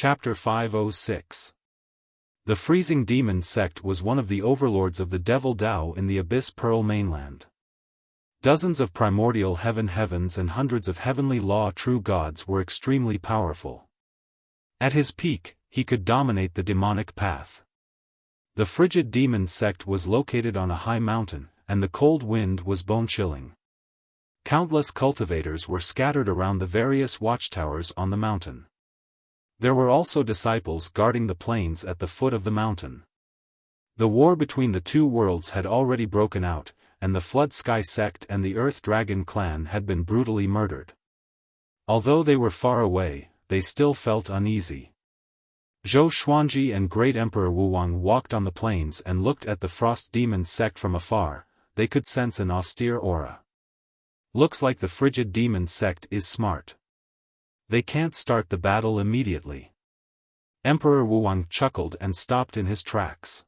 Chapter 506. The Freezing Demon Sect was one of the overlords of the Devil Dao in the Abyss Pearl mainland. Dozens of primordial heavens and hundreds of heavenly law true gods were extremely powerful. At his peak, he could dominate the demonic path. The Frigid Demon Sect was located on a high mountain, and the cold wind was bone-chilling. Countless cultivators were scattered around the various watchtowers on the mountain. There were also disciples guarding the plains at the foot of the mountain. The war between the two worlds had already broken out, and the Flood Sky Sect and the Earth Dragon clan had been brutally murdered. Although they were far away, they still felt uneasy. Zhou Xuanji and Great Emperor Wuwang walked on the plains and looked at the Frost Demon Sect from afar. They could sense an austere aura. Looks like the Frigid Demon Sect is smart. They can't start the battle immediately. Emperor Wuwang chuckled and stopped in his tracks.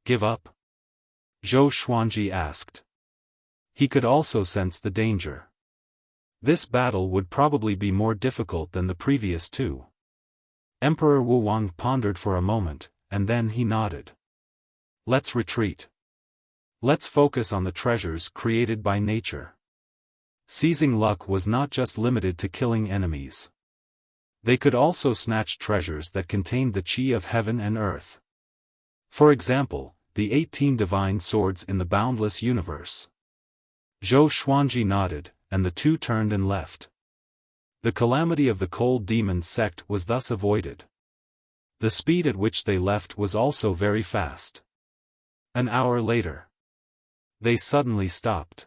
Give up? Zhou Xuanji asked. He could also sense the danger. This battle would probably be more difficult than the previous two. Emperor Wuwang pondered for a moment, and then he nodded. Let's retreat. Let's focus on the treasures created by nature. Seizing luck was not just limited to killing enemies. They could also snatch treasures that contained the chi of heaven and earth. For example, the 18 divine swords in the Boundless universe. Zhou Xuanji nodded, and the two turned and left. The calamity of the Cold Demon Sect was thus avoided. The speed at which they left was also very fast. An hour later, they suddenly stopped.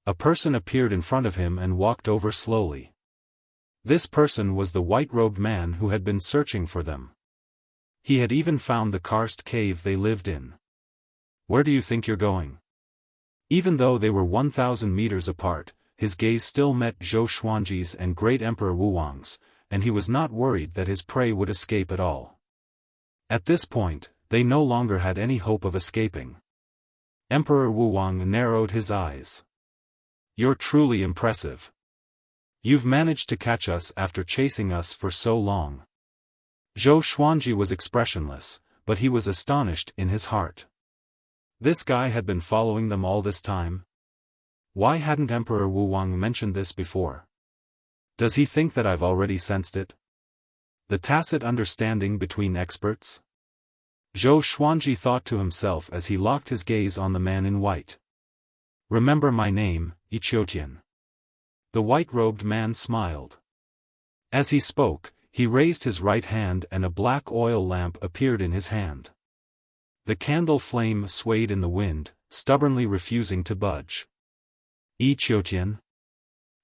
A person appeared in front of him and walked over slowly. This person was the white-robed man who had been searching for them. He had even found the karst cave they lived in. Where do you think you're going? Even though they were 1,000 meters apart, his gaze still met Zhou Xuanji's and Great Emperor Wuwang's, and he was not worried that his prey would escape at all. At this point, they no longer had any hope of escaping. Emperor Wuwang narrowed his eyes. You're truly impressive. You've managed to catch us after chasing us for so long. Zhou Xuanji was expressionless, but he was astonished in his heart. This guy had been following them all this time? Why hadn't Emperor Wuwang mentioned this before? Does he think that I've already sensed it? The tacit understanding between experts? Zhou Xuanji thought to himself as he locked his gaze on the man in white. Remember my name, Yiqiutian. The white-robed man smiled. As he spoke, he raised his right hand and a black oil lamp appeared in his hand. The candle flame swayed in the wind, stubbornly refusing to budge. Yiqiutian?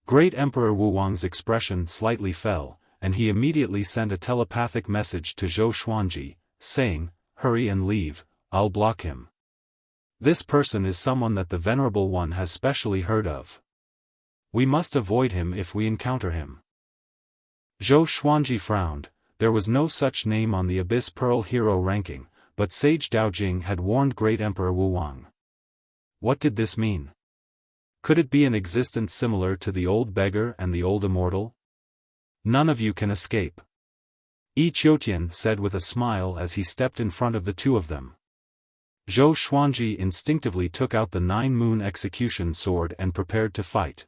Great Emperor Wuwang's expression slightly fell, and he immediately sent a telepathic message to Zhou Xuanji, saying, Hurry and leave, I'll block him. This person is someone that the Venerable One has specially heard of. We must avoid him if we encounter him. Zhou Xuanji frowned. There was no such name on the Abyss Pearl hero ranking, but Sage Daojing had warned Great Emperor Wuwang. What did this mean? Could it be an existence similar to the old beggar and the old immortal? None of you can escape. Yiqiutian said with a smile as he stepped in front of the two of them. Zhou Xuanji instinctively took out the 9-moon execution sword and prepared to fight.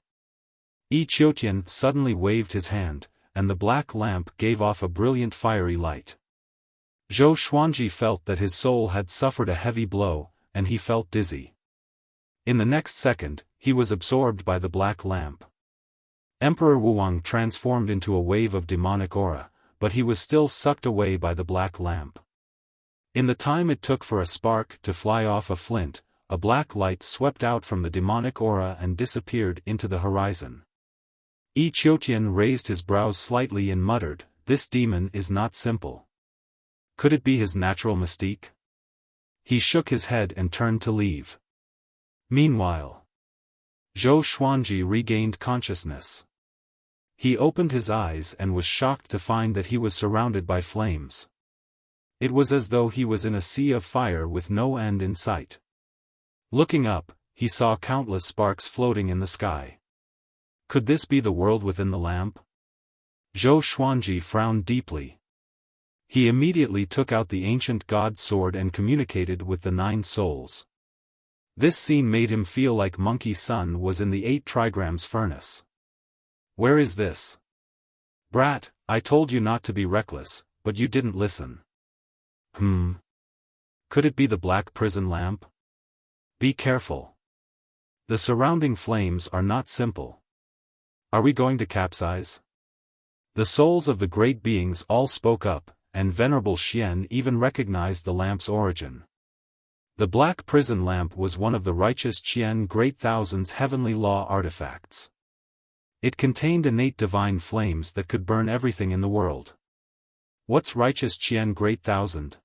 Yiqiutian suddenly waved his hand, and the black lamp gave off a brilliant fiery light. Zhou Xuanji felt that his soul had suffered a heavy blow, and he felt dizzy. In the next second, he was absorbed by the black lamp. Emperor Wuwang transformed into a wave of demonic aura, but he was still sucked away by the black lamp. In the time it took for a spark to fly off a flint, a black light swept out from the demonic aura and disappeared into the horizon. Yiqiutian raised his brows slightly and muttered, This demon is not simple. Could it be his natural mystique? He shook his head and turned to leave. Meanwhile, Zhou Xuanji regained consciousness. He opened his eyes and was shocked to find that he was surrounded by flames. It was as though he was in a sea of fire with no end in sight. Looking up, he saw countless sparks floating in the sky. Could this be the world within the lamp? Zhou Xuanji frowned deeply. He immediately took out the ancient god's sword and communicated with the 9 souls. This scene made him feel like Monkey Sun was in the 8 trigrams furnace. Where is this? Brat, I told you not to be reckless, but you didn't listen. Could it be the black prison lamp? Be careful. The surrounding flames are not simple. Are we going to capsize? The souls of the great beings all spoke up, and Venerable Xian even recognized the lamp's origin. The black prison lamp was one of the righteous Qian Great Thousand's heavenly law artifacts. It contained innate divine flames that could burn everything in the world. What's righteous Qian Great Thousand?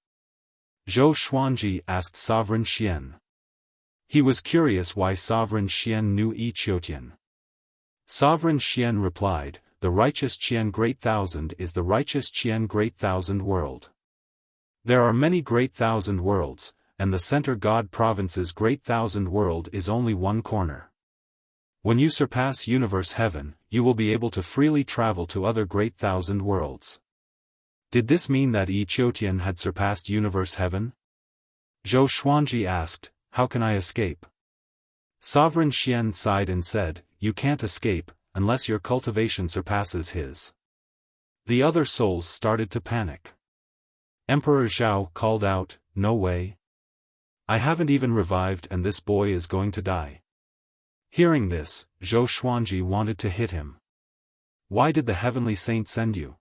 Zhou Xuanji asked Sovereign Xian. He was curious why Sovereign Xian knew Yi Qiutian. Sovereign Xian replied, the righteous Qian Great Thousand is the righteous Qian Great Thousand world. There are many Great Thousand worlds, and the Center God Province's Great Thousand world is only one corner. When you surpass Universe Heaven, you will be able to freely travel to other Great Thousand worlds. Did this mean that Yi Qiutian had surpassed Universe Heaven? Zhou Xuanji asked, how can I escape? Sovereign Xian sighed and said, you can't escape, unless your cultivation surpasses his. The other souls started to panic. Emperor Zhao called out, no way. I haven't even revived and this boy is going to die. Hearing this, Zhou Xuanji wanted to hit him. Why did the heavenly saint send you?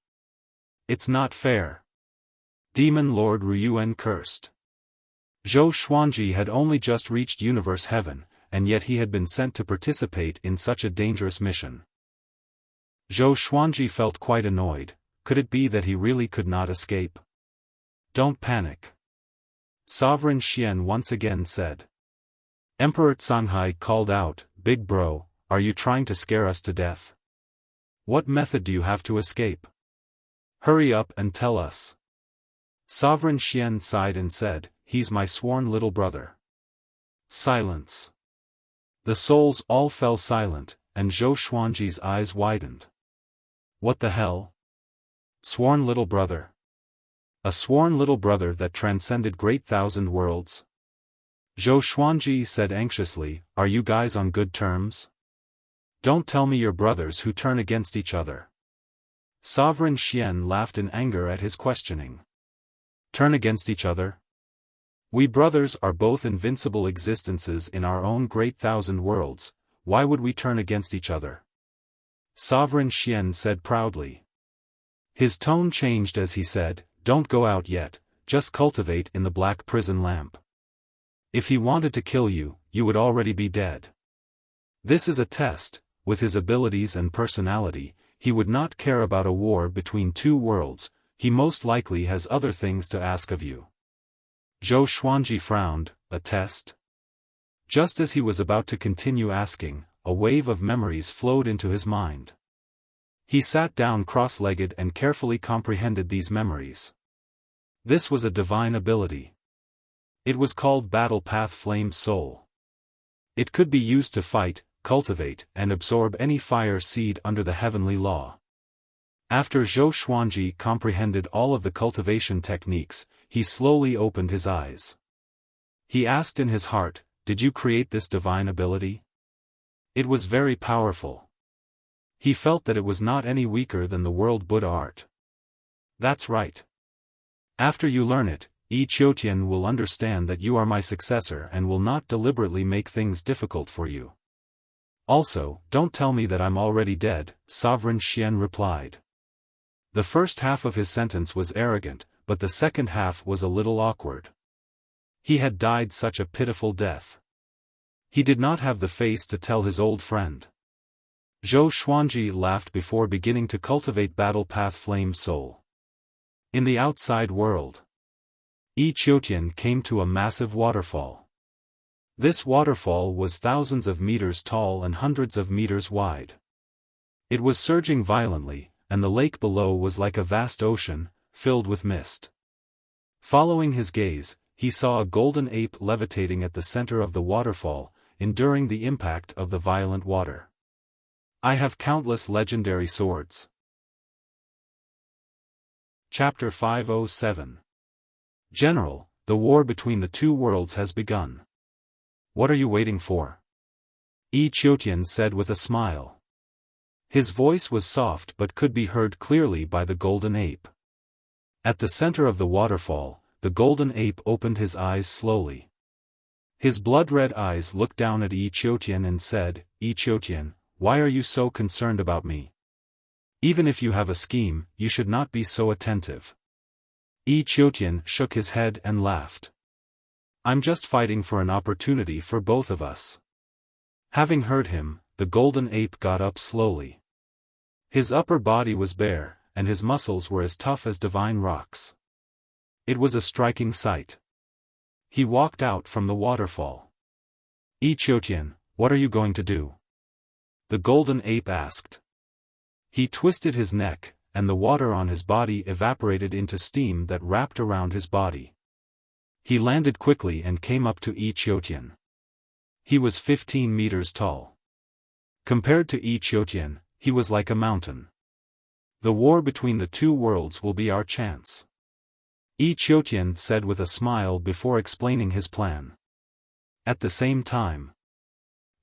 It's not fair. Demon Lord Ryuan cursed. Zhou Xuanji had only just reached Universe Heaven, and yet he had been sent to participate in such a dangerous mission. Zhou Xuanji felt quite annoyed. Could it be that he really could not escape? Don't panic. Sovereign Xian once again said. Emperor Canghai called out, Big bro, are you trying to scare us to death? What method do you have to escape? Hurry up and tell us. Sovereign Xian sighed and said, he's my sworn little brother. Silence. The souls all fell silent, and Zhou Xuanji's eyes widened. What the hell? Sworn little brother. A sworn little brother that transcended Great Thousand worlds? Zhou Xuanji said anxiously, are you guys on good terms? Don't tell me you're brothers who turn against each other. Sovereign Xian laughed in anger at his questioning. Turn against each other? We brothers are both invincible existences in our own Great Thousand worlds, why would we turn against each other? Sovereign Xian said proudly. His tone changed as he said, don't go out yet, just cultivate in the black prison lamp. If he wanted to kill you, you would already be dead. This is a test. With his abilities and personality, he would not care about a war between 2 worlds, he most likely has other things to ask of you. Zhou Xuanji frowned, a test? Just as he was about to continue asking, a wave of memories flowed into his mind. He sat down cross-legged and carefully comprehended these memories. This was a divine ability. It was called Battle Path Flame Soul. It could be used to fight, cultivate, and absorb any fire seed under the heavenly law. After Zhou Xuanji comprehended all of the cultivation techniques, he slowly opened his eyes. He asked in his heart, did you create this divine ability? It was very powerful. He felt that it was not any weaker than the world Buddha art. That's right. After you learn it, Yi Qiutian will understand that you are my successor and will not deliberately make things difficult for you. Also, don't tell me that I'm already dead, Sovereign Xian replied. The first half of his sentence was arrogant, but the second half was a little awkward. He had died such a pitiful death. He did not have the face to tell his old friend. Zhou Xuanji laughed before beginning to cultivate Battle Path Flame Soul. In the outside world, Yi Qiutian came to a massive waterfall. This waterfall was thousands of meters tall and hundreds of meters wide. It was surging violently, and the lake below was like a vast ocean, filled with mist. Following his gaze, he saw a golden ape levitating at the center of the waterfall, enduring the impact of the violent water. I have countless legendary swords. Chapter 507. General, the war between the two worlds has begun. What are you waiting for? Yi Qiutian said with a smile. His voice was soft but could be heard clearly by the golden ape. At the center of the waterfall, the golden ape opened his eyes slowly. His blood-red eyes looked down at Yi Qiutian and said, "Yi Qiutian, why are you so concerned about me? Even if you have a scheme, you should not be so attentive." Yi Qiutian shook his head and laughed. "I'm just fighting for an opportunity for both of us." Having heard him, the golden ape got up slowly. His upper body was bare, and his muscles were as tough as divine rocks. It was a striking sight. He walked out from the waterfall. "Yi Qiutian, what are you going to do?" the golden ape asked. He twisted his neck, and the water on his body evaporated into steam that wrapped around his body. He landed quickly and came up to Yi Qiutian. He was 15 meters tall. Compared to Yi Qiutian, he was like a mountain. The war between the two worlds will be our chance. Yi Qiutian said with a smile before explaining his plan. At the same time,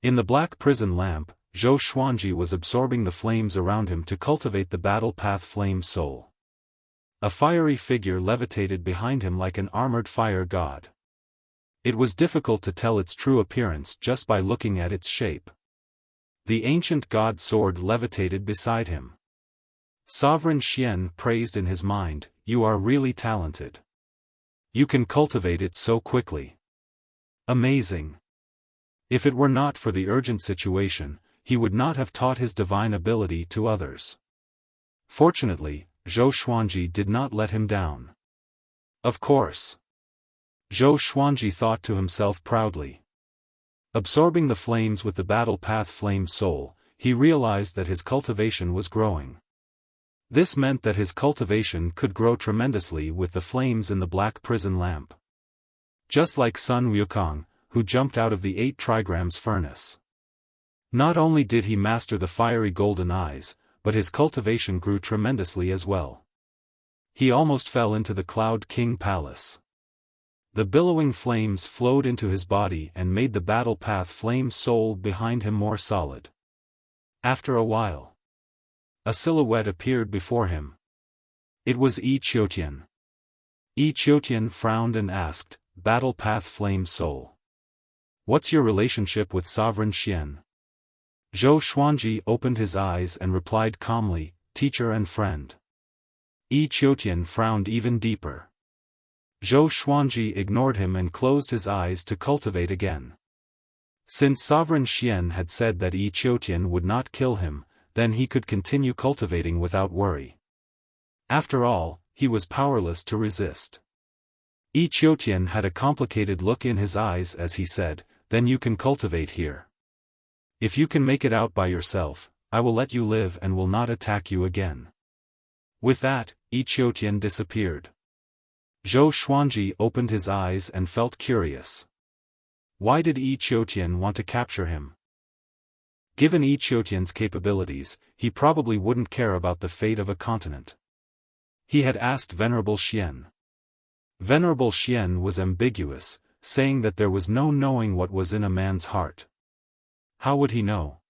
in the black prison lamp, Zhou Xuanji was absorbing the flames around him to cultivate the battle path flame soul. A fiery figure levitated behind him like an armored fire god. It was difficult to tell its true appearance just by looking at its shape. The ancient god sword levitated beside him. Sovereign Xian praised in his mind, "You are really talented. You can cultivate it so quickly. Amazing." If it were not for the urgent situation, he would not have taught his divine ability to others. Fortunately, Zhou Xuanji did not let him down. Of course. Zhou Xuanji thought to himself proudly. Absorbing the flames with the battle path flame soul, he realized that his cultivation was growing. This meant that his cultivation could grow tremendously with the flames in the black prison lamp. Just like Sun Wukong, who jumped out of the 8 trigrams furnace. Not only did he master the fiery golden eyes, but his cultivation grew tremendously as well. He almost fell into the Cloud King Palace. The billowing flames flowed into his body and made the battle path flame soul behind him more solid. After a while, a silhouette appeared before him. It was Yi Qiutian. Yi Qiutian frowned and asked, "Battle path flame soul. What's your relationship with Sovereign Xian?" Zhou Xuanji opened his eyes and replied calmly, "Teacher and friend." Yi Qiutian frowned even deeper. Zhou Xuanji ignored him and closed his eyes to cultivate again. Since Sovereign Xian had said that Yi Qiutian would not kill him, then he could continue cultivating without worry. After all, he was powerless to resist. Yi Qiutian had a complicated look in his eyes as he said, "Then you can cultivate here. If you can make it out by yourself, I will let you live and will not attack you again." With that, Yi Qiutian disappeared. Zhou Xuanji opened his eyes and felt curious. Why did Yi Qiutian want to capture him? Given Yi Qiutian's capabilities, he probably wouldn't care about the fate of a continent. He had asked Venerable Xian. Venerable Xian was ambiguous, saying that there was no knowing what was in a man's heart. How would he know?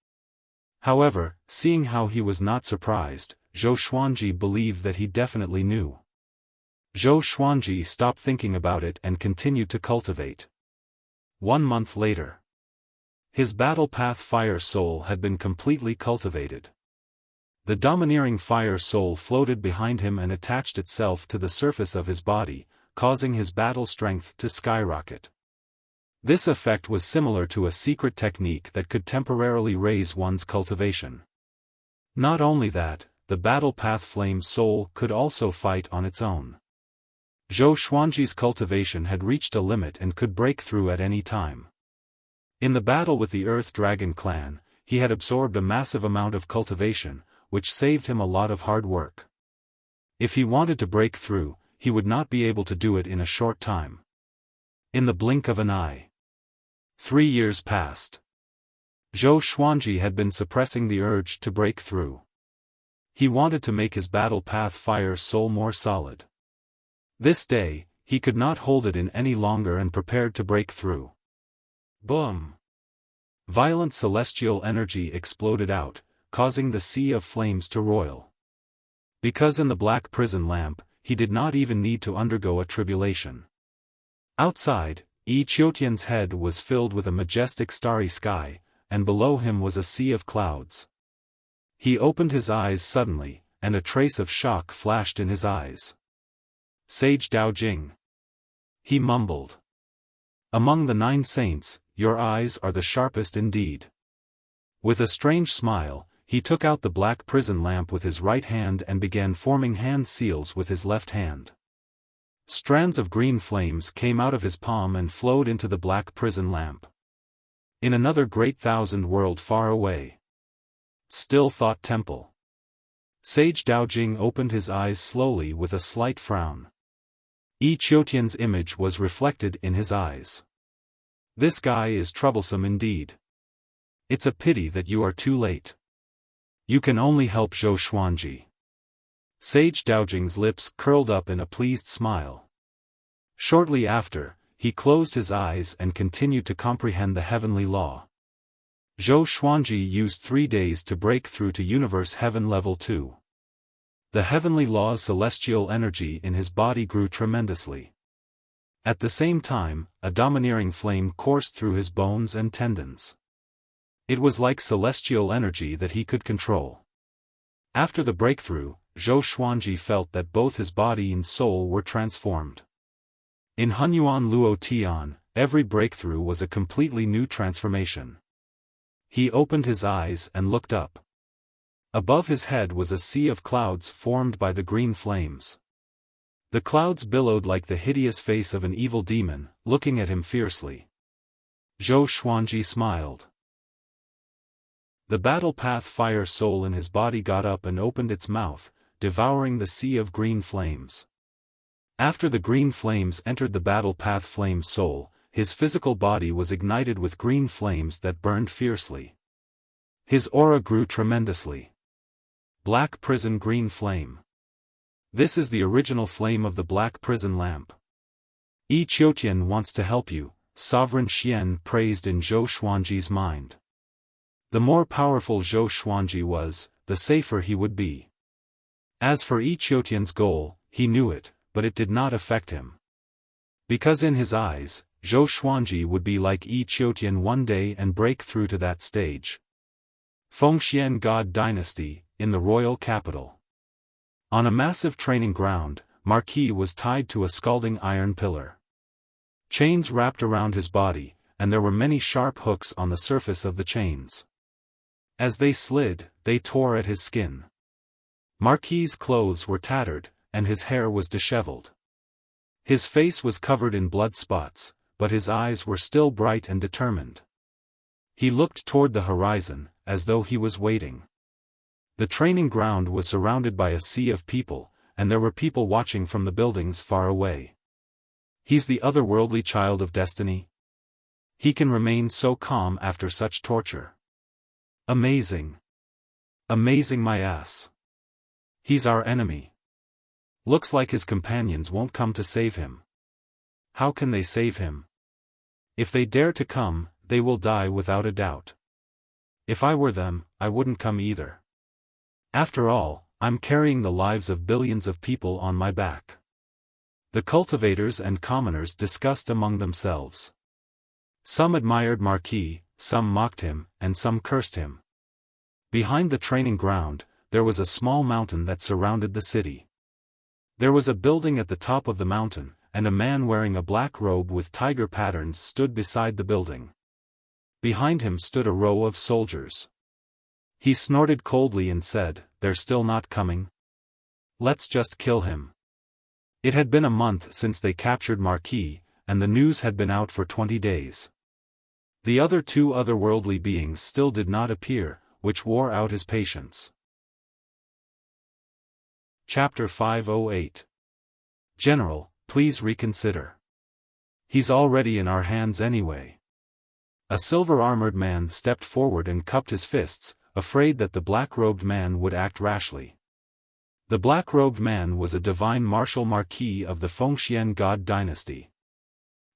However, seeing how he was not surprised, Zhou Xuanji believed that he definitely knew. Zhou Xuanji stopped thinking about it and continued to cultivate. 1 month later, his battle path fire soul had been completely cultivated. The domineering fire soul floated behind him and attached itself to the surface of his body, causing his battle strength to skyrocket. This effect was similar to a secret technique that could temporarily raise one's cultivation. Not only that, the battle path flame soul could also fight on its own. Zhou Xuanji's cultivation had reached a limit and could break through at any time. In the battle with the Earth Dragon clan, he had absorbed a massive amount of cultivation, which saved him a lot of hard work. If he wanted to break through, he would not be able to do it in a short time. In the blink of an eye. 3 years passed. Zhou Xuanji had been suppressing the urge to break through. He wanted to make his battle path fire soul more solid. This day, he could not hold it in any longer and prepared to break through. Boom! Violent celestial energy exploded out, causing the sea of flames to roil. Because in the black prison lamp, he did not even need to undergo a tribulation. Outside, Yi Qiutian's head was filled with a majestic starry sky, and below him was a sea of clouds. He opened his eyes suddenly, and a trace of shock flashed in his eyes. Sage Dao Jing. He mumbled. Among the 9 saints, your eyes are the sharpest indeed. With a strange smile, he took out the black prison lamp with his right hand and began forming hand seals with his left hand. Strands of green flames came out of his palm and flowed into the black prison lamp. In another great thousand world far away. Still Thought Temple. Sage Dao Jing opened his eyes slowly with a slight frown. Yi Qiutian's image was reflected in his eyes. This guy is troublesome indeed. It's a pity that you are too late. You can only help Zhou Xuanji. Sage Daojing's lips curled up in a pleased smile. Shortly after, he closed his eyes and continued to comprehend the heavenly law. Zhou Xuanji used 3 days to break through to Universe Heaven Level 2. The heavenly law's celestial energy in his body grew tremendously. At the same time, a domineering flame coursed through his bones and tendons. It was like celestial energy that he could control. After the breakthrough, Zhou Xuanji felt that both his body and soul were transformed. In Hunyuan Luo Tian, every breakthrough was a completely new transformation. He opened his eyes and looked up. Above his head was a sea of clouds formed by the green flames. The clouds billowed like the hideous face of an evil demon, looking at him fiercely. Zhou Xuanji smiled. The battle path fire soul in his body got up and opened its mouth, devouring the sea of green flames. After the green flames entered the battle path flame soul, his physical body was ignited with green flames that burned fiercely. His aura grew tremendously. Black Prison Green Flame. This is the original flame of the black prison lamp. Yi Qiutian wants to help you, Sovereign Xian praised in Zhou Xuanji's mind. The more powerful Zhou Xuanji was, the safer he would be. As for Yi Qiutian's goal, he knew it, but it did not affect him. Because in his eyes, Zhou Xuanji would be like Yi Qiutian one day and break through to that stage. Fengxian God Dynasty, in the royal capital. On a massive training ground, Marquis was tied to a scalding iron pillar. Chains wrapped around his body, and there were many sharp hooks on the surface of the chains. As they slid, they tore at his skin. Marquis's clothes were tattered, and his hair was disheveled. His face was covered in blood spots, but his eyes were still bright and determined. He looked toward the horizon, as though he was waiting. The training ground was surrounded by a sea of people, and there were people watching from the buildings far away. He's the otherworldly child of destiny. He can remain so calm after such torture. Amazing. Amazing my ass. He's our enemy. Looks like his companions won't come to save him. How can they save him? If they dare to come, they will die without a doubt. If I were them, I wouldn't come either. After all, I'm carrying the lives of billions of people on my back. The cultivators and commoners discussed among themselves. Some admired Marquis, some mocked him, and some cursed him. Behind the training ground, there was a small mountain that surrounded the city. There was a building at the top of the mountain, and a man wearing a black robe with tiger patterns stood beside the building. Behind him stood a row of soldiers. He snorted coldly and said, "They're still not coming? Let's just kill him." It had been a month since they captured Marquis, and the news had been out for 20 days. The other 2 otherworldly beings still did not appear, which wore out his patience. Chapter 508. General, please reconsider. He's already in our hands anyway. A silver-armored man stepped forward and cupped his fists, afraid that the black-robed man would act rashly. The black-robed man was a divine martial marquis of the Fengxian God dynasty.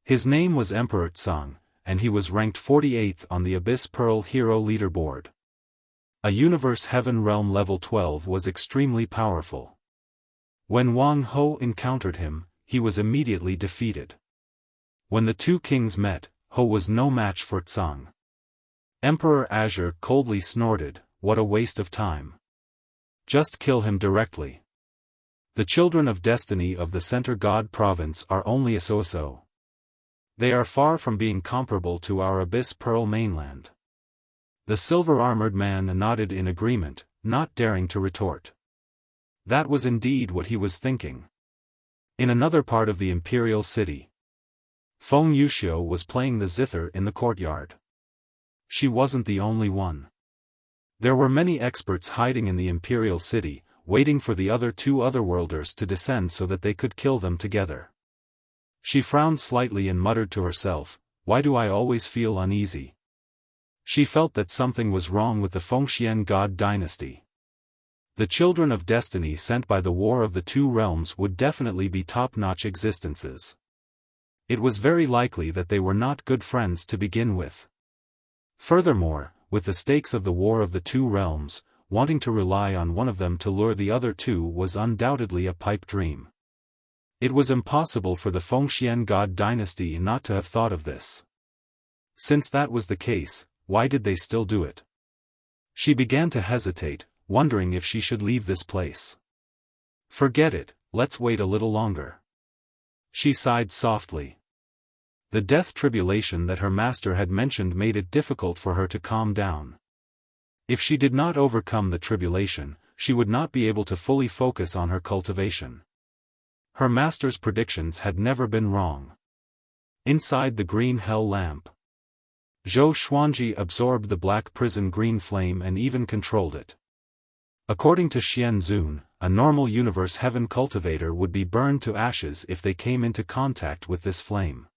His name was Emperor Tsang, and he was ranked 48th on the Abyss Pearl Hero Leaderboard. A Universe Heaven Realm Level 12 was extremely powerful. When Wang Ho encountered him, he was immediately defeated. When the two kings met, Ho was no match for Tsang. Emperor Azure coldly snorted, "What a waste of time. Just kill him directly. The children of destiny of the Center God Province are only a so-so. They are far from being comparable to our Abyss Pearl mainland." The silver-armored man nodded in agreement, not daring to retort. That was indeed what he was thinking. In another part of the imperial city, Feng Yuxiu was playing the zither in the courtyard. She wasn't the only one. There were many experts hiding in the imperial city, waiting for the other two otherworlders to descend so that they could kill them together. She frowned slightly and muttered to herself, "Why do I always feel uneasy?" She felt that something was wrong with the Fengxian God dynasty. The children of destiny sent by the War of the Two Realms would definitely be top-notch existences. It was very likely that they were not good friends to begin with. Furthermore, with the stakes of the War of the Two Realms, wanting to rely on one of them to lure the other two was undoubtedly a pipe dream. It was impossible for the Fengxian God dynasty not to have thought of this. Since that was the case, why did they still do it? She began to hesitate, wondering if she should leave this place. "Forget it, let's wait a little longer." She sighed softly. The death tribulation that her master had mentioned made it difficult for her to calm down. If she did not overcome the tribulation, she would not be able to fully focus on her cultivation. Her master's predictions had never been wrong. Inside the green hell lamp, Zhou Xuanji absorbed the black prison green flame and even controlled it. According to Xian Zun, a normal universe heaven cultivator would be burned to ashes if they came into contact with this flame.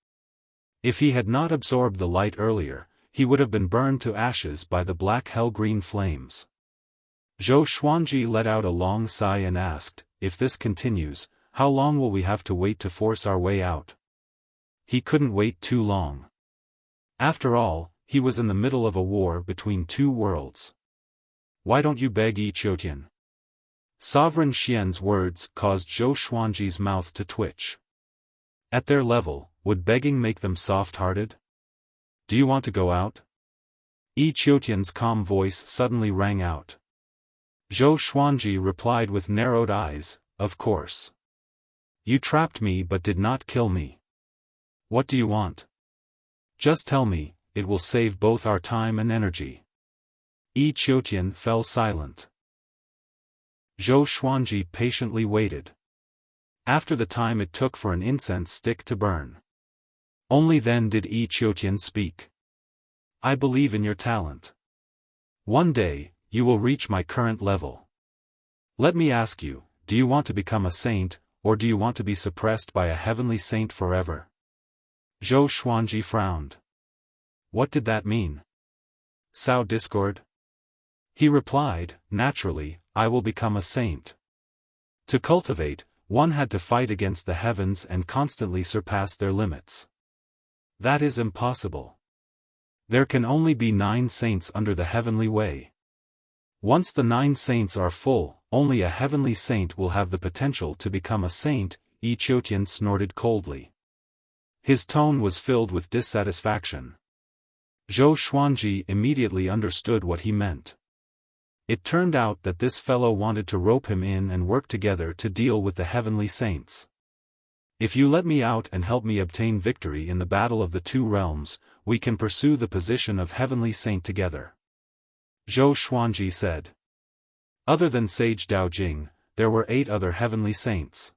If he had not absorbed the light earlier, he would have been burned to ashes by the black hell-green flames. Zhou Xuanji let out a long sigh and asked, "If this continues, how long will we have to wait to force our way out?" He couldn't wait too long. After all, he was in the middle of a war between two worlds. "Why don't you beg Yi Qiutian?" Sovereign Xian's words caused Zhou Xuanji's mouth to twitch. At their level, would begging make them soft-hearted? "Do you want to go out?" Yi Qiutian's calm voice suddenly rang out. Zhou Xuanji replied with narrowed eyes, "Of course. You trapped me but did not kill me. What do you want? Just tell me, it will save both our time and energy." Yi Qiutian fell silent. Zhou Xuanji patiently waited. After the time it took for an incense stick to burn, only then did Yi Qiutian speak. "I believe in your talent. One day, you will reach my current level. Let me ask you, do you want to become a saint, or do you want to be suppressed by a heavenly saint forever?" Zhou Xuanji frowned. What did that mean? Sao discord? He replied, "Naturally, I will become a saint." To cultivate, one had to fight against the heavens and constantly surpass their limits. That is impossible. There can only be 9 saints under the heavenly way. Once the 9 saints are full, only a heavenly saint will have the potential to become a saint. Yi Qiutian snorted coldly. His tone was filled with dissatisfaction. Zhou Xuanji immediately understood what he meant. It turned out that this fellow wanted to rope him in and work together to deal with the heavenly saints. "If you let me out and help me obtain victory in the battle of the two realms, we can pursue the position of heavenly saint together," Zhou Xuanji said. Other than Sage Daojing, there were 8 other heavenly saints.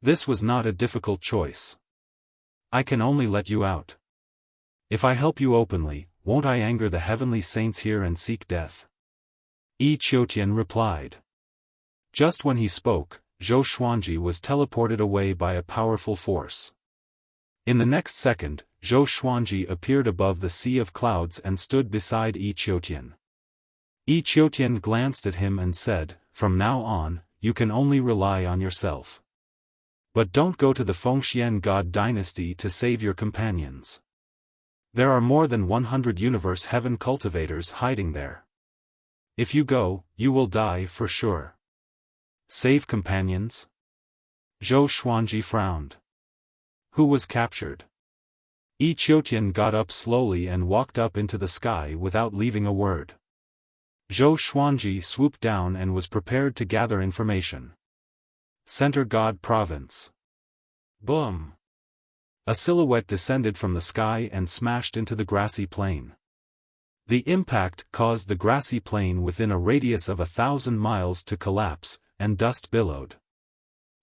This was not a difficult choice. "I can only let you out. If I help you openly, won't I anger the heavenly saints here and seek death?" Yi Qiutian replied. Just when he spoke, Zhou Xuanji was teleported away by a powerful force. In the next second, Zhou Xuanji appeared above the sea of clouds and stood beside Yi Qiutian. Yi Qiutian glanced at him and said, "From now on, you can only rely on yourself. But don't go to the Fengxian God dynasty to save your companions. There are more than 100 universe heaven cultivators hiding there. If you go, you will die for sure. Save companions? Zhou Xuanji frowned. Who was captured? Yi Qiutian got up slowly and walked up into the sky without leaving a word. Zhou Xuanji swooped down and was prepared to gather information. Center God Province. Boom! A silhouette descended from the sky and smashed into the grassy plain. The impact caused the grassy plain within a radius of 1,000 miles to collapse, and dust billowed.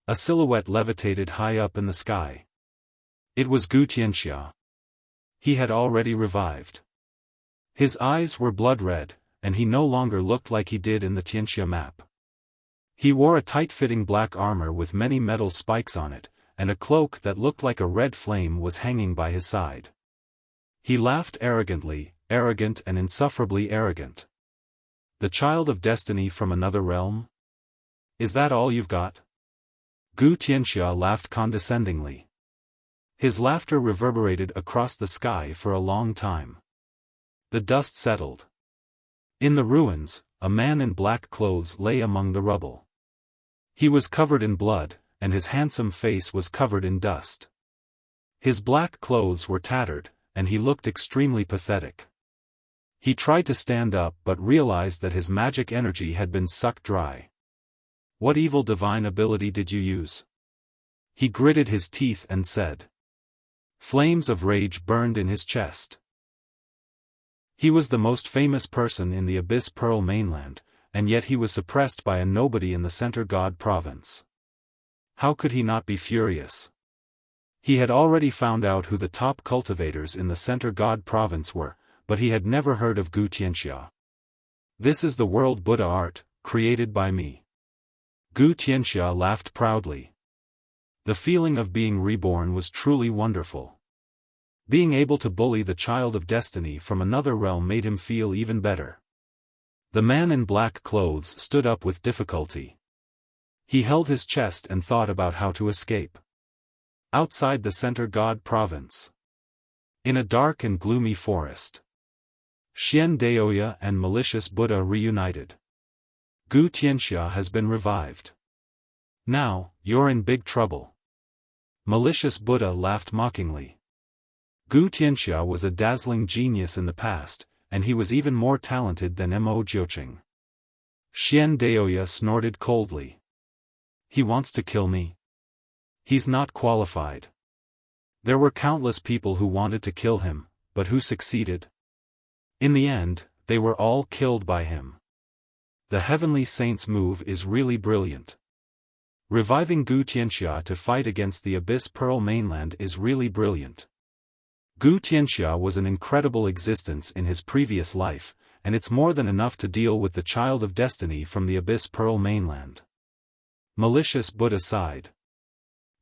A silhouette levitated high up in the sky. It was Gu Tianxia. He had already revived. His eyes were blood red, and he no longer looked like he did in the Tianxia map. He wore a tight-fitting black armor with many metal spikes on it, and a cloak that looked like a red flame was hanging by his side. He laughed arrogantly, arrogant and insufferably arrogant. The child of destiny from another realm? Is that all you've got? Gu Tianxia laughed condescendingly. His laughter reverberated across the sky for a long time. The dust settled. In the ruins, a man in black clothes lay among the rubble. He was covered in blood, and his handsome face was covered in dust. His black clothes were tattered, and he looked extremely pathetic. He tried to stand up but realized that his magic energy had been sucked dry. What evil divine ability did you use? He gritted his teeth and said. Flames of rage burned in his chest. He was the most famous person in the Abyss Pearl mainland, and yet he was suppressed by a nobody in the Center God province. How could he not be furious? He had already found out who the top cultivators in the Center God province were, but he had never heard of Gu Tianxia. This is the world Buddha art, created by me. Gu Tianxia laughed proudly. The feeling of being reborn was truly wonderful. Being able to bully the child of destiny from another realm made him feel even better. The man in black clothes stood up with difficulty. He held his chest and thought about how to escape. Outside the Center God province. In a dark and gloomy forest. Xian Daoya and malicious Buddha reunited. Gu Tianxia has been revived. Now, you're in big trouble. Malicious Buddha laughed mockingly. Gu Tianxia was a dazzling genius in the past, and he was even more talented than Mo Jiuqing. Xian Daoya snorted coldly. He wants to kill me. He's not qualified. There were countless people who wanted to kill him, but who succeeded? In the end, they were all killed by him. The Heavenly Saint's move is really brilliant. Reviving Gu Tianxia to fight against the Abyss Pearl mainland is really brilliant. Gu Tianxia was an incredible existence in his previous life, and it's more than enough to deal with the child of destiny from the Abyss Pearl mainland. Malicious Buddha sighed.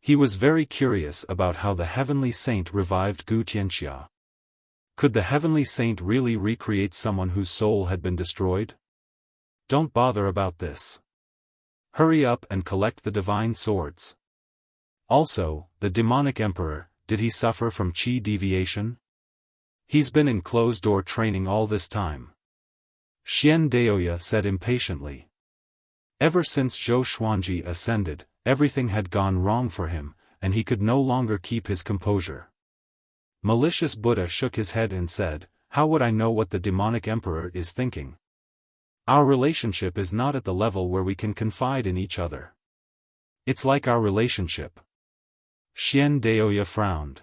He was very curious about how the Heavenly Saint revived Gu Tianxia. Could the Heavenly Saint really recreate someone whose soul had been destroyed? Don't bother about this. Hurry up and collect the divine swords. Also, the demonic emperor, did he suffer from chi deviation? He's been in closed-door training all this time. Xian Daoya said impatiently. Ever since Zhou Xuanji ascended, everything had gone wrong for him, and he could no longer keep his composure. Malicious Buddha shook his head and said, how would I know what the demonic emperor is thinking? Our relationship is not at the level where we can confide in each other. It's like our relationship. Xian Daoya frowned.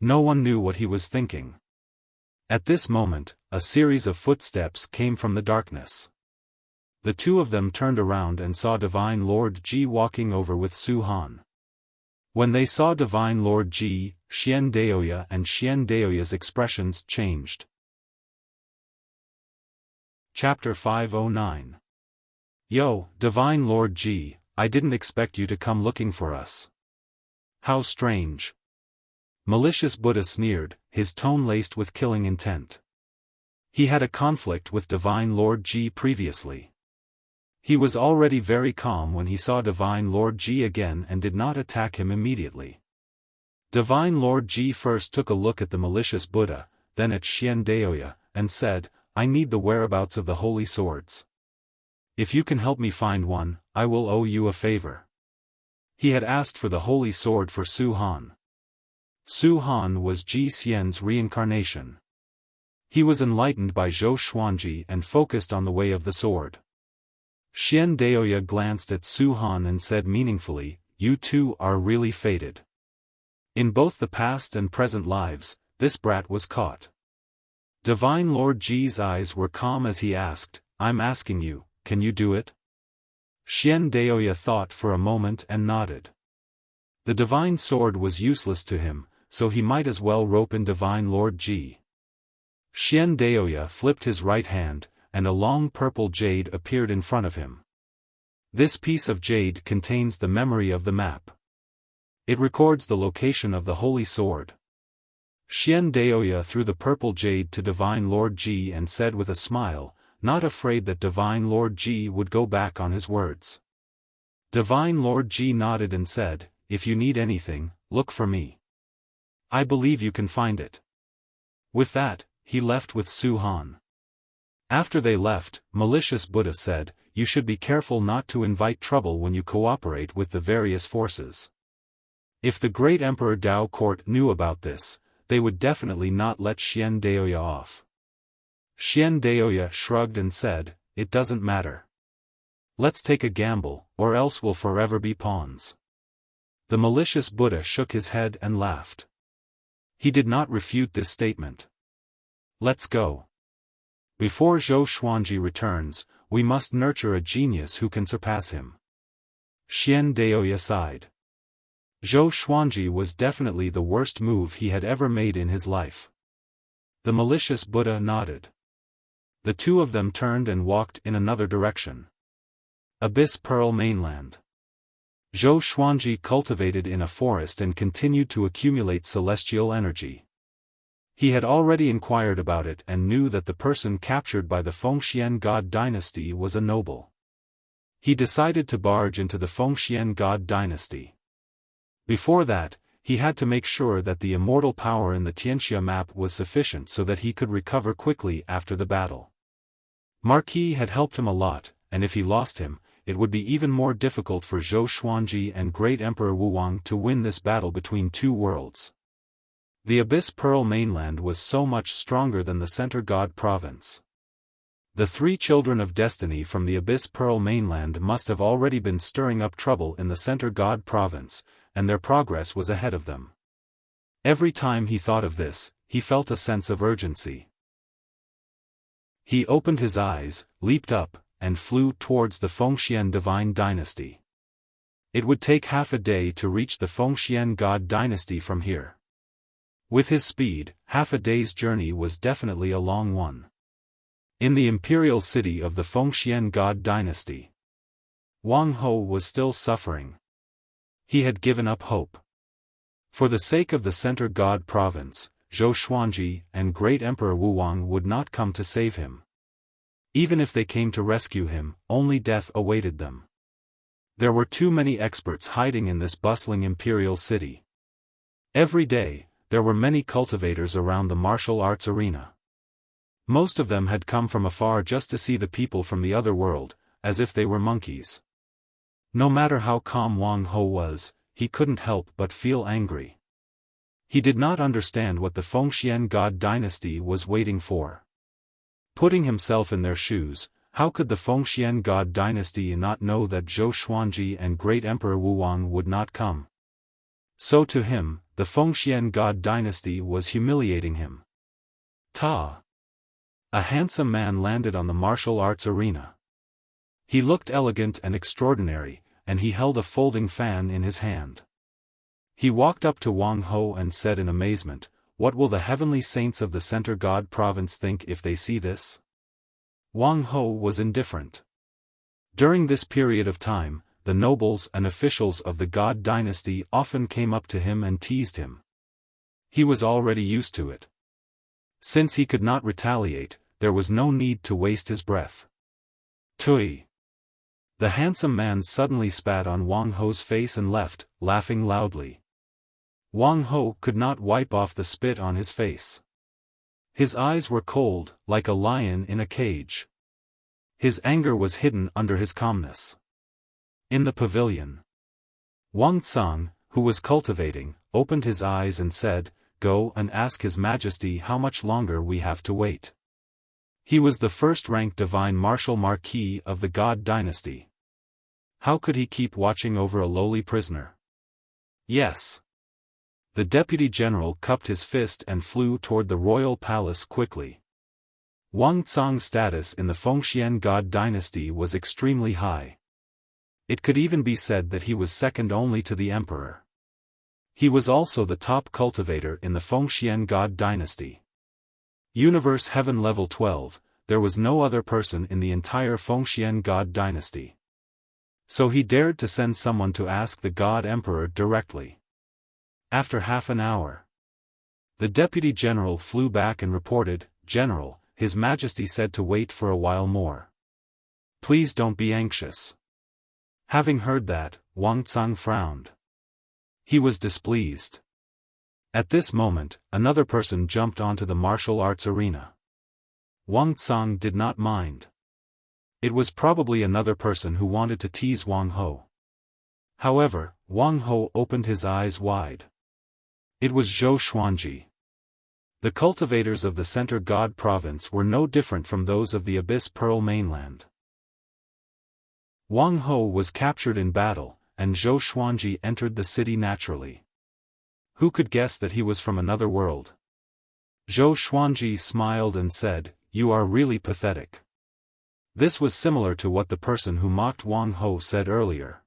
No one knew what he was thinking. At this moment, a series of footsteps came from the darkness. The two of them turned around and saw Divine Lord Ji walking over with Su Han. When they saw Divine Lord Ji, Xian Daoya and Xian Daoya's expressions changed. Chapter 509. Yo, Divine Lord Ji, I didn't expect you to come looking for us. How strange. Malicious Buddha sneered, his tone laced with killing intent. He had a conflict with Divine Lord Ji previously. He was already very calm when he saw Divine Lord Ji again and did not attack him immediately. Divine Lord Ji first took a look at the malicious Buddha, then at Xian Daoya, and said, "I need the whereabouts of the holy swords. If you can help me find one, I will owe you a favor." He had asked for the holy sword for Su Han. Su Han was Ji Xian's reincarnation. He was enlightened by Zhou Xuanji and focused on the way of the sword. Xian Daoya glanced at Su Han and said meaningfully, "You two are really fated. In both the past and present lives, this brat was caught." Divine Lord Ji's eyes were calm as he asked, "I'm asking you, can you do it?" Xian Daoya thought for a moment and nodded. The divine sword was useless to him, so he might as well rope in Divine Lord Ji. Xian Daoya flipped his right hand, and a long purple jade appeared in front of him. This piece of jade contains the memory of the map. It records the location of the holy sword. Xian Daoya threw the purple jade to Divine Lord Ji and said with a smile, not afraid that Divine Lord Ji would go back on his words. Divine Lord Ji nodded and said, "If you need anything, look for me. I believe you can find it." With that, he left with Su Han. After they left, malicious Buddha said, "You should be careful not to invite trouble when you cooperate with the various forces. If the great Emperor Dao Court knew about this, they would definitely not let Xian Daoya off." Xian Daoya shrugged and said, "It doesn't matter. Let's take a gamble, or else we'll forever be pawns." The malicious Buddha shook his head and laughed. He did not refute this statement. "Let's go. Before Zhou Xuanji returns, we must nurture a genius who can surpass him." Xian Daoya sighed. Zhou Xuanji was definitely the worst move he had ever made in his life. The malicious Buddha nodded. The two of them turned and walked in another direction. Abyss Pearl Mainland. Zhou Xuanji cultivated in a forest and continued to accumulate celestial energy. He had already inquired about it and knew that the person captured by the Fengxian God dynasty was a noble. He decided to barge into the Fengxian God dynasty. Before that, he had to make sure that the immortal power in the Tianxia map was sufficient so that he could recover quickly after the battle. Marquis had helped him a lot, and if he lost him, it would be even more difficult for Zhou Xuanji and Great Emperor Wuwang to win this battle between two worlds. The Abyss Pearl mainland was so much stronger than the Center God province. The three children of destiny from the Abyss Pearl mainland must have already been stirring up trouble in the Center God province, and their progress was ahead of them. Every time he thought of this, he felt a sense of urgency. He opened his eyes, leaped up, and flew towards the Fengxian Divine Dynasty. It would take half a day to reach the Fengxian God Dynasty from here. With his speed, half a day's journey was definitely a long one. In the imperial city of the Fengxian God Dynasty, Wang Ho was still suffering. He had given up hope. For the sake of the Center God province, Zhou Xuanji and Great Emperor Wuwang would not come to save him. Even if they came to rescue him, only death awaited them. There were too many experts hiding in this bustling imperial city. Every day, there were many cultivators around the martial arts arena. Most of them had come from afar just to see the people from the other world, as if they were monkeys. No matter how calm Wang Ho was, he couldn't help but feel angry. He did not understand what the Fengxian God dynasty was waiting for. Putting himself in their shoes, how could the Fengxian God dynasty not know that Zhou Xuanji and Great Emperor Wuwang would not come? So to him, the Fengxian God dynasty was humiliating him. Ta! A handsome man landed on the martial arts arena. He looked elegant and extraordinary, and he held a folding fan in his hand. He walked up to Wang Ho and said in amazement, "What will the heavenly saints of the Center God province think if they see this?" Wang Ho was indifferent. During this period of time, the nobles and officials of the God dynasty often came up to him and teased him. He was already used to it. Since he could not retaliate, there was no need to waste his breath. Tui. The handsome man suddenly spat on Wang Ho's face and left, laughing loudly. Wang Ho could not wipe off the spit on his face. His eyes were cold, like a lion in a cage. His anger was hidden under his calmness. In the pavilion, Wang Tsang, who was cultivating, opened his eyes and said, "Go and ask His Majesty how much longer we have to wait." He was the first-rank divine martial marquis of the God dynasty. How could he keep watching over a lowly prisoner? Yes. The deputy general cupped his fist and flew toward the royal palace quickly. Wang Tsang's status in the Fengxian God dynasty was extremely high. It could even be said that he was second only to the emperor. He was also the top cultivator in the Fengxian God dynasty. Universe Heaven Level 12, there was no other person in the entire Fengxian God dynasty. So he dared to send someone to ask the God Emperor directly. After half an hour, the deputy general flew back and reported, "General, His Majesty said to wait for a while more. Please don't be anxious." Having heard that, Wang Tsang frowned. He was displeased. At this moment, another person jumped onto the martial arts arena. Wang Tsang did not mind. It was probably another person who wanted to tease Wang Ho. However, Wang Ho opened his eyes wide. It was Zhou Xuanji. The cultivators of the Center God province were no different from those of the Abyss Pearl mainland. Wang Ho was captured in battle, and Zhou Xuanji entered the city naturally. Who could guess that he was from another world? Zhou Xuanji smiled and said, "You are really pathetic." This was similar to what the person who mocked Wang Ho said earlier.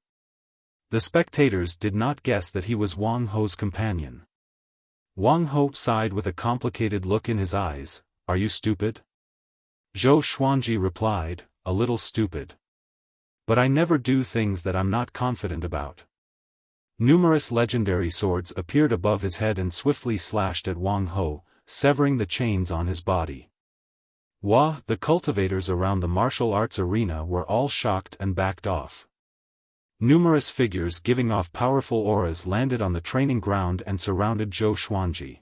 The spectators did not guess that he was Wang Ho's companion. Wang Ho sighed with a complicated look in his eyes. "Are you stupid?" Zhou Xuanji replied, "A little stupid. But I never do things that I'm not confident about." Numerous legendary swords appeared above his head and swiftly slashed at Wang Ho, severing the chains on his body. The cultivators around the martial arts arena were all shocked and backed off. Numerous figures giving off powerful auras landed on the training ground and surrounded Zhou Xuanji.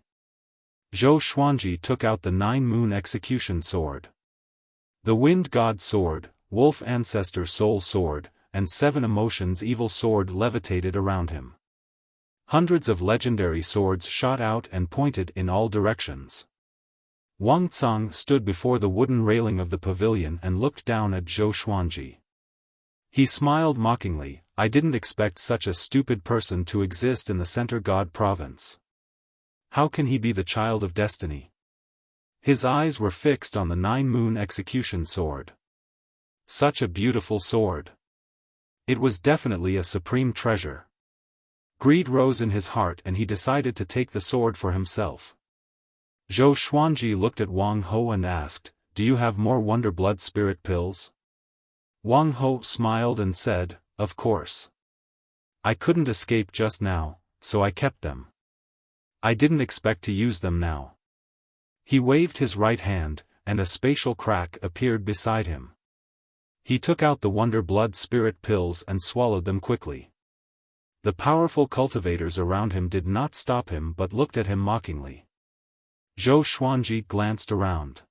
Zhou Xuanji took out the 9-moon execution sword. The Wind God sword, Wolf Ancestor Soul sword, and 7 Emotions Evil sword levitated around him. Hundreds of legendary swords shot out and pointed in all directions. Wang Tsang stood before the wooden railing of the pavilion and looked down at Zhou Xuanji. He smiled mockingly. "I didn't expect such a stupid person to exist in the Center God province. How can he be the child of destiny?" His eyes were fixed on the 9-moon execution sword. Such a beautiful sword. It was definitely a supreme treasure. Greed rose in his heart and he decided to take the sword for himself. Zhou Xuanji looked at Wang Ho and asked, "Do you have more Wonder Blood Spirit pills?" Wang Ho smiled and said, "Of course. I couldn't escape just now, so I kept them. I didn't expect to use them now." He waved his right hand, and a spatial crack appeared beside him. He took out the Wonder Blood Spirit pills and swallowed them quickly. The powerful cultivators around him did not stop him but looked at him mockingly. Zhou Xuanji glanced around.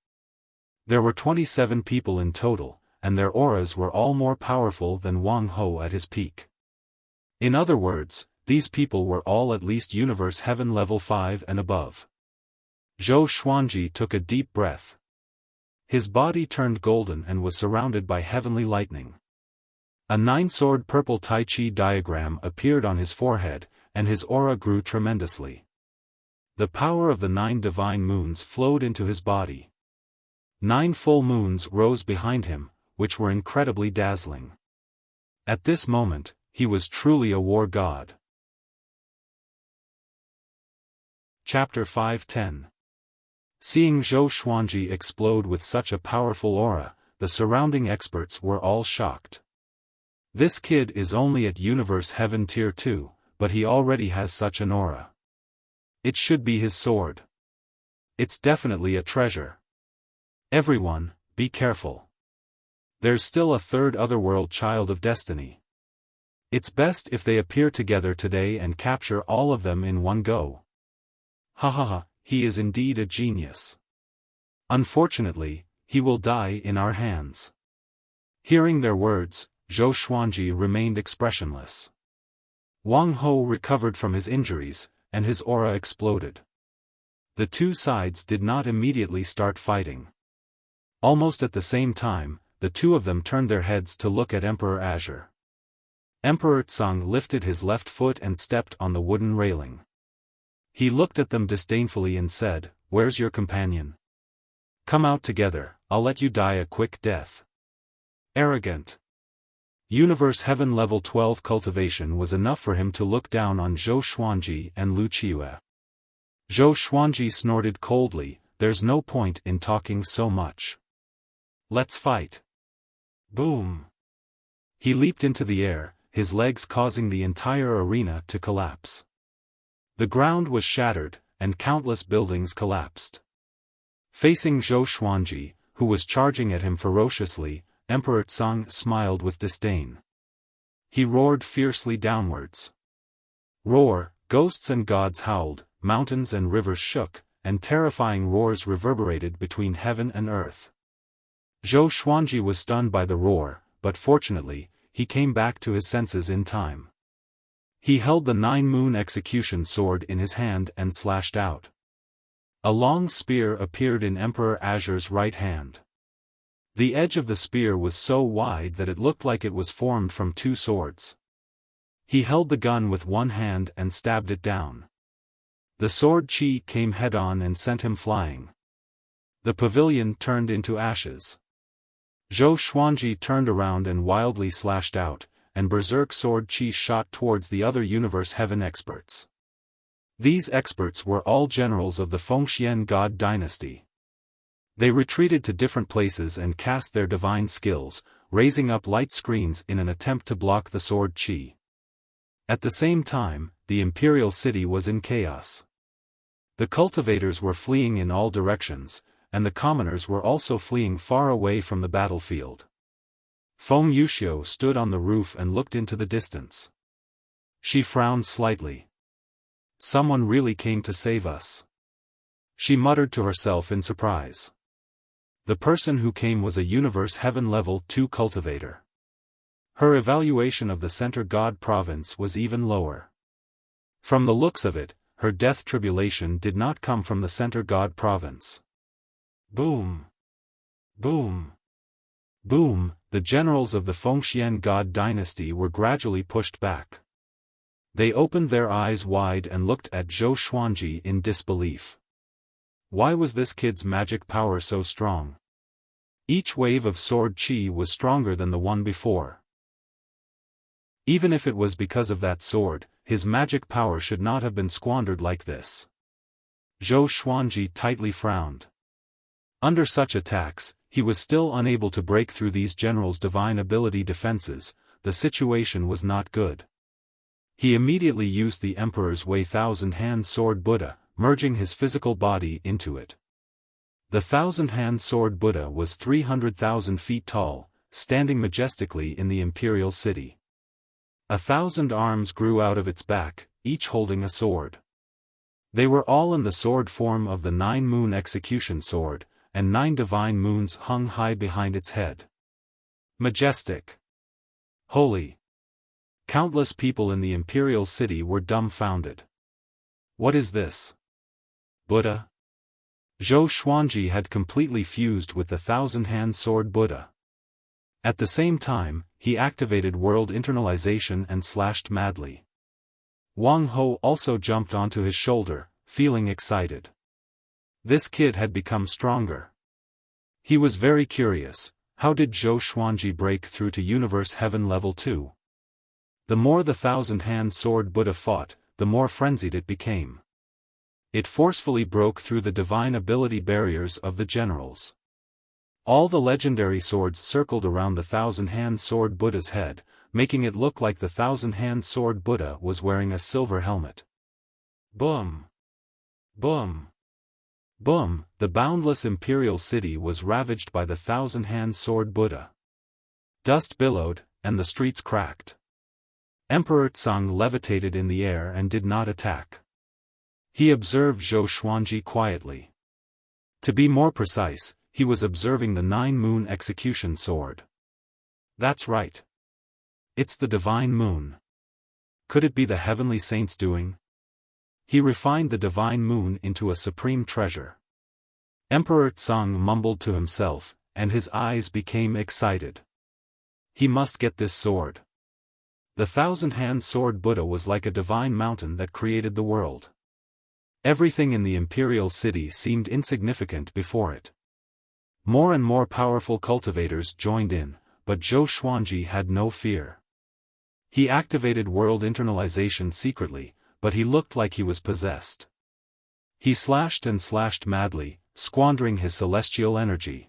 There were 27 people in total, and their auras were all more powerful than Wang Ho at his peak. In other words, these people were all at least Universe Heaven Level 5 and above. Zhou Xuanji took a deep breath. His body turned golden and was surrounded by heavenly lightning. A 9-sword purple Tai Chi diagram appeared on his forehead, and his aura grew tremendously. The power of the 9 divine moons flowed into his body. 9 full moons rose behind him, which were incredibly dazzling. At this moment, he was truly a war god. Chapter 510. Seeing Zhou Xuanji explode with such a powerful aura, the surrounding experts were all shocked. This kid is only at Universe Heaven Tier 2, but he already has such an aura. It should be his sword. It's definitely a treasure. Everyone, be careful. There's still a third otherworld child of destiny. It's best if they appear together today and capture all of them in one go. Ha ha ha, he is indeed a genius. Unfortunately, he will die in our hands. Hearing their words, Zhou Xuanji remained expressionless. Wang Ho recovered from his injuries, and his aura exploded. The two sides did not immediately start fighting. Almost at the same time, the two of them turned their heads to look at Emperor Azure. Emperor Tsang lifted his left foot and stepped on the wooden railing. He looked at them disdainfully and said, "Where's your companion? Come out together, I'll let you die a quick death." Arrogant. Universe Heaven Level 12 cultivation was enough for him to look down on Zhou Xuanji and Lu Qiue. Zhou Xuanji snorted coldly, "There's no point in talking so much. Let's fight." Boom! He leaped into the air, his legs causing the entire arena to collapse. The ground was shattered, and countless buildings collapsed. Facing Zhou Xuanji, who was charging at him ferociously, Emperor Tsang smiled with disdain. He roared fiercely downwards. Roar, ghosts and gods howled, mountains and rivers shook, and terrifying roars reverberated between heaven and earth. Zhou Xuanji was stunned by the roar, but fortunately, he came back to his senses in time. He held the nine-moon execution sword in his hand and slashed out. A long spear appeared in Emperor Azure's right hand. The edge of the spear was so wide that it looked like it was formed from two swords. He held the gun with one hand and stabbed it down. The sword chi came head-on and sent him flying. The pavilion turned into ashes. Zhou Xuanji turned around and wildly slashed out, and berserk sword chi shot towards the other Universe Heaven experts. These experts were all generals of the Fengxian God dynasty. They retreated to different places and cast their divine skills, raising up light screens in an attempt to block the sword chi. At the same time, the imperial city was in chaos. The cultivators were fleeing in all directions, and the commoners were also fleeing far away from the battlefield. Feng Yuxiu stood on the roof and looked into the distance. She frowned slightly. Someone really came to save us. She muttered to herself in surprise. The person who came was a Universe Heaven Level 2 cultivator. Her evaluation of the Center God province was even lower. From the looks of it, her death tribulation did not come from the Center God province. Boom! Boom! Boom! The generals of the Fengxian God dynasty were gradually pushed back. They opened their eyes wide and looked at Zhou Xuanji in disbelief. Why was this kid's magic power so strong? Each wave of sword chi was stronger than the one before. Even if it was because of that sword, his magic power should not have been squandered like this. Zhou Xuanji tightly frowned. Under such attacks, he was still unable to break through these generals' divine ability defenses. The situation was not good. He immediately used the Emperor's Way Thousand-Hand Sword Buddha, merging his physical body into it. The Thousand-Hand Sword Buddha was 300,000 feet tall, standing majestically in the imperial city. 1,000 arms grew out of its back, each holding a sword. They were all in the sword form of the nine-moon execution sword, and 9 divine moons hung high behind its head. Majestic. Holy. Countless people in the imperial city were dumbfounded. What is this? Buddha? Zhou Xuanji had completely fused with the Thousand-Hand Sword Buddha. At the same time, he activated world internalization and slashed madly. Wang Ho also jumped onto his shoulder, feeling excited. This kid had become stronger. He was very curious, how did Zhou Xuanji break through to Universe Heaven Level 2? The more the Thousand-Hand Sword Buddha fought, the more frenzied it became. It forcefully broke through the divine ability barriers of the generals. All the legendary swords circled around the Thousand-Hand Sword Buddha's head, making it look like the Thousand-Hand Sword Buddha was wearing a silver helmet. Boom! Boom! Boom! The boundless imperial city was ravaged by the Thousand-Hand Sword Buddha. Dust billowed, and the streets cracked. Emperor Tsang levitated in the air and did not attack. He observed Zhou Xuanji quietly. To be more precise, he was observing the 9-moon execution sword. That's right. It's the divine moon. Could it be the heavenly saint's doing? He refined the divine moon into a supreme treasure. Emperor Tsang mumbled to himself, and his eyes became excited. He must get this sword. The 1,000-hand sword Buddha was like a divine mountain that created the world. Everything in the imperial city seemed insignificant before it. More and more powerful cultivators joined in, but Zhou Xuanji had no fear. He activated world internalization secretly, but he looked like he was possessed. He slashed and slashed madly, squandering his celestial energy.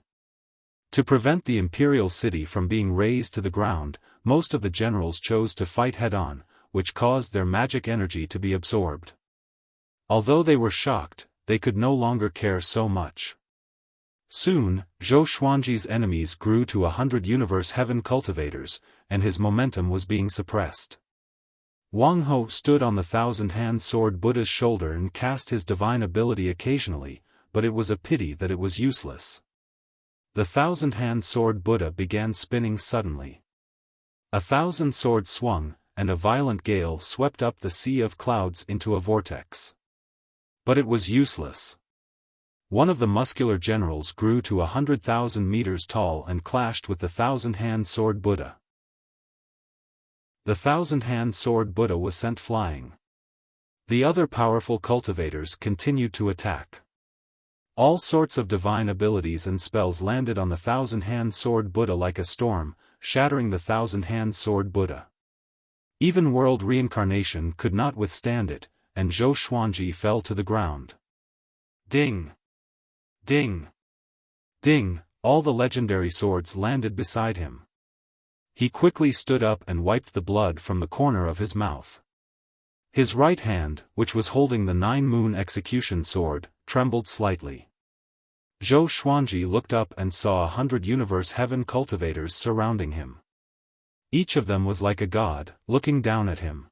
To prevent the imperial city from being razed to the ground, most of the generals chose to fight head-on, which caused their magic energy to be absorbed. Although they were shocked, they could no longer care so much. Soon, Zhou Xuanji's enemies grew to 100 universe heaven cultivators, and his momentum was being suppressed. Wang Ho stood on the 1,000-hand sword Buddha's shoulder and cast his divine ability occasionally, but it was a pity that it was useless. The 1,000-hand sword Buddha began spinning suddenly. 1,000 swords swung, and a violent gale swept up the sea of clouds into a vortex. But it was useless. One of the muscular generals grew to 100,000 meters tall and clashed with the 1,000-hand sword Buddha. The 1,000-hand sword Buddha was sent flying. The other powerful cultivators continued to attack. All sorts of divine abilities and spells landed on the 1,000-hand sword Buddha like a storm, shattering the 1,000-hand sword Buddha. Even world reincarnation could not withstand it, and Zhou Xuanji fell to the ground. Ding! Ding! Ding! All the legendary swords landed beside him. He quickly stood up and wiped the blood from the corner of his mouth. His right hand, which was holding the 9-moon execution sword, trembled slightly. Zhou Xuanji looked up and saw 100 universe heaven cultivators surrounding him. Each of them was like a god, looking down at him.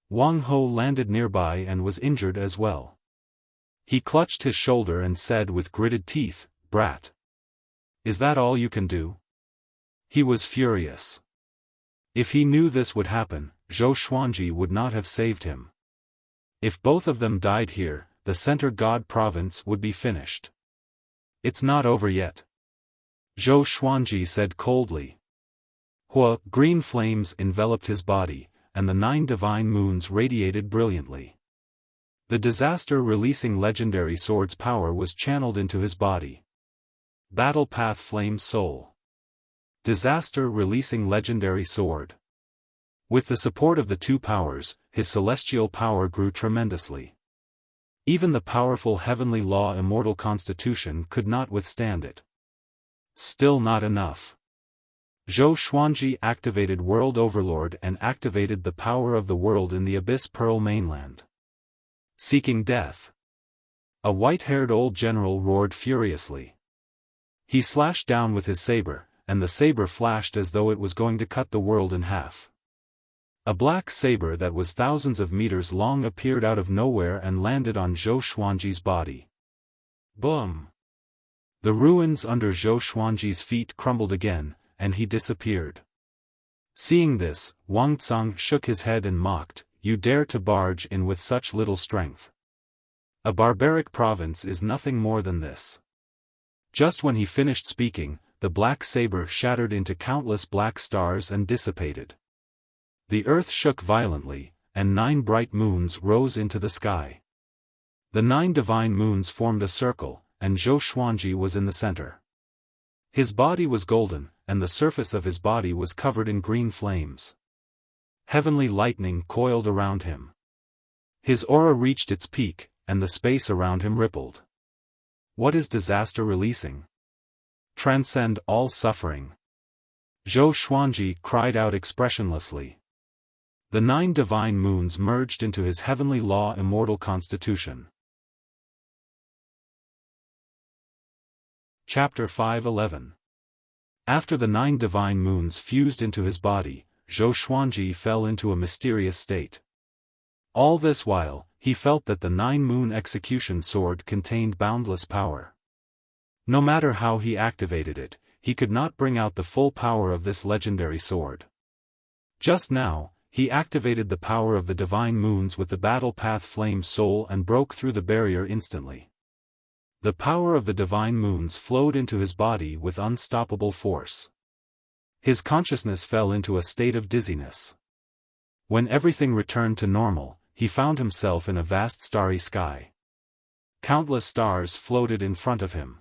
Wang Ho landed nearby and was injured as well. He clutched his shoulder and said with gritted teeth, "Brat. Is that all you can do?" He was furious. If he knew this would happen, Zhou Xuanji would not have saved him. If both of them died here, the Center God province would be finished. It's not over yet. Zhou Xuanji said coldly. Green flames enveloped his body, and the 9 divine moons radiated brilliantly. The disaster-releasing legendary sword's power was channeled into his body. Battle Path Flame Soul. Disaster-releasing legendary sword. With the support of the 2 powers, his celestial power grew tremendously. Even the powerful heavenly law immortal constitution could not withstand it. Still not enough. Zhou Xuanji activated World Overlord and activated the power of the world in the Abyss Pearl mainland. Seeking death. A white-haired old general roared furiously. He slashed down with his saber, and the saber flashed as though it was going to cut the world in half. A black saber that was thousands of meters long appeared out of nowhere and landed on Zhou Xuanji's body. Boom! The ruins under Zhou Xuanji's feet crumbled again, and he disappeared. Seeing this, Wang Tsang shook his head and mocked, "You dare to barge in with such little strength. A barbaric province is nothing more than this." Just when he finished speaking, the black saber shattered into countless black stars and dissipated. The earth shook violently, and 9 bright moons rose into the sky. The 9 divine moons formed a circle, and Zhou Xuanji was in the center. His body was golden, and the surface of his body was covered in green flames. Heavenly lightning coiled around him. His aura reached its peak, and the space around him rippled. What is disaster releasing? Transcend all suffering. Zhou Xuanji cried out expressionlessly. The 9 divine moons merged into his heavenly law immortal constitution. Chapter 5:11. After the 9 divine moons fused into his body, Zhou Xuanji fell into a mysterious state. All this while, he felt that the 9-moon execution sword contained boundless power. No matter how he activated it, he could not bring out the full power of this legendary sword. Just now, he activated the power of the divine moons with the battle path flame soul and broke through the barrier instantly. The power of the divine moons flowed into his body with unstoppable force. His consciousness fell into a state of dizziness. When everything returned to normal, he found himself in a vast starry sky. Countless stars floated in front of him.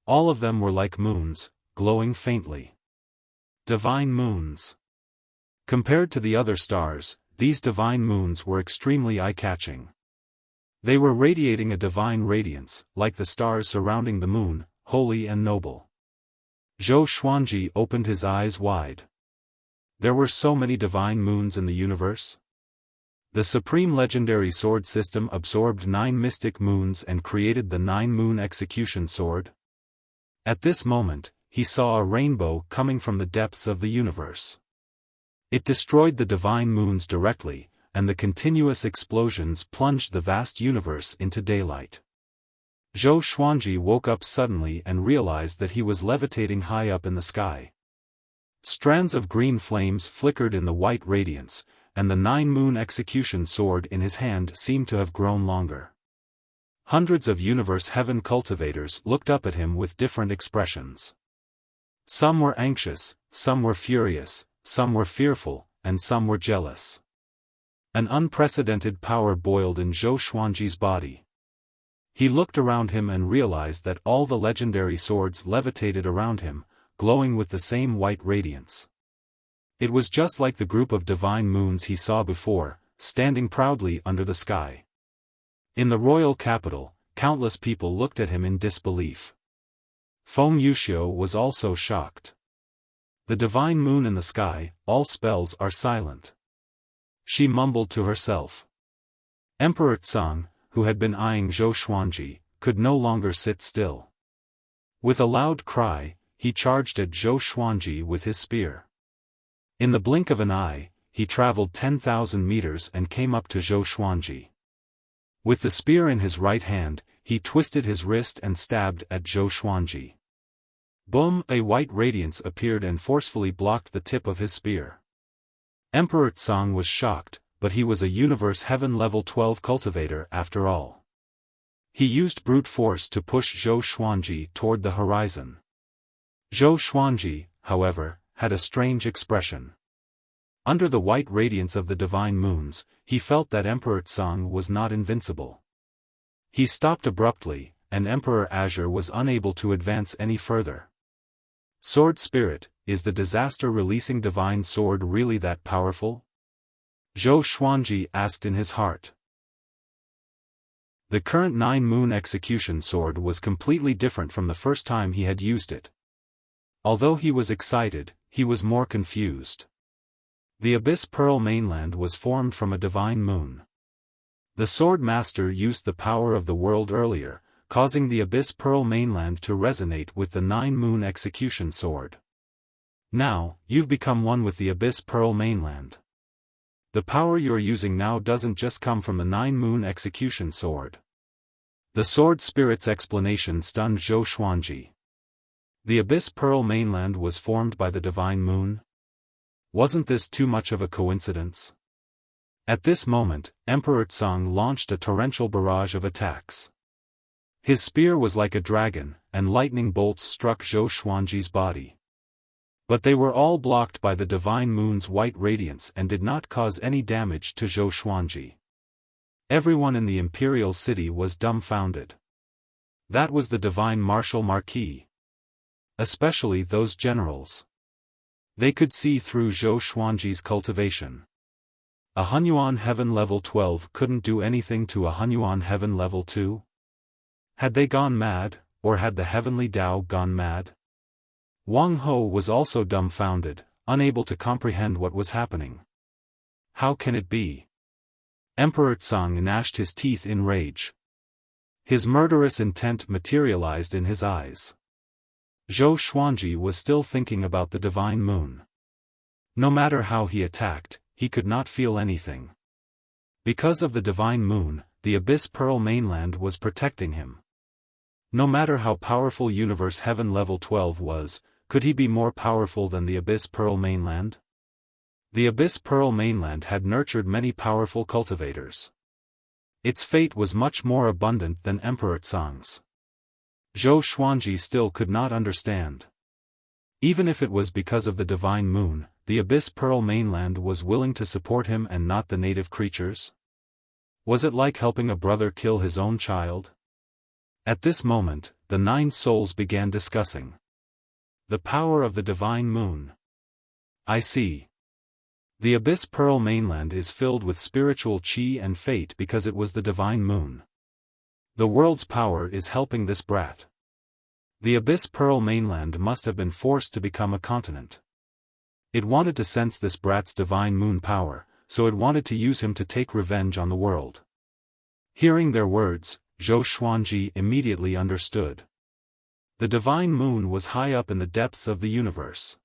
All of them were like moons, glowing faintly. Divine moons. Compared to the other stars, these divine moons were extremely eye-catching. They were radiating a divine radiance, like the stars surrounding the moon, holy and noble. Zhou Xuanji opened his eyes wide. There were so many divine moons in the universe? The supreme legendary sword system absorbed 9 mystic moons and created the 9-moon execution sword. At this moment, he saw a rainbow coming from the depths of the universe. It destroyed the divine moons directly, and the continuous explosions plunged the vast universe into daylight. Zhou Xuanji woke up suddenly and realized that he was levitating high up in the sky. Strands of green flames flickered in the white radiance, and the 9-moon execution sword in his hand seemed to have grown longer. Hundreds of universe heaven cultivators looked up at him with different expressions. Some were anxious, some were furious, some were fearful, and some were jealous. An unprecedented power boiled in Zhou Xuanji's body. He looked around him and realized that all the legendary swords levitated around him, glowing with the same white radiance. It was just like the group of divine moons he saw before, standing proudly under the sky. In the royal capital, countless people looked at him in disbelief. Feng Yuxiu was also shocked. The divine moon in the sky, all spells are silent. She mumbled to herself. Emperor Tsang, who had been eyeing Zhou Xuanji, could no longer sit still. With a loud cry, he charged at Zhou Xuanji with his spear. In the blink of an eye, he traveled 10,000 meters and came up to Zhou Xuanji. With the spear in his right hand, he twisted his wrist and stabbed at Zhou Xuanji. Boom! A white radiance appeared and forcefully blocked the tip of his spear. Emperor Tsang was shocked, but he was a universe heaven level 12 cultivator after all. He used brute force to push Zhou Xuanji toward the horizon. Zhou Xuanji, however, had a strange expression. Under the white radiance of the divine moons, he felt that Emperor Tsang was not invincible. He stopped abruptly, and Emperor Azure was unable to advance any further. Sword Spirit, is the disaster-releasing divine sword really that powerful? Zhou Xuanji asked in his heart. The current 9-moon execution sword was completely different from the first time he had used it. Although he was excited, he was more confused. The Abyss Pearl mainland was formed from a divine moon. The Sword Master used the power of the world earlier, causing the Abyss Pearl mainland to resonate with the 9-moon execution sword. Now, you've become one with the Abyss Pearl mainland. The power you're using now doesn't just come from the 9-moon execution sword. The Sword Spirit's explanation stunned Zhou Xuanji. The Abyss Pearl mainland was formed by the divine moon? Wasn't this too much of a coincidence? At this moment, Emperor Tsang launched a torrential barrage of attacks. His spear was like a dragon, and lightning bolts struck Zhou Xuanji's body. But they were all blocked by the divine moon's white radiance and did not cause any damage to Zhou Xuanji. Everyone in the imperial city was dumbfounded. That was the divine martial marquis. Especially those generals. They could see through Zhou Xuanji's cultivation. A Hunyuan Heaven level 12 couldn't do anything to a Hunyuan Heaven level 2? Had they gone mad, or had the heavenly Tao gone mad? Wang Ho was also dumbfounded, unable to comprehend what was happening. How can it be? Emperor Tsang gnashed his teeth in rage. His murderous intent materialized in his eyes. Zhou Xuanji was still thinking about the divine moon. No matter how he attacked, he could not feel anything. Because of the divine moon, the Abyss Pearl mainland was protecting him. No matter how powerful Universe Heaven Level 12 was, could he be more powerful than the Abyss Pearl mainland? The Abyss Pearl mainland had nurtured many powerful cultivators. Its fate was much more abundant than Emperor Tsang's. Zhou Xuanji still could not understand. Even if it was because of the divine moon, the Abyss Pearl mainland was willing to support him and not the native creatures? Was it like helping a brother kill his own child? At this moment, the 9 souls began discussing the power of the divine moon. I see. The Abyss Pearl mainland is filled with spiritual chi and fate because it was the divine moon. The world's power is helping this brat. The Abyss Pearl mainland must have been forced to become a continent. It wanted to sense this brat's divine moon power, so it wanted to use him to take revenge on the world. Hearing their words, Zhou Xuanji immediately understood. The divine moon was high up in the depths of the universe.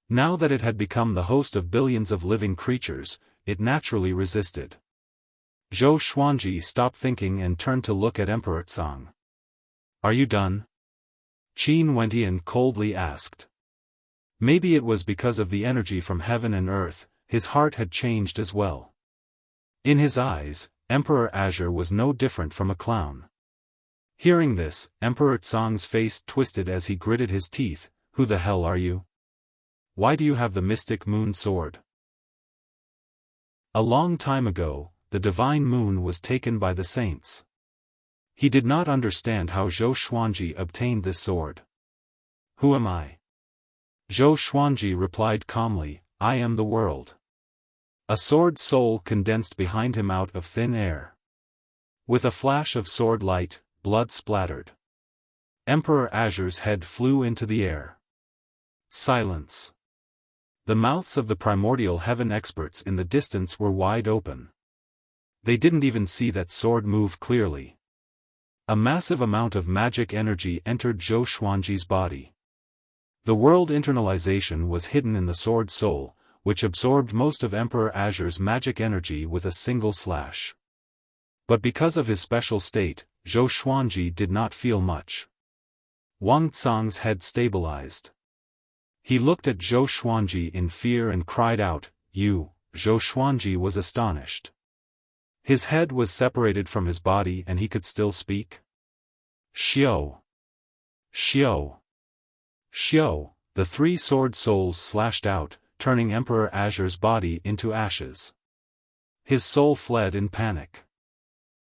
Now that it had become the host of billions of living creatures, it naturally resisted. Zhou Xuanji stopped thinking and turned to look at Emperor Tsang. Are you done? Qin Wentian coldly asked. Maybe it was because of the energy from heaven and earth, his heart had changed as well. In his eyes, Emperor Azure was no different from a clown. Hearing this, Emperor Tsang's face twisted as he gritted his teeth. Who the hell are you? Why do you have the mystic moon sword? A long time ago, the divine moon was taken by the saints. He did not understand how Zhou Xuanji obtained this sword. Who am I? Zhou Xuanji replied calmly, I am the world. A sword soul condensed behind him out of thin air. With a flash of sword light, blood splattered. Emperor Azure's head flew into the air. Silence. The mouths of the primordial heaven experts in the distance were wide open. They didn't even see that sword move clearly. A massive amount of magic energy entered Zhou Xuanji's body. The world internalization was hidden in the sword soul, which absorbed most of Emperor Azure's magic energy with a single slash. But because of his special state, Zhou Xuanji did not feel much. Wang Tsang's head stabilized. He looked at Zhou Xuanji in fear and cried out, You! Zhou Xuanji was astonished. His head was separated from his body and he could still speak. Xiao! Xiao! Xiao! The 3 sword souls slashed out, turning Emperor Azure's body into ashes. His soul fled in panic.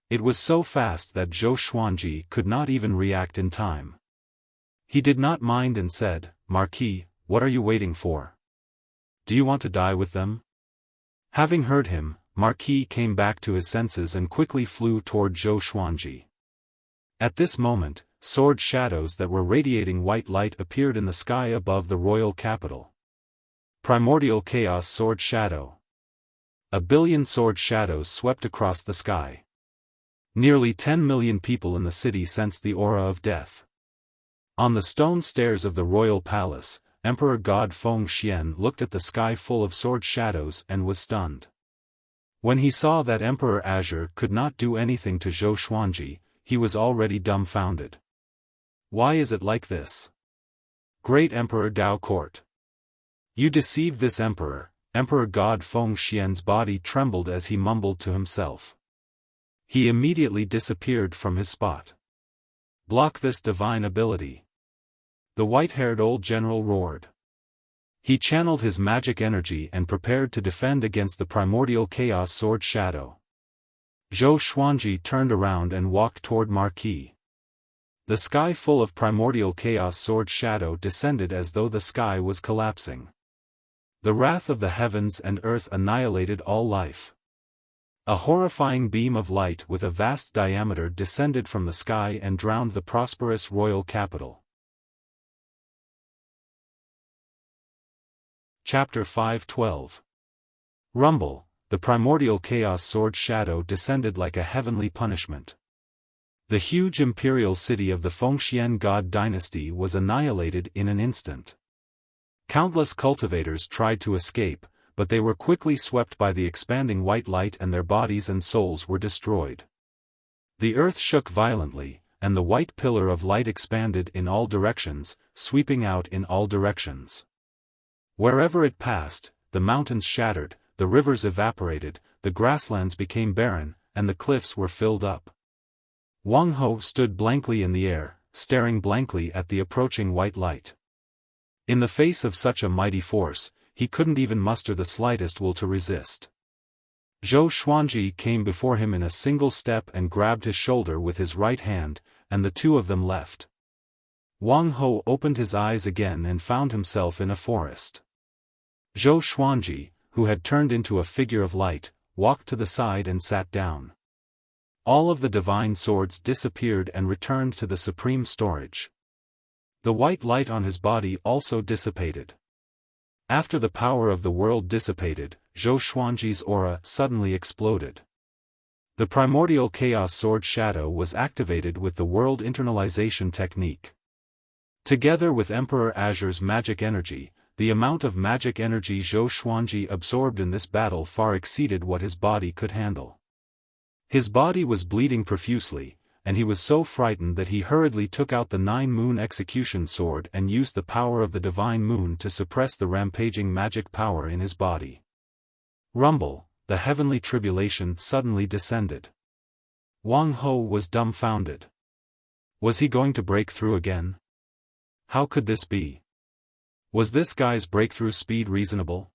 It was so fast that Zhou Xuanji could not even react in time. He did not mind and said, Marquis, what are you waiting for? Do you want to die with them? Having heard him, Marquis came back to his senses and quickly flew toward Zhou Xuanji. At this moment, sword shadows that were radiating white light appeared in the sky above the royal capital. Primordial Chaos Sword Shadow. A billion sword shadows swept across the sky. Nearly 10 million people in the city sensed the aura of death. On the stone stairs of the royal palace, Emperor God Feng Xian looked at the sky full of sword shadows and was stunned. When he saw that Emperor Azure could not do anything to Zhou Xuanji, he was already dumbfounded. Why is it like this? Great Emperor Dao Court. You deceived this emperor. Emperor God Feng Xian's body trembled as he mumbled to himself. He immediately disappeared from his spot. Block this divine ability. The white-haired old general roared. He channeled his magic energy and prepared to defend against the primordial chaos sword shadow. Zhou Xuanji turned around and walked toward Marquis. The sky full of primordial chaos sword shadow descended as though the sky was collapsing. The wrath of the heavens and earth annihilated all life. A horrifying beam of light with a vast diameter descended from the sky and drowned the prosperous royal capital. Chapter 5:12. Rumble, the primordial chaos sword shadow descended like a heavenly punishment. The huge imperial city of the Fengxian God dynasty was annihilated in an instant. Countless cultivators tried to escape, but they were quickly swept by the expanding white light and their bodies and souls were destroyed. The earth shook violently, and the white pillar of light expanded in all directions, sweeping out in all directions. Wherever it passed, the mountains shattered, the rivers evaporated, the grasslands became barren, and the cliffs were filled up. Wang Ho stood blankly in the air, staring blankly at the approaching white light. In the face of such a mighty force, he couldn't even muster the slightest will to resist. Zhou Xuanji came before him in a single step and grabbed his shoulder with his right hand, and the two of them left. Wang Ho opened his eyes again and found himself in a forest. Zhou Xuanji, who had turned into a figure of light, walked to the side and sat down. All of the divine swords disappeared and returned to the supreme storage. The white light on his body also dissipated. After the power of the world dissipated, Zhou Xuanji's aura suddenly exploded. The primordial chaos sword shadow was activated with the world internalization technique. Together with Emperor Azure's magic energy, the amount of magic energy Zhou Xuanji absorbed in this battle far exceeded what his body could handle. His body was bleeding profusely, and he was so frightened that he hurriedly took out the 9-moon execution sword and used the power of the divine moon to suppress the rampaging magic power in his body. Rumble, the heavenly tribulation suddenly descended. Wang Ho was dumbfounded. Was he going to break through again? How could this be? Was this guy's breakthrough speed reasonable?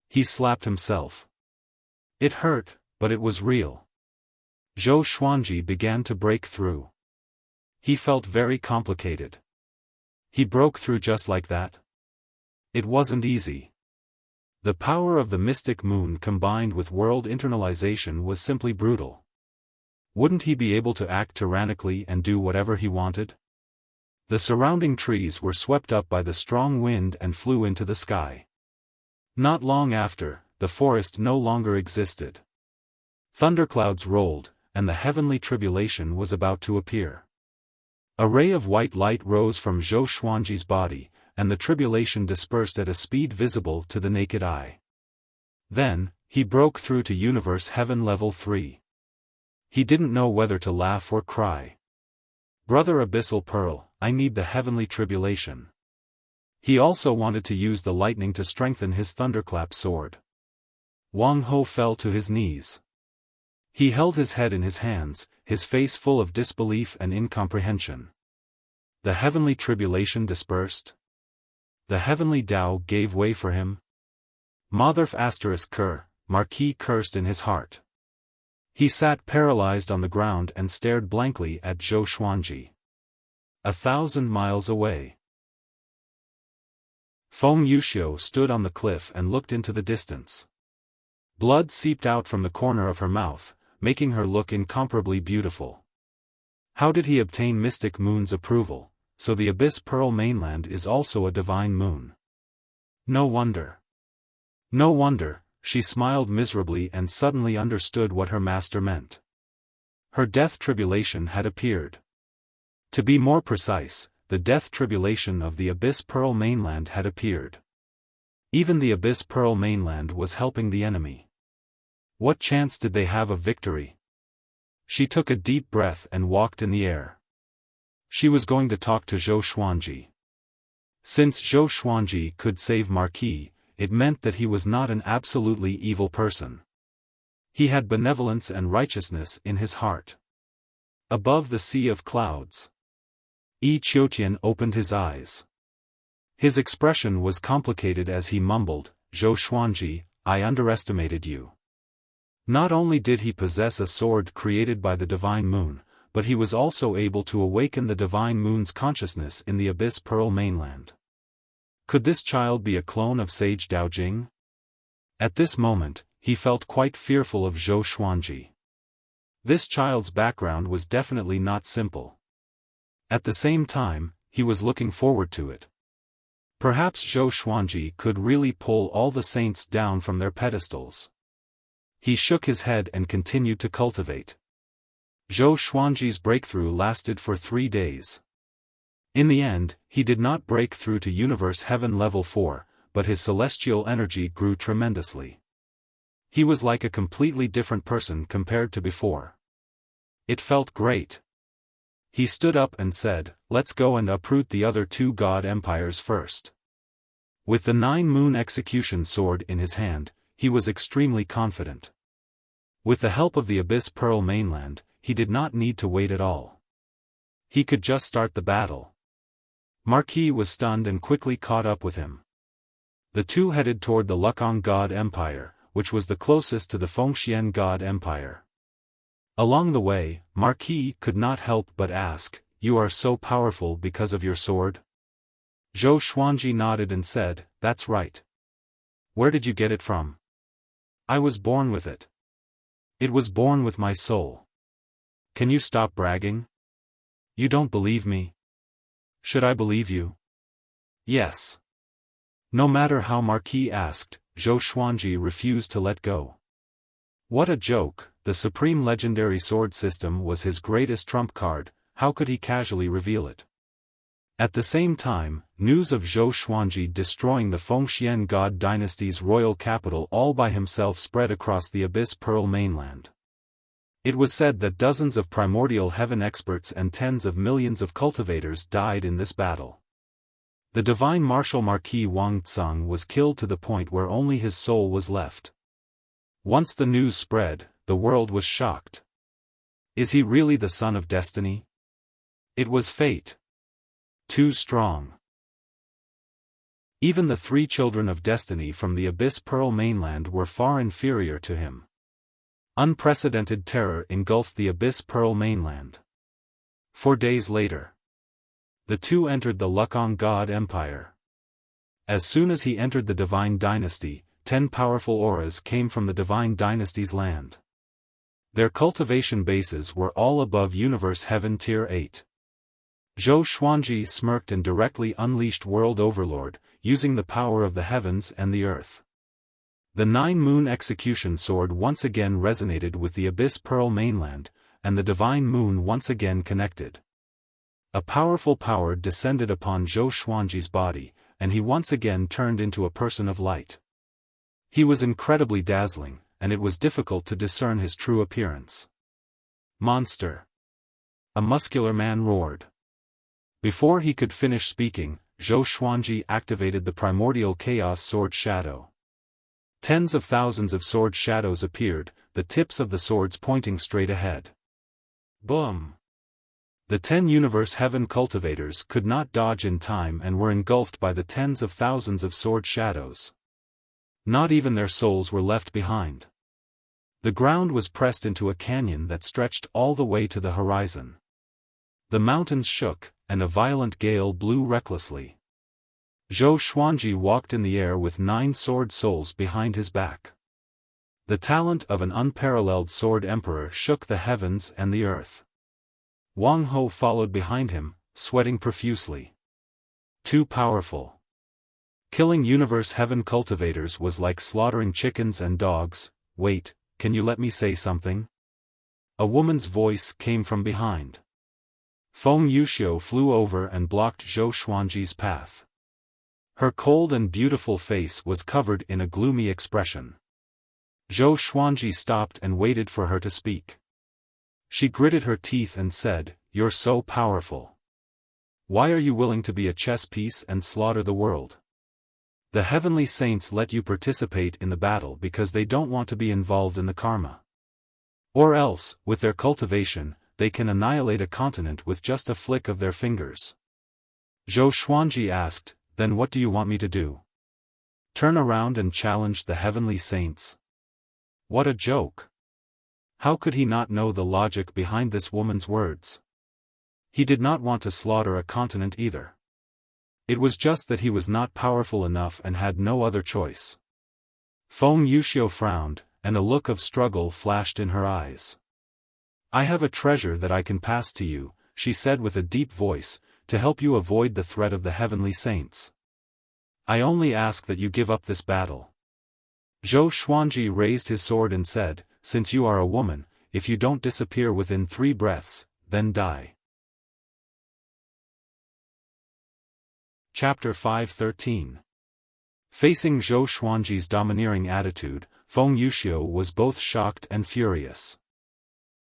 He slapped himself. It hurt, but it was real. Zhou Xuanji began to break through. He felt very complicated. He broke through just like that? It wasn't easy. The power of the mystic moon combined with world internalization was simply brutal. Wouldn't he be able to act tyrannically and do whatever he wanted? The surrounding trees were swept up by the strong wind and flew into the sky. Not long after, the forest no longer existed. Thunderclouds rolled, and the heavenly tribulation was about to appear. A ray of white light rose from Zhou Xuanji's body, and the tribulation dispersed at a speed visible to the naked eye. Then, he broke through to Universe Heaven Level 3. He didn't know whether to laugh or cry. Brother Abyssal Pearl, I need the heavenly tribulation. He also wanted to use the lightning to strengthen his thunderclap sword. Wang Ho fell to his knees. He held his head in his hands, his face full of disbelief and incomprehension. The heavenly tribulation dispersed? The heavenly Tao gave way for him? Motherf *Ker, Marquis cursed in his heart. He sat paralyzed on the ground and stared blankly at Zhou Xuanji. 1,000 miles away. Feng Yuxiu stood on the cliff and looked into the distance. Blood seeped out from the corner of her mouth, making her look incomparably beautiful. How did he obtain Mystic Moon's approval? So the Abyss Pearl mainland is also a divine moon. No wonder. No wonder, she smiled miserably and suddenly understood what her master meant. Her death tribulation had appeared. To be more precise, the death tribulation of the Abyss Pearl mainland had appeared. Even the Abyss Pearl mainland was helping the enemy. What chance did they have of victory? She took a deep breath and walked in the air. She was going to talk to Zhou Xuanji. Since Zhou Xuanji could save Marquis, it meant that he was not an absolutely evil person. He had benevolence and righteousness in his heart. Above the sea of clouds, Yi Qiutian opened his eyes. His expression was complicated as he mumbled, "Zhou Xuanji, I underestimated you." Not only did he possess a sword created by the divine moon, but he was also able to awaken the divine moon's consciousness in the Abyss Pearl mainland. Could this child be a clone of Sage Daojing? At this moment, he felt quite fearful of Zhou Xuanji. This child's background was definitely not simple. At the same time, he was looking forward to it. Perhaps Zhou Xuanji could really pull all the saints down from their pedestals. He shook his head and continued to cultivate. Zhou Xuanji's breakthrough lasted for 3 days. In the end, he did not break through to Universe Heaven Level 4, but his celestial energy grew tremendously. He was like a completely different person compared to before. It felt great. He stood up and said, "Let's go and uproot the other 2 god empires first." With the 9 moon execution sword in his hand, he was extremely confident. With the help of the Abyss Pearl mainland, he did not need to wait at all. He could just start the battle. Marquis was stunned and quickly caught up with him. The two headed toward the Lukang God Empire, which was the closest to the Fengxian God Empire. Along the way, Marquis could not help but ask, "You are so powerful because of your sword?" Zhou Xuanji nodded and said, "That's right." "Where did you get it from?" "I was born with it. It was born with my soul." "Can you stop bragging? You don't believe me? Should I believe you?" "Yes." No matter how Marquis asked, Zhou Xuanji refused to let go. What a joke, the Supreme Legendary Sword System was his greatest trump card, how could he casually reveal it? At the same time, news of Zhou Xuanji destroying the Fengxian God dynasty's royal capital all by himself spread across the Abyss Pearl mainland. It was said that dozens of primordial heaven experts and tens of millions of cultivators died in this battle. The divine martial Marquis Wang Tsang was killed to the point where only his soul was left. Once the news spread, the world was shocked. Is he really the son of destiny? It was fate. Too strong. Even the 3 children of destiny from the Abyss Pearl mainland were far inferior to him. Unprecedented terror engulfed the Abyss Pearl mainland. 4 days later, the two entered the Lukang God Empire. As soon as he entered the Divine Dynasty, 10 powerful auras came from the Divine Dynasty's land. Their cultivation bases were all above Universe Heaven Tier 8. Zhou Xuanji smirked and directly unleashed World Overlord, using the power of the heavens and the earth. The 9 moon execution sword once again resonated with the Abyss Pearl mainland, and the Divine Moon once again connected. A powerful power descended upon Zhou Xuanji's body, and he once again turned into a person of light. He was incredibly dazzling, and it was difficult to discern his true appearance. "Monster!" a muscular man roared. Before he could finish speaking, Zhou Xuanji activated the primordial chaos sword shadow. Tens of thousands of sword shadows appeared, the tips of the swords pointing straight ahead. Boom! The 10 Universe Heaven cultivators could not dodge in time and were engulfed by the tens of thousands of sword shadows. Not even their souls were left behind. The ground was pressed into a canyon that stretched all the way to the horizon. The mountains shook, and a violent gale blew recklessly. Zhou Xuanji walked in the air with 9 sword souls behind his back. The talent of an unparalleled sword emperor shook the heavens and the earth. Wang Ho followed behind him, sweating profusely. Too powerful. Killing Universe Heaven cultivators was like slaughtering chickens and dogs. "Wait, can you let me say something?" A woman's voice came from behind. Feng Yuxiu flew over and blocked Zhou Xuanji's path. Her cold and beautiful face was covered in a gloomy expression. Zhou Xuanji stopped and waited for her to speak. She gritted her teeth and said, "You're so powerful. Why are you willing to be a chess piece and slaughter the world? The heavenly saints let you participate in the battle because they don't want to be involved in the karma. Or else, with their cultivation, they can annihilate a continent with just a flick of their fingers." Zhou Xuanji asked, "Then what do you want me to do? Turn around and challenge the heavenly saints?" What a joke! How could he not know the logic behind this woman's words? He did not want to slaughter a continent either. It was just that he was not powerful enough and had no other choice. Feng Yuxiu frowned, and a look of struggle flashed in her eyes. "I have a treasure that I can pass to you," she said with a deep voice, "to help you avoid the threat of the heavenly saints. I only ask that you give up this battle." Zhou Xuanji raised his sword and said, "Since you are a woman, if you don't disappear within 3 breaths, then die. Chapter 5:13. Facing Zhou Xuanji's domineering attitude, Feng Yuxiu was both shocked and furious.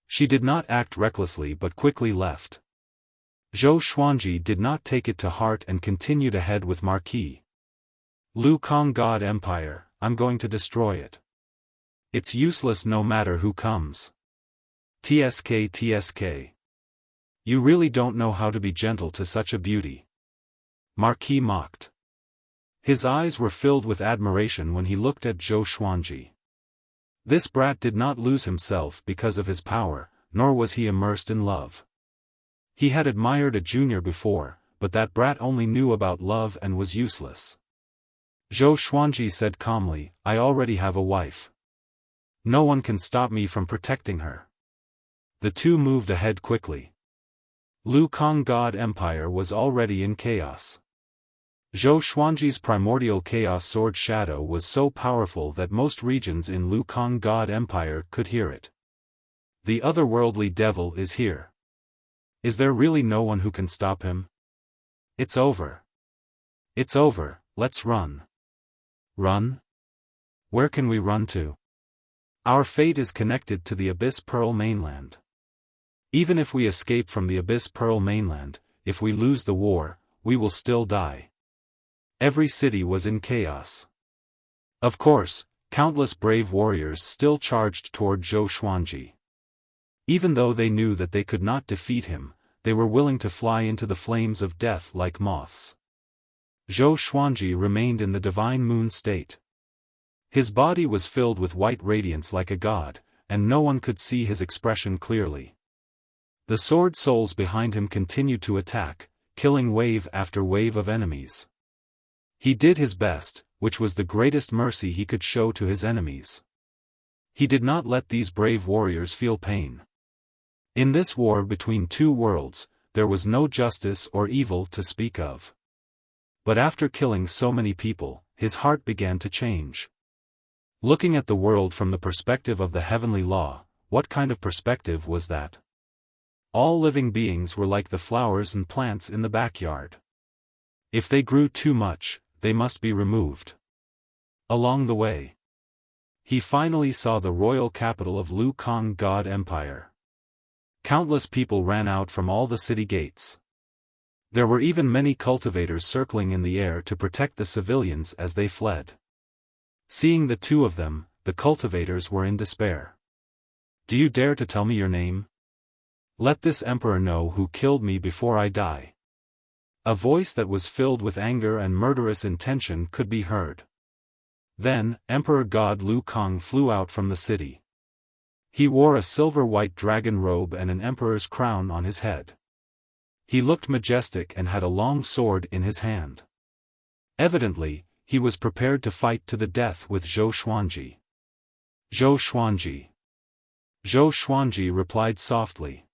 She did not act recklessly but quickly left. Zhou Xuanji did not take it to heart and continued ahead with Marquis. Lu Kang God Empire, I'm going to destroy it. It's useless no matter who comes. TSK TSK. You really don't know how to be gentle to such a beauty. Marquis mocked. His eyes were filled with admiration when he looked at Zhou Xuanji. This brat did not lose himself because of his power, nor was he immersed in love. He had admired a junior before, but that brat only knew about love and was useless. Zhou Xuanji said calmly, I already have a wife. No one can stop me from protecting her. The two moved ahead quickly. Lu Kang God Empire was already in chaos. Zhou Xuanji's primordial chaos sword shadow was so powerful that most regions in Lu Kang God Empire could hear it. The otherworldly devil is here. Is there really no one who can stop him? It's over. It's over, let's run. Run? Where can we run to? Our fate is connected to the Abyss Pearl mainland. Even if we escape from the Abyss Pearl mainland, if we lose the war, we will still die. Every city was in chaos. Of course, countless brave warriors still charged toward Zhou Xuanji. Even though they knew that they could not defeat him, they were willing to fly into the flames of death like moths. Zhou Xuanji remained in the divine moon state. His body was filled with white radiance like a god, and no one could see his expression clearly. The sword souls behind him continued to attack, killing wave after wave of enemies. He did his best, which was the greatest mercy he could show to his enemies. He did not let these brave warriors feel pain. In this war between two worlds, there was no justice or evil to speak of. But after killing so many people, his heart began to change. Looking at the world from the perspective of the heavenly law, what kind of perspective was that? All living beings were like the flowers and plants in the backyard. If they grew too much, they must be removed. Along the way, he finally saw the royal capital of Lu Kang God Empire. Countless people ran out from all the city gates. There were even many cultivators circling in the air to protect the civilians as they fled. Seeing the two of them, the cultivators were in despair. Do you dare to tell me your name? Let this emperor know who killed me before I die. A voice that was filled with anger and murderous intention could be heard. Then, Emperor God Lu Kang flew out from the city. He wore a silver-white dragon robe and an emperor's crown on his head. He looked majestic and had a long sword in his hand. Evidently, he was prepared to fight to the death with Zhou Xuanji. Zhou Xuanji. Zhou Xuanji replied softly.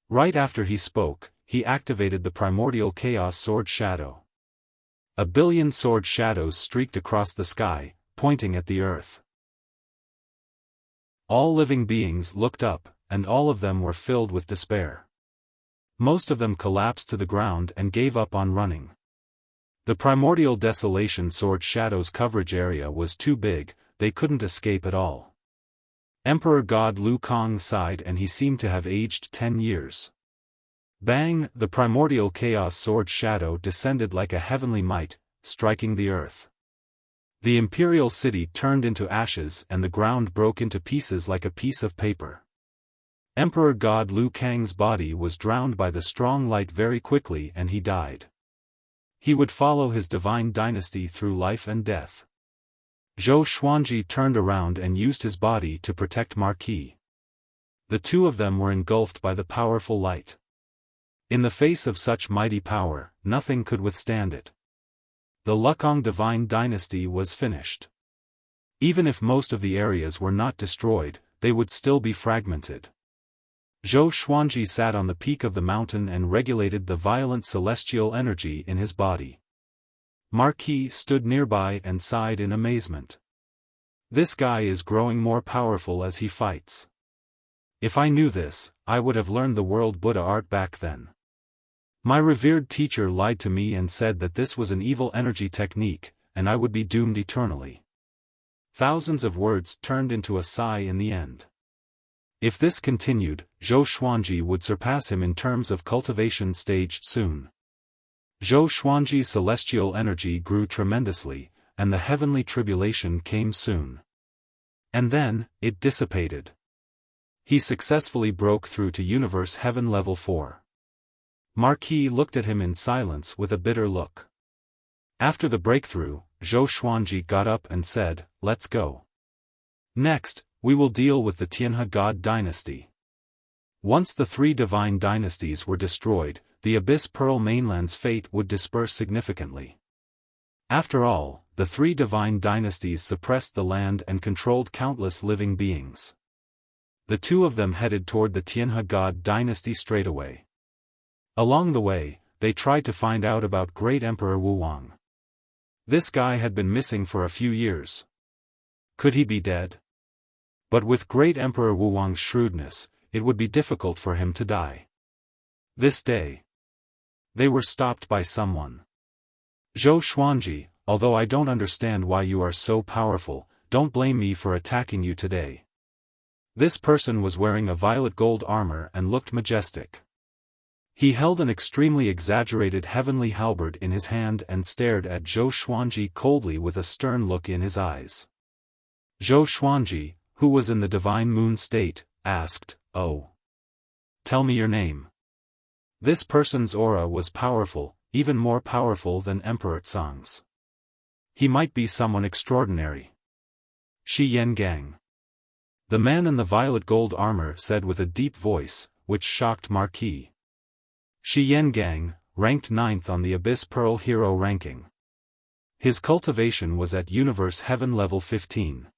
Right after he spoke, he activated the primordial chaos sword shadow. 1 billion sword shadows streaked across the sky, pointing at the earth. All living beings looked up, and all of them were filled with despair. Most of them collapsed to the ground and gave up on running. The primordial desolation sword shadow's coverage area was too big, they couldn't escape at all. Emperor God Lu Kang sighed and he seemed to have aged 10 years. Bang! The primordial chaos sword shadow descended like a heavenly might, striking the earth. The imperial city turned into ashes and the ground broke into pieces like a piece of paper. Emperor God Lu Kang's body was drowned by the strong light very quickly and he died. He would follow his divine dynasty through life and death. Zhou Xuanji turned around and used his body to protect Marquis. The two of them were engulfed by the powerful light. In the face of such mighty power, nothing could withstand it. The Lukang divine dynasty was finished. Even if most of the areas were not destroyed, they would still be fragmented. Zhou Xuanji sat on the peak of the mountain and regulated the violent celestial energy in his body. Marquis stood nearby and sighed in amazement. This guy is growing more powerful as he fights. If I knew this, I would have learned the world Buddha art back then. My revered teacher lied to me and said that this was an evil energy technique, and I would be doomed eternally. Thousands of words turned into a sigh in the end. If this continued, Zhou Xuanji would surpass him in terms of cultivation staged soon. Zhou Xuanji's celestial energy grew tremendously, and the heavenly tribulation came soon. And then, it dissipated. He successfully broke through to Universe Heaven Level 4. Marquis looked at him in silence with a bitter look. After the breakthrough, Zhou Xuanji got up and said, "Let's go. Next, we will deal with the Tianhe God dynasty." Once the three divine dynasties were destroyed, the Abyss Pearl mainland's fate would disperse significantly. After all, the three divine dynasties suppressed the land and controlled countless living beings. The two of them headed toward the Tianhe God dynasty straightaway. Along the way, they tried to find out about Great Emperor Wuwang. This guy had been missing for a few years. Could he be dead? But with Great Emperor Wuwang's shrewdness, it would be difficult for him to die. This day, they were stopped by someone. "Zhou Xuanji, although I don't understand why you are so powerful, don't blame me for attacking you today." This person was wearing a violet gold armor and looked majestic. He held an extremely exaggerated heavenly halberd in his hand and stared at Zhou Xuanji coldly with a stern look in his eyes. Zhou Xuanji, who was in the divine moon state, asked, "Oh. Tell me your name." This person's aura was powerful, even more powerful than Emperor Tsang's. He might be someone extraordinary. Shi Yan Gang. The man in the violet gold armor said with a deep voice, which shocked Marquis. Shi Yan Gang, ranked 9th on the Abyss Pearl Hero ranking. His cultivation was at Universe Heaven Level 15.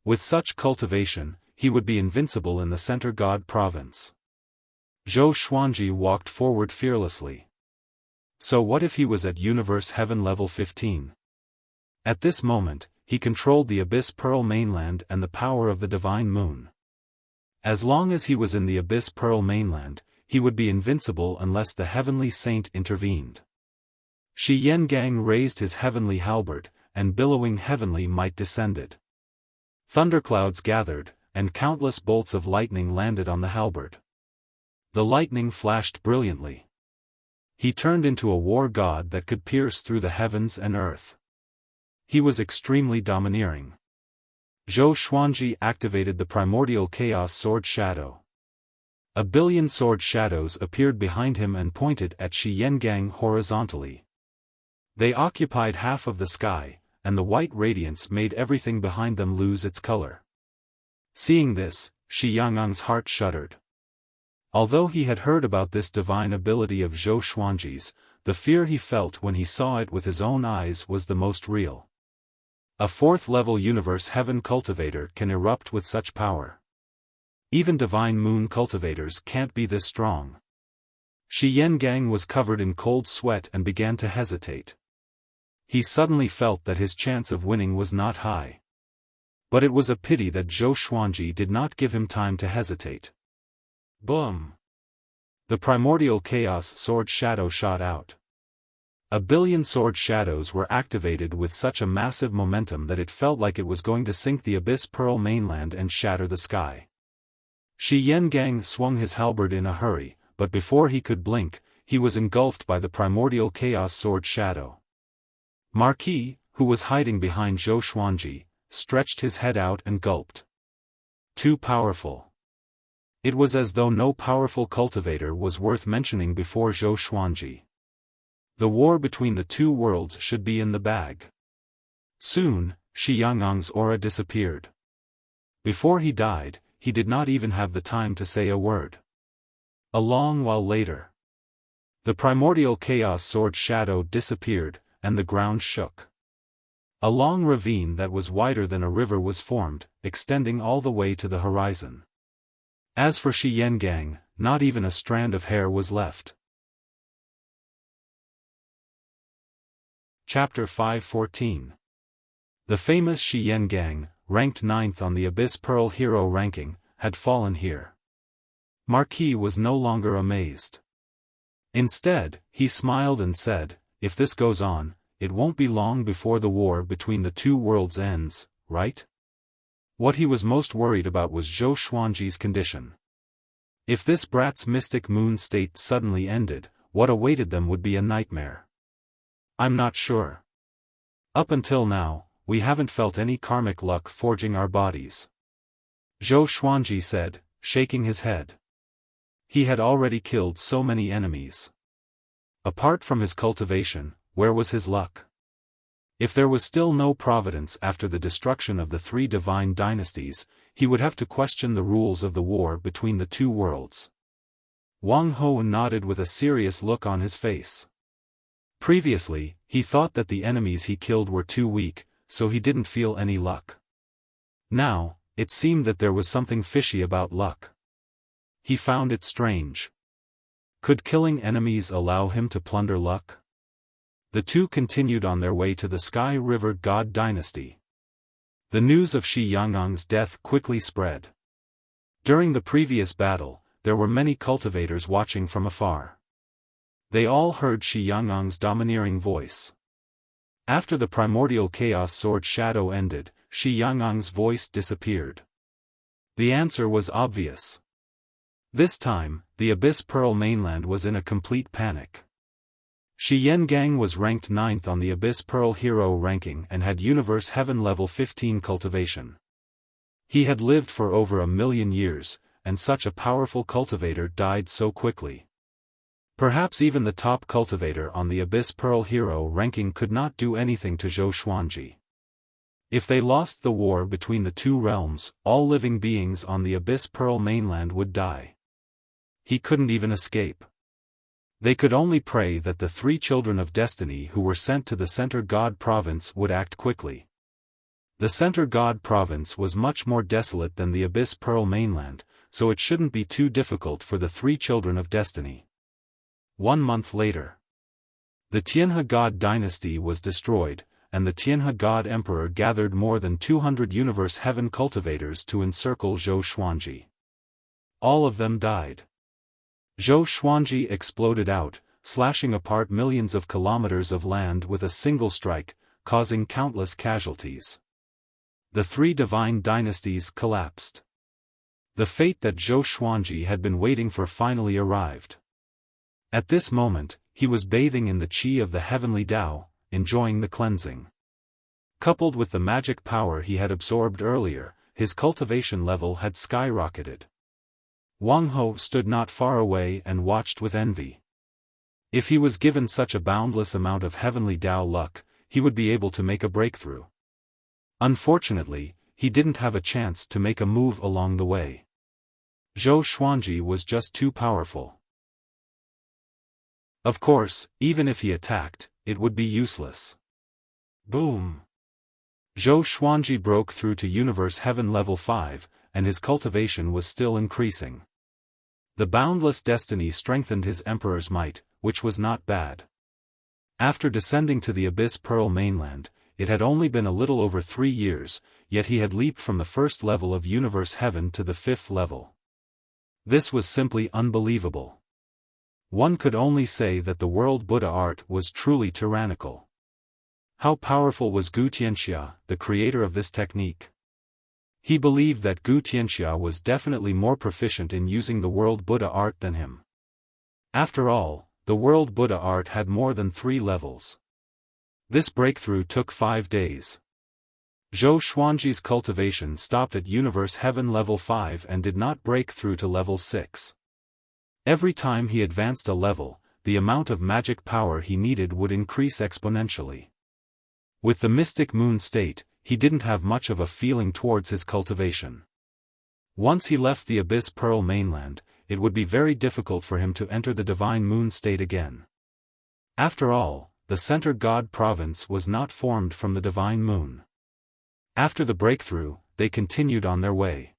With such cultivation, he would be invincible in the Center God province. Zhou Xuanji walked forward fearlessly. So what if he was at Universe Heaven Level 15? At this moment, he controlled the Abyss Pearl mainland and the power of the Divine Moon. As long as he was in the Abyss Pearl mainland, he would be invincible unless the heavenly saint intervened. Shi Yan Gang raised his heavenly halberd, and billowing heavenly might descended. Thunderclouds gathered, and countless bolts of lightning landed on the halberd. The lightning flashed brilliantly. He turned into a war god that could pierce through the heavens and earth. He was extremely domineering. Zhou Xuanji activated the primordial chaos sword shadow. A billion sword shadows appeared behind him and pointed at Shi Yan Gang horizontally. They occupied half of the sky, and the white radiance made everything behind them lose its color. Seeing this, Shi Yangan's heart shuddered. Although he had heard about this divine ability of Zhou Xuanji's, the fear he felt when he saw it with his own eyes was the most real. A 4th-level Universe Heaven cultivator can erupt with such power. Even Divine Moon cultivators can't be this strong. Shi Yan Gang was covered in cold sweat and began to hesitate. He suddenly felt that his chance of winning was not high. But it was a pity that Zhou Xuanji did not give him time to hesitate. Boom! The primordial chaos sword shadow shot out. A billion sword shadows were activated with such a massive momentum that it felt like it was going to sink the Abyss Pearl mainland and shatter the sky. Shi Yan Gang swung his halberd in a hurry, but before he could blink, he was engulfed by the primordial chaos sword shadow. Marquis, who was hiding behind Zhou Xuanji, stretched his head out and gulped. Too powerful. It was as though no powerful cultivator was worth mentioning before Zhou Xuanji. The war between the two worlds should be in the bag. Soon, Shi Yangan's aura disappeared. Before he died, he did not even have the time to say a word. A long while later, the primordial chaos sword shadow disappeared, and the ground shook. A long ravine that was wider than a river was formed, extending all the way to the horizon. As for Shi Yan Gang, not even a strand of hair was left. Chapter 514. The famous Shi Yan Gang, ranked 9th on the Abyss Pearl Hero ranking, had fallen here. Marquis was no longer amazed. Instead, he smiled and said, "If this goes on, it won't be long before the war between the two worlds ends, right?" What he was most worried about was Zhou Xuanji's condition. If this brat's mystic moon state suddenly ended, what awaited them would be a nightmare. "I'm not sure. Up until now, we haven't felt any karmic luck forging our bodies," Zhou Xuanji said, shaking his head. He had already killed so many enemies. Apart from his cultivation, where was his luck? If there was still no providence after the destruction of the three divine dynasties, he would have to question the rules of the war between the two worlds. Wang Ho nodded with a serious look on his face. Previously, he thought that the enemies he killed were too weak, so he didn't feel any luck. Now, it seemed that there was something fishy about luck. He found it strange. Could killing enemies allow him to plunder luck? The two continued on their way to the Sky River God Dynasty. The news of Shi Yangang's death quickly spread. During the previous battle, there were many cultivators watching from afar. They all heard Shi Yangang's domineering voice. After the primordial chaos sword shadow ended, Shi Yangang's voice disappeared. The answer was obvious. This time, the Abyss Pearl mainland was in a complete panic. Shi Yangang was ranked 9th on the Abyss Pearl Hero ranking and had Universe Heaven level 15 cultivation. He had lived for over 1,000,000 years, and such a powerful cultivator died so quickly. Perhaps even the top cultivator on the Abyss Pearl Hero ranking could not do anything to Zhou Xuanji. If they lost the war between the two realms, all living beings on the Abyss Pearl mainland would die. He couldn't even escape. They could only pray that the three children of destiny who were sent to the Center God Province would act quickly. The Center God Province was much more desolate than the Abyss Pearl mainland, so it shouldn't be too difficult for the three children of destiny. 1 month later, the Tianhe God Dynasty was destroyed, and the Tianhe God Emperor gathered more than 200 Universe Heaven cultivators to encircle Zhou Xuanji. All of them died. Zhou Xuanji exploded out, slashing apart millions of kilometers of land with a single strike, causing countless casualties. The three divine dynasties collapsed. The fate that Zhou Xuanji had been waiting for finally arrived. At this moment, he was bathing in the qi of the heavenly Tao, enjoying the cleansing. Coupled with the magic power he had absorbed earlier, his cultivation level had skyrocketed. Wang Ho stood not far away and watched with envy. If he was given such a boundless amount of heavenly Tao luck, he would be able to make a breakthrough. Unfortunately, he didn't have a chance to make a move along the way. Zhou Xuanji was just too powerful. Of course, even if he attacked, it would be useless. Boom! Zhou Xuanji broke through to Universe Heaven level 5, and his cultivation was still increasing. The boundless destiny strengthened his emperor's might, which was not bad. After descending to the Abyss Pearl mainland, it had only been a little over 3 years, yet he had leaped from the first level of Universe Heaven to the 5th level. This was simply unbelievable. One could only say that the world Buddha art was truly tyrannical. How powerful was Gu Tianxia, the creator of this technique? He believed that Gu Tianxia was definitely more proficient in using the world Buddha art than him. After all, the world Buddha art had more than 3 levels. This breakthrough took 5 days. Zhou Xuanji's cultivation stopped at Universe Heaven level 5 and did not break through to level 6. Every time he advanced a level, the amount of magic power he needed would increase exponentially. With the mystic moon state, he didn't have much of a feeling towards his cultivation. Once he left the Abyss Pearl mainland, it would be very difficult for him to enter the divine moon state again. After all, the Center God Province was not formed from the divine moon. After the breakthrough, they continued on their way.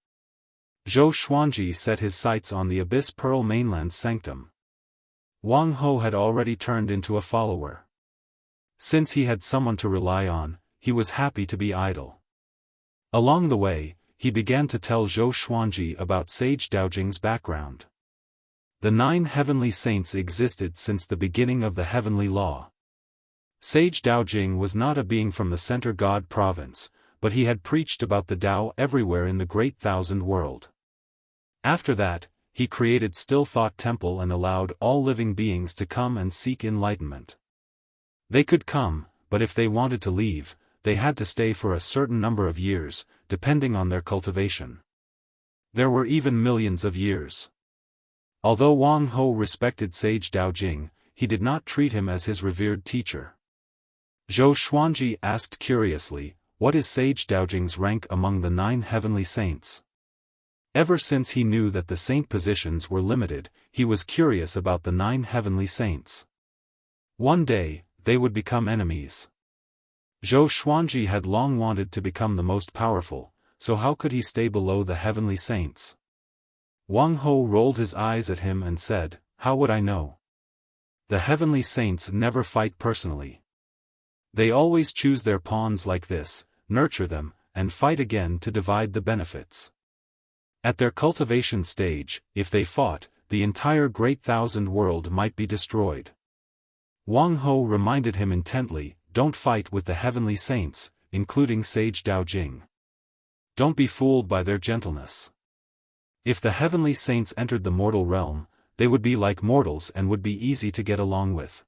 Zhou Xuanji set his sights on the Abyss Pearl mainland's sanctum. Wang Ho had already turned into a follower. Since he had someone to rely on, he was happy to be idle. Along the way, he began to tell Zhou Xuanji about Sage Daojing's background. The 9 heavenly saints existed since the beginning of the heavenly law. Sage Daojing was not a being from the Center God province, but he had preached about the Tao everywhere in the Great Thousand World. After that, he created Still Thought Temple and allowed all living beings to come and seek enlightenment. They could come, but if they wanted to leave, they had to stay for a certain number of years, depending on their cultivation. There were even millions of years. Although Wang Ho respected Sage Daojing, he did not treat him as his revered teacher. Zhou Xuanji asked curiously, what is Sage Daojing's rank among the 9 heavenly saints? Ever since he knew that the saint positions were limited, he was curious about the 9 heavenly saints. One day, they would become enemies. Zhou Xuanji had long wanted to become the most powerful, so how could he stay below the heavenly saints? Wang Ho rolled his eyes at him and said, how would I know? The heavenly saints never fight personally. They always choose their pawns like this, nurture them, and fight again to divide the benefits. At their cultivation stage, if they fought, the entire Great Thousand World might be destroyed. Wang Ho reminded him intently, don't fight with the heavenly saints, including Sage Daojing. Don't be fooled by their gentleness. If the heavenly saints entered the mortal realm, they would be like mortals and would be easy to get along with.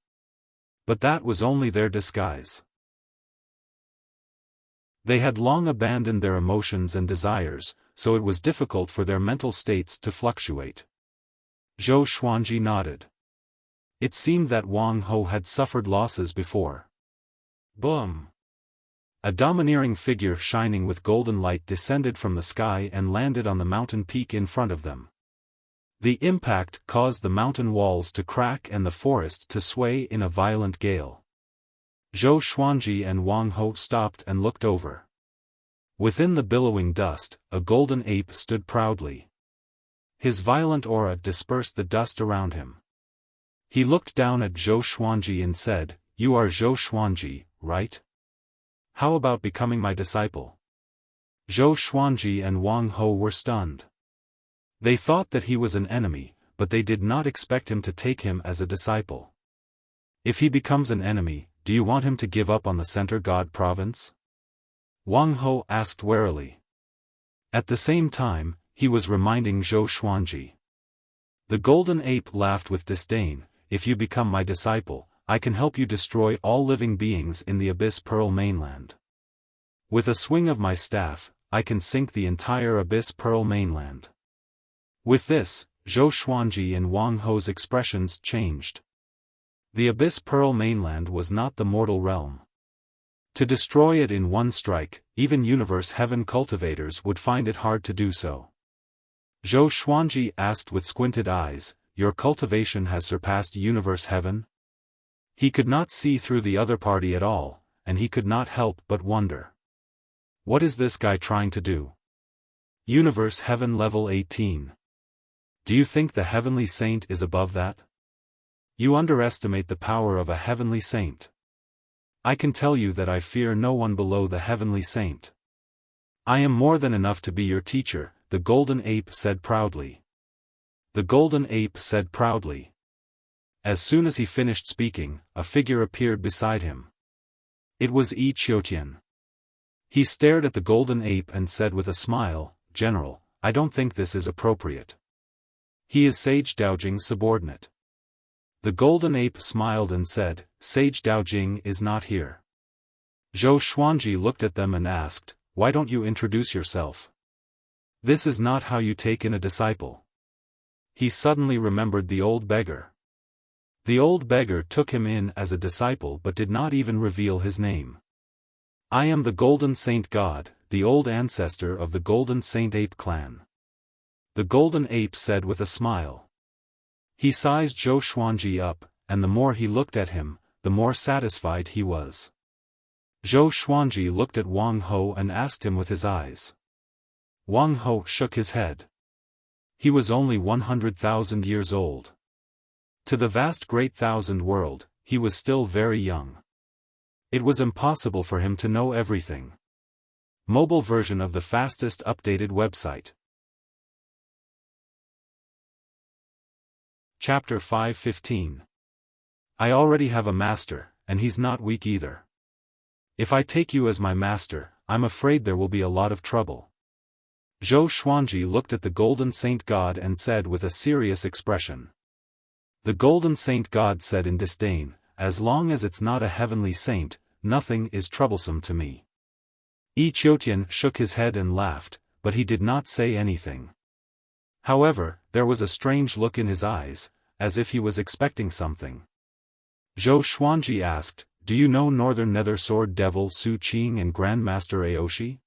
But that was only their disguise. They had long abandoned their emotions and desires, so it was difficult for their mental states to fluctuate. Zhou Xuanji nodded. It seemed that Wang Ho had suffered losses before. Boom! A domineering figure shining with golden light descended from the sky and landed on the mountain peak in front of them. The impact caused the mountain walls to crack and the forest to sway in a violent gale. Zhou Xuanji and Wang Ho stopped and looked over. Within the billowing dust, a golden ape stood proudly. His violent aura dispersed the dust around him. He looked down at Zhou Xuanji and said, "You are Zhou Xuanji, right? How about becoming my disciple?" Zhou Xuanji and Wang Ho were stunned. They thought that he was an enemy, but they did not expect him to take him as a disciple. If he becomes an enemy, do you want him to give up on the Center God province? Wang Ho asked warily. At the same time, he was reminding Zhou Xuanji. The golden ape laughed with disdain, "If you become my disciple, I can help you destroy all living beings in the Abyss Pearl mainland. With a swing of my staff, I can sink the entire Abyss Pearl mainland." With this, Zhou Xuanji and Wang Ho's expressions changed. The Abyss Pearl mainland was not the mortal realm. To destroy it in one strike, even Universe Heaven cultivators would find it hard to do so. Zhou Xuanji asked with squinted eyes, "Your cultivation has surpassed Universe Heaven?" He could not see through the other party at all, and he could not help but wonder. What is this guy trying to do? Universe Heaven level 18. Do you think the heavenly saint is above that? You underestimate the power of a heavenly saint. I can tell you that I fear no one below the heavenly saint. I am more than enough to be your teacher, the golden ape said proudly. The golden ape said proudly. As soon as he finished speaking, a figure appeared beside him. It was Yi Qiutian. He stared at the golden ape and said with a smile, "General, I don't think this is appropriate. He is Sage Daojing's subordinate." The golden ape smiled and said, "Sage Daojing is not here." Zhou Xuanji looked at them and asked, "Why don't you introduce yourself? This is not how you take in a disciple." He suddenly remembered the old beggar. The old beggar took him in as a disciple but did not even reveal his name. "I am the Golden Saint God, the old ancestor of the Golden Saint Ape clan." The golden ape said with a smile. He sized Zhou Xuanji up, and the more he looked at him, the more satisfied he was. Zhou Xuanji looked at Wang Ho and asked him with his eyes. Wang Ho shook his head. He was only 100,000 years old. To the vast Great Thousand World, he was still very young. It was impossible for him to know everything. Mobile version of the fastest updated website. Chapter 5:15. I already have a master, and he's not weak either. If I take you as my master, I'm afraid there will be a lot of trouble. Zhou Xuanji looked at the Golden Saint God and said with a serious expression. The Golden Saint God said in disdain, as long as it's not a heavenly saint, nothing is troublesome to me. Yi Qiutian shook his head and laughed, but he did not say anything. However, there was a strange look in his eyes, as if he was expecting something. Zhou Xuanji asked, do you know Northern Nether Sword Devil Su Qing and Grandmaster Aoshi?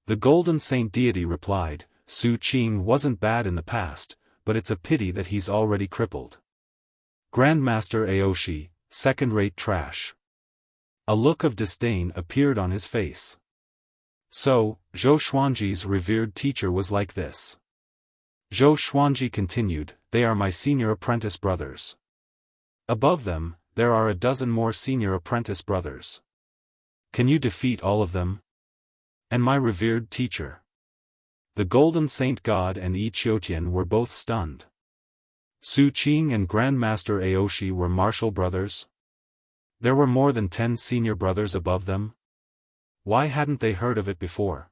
The Golden Saint Deity replied, Su Qing wasn't bad in the past, but it's a pity that he's already crippled. Grandmaster Aoshi, second-rate trash. A look of disdain appeared on his face. So, Zhou Xuanji's revered teacher was like this. Zhou Xuanji continued, they are my senior apprentice brothers. Above them, there are a dozen more senior apprentice brothers. Can you defeat all of them? And my revered teacher. The Golden Saint God and Yi Qiutian were both stunned. Su Qing and Grandmaster Aoshi were martial brothers? There were more than 10 senior brothers above them? Why hadn't they heard of it before?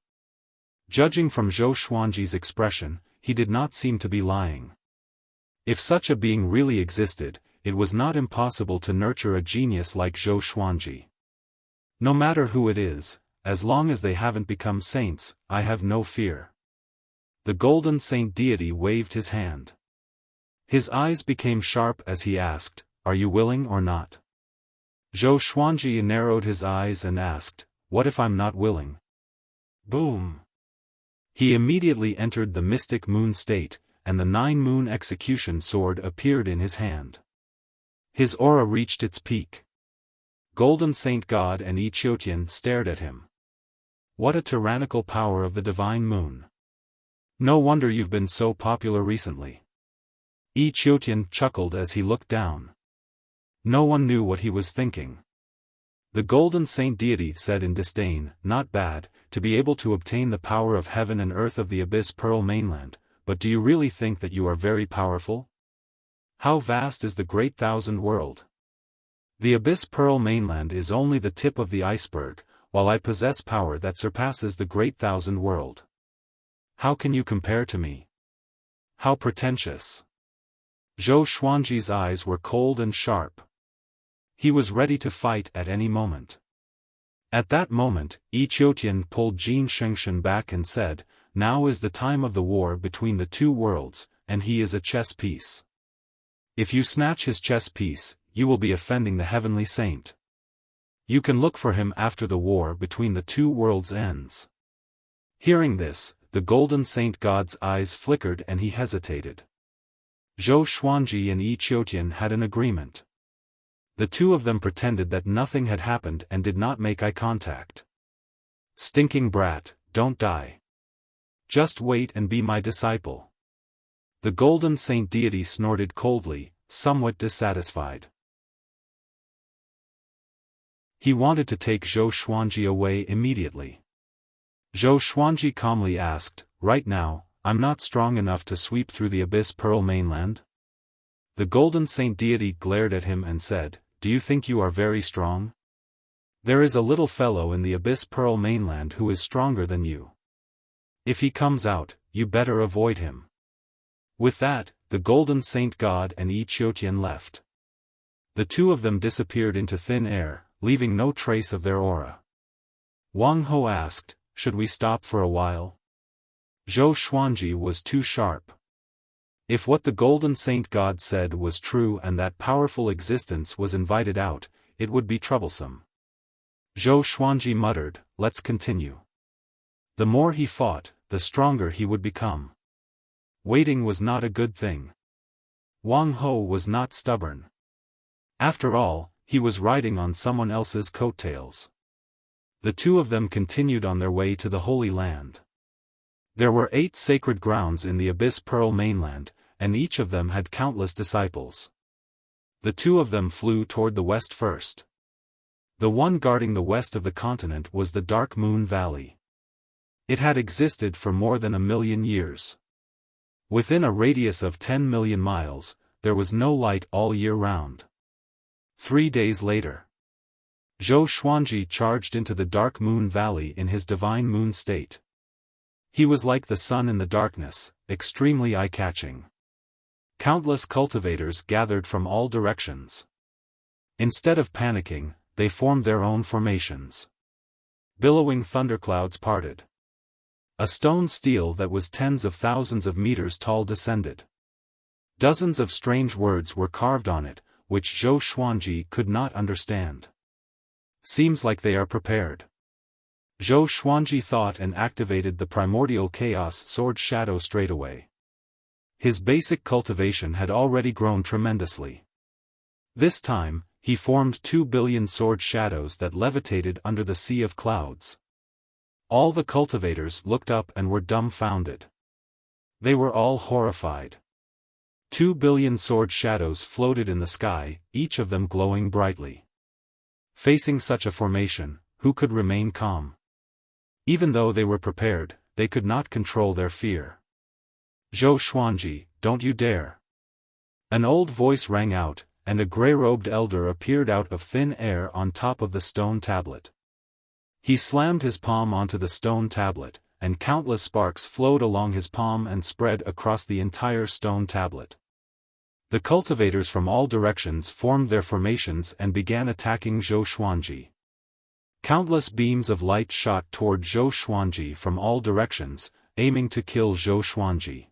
Judging from Zhou Xuanji's expression, he did not seem to be lying. If such a being really existed, it was not impossible to nurture a genius like Zhou Xuanji. No matter who it is, as long as they haven't become saints, I have no fear. The Golden Saint Deity waved his hand. His eyes became sharp as he asked, are you willing or not? Zhou Xuanji narrowed his eyes and asked, what if I'm not willing? Boom! He immediately entered the mystic moon state, and the 9-moon execution sword appeared in his hand. His aura reached its peak. Golden Saint God and Yi Qiutian stared at him. What a tyrannical power of the divine moon. No wonder you've been so popular recently. Yi Qiutian chuckled as he looked down. No one knew what he was thinking. The Golden Saint Deity said in disdain, not bad, to be able to obtain the power of heaven and earth of the Abyss Pearl mainland, but do you really think that you are very powerful? How vast is the Great Thousand World? The Abyss Pearl mainland is only the tip of the iceberg, while I possess power that surpasses the Great Thousand World. How can you compare to me? How pretentious. Zhou Xuanji's eyes were cold and sharp. He was ready to fight at any moment. At that moment, Yi Qiutian pulled Jin Shengshen back and said, now is the time of the war between the two worlds, and he is a chess piece. If you snatch his chess piece, you will be offending the heavenly saint. You can look for him after the war between the two worlds ends. Hearing this, the Golden Saint God's eyes flickered and he hesitated. Zhou Xuanji and Yi Qiutian had an agreement. The two of them pretended that nothing had happened and did not make eye contact. Stinking brat, don't die. Just wait and be my disciple. The Golden Saint Deity snorted coldly, somewhat dissatisfied. He wanted to take Zhou Xuanji away immediately. Zhou Xuanji calmly asked, right now, I'm not strong enough to sweep through the Abyss Pearl mainland? The Golden Saint Deity glared at him and said, do you think you are very strong? There is a little fellow in the Abyss Pearl mainland who is stronger than you. If he comes out, you better avoid him. With that, the Golden Saint God and Yi Qiutian left. The two of them disappeared into thin air, leaving no trace of their aura. Wang Ho asked, should we stop for a while? Zhou Xuanji was too sharp. If what the Golden Saint God said was true and that powerful existence was invited out, it would be troublesome. Zhou Xuanji muttered, let's continue. The more he fought, the stronger he would become. Waiting was not a good thing. Wang Ho was not stubborn. After all, he was riding on someone else's coattails. The two of them continued on their way to the Holy Land. There were 8 sacred grounds in the Abyss Pearl mainland, and each of them had countless disciples. The two of them flew toward the west first. The one guarding the west of the continent was the Dark Moon Valley. It had existed for more than 1,000,000 years. Within a radius of 10 million miles, there was no light all year round. 3 days later, Zhou Xuanji charged into the Dark Moon Valley in his divine moon state. He was like the sun in the darkness, extremely eye-catching. Countless cultivators gathered from all directions. Instead of panicking, they formed their own formations. Billowing thunderclouds parted. A stone stele that was tens of thousands of meters tall descended. Dozens of strange words were carved on it, which Zhou Xuanji could not understand. Seems like they are prepared. Zhou Xuanji thought and activated the primordial chaos sword shadow straightaway. His basic cultivation had already grown tremendously. This time, he formed 2 billion sword shadows that levitated under the sea of clouds. All the cultivators looked up and were dumbfounded. They were all horrified. 2 billion sword shadows floated in the sky, each of them glowing brightly. Facing such a formation, who could remain calm? Even though they were prepared, they could not control their fear. Zhou Xuanji, don't you dare! An old voice rang out, and a grey-robed elder appeared out of thin air on top of the stone tablet. He slammed his palm onto the stone tablet, and countless sparks flowed along his palm and spread across the entire stone tablet. The cultivators from all directions formed their formations and began attacking Zhou Xuanji. Countless beams of light shot toward Zhou Xuanji from all directions, aiming to kill Zhou Xuanji.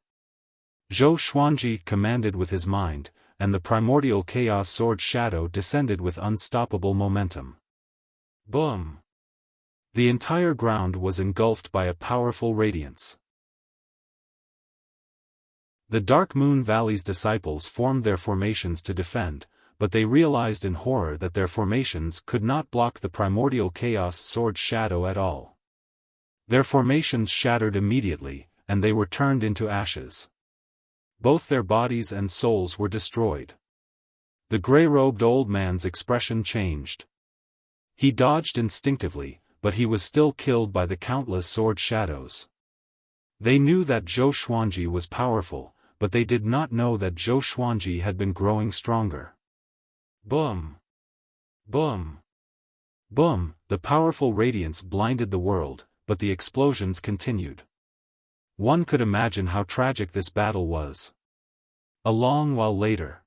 Zhou Xuanji commanded with his mind, and the primordial chaos sword shadow descended with unstoppable momentum. Boom! The entire ground was engulfed by a powerful radiance. The Dark Moon Valley's disciples formed their formations to defend, but they realized in horror that their formations could not block the primordial chaos sword shadow at all. Their formations shattered immediately, and they were turned into ashes. Both their bodies and souls were destroyed. The grey-robed old man's expression changed. He dodged instinctively, but he was still killed by the countless sword shadows. They knew that Zhou Xuanji was powerful, but they did not know that Zhou Xuanji had been growing stronger. Boom! Boom! Boom! The powerful radiance blinded the world, but the explosions continued. One could imagine how tragic this battle was. A long while later,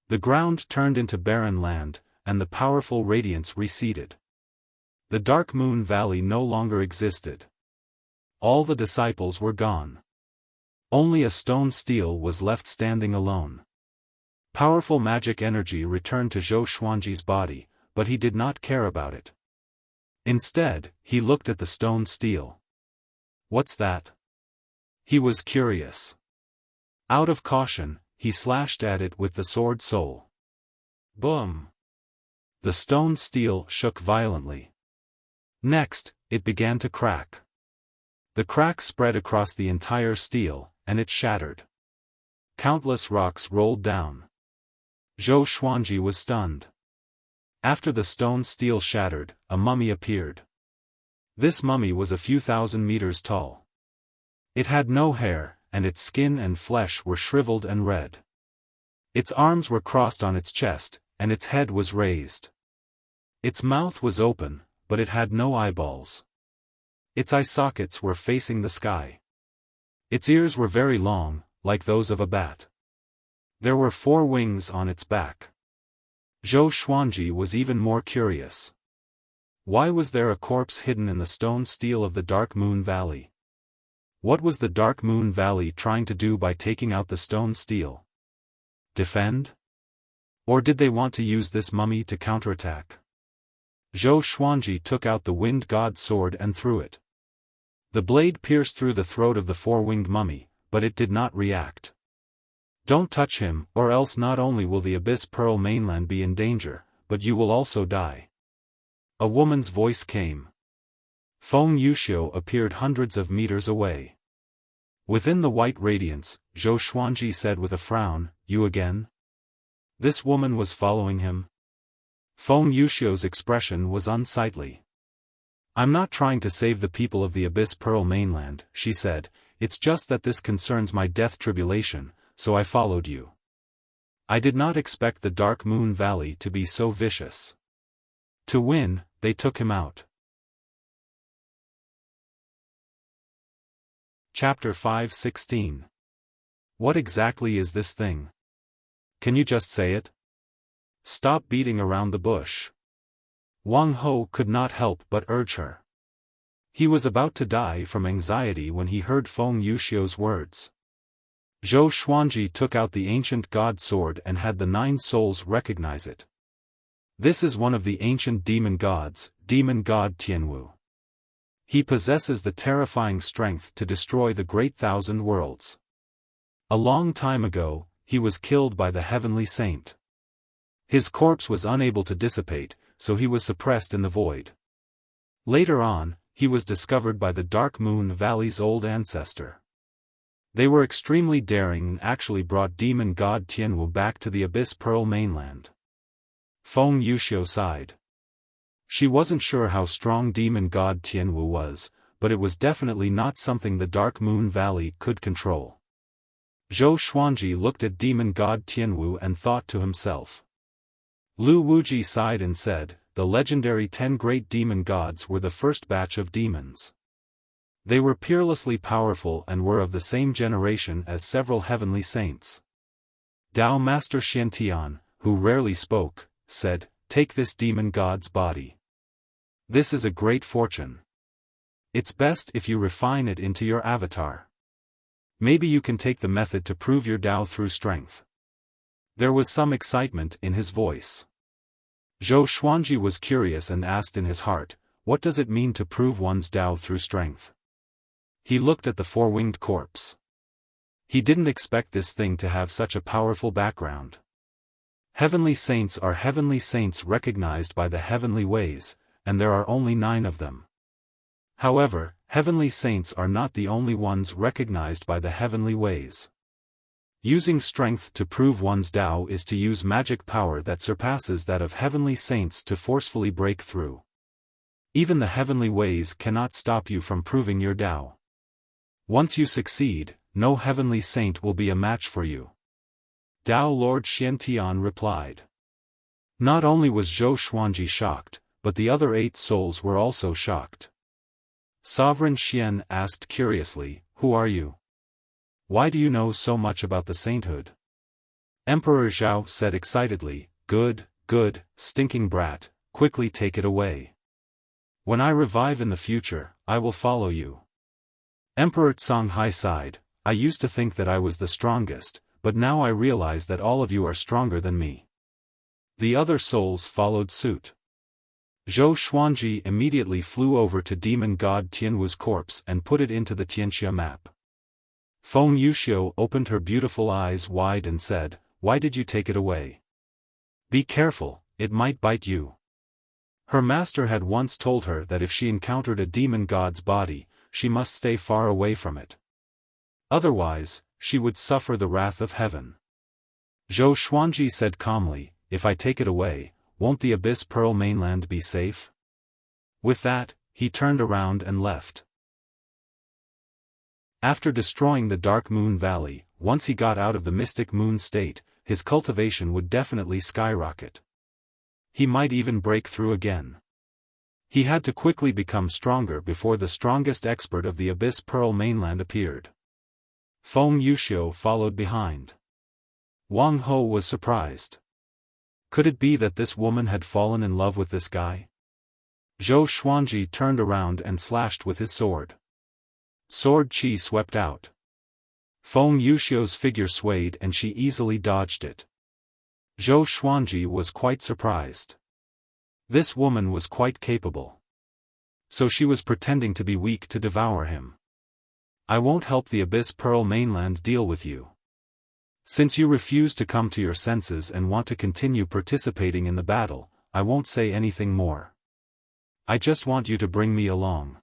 the ground turned into barren land, and the powerful radiance receded. The Dark Moon Valley no longer existed. All the disciples were gone. Only a stone stele was left standing alone. Powerful magic energy returned to Zhou Xuanji's body, but he did not care about it. Instead, he looked at the stone stele. What's that? He was curious. Out of caution, he slashed at it with the sword soul. Boom! The stone stele shook violently. Next, it began to crack. The crack spread across the entire stele, and it shattered. Countless rocks rolled down. Zhou Xuanji was stunned. After the stone stele shattered, a mummy appeared. This mummy was a few thousand meters tall. It had no hair, and its skin and flesh were shriveled and red. Its arms were crossed on its chest, and its head was raised. Its mouth was open, but it had no eyeballs. Its eye sockets were facing the sky. Its ears were very long, like those of a bat. There were 4 wings on its back. Zhou Xuanji was even more curious. Why was there a corpse hidden in the stone stele of the Dark Moon Valley? What was the Dark Moon Valley trying to do by taking out the stone stele? Defend? Or did they want to use this mummy to counterattack? Zhou Xuanji took out the Wind God sword and threw it. The blade pierced through the throat of the 4-winged mummy, but it did not react. Don't touch him, or else not only will the Abyss Pearl mainland be in danger, but you will also die. A woman's voice came. Feng Yuxiu appeared hundreds of meters away. Within the white radiance, Zhou Xuanji said with a frown, "You again?" This woman was following him. Feng Yuxiu's expression was unsightly. I'm not trying to save the people of the Abyss Pearl mainland, she said, it's just that this concerns my death tribulation, so I followed you. I did not expect the Dark Moon Valley to be so vicious. To win, they took him out. Chapter 5:16. What exactly is this thing? Can you just say it? Stop beating around the bush. Wang Ho could not help but urge her. He was about to die from anxiety when he heard Feng Yuxiu's words. Zhou Xuanji took out the ancient god sword and had the 9 souls recognize it. This is one of the ancient demon gods, demon god Tianwu. He possesses the terrifying strength to destroy the great 1,000 worlds. A long time ago, he was killed by the heavenly saint. His corpse was unable to dissipate, so he was suppressed in the void. Later on, he was discovered by the Dark Moon Valley's old ancestor. They were extremely daring and actually brought demon god Tianwu back to the Abyss Pearl mainland. Feng Yuxiu sighed. She wasn't sure how strong demon god Tianwu was, but it was definitely not something the Dark Moon Valley could control. Zhou Xuanji looked at demon god Tianwu and thought to himself. Lu Wuji sighed and said, the legendary 10 great demon gods were the first batch of demons. They were peerlessly powerful and were of the same generation as several heavenly saints. Tao Master Xiantian, who rarely spoke, said, take this demon god's body. This is a great fortune. It's best if you refine it into your avatar. Maybe you can take the method to prove your Tao through strength. There was some excitement in his voice. Zhou Xuanji was curious and asked in his heart, what does it mean to prove one's Tao through strength? He looked at the 4-winged corpse. He didn't expect this thing to have such a powerful background. Heavenly saints are heavenly saints recognized by the heavenly ways, and there are only 9 of them. However, heavenly saints are not the only ones recognized by the heavenly ways. Using strength to prove one's Tao is to use magic power that surpasses that of heavenly saints to forcefully break through. Even the heavenly ways cannot stop you from proving your Tao. Once you succeed, no heavenly saint will be a match for you. Tao Lord Xiantian replied. Not only was Zhou Xuanji shocked, but the other 8 souls were also shocked. Sovereign Xian asked curiously, who are you? Why do you know so much about the sainthood? Emperor Zhao said excitedly, good, good, stinking brat, quickly take it away. When I revive in the future, I will follow you. Emperor Songhai sighed, I used to think that I was the strongest, but now I realize that all of you are stronger than me. The other souls followed suit. Zhou Xuanji immediately flew over to demon god Tianwu's corpse and put it into the Tianxia map. Feng Yuxiu opened her beautiful eyes wide and said, why did you take it away? Be careful, it might bite you. Her master had once told her that if she encountered a demon god's body, she must stay far away from it. Otherwise, she would suffer the wrath of heaven. Zhou Xuanji said calmly, if I take it away, won't the Abyss Pearl mainland be safe? With that, he turned around and left. After destroying the Dark Moon Valley, once he got out of the Mystic Moon state, his cultivation would definitely skyrocket. He might even break through again. He had to quickly become stronger before the strongest expert of the Abyss Pearl mainland appeared. Feng Yuxiu followed behind. Wang Ho was surprised. Could it be that this woman had fallen in love with this guy? Zhou Xuanji turned around and slashed with his sword. Sword chi swept out. Feng Yuxiu's figure swayed and she easily dodged it. Zhou Xuanji was quite surprised. This woman was quite capable. So she was pretending to be weak to devour him. I won't help the Abyss Pearl mainland deal with you. Since you refuse to come to your senses and want to continue participating in the battle, I won't say anything more. I just want you to bring me along.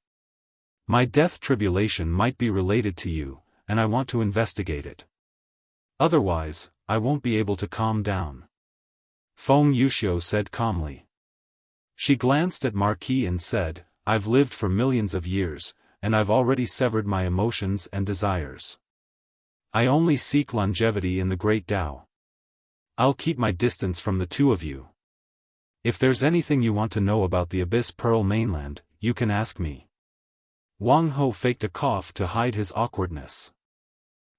My death tribulation might be related to you, and I want to investigate it. Otherwise, I won't be able to calm down. Feng Yuxiu said calmly. She glanced at Marquis and said, I've lived for millions of years, and I've already severed my emotions and desires. I only seek longevity in the great Tao. I'll keep my distance from the two of you. If there's anything you want to know about the Abyss Pearl mainland, you can ask me. Wang Ho faked a cough to hide his awkwardness.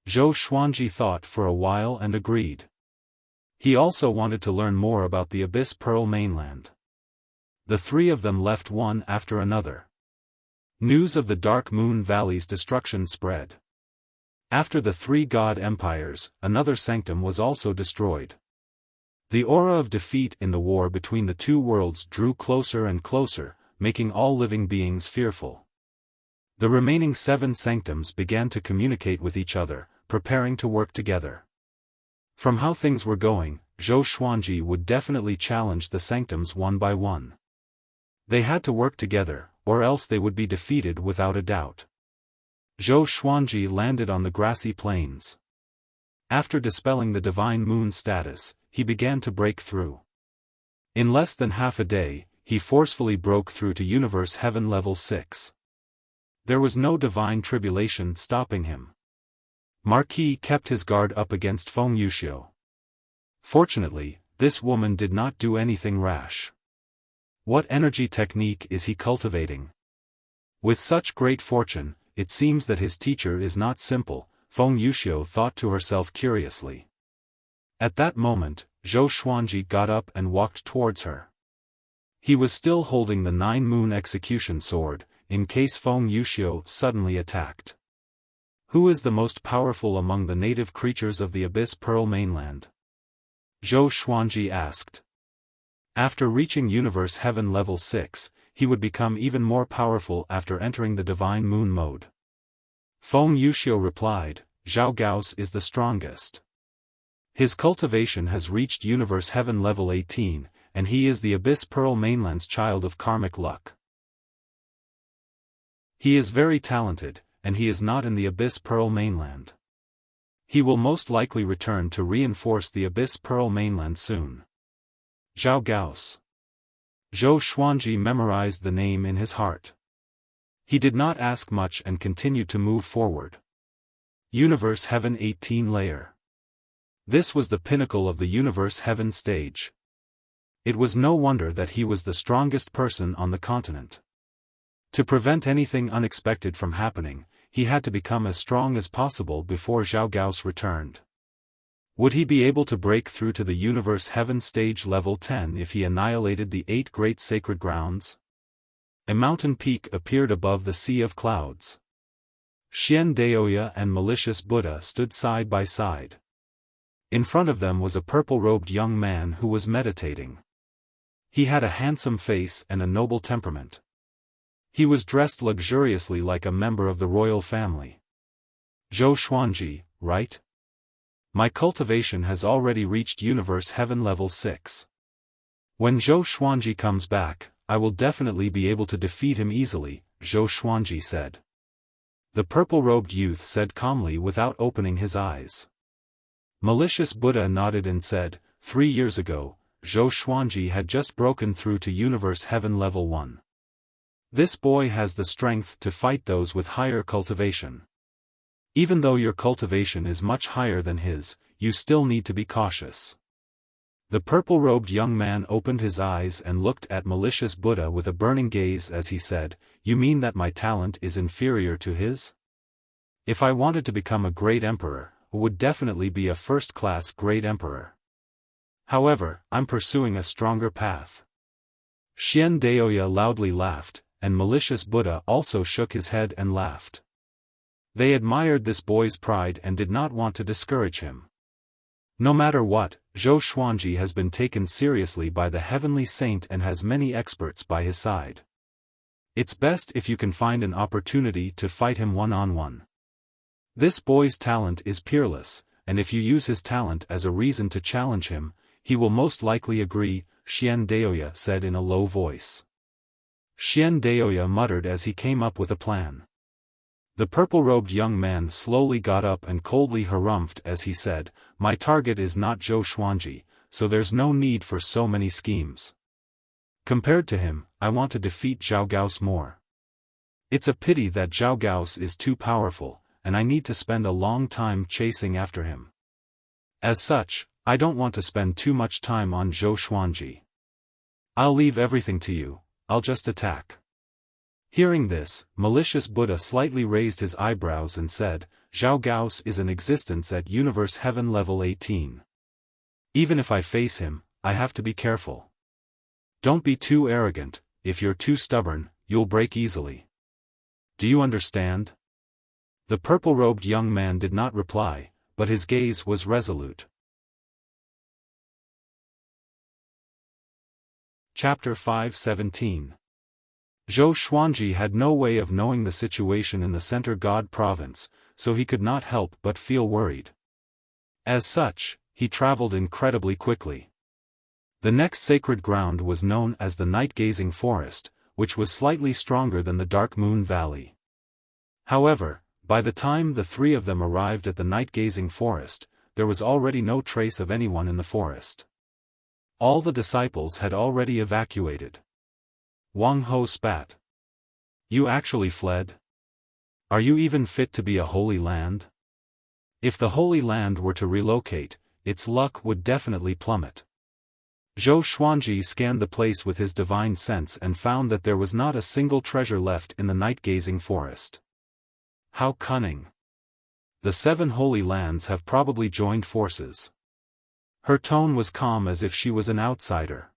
Zhou Xuanji thought for a while and agreed. He also wanted to learn more about the Abyss Pearl mainland. The three of them left one after another. News of the Dark Moon Valley's destruction spread. After the three god empires, another sanctum was also destroyed. The aura of defeat in the war between the two worlds drew closer and closer, making all living beings fearful. The remaining 7 sanctums began to communicate with each other, preparing to work together. From how things were going, Zhou Xuanji would definitely challenge the sanctums one by one. They had to work together, or else they would be defeated without a doubt. Zhou Xuanji landed on the grassy plains. After dispelling the divine moon status, he began to break through. In less than half a day, he forcefully broke through to Universe Heaven Level 6. There was no divine tribulation stopping him. Marquis kept his guard up against Feng Yuxiu. Fortunately, this woman did not do anything rash. What energy technique is he cultivating? With such great fortune, it seems that his teacher is not simple, Feng Yuxiu thought to herself curiously. At that moment, Zhou Xuanji got up and walked towards her. He was still holding the 9-moon execution sword, in case Feng Yuxiu suddenly attacked. Who is the most powerful among the native creatures of the Abyss Pearl mainland? Zhou Xuanji asked. After reaching Universe Heaven Level 6, he would become even more powerful after entering the Divine Moon mode. Feng Yuxiu replied, Zhao Gao's is the strongest. His cultivation has reached Universe Heaven Level 18, and he is the Abyss Pearl mainland's child of karmic luck. He is very talented, and he is not in the Abyss Pearl mainland. He will most likely return to reinforce the Abyss Pearl mainland soon. Zhao Gao's. Zhou Xuanji memorized the name in his heart. He did not ask much and continued to move forward. Universe Heaven 18 layer. This was the pinnacle of the Universe Heaven stage. It was no wonder that he was the strongest person on the continent. To prevent anything unexpected from happening, he had to become as strong as possible before Zhao Gao's returned. Would he be able to break through to the Universe Heaven stage level 10 if he annihilated the 8 great sacred grounds? A mountain peak appeared above the sea of clouds. Xian Daoya and Malicious Buddha stood side by side. In front of them was a purple-robed young man who was meditating. He had a handsome face and a noble temperament. He was dressed luxuriously like a member of the royal family. Zhou Xuanji, right? My cultivation has already reached Universe Heaven Level 6. When Zhou Xuanji comes back, I will definitely be able to defeat him easily, Zhou Xuanji said. The purple-robed youth said calmly without opening his eyes. Malicious Buddha nodded and said, 3 years ago, Zhou Xuanji had just broken through to Universe Heaven Level 1. This boy has the strength to fight those with higher cultivation. Even though your cultivation is much higher than his, you still need to be cautious. The purple-robed young man opened his eyes and looked at Malicious Buddha with a burning gaze as he said, You mean that my talent is inferior to his? If I wanted to become a great emperor, I would definitely be a first-class great emperor. However, I'm pursuing a stronger path. Xian Daoya loudly laughed, and Malicious Buddha also shook his head and laughed. They admired this boy's pride and did not want to discourage him. No matter what, Zhou Xuanji has been taken seriously by the heavenly saint and has many experts by his side. It's best if you can find an opportunity to fight him one-on-one. This boy's talent is peerless, and if you use his talent as a reason to challenge him, he will most likely agree, Xian Daoya said in a low voice. Xian Daoya muttered as he came up with a plan. The purple-robed young man slowly got up and coldly harumphed as he said, My target is not Zhou Xuanji, so there's no need for so many schemes. Compared to him, I want to defeat Zhao Gao's more. It's a pity that Zhao Gao's is too powerful, and I need to spend a long time chasing after him. As such, I don't want to spend too much time on Zhou Xuanji. I'll leave everything to you, I'll just attack. Hearing this, malicious Buddha slightly raised his eyebrows and said, Zhao Gao's is in existence at Universe Heaven level 18. Even if I face him, I have to be careful. Don't be too arrogant, if you're too stubborn, you'll break easily. Do you understand? The purple-robed young man did not reply, but his gaze was resolute. Chapter 5:17. Zhou Xuanji had no way of knowing the situation in the Center God province, so he could not help but feel worried. As such, he traveled incredibly quickly. The next sacred ground was known as the Night-Gazing Forest, which was slightly stronger than the Dark Moon Valley. However, by the time the three of them arrived at the Night-Gazing Forest, there was already no trace of anyone in the forest. All the disciples had already evacuated. Wang Ho spat. You actually fled? Are you even fit to be a holy land? If the Holy Land were to relocate, its luck would definitely plummet. Zhou Xuanji scanned the place with his divine sense and found that there was not a single treasure left in the Night-Gazing Forest. How cunning! The 7 Holy Lands have probably joined forces. Her tone was calm as if she was an outsider.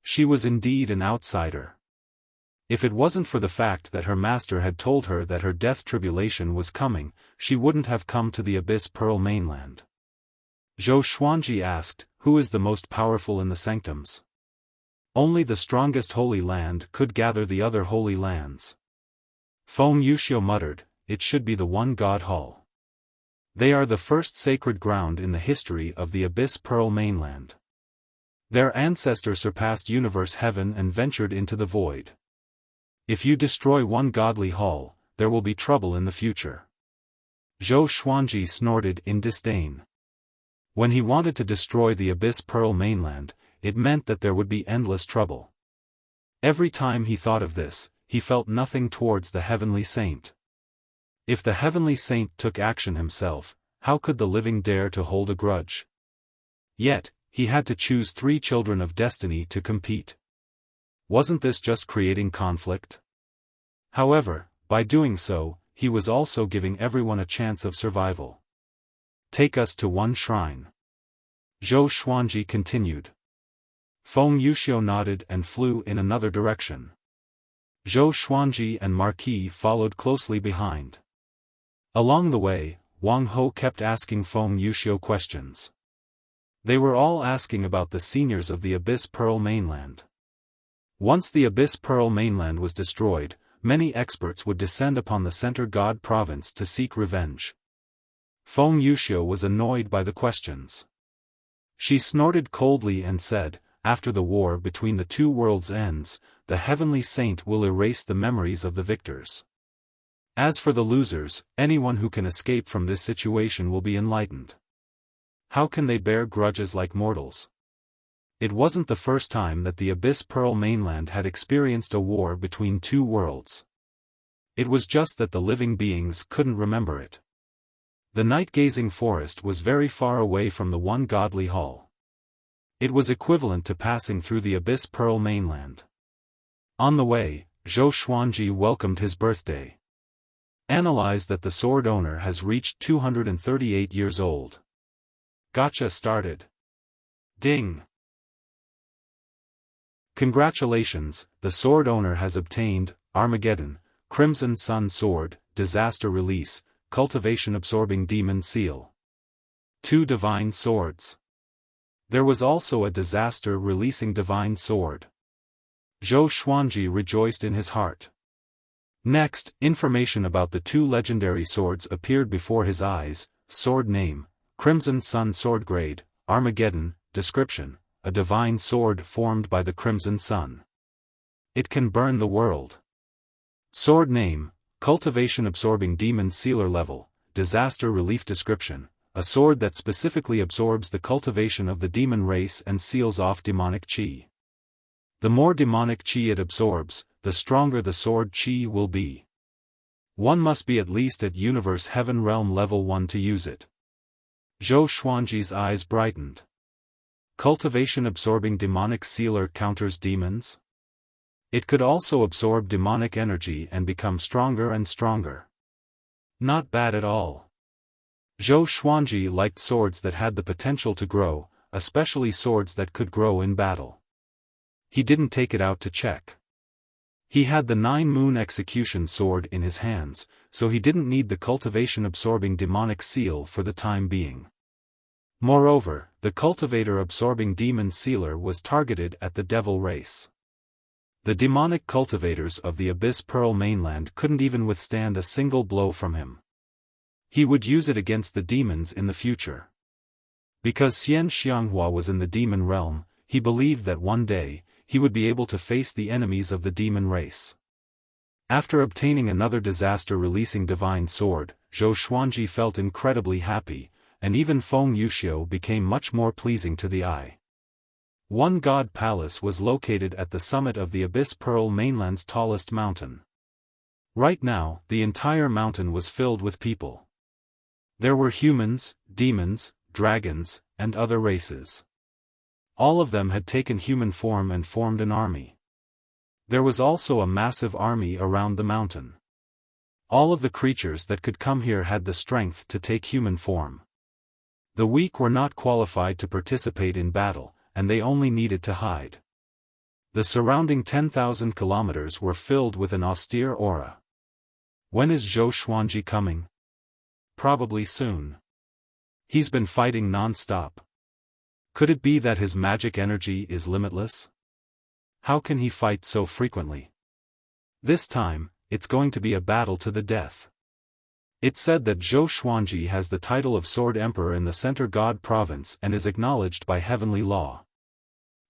She was indeed an outsider. If it wasn't for the fact that her master had told her that her death tribulation was coming, she wouldn't have come to the Abyss Pearl mainland. Zhou Xuanji asked, who is the most powerful in the sanctums? Only the strongest Holy Land could gather the other Holy Lands. Feng Yuxiu muttered, it should be the One God Hall. They are the first sacred ground in the history of the Abyss Pearl mainland. Their ancestor surpassed Universe Heaven and ventured into the void. If you destroy one godly hall, there will be trouble in the future. Zhou Xuanji snorted in disdain. When he wanted to destroy the Abyss Pearl mainland, it meant that there would be endless trouble. Every time he thought of this, he felt nothing towards the Heavenly Saint. If the Heavenly Saint took action himself, how could the living dare to hold a grudge? Yet, he had to choose 3 children of destiny to compete. Wasn't this just creating conflict? However, by doing so, he was also giving everyone a chance of survival. Take us to one shrine. Zhou Xuanji continued. Feng Yuxiu nodded and flew in another direction. Zhou Xuanji and Marquis followed closely behind. Along the way, Wang Ho kept asking Feng Yuxiu questions. They were all asking about the seniors of the Abyss Pearl mainland. Once the Abyss Pearl mainland was destroyed, many experts would descend upon the Center God province to seek revenge. Feng Yuxiu was annoyed by the questions. She snorted coldly and said, after the war between the 2 worlds ends, the Heavenly Saint will erase the memories of the victors. As for the losers, anyone who can escape from this situation will be enlightened. How can they bear grudges like mortals? It wasn't the first time that the Abyss Pearl mainland had experienced a war between 2 worlds. It was just that the living beings couldn't remember it. The Night-Gazing Forest was very far away from the One Godly Hall. It was equivalent to passing through the Abyss Pearl mainland. On the way, Zhou Xuanji welcomed his birthday. Analyze that the sword owner has reached 238 years old. Gotcha started. Ding! Congratulations, the sword owner has obtained, Armageddon, Crimson Sun Sword, Disaster Release, Cultivation Absorbing Demon Seal. 2 Divine Swords. There was also a Disaster Releasing Divine Sword. Zhou Xuanji rejoiced in his heart. Next, information about the 2 legendary swords appeared before his eyes. Sword name, Crimson Sun Sword grade, Armageddon, description, a divine sword formed by the Crimson Sun. It can burn the world. Sword name, Cultivation Absorbing Demon Sealer level, disaster relief description, a sword that specifically absorbs the cultivation of the demon race and seals off demonic chi. The more demonic qi it absorbs, the stronger the sword qi will be. One must be at least at Universe Heaven Realm Level 1 to use it. Zhou Xuanji's eyes brightened. Cultivation absorbing demonic sealer counters demons? It could also absorb demonic energy and become stronger and stronger. Not bad at all. Zhou Xuanji liked swords that had the potential to grow, especially swords that could grow in battle. He didn't take it out to check. He had the 9-moon execution sword in his hands, so he didn't need the cultivation-absorbing demonic seal for the time being. Moreover, the cultivator-absorbing demon sealer was targeted at the devil race. The demonic cultivators of the Abyss Pearl mainland couldn't even withstand a single blow from him. He would use it against the demons in the future. Because Xian Xianghua was in the demon realm, he believed that one day, he would be able to face the enemies of the demon race. After obtaining another disaster-releasing divine sword, Zhou Xuanji felt incredibly happy, and even Feng Yuxiu became much more pleasing to the eye. One God Palace was located at the summit of the Abyss Pearl mainland's tallest mountain. Right now, the entire mountain was filled with people. There were humans, demons, dragons, and other races. All of them had taken human form and formed an army. There was also a massive army around the mountain. All of the creatures that could come here had the strength to take human form. The weak were not qualified to participate in battle, and they only needed to hide. The surrounding 10,000 kilometers were filled with an austere aura. When is Zhou Xuanji coming? Probably soon. He's been fighting non-stop. Could it be that his magic energy is limitless? How can he fight so frequently? This time, it's going to be a battle to the death. It's said that Zhou Xuanji has the title of Sword Emperor in the Center God Province and is acknowledged by heavenly law.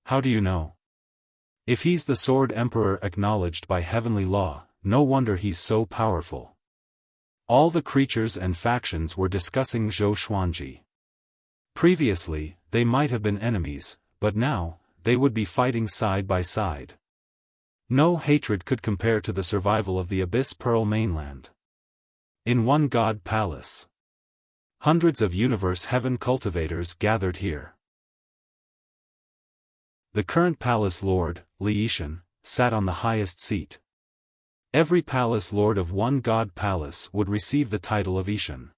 How do you know? If he's the Sword Emperor acknowledged by heavenly law, no wonder he's so powerful. All the creatures and factions were discussing Zhou Xuanji. Previously, they might have been enemies, but now, they would be fighting side by side. No hatred could compare to the survival of the Abyss Pearl mainland. In one God Palace, hundreds of Universe Heaven cultivators gathered here. The current Palace Lord, Li Yishan, sat on the highest seat. Every Palace Lord of one God Palace would receive the title of Yishan.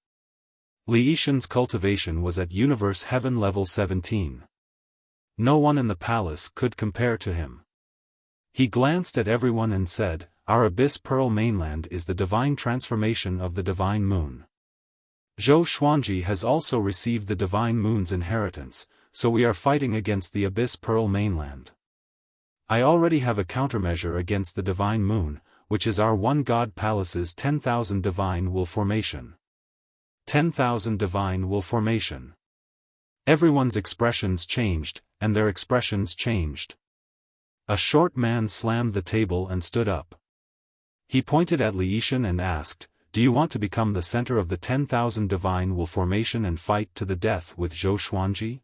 Li Yishan's cultivation was at Universe Heaven level 17. No one in the palace could compare to him. He glanced at everyone and said, "Our Abyss Pearl mainland is the divine transformation of the divine moon. Zhou Xuanji has also received the divine moon's inheritance, so we are fighting against the Abyss Pearl mainland. I already have a countermeasure against the divine moon, which is our one God Palace's 10,000 divine will formation." 10,000 divine will formation. Everyone's expressions changed, and their expressions changed. A short man slammed the table and stood up. He pointed at Li Yishan and asked, "Do you want to become the center of the 10,000 divine will formation and fight to the death with Zhou Xuanji?"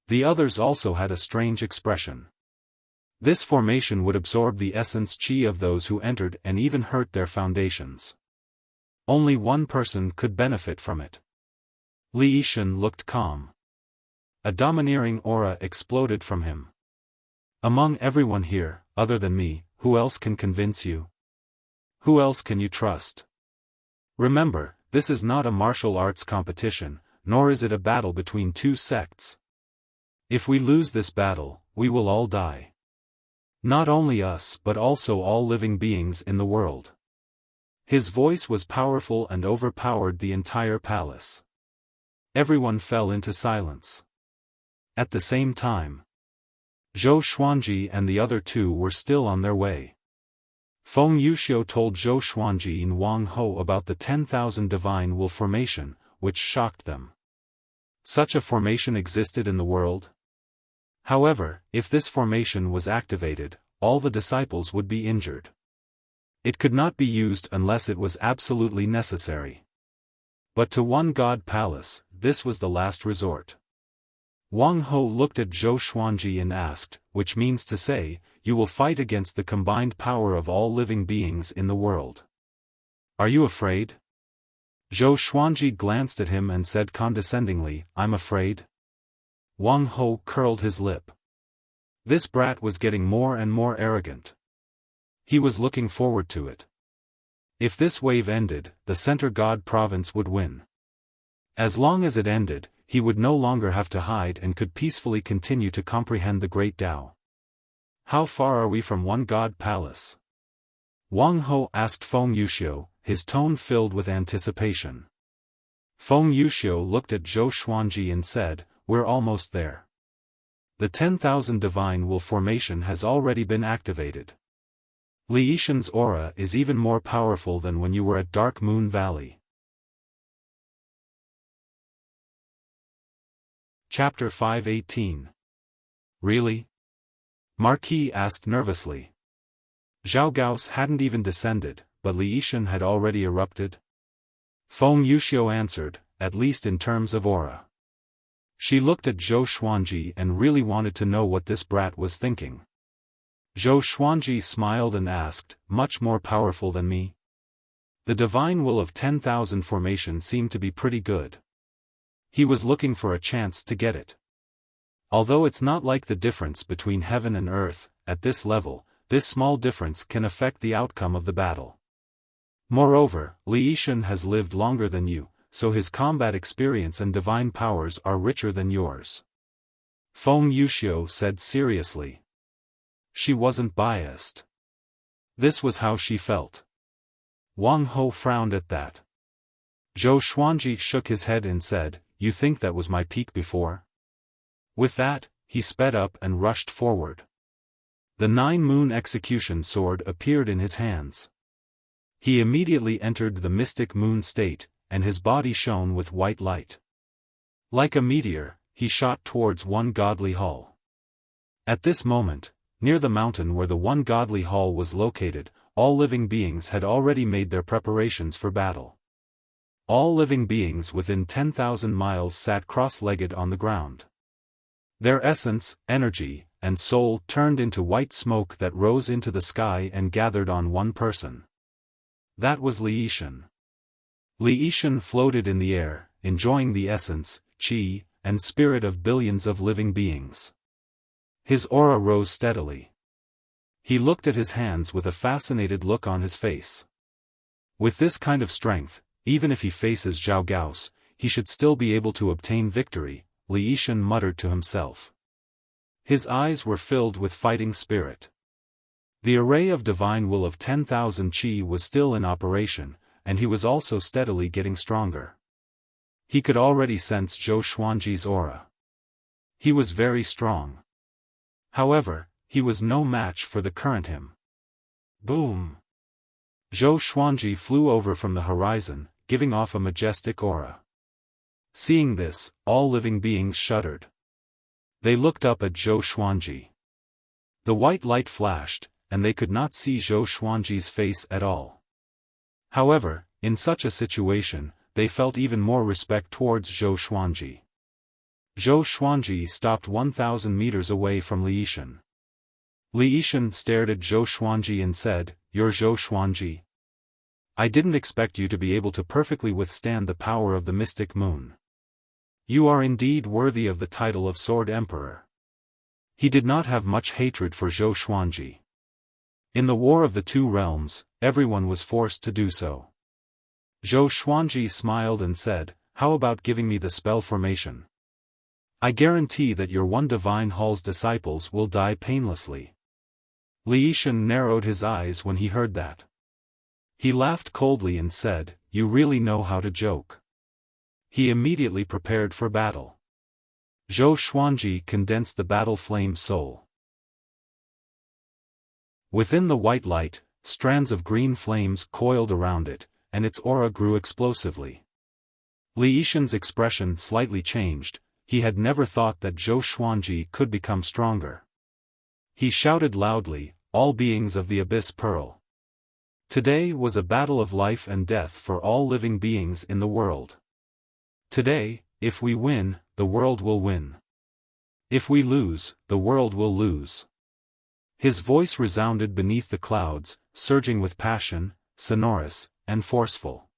The others also had a strange expression. This formation would absorb the essence qi of those who entered and even hurt their foundations. Only one person could benefit from it. Li Yishan looked calm. A domineering aura exploded from him. "Among everyone here, other than me, who else can convince you? Who else can you trust? Remember, this is not a martial arts competition, nor is it a battle between two sects. If we lose this battle, we will all die. Not only us but also all living beings in the world." His voice was powerful and overpowered the entire palace. Everyone fell into silence. At the same time, Zhou Xuanji and the other two were still on their way. Feng Yuxiu told Zhou Xuanji and Wang Ho about the 10,000 divine will formation, which shocked them. Such a formation existed in the world? However, if this formation was activated, all the disciples would be injured. It could not be used unless it was absolutely necessary. But to one God Palace, this was the last resort. Wang Ho looked at Zhou Xuanji and asked, "Which means to say, you will fight against the combined power of all living beings in the world. Are you afraid? Zhou Xuanji glanced at him and said condescendingly, I'm afraid? Wang Ho curled his lip. This brat was getting more and more arrogant. He was looking forward to it. If this wave ended, the Center God province would win. As long as it ended, he would no longer have to hide and could peacefully continue to comprehend the Great Tao. How far are we from One God Palace? Wang Ho asked Feng Yuxiu, his tone filled with anticipation. Feng Yuxiu looked at Zhou Xuanji and said, we're almost there. The 10,000 Divine Will formation has already been activated. Li Yishan's aura is even more powerful than when you were at Dark Moon Valley. Chapter 518. Really? Marquis asked nervously. Zhao Gao's hadn't even descended, but Li Yishan had already erupted? Feng Yuxiu answered, at least in terms of aura. She looked at Zhou Xuanji and really wanted to know what this brat was thinking. Zhou Xuanji smiled and asked, much more powerful than me? The divine will of 10,000 formation seemed to be pretty good. He was looking for a chance to get it. Although it's not like the difference between heaven and earth, at this level, this small difference can affect the outcome of the battle. Moreover, Li Yishan has lived longer than you, so his combat experience and divine powers are richer than yours. Feng Yuxiu said seriously. She wasn't biased. This was how she felt. Wang Ho frowned at that. Zhou Xuanji shook his head and said, you think that was my peak before? With that, he sped up and rushed forward. The 9-moon execution sword appeared in his hands. He immediately entered the mystic moon state, and his body shone with white light. Like a meteor, he shot towards One Godly Hall. At this moment, near the mountain where the One Godly Hall was located, all living beings had already made their preparations for battle. All living beings within 10,000 miles sat cross-legged on the ground. Their essence, energy, and soul turned into white smoke that rose into the sky and gathered on one person. That was Li Yishan. Li Yishan floated in the air, enjoying the essence, qi, and spirit of billions of living beings. His aura rose steadily. He looked at his hands with a fascinated look on his face. With this kind of strength, even if he faces Zhao Gao's, he should still be able to obtain victory, Li Yishan muttered to himself. His eyes were filled with fighting spirit. The array of divine will of 10,000 qi was still in operation, and he was also steadily getting stronger. He could already sense Zhou Xuanji's aura. He was very strong. However, he was no match for the current him. Boom! Zhou Xuanji flew over from the horizon, giving off a majestic aura. Seeing this, all living beings shuddered. They looked up at Zhou Xuanji. The white light flashed, and they could not see Zhou Xuanji's face at all. However, in such a situation, they felt even more respect towards Zhou Xuanji. Zhou Xuanji stopped 1,000 meters away from Li Yishan. Li Yishan stared at Zhou Xuanji and said, "You're Zhou Xuanji? I didn't expect you to be able to perfectly withstand the power of the mystic moon. You are indeed worthy of the title of Sword Emperor." He did not have much hatred for Zhou Xuanji. In the War of the Two Realms, everyone was forced to do so. Zhou Xuanji smiled and said, "How about giving me the spell formation? I guarantee that your One Divine Hall's disciples will die painlessly." Li Yishan narrowed his eyes when he heard that. He laughed coldly and said, "You really know how to joke." He immediately prepared for battle. Zhou Xuanji condensed the battle flame soul. Within the white light, strands of green flames coiled around it, and its aura grew explosively. Li Yishan's expression slightly changed. He had never thought that Zhou Xuanji could become stronger. He shouted loudly, "All beings of the Abyss Pearl! Today was a battle of life and death for all living beings in the world. Today, if we win, the world will win. If we lose, the world will lose. His voice resounded beneath the clouds, surging with passion, sonorous, and forceful.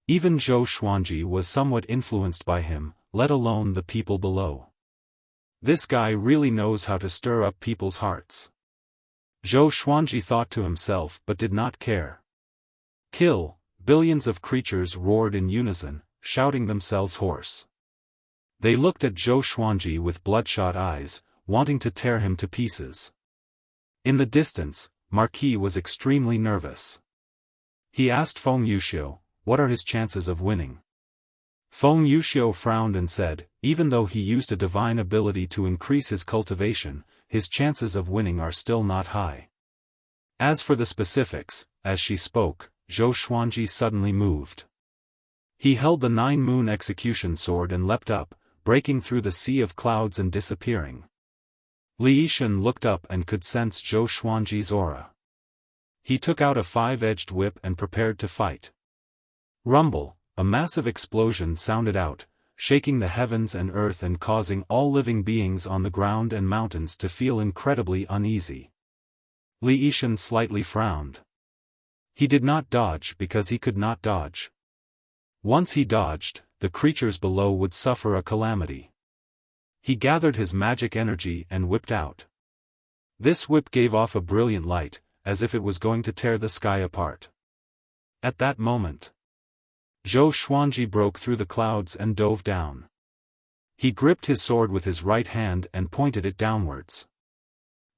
Even Zhou Xuanji was somewhat influenced by him, let alone the people below. This guy really knows how to stir up people's hearts. Zhou Xuanji thought to himself but did not care. Kill! Billions of creatures roared in unison, shouting themselves hoarse. They looked at Zhou Xuanji with bloodshot eyes, wanting to tear him to pieces. In the distance, Marquis was extremely nervous. He asked Feng Yuxiu, what are his chances of winning? Feng Yuxiu frowned and said, even though he used a divine ability to increase his cultivation, his chances of winning are still not high. As for the specifics, as she spoke, Zhou Xuanji suddenly moved. He held the 9-moon execution sword and leapt up, breaking through the sea of clouds and disappearing. Li Yishan looked up and could sense Zhou Xuanji's aura. He took out a 5-edged whip and prepared to fight. Rumble, a massive explosion sounded out, shaking the heavens and earth and causing all living beings on the ground and mountains to feel incredibly uneasy. Li Yishan slightly frowned. He did not dodge because he could not dodge. Once he dodged, the creatures below would suffer a calamity. He gathered his magic energy and whipped out. This whip gave off a brilliant light, as if it was going to tear the sky apart. At that moment, Zhou Xuanji broke through the clouds and dove down. He gripped his sword with his right hand and pointed it downwards.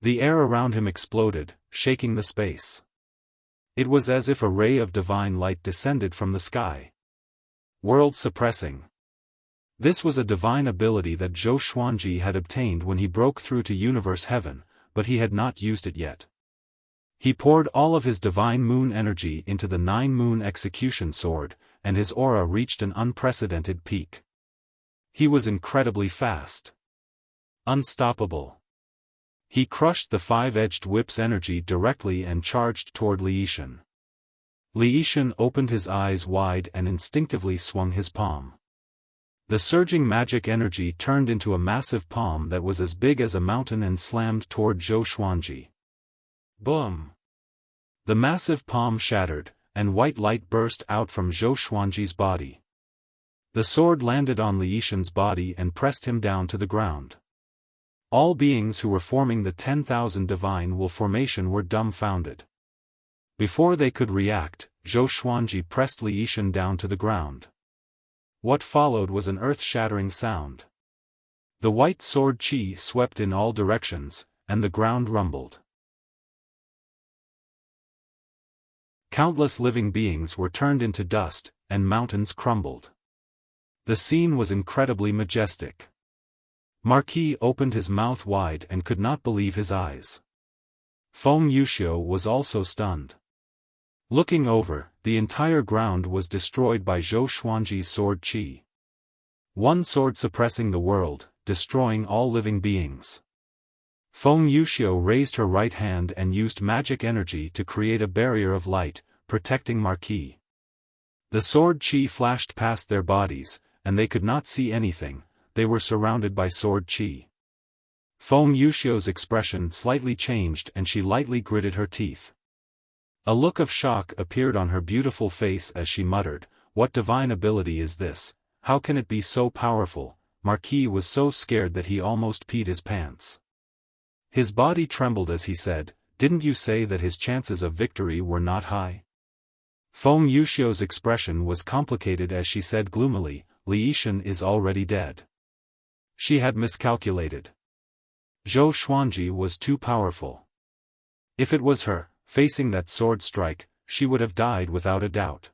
The air around him exploded, shaking the space. It was as if a ray of divine light descended from the sky. World-suppressing. This was a divine ability that Zhou Xuanji had obtained when he broke through to universe heaven, but he had not used it yet. He poured all of his divine moon energy into the 9-moon execution sword, and his aura reached an unprecedented peak. He was incredibly fast. Unstoppable. He crushed the 5-edged whip's energy directly and charged toward Li Yishan. Li Yishan opened his eyes wide and instinctively swung his palm. The surging magic energy turned into a massive palm that was as big as a mountain and slammed toward Zhou Xuanji. Boom! The massive palm shattered, and white light burst out from Zhou Xuanji's body. The sword landed on Li Yishan's body and pressed him down to the ground. All beings who were forming the 10,000 divine will formation were dumbfounded. Before they could react, Zhou Xuanji pressed Li Yishan down to the ground. What followed was an earth-shattering sound. The white sword qi swept in all directions, and the ground rumbled. Countless living beings were turned into dust, and mountains crumbled. The scene was incredibly majestic. Marquis opened his mouth wide and could not believe his eyes. Feng Yuxiu was also stunned. Looking over, the entire ground was destroyed by Zhou Xuanji's sword qi. One sword suppressing the world, destroying all living beings. Feng Yuxiu raised her right hand and used magic energy to create a barrier of light, protecting Marquis. The sword qi flashed past their bodies, and they could not see anything, they were surrounded by sword qi. Feng Yuxiu's expression slightly changed and she lightly gritted her teeth. A look of shock appeared on her beautiful face as she muttered, "What divine ability is this? How can it be so powerful?" Marquis was so scared that he almost peed his pants. His body trembled as he said, "Didn't you say that his chances of victory were not high?" Feng Yuxiu's expression was complicated as she said gloomily, "Li Yishan is already dead." She had miscalculated. Zhou Xuanji was too powerful. If it was her, facing that sword strike, she would have died without a doubt.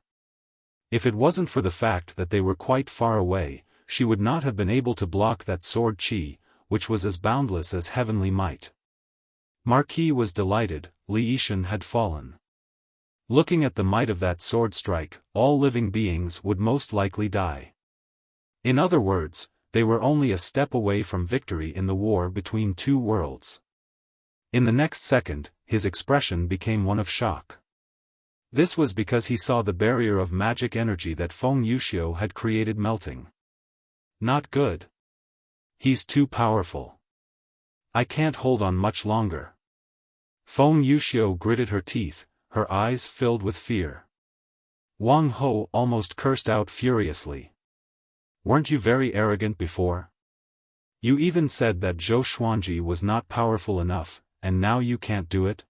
If it wasn't for the fact that they were quite far away, she would not have been able to block that sword qi, which was as boundless as heavenly might. Marquis was delighted, Li Yishan had fallen. Looking at the might of that sword strike, all living beings would most likely die. In other words, they were only a step away from victory in the war between two worlds. In the next second, his expression became one of shock. This was because he saw the barrier of magic energy that Feng Yuxiu had created melting. Not good. He's too powerful. I can't hold on much longer. Feng Yuxiu gritted her teeth, her eyes filled with fear. Wang Ho almost cursed out furiously. Weren't you very arrogant before? You even said that Zhou Xuanji was not powerful enough, and now you can't do it?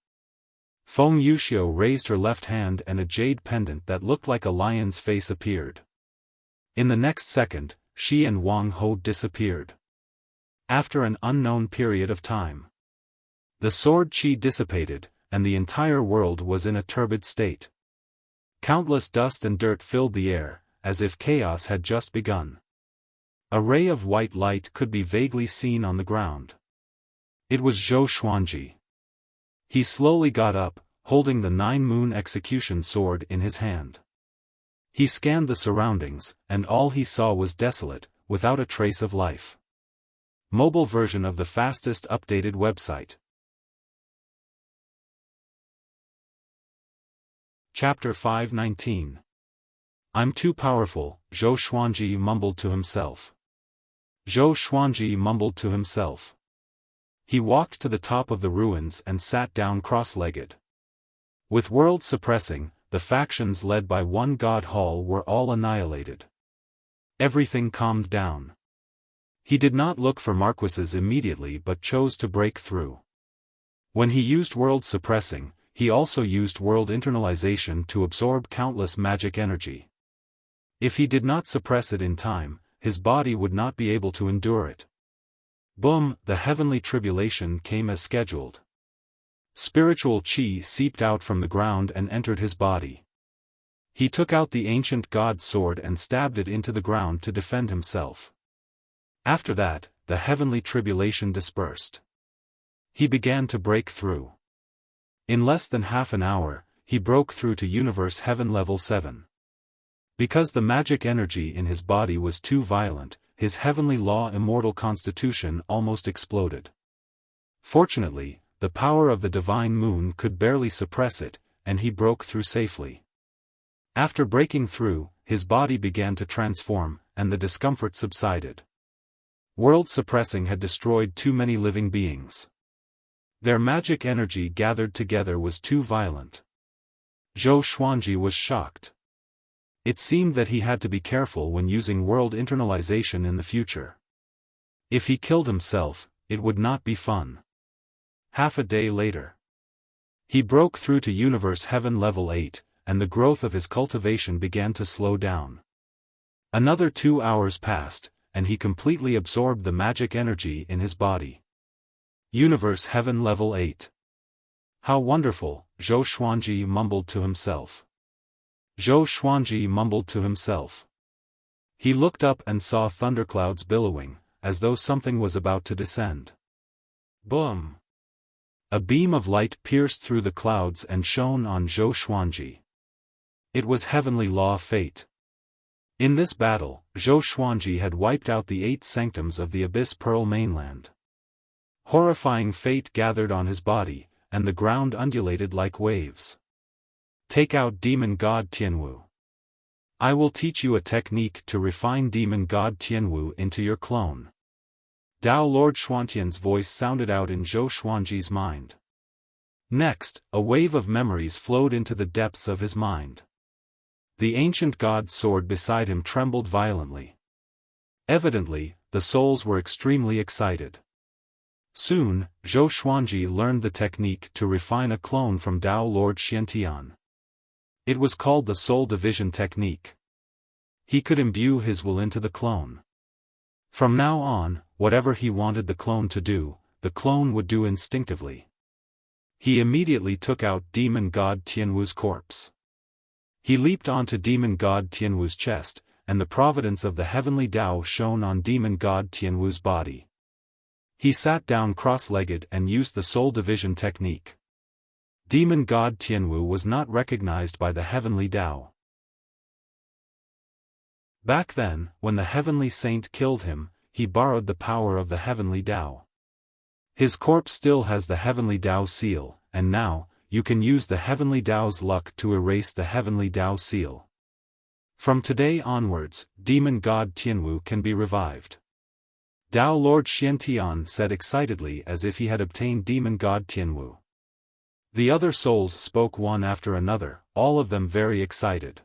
Feng Yuxiu raised her left hand and a jade pendant that looked like a lion's face appeared. In the next second, she and Wang Ho disappeared. After an unknown period of time, the sword qi dissipated, and the entire world was in a turbid state. Countless dust and dirt filled the air, as if chaos had just begun. A ray of white light could be vaguely seen on the ground. It was Zhou Xuanji. He slowly got up, holding the nine-moon execution sword in his hand. He scanned the surroundings, and all he saw was desolate, without a trace of life. Mobile version of the fastest updated website. Chapter 519. I'm too powerful, Zhou Xuanji mumbled to himself. Zhou Xuanji mumbled to himself. He walked to the top of the ruins and sat down cross-legged. With world suppressing, the factions led by one god Hall were all annihilated. Everything calmed down. He did not look for marquises immediately but chose to break through. When he used world suppressing, he also used world internalization to absorb countless magic energy. If he did not suppress it in time, his body would not be able to endure it. Boom! The heavenly tribulation came as scheduled. Spiritual qi seeped out from the ground and entered his body. He took out the ancient god's sword and stabbed it into the ground to defend himself. After that, the heavenly tribulation dispersed. He began to break through. In less than half an hour, he broke through to Universe Heaven Level 7. Because the magic energy in his body was too violent, his heavenly law immortal constitution almost exploded. Fortunately, the power of the divine moon could barely suppress it, and he broke through safely. After breaking through, his body began to transform, and the discomfort subsided. World suppressing had destroyed too many living beings. Their magic energy gathered together was too violent. Zhou Xuanji was shocked. It seemed that he had to be careful when using world internalization in the future. If he killed himself, it would not be fun. Half a day later, he broke through to Universe Heaven Level 8, and the growth of his cultivation began to slow down. Another 2 hours passed, and he completely absorbed the magic energy in his body. Universe Heaven Level 8. How wonderful, Zhou Xuanji mumbled to himself. Zhou Xuanji mumbled to himself. He looked up and saw thunderclouds billowing, as though something was about to descend. Boom! A beam of light pierced through the clouds and shone on Zhou Xuanji. It was heavenly law fate. In this battle, Zhou Xuanji had wiped out the 8 sanctums of the Abyss Pearl mainland. Horrifying fate gathered on his body, and the ground undulated like waves. Take out Demon God Tianwu. I will teach you a technique to refine Demon God Tianwu into your clone. Dao Lord Xuantian's voice sounded out in Zhou Xuanji's mind. Next, a wave of memories flowed into the depths of his mind. The ancient god's sword beside him trembled violently. Evidently, the souls were extremely excited. Soon, Zhou Xuanji learned the technique to refine a clone from Dao Lord Xiantian. It was called the Soul Division Technique. He could imbue his will into the clone. From now on, whatever he wanted the clone to do, the clone would do instinctively. He immediately took out Demon God Tianwu's corpse. He leaped onto Demon God Tianwu's chest, and the providence of the heavenly Tao shone on Demon God Tianwu's body. He sat down cross-legged and used the Soul Division Technique. Demon God Tianwu was not recognized by the heavenly Tao. Back then, when the heavenly saint killed him, he borrowed the power of the heavenly Tao. His corpse still has the heavenly Tao seal, and now, you can use the heavenly Tao's luck to erase the heavenly Tao seal. From today onwards, Demon God Tianwu can be revived. Dao Lord Xiantian said excitedly as if he had obtained Demon God Tianwu. The other souls spoke one after another, all of them very excited.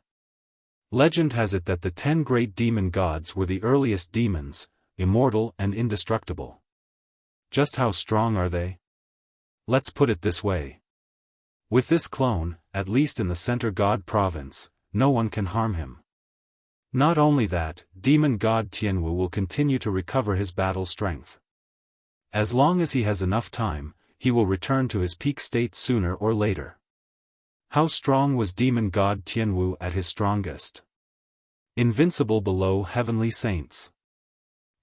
Legend has it that the 10 great demon gods were the earliest demons, immortal and indestructible. Just how strong are they? Let's put it this way. With this clone, at least in the Center God province, no one can harm him. Not only that, demon god Tianwu will continue to recover his battle strength. As long as he has enough time, he will return to his peak state sooner or later. How strong was demon god Tianwu at his strongest? Invincible below heavenly saints.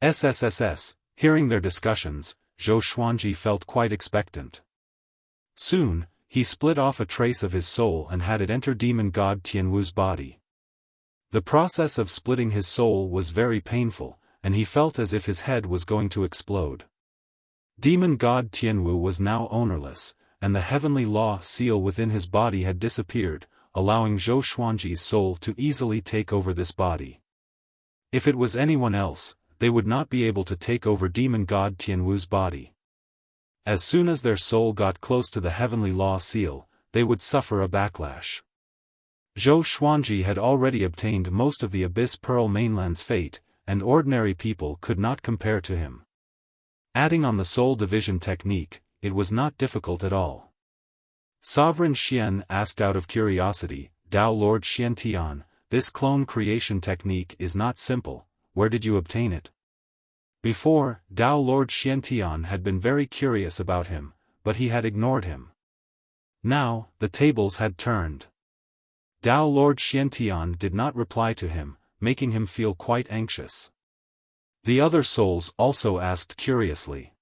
SSSS, hearing their discussions, Zhou Xuanji felt quite expectant. Soon, he split off a trace of his soul and had it enter demon god Tianwu's body. The process of splitting his soul was very painful, and he felt as if his head was going to explode. Demon god Tianwu was now ownerless, and the heavenly law seal within his body had disappeared, allowing Zhou Xuanji's soul to easily take over this body. If it was anyone else, they would not be able to take over demon god Tianwu's body. As soon as their soul got close to the heavenly law seal, they would suffer a backlash. Zhou Xuanji had already obtained most of the Abyss Pearl Mainland's fate, and ordinary people could not compare to him. Adding on the soul division technique, it was not difficult at all. Sovereign Xian asked out of curiosity, Tao Lord Xiantian, this clone creation technique is not simple, where did you obtain it? Before, Tao Lord Xiantian had been very curious about him, but he had ignored him. Now, the tables had turned. Tao Lord Xiantian did not reply to him, making him feel quite anxious. The other souls also asked curiously.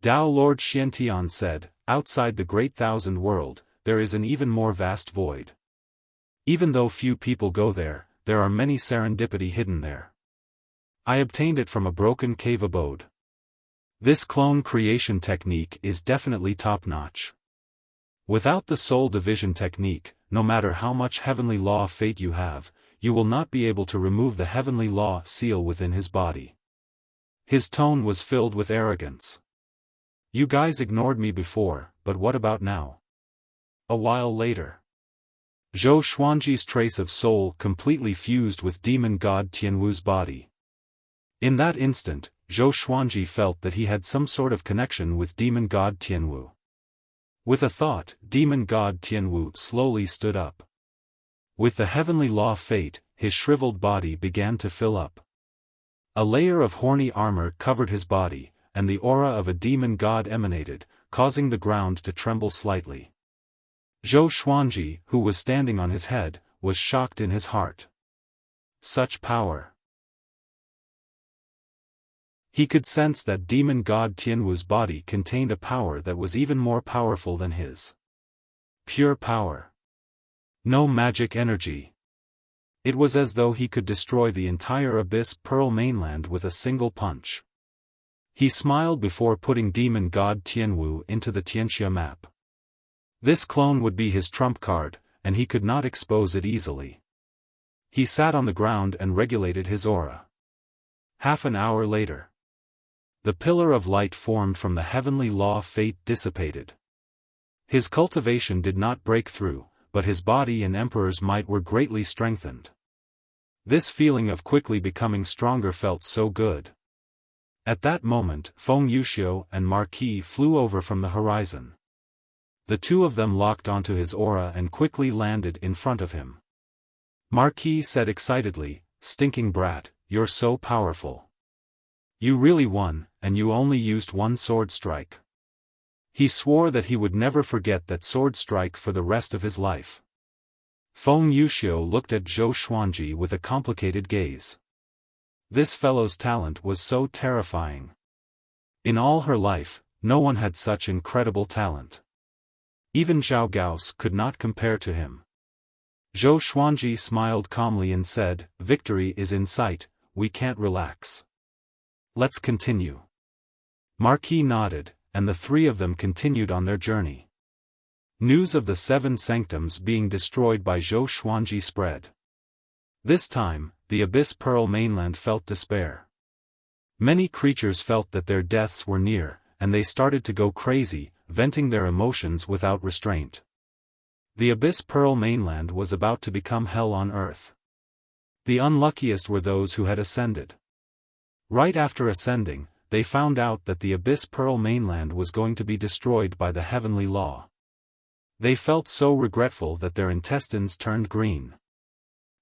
Tao Lord Xiantian said, outside the Great Thousand World, there is an even more vast void. Even though few people go there, there are many serendipity hidden there. I obtained it from a broken cave abode. This clone creation technique is definitely top-notch. Without the soul division technique, no matter how much heavenly law fate you have, you will not be able to remove the heavenly law seal within his body. His tone was filled with arrogance. You guys ignored me before, but what about now? A while later. Zhou Xuanji's trace of soul completely fused with demon god Tianwu's body. In that instant, Zhou Xuanji felt that he had some sort of connection with demon god Tianwu. With a thought, demon god Tianwu slowly stood up. With the heavenly law fate, his shriveled body began to fill up. A layer of horny armor covered his body, and the aura of a demon god emanated, causing the ground to tremble slightly. Zhou Xuanji, who was standing on his head, was shocked in his heart. Such power! He could sense that demon god Tianwu's body contained a power that was even more powerful than his. Pure power. No magic energy. It was as though he could destroy the entire Abyss Pearl Mainland with a single punch. He smiled before putting demon god Tianwu into the Tianxia map. This clone would be his trump card, and he could not expose it easily. He sat on the ground and regulated his aura. Half an hour later. The pillar of light formed from the heavenly law fate dissipated. His cultivation did not break through, but his body and emperor's might were greatly strengthened. This feeling of quickly becoming stronger felt so good. At that moment, Feng Yuxiu and Marquis flew over from the horizon. The two of them locked onto his aura and quickly landed in front of him. Marquis said excitedly, "Stinking brat, you're so powerful. You really won, and you only used one sword strike." He swore that he would never forget that sword strike for the rest of his life. Feng Yuxiu looked at Zhou Xuanji with a complicated gaze. This fellow's talent was so terrifying. In all her life, no one had such incredible talent. Even Zhao Gao's could not compare to him. Zhou Xuanji smiled calmly and said, "Victory is in sight, we can't relax. Let's continue." Marquis nodded, and the three of them continued on their journey. News of the 7 sanctums being destroyed by Zhou Xuanji spread. This time, the Abyss Pearl Mainland felt despair. Many creatures felt that their deaths were near, and they started to go crazy, venting their emotions without restraint. The Abyss Pearl mainland was about to become hell on earth. The unluckiest were those who had ascended. Right after ascending, they found out that the Abyss Pearl mainland was going to be destroyed by the heavenly law. They felt so regretful that their intestines turned green.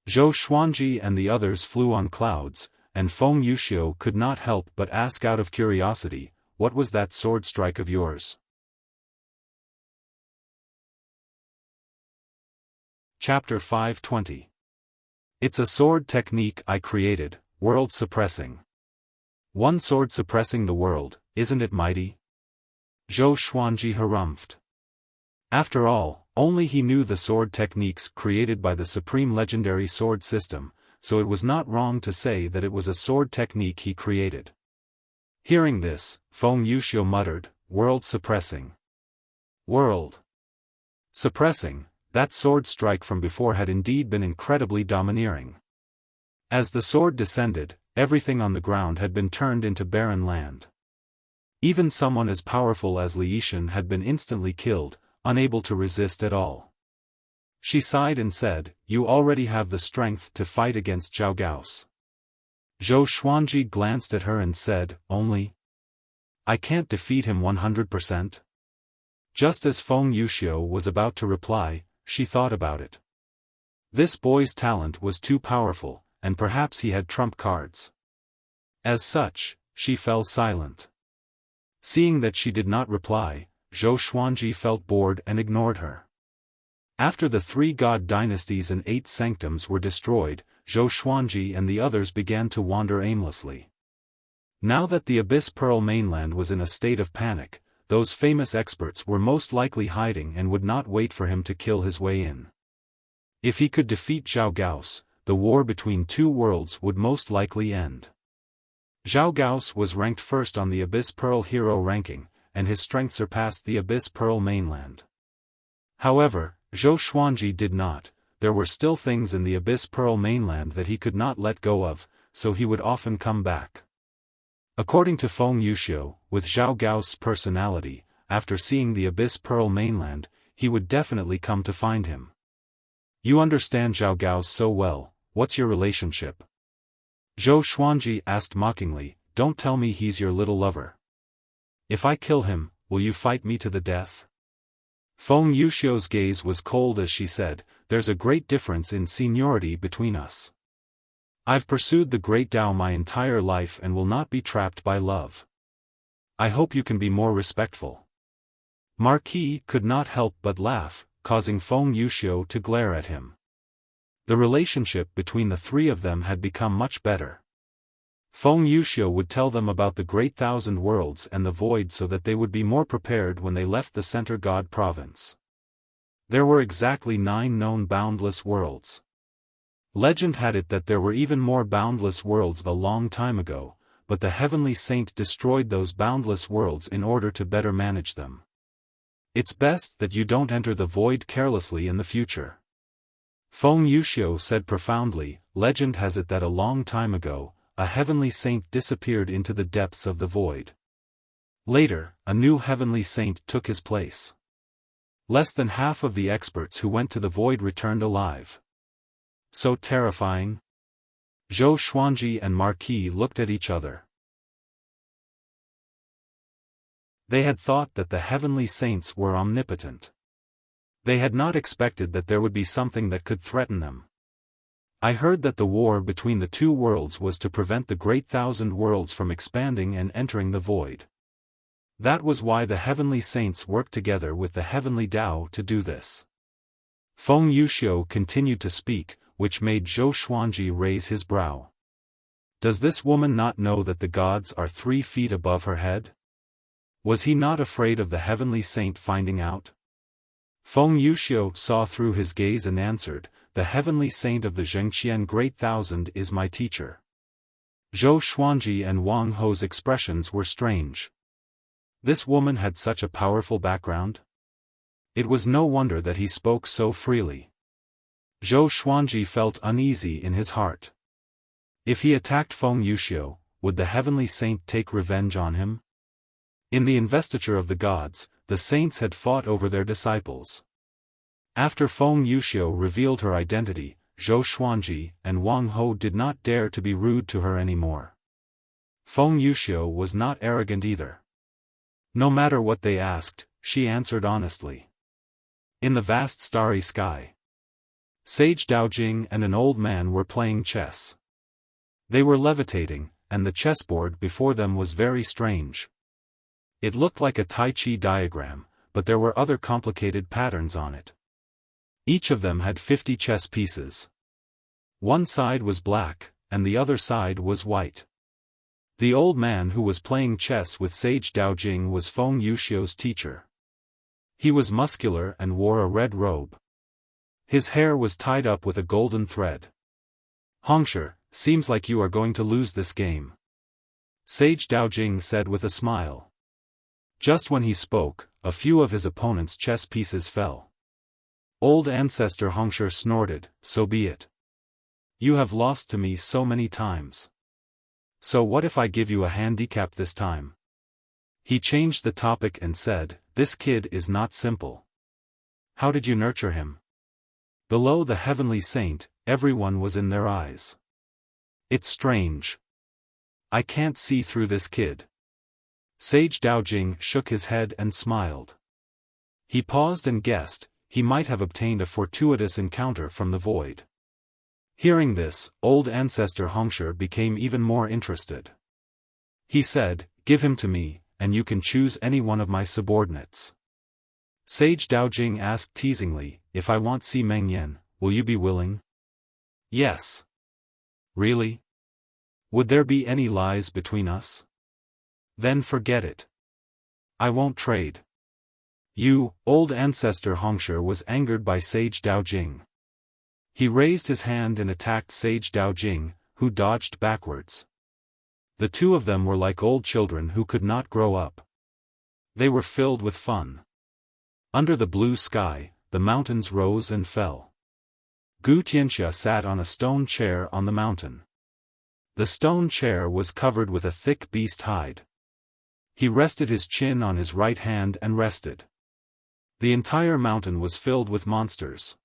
Zhou Xuanji and the others flew on clouds, and Feng Yuxiu could not help but ask out of curiosity, "What was that sword strike of yours?" Chapter 520. It's a sword technique I created, world suppressing. One sword suppressing the world, isn't it mighty? Zhou Xuanji harumphed. After all, only he knew the sword techniques created by the supreme legendary sword system, so it was not wrong to say that it was a sword technique he created. Hearing this, Feng Yuxiu muttered, "World suppressing. World suppressing." That sword strike from before had indeed been incredibly domineering. As the sword descended, everything on the ground had been turned into barren land. Even someone as powerful as Li Yishan had been instantly killed, unable to resist at all. She sighed and said, "You already have the strength to fight against Zhao Gao's." Zhou Xuanji glanced at her and said, "Only? I can't defeat him 100%? Just as Feng Yuxiu was about to reply, she thought about it. This boy's talent was too powerful, and perhaps he had trump cards. As such, she fell silent. Seeing that she did not reply, Zhou Xuanji felt bored and ignored her. After the 3 god dynasties and 8 sanctums were destroyed, Zhou Xuanji and the others began to wander aimlessly. Now that the Abyss Pearl mainland was in a state of panic, those famous experts were most likely hiding and would not wait for him to kill his way in. If he could defeat Zhao Gao's, the war between 2 worlds would most likely end. Zhao Gao's was ranked first on the Abyss Pearl hero ranking, and his strength surpassed the Abyss Pearl mainland. However, Zhou Xuanji did not. There were still things in the Abyss Pearl mainland that he could not let go of, so he would often come back. According to Feng Yuxiu, with Zhao Gao's personality, after seeing the Abyss Pearl mainland, he would definitely come to find him. "You understand Zhao Gao's so well, what's your relationship?" Zhou Xuanji asked mockingly, "Don't tell me he's your little lover. If I kill him, will you fight me to the death?" Feng Yuxiu's gaze was cold as she said, "There's a great difference in seniority between us. I've pursued the great Tao my entire life and will not be trapped by love. I hope you can be more respectful." Marquis could not help but laugh, causing Feng Yuxiu to glare at him. The relationship between the 3 of them had become much better. Feng Yuxiu would tell them about the Great Thousand Worlds and the Void so that they would be more prepared when they left the Center God province. There were exactly 9 known boundless worlds. Legend had it that there were even more boundless worlds a long time ago, but the Heavenly Saint destroyed those boundless worlds in order to better manage them. It's best that you don't enter the void carelessly in the future. Feng Yuxiu said profoundly, "Legend has it that a long time ago, a Heavenly Saint disappeared into the depths of the void. Later, a new Heavenly Saint took his place. Less than half of the experts who went to the void returned alive." So terrifying? Zhou Xuanji and Marquis looked at each other. They had thought that the Heavenly Saints were omnipotent. They had not expected that there would be something that could threaten them. "I heard that the war between the 2 worlds was to prevent the Great Thousand Worlds from expanding and entering the void. That was why the Heavenly Saints worked together with the Heavenly Tao to do this." Feng Yuxiu continued to speak, which made Zhou Xuanji raise his brow. Does this woman not know that the gods are 3 feet above her head? Was he not afraid of the Heavenly Saint finding out? Feng Yuxiu saw through his gaze and answered, "The Heavenly Saint of the Zhengqian Great Thousand is my teacher." Zhou Xuanji and Wang Ho's expressions were strange. This woman had such a powerful background? It was no wonder that he spoke so freely. Zhou Xuanji felt uneasy in his heart. If he attacked Feng Yuxiu, would the Heavenly Saint take revenge on him? In the investiture of the gods, the saints had fought over their disciples. After Feng Yuxiu revealed her identity, Zhou Xuanji and Wang Ho did not dare to be rude to her anymore. Feng Yuxiu was not arrogant either. No matter what they asked, she answered honestly. In the vast starry sky, Sage Daojing and an old man were playing chess. They were levitating, and the chessboard before them was very strange. It looked like a Tai Chi diagram, but there were other complicated patterns on it. Each of them had 50 chess pieces. One side was black, and the other side was white. The old man who was playing chess with Sage Daojing was Feng Yuxiu's teacher. He was muscular and wore a red robe. His hair was tied up with a golden thread. "Hongsher, seems like you are going to lose this game," Sage Daojing said with a smile. Just when he spoke, a few of his opponent's chess pieces fell. Old ancestor Hongsher snorted, "So be it. You have lost to me so many times. So what if I give you a handicap this time?" He changed the topic and said, "This kid is not simple. How did you nurture him?" Below the heavenly saint, everyone was in their eyes. "It's strange. I can't see through this kid." Sage Daojing shook his head and smiled. He paused and guessed, he might have obtained a fortuitous encounter from the void. Hearing this, old ancestor Hongsher became even more interested. He said, "Give him to me, and you can choose any one of my subordinates." Sage Daojing asked teasingly, "If I want Si Mengyan, will you be willing?" "Yes." "Really? Would there be any lies between us?" "Then forget it. I won't trade." "You," old ancestor Hongsher was angered by Sage Daojing. He raised his hand and attacked Sage Daojing, who dodged backwards. The two of them were like old children who could not grow up. They were filled with fun. Under the blue sky, the mountains rose and fell. Gu Tianxia sat on a stone chair on the mountain. The stone chair was covered with a thick beast hide. He rested his chin on his right hand and rested. The entire mountain was filled with monsters.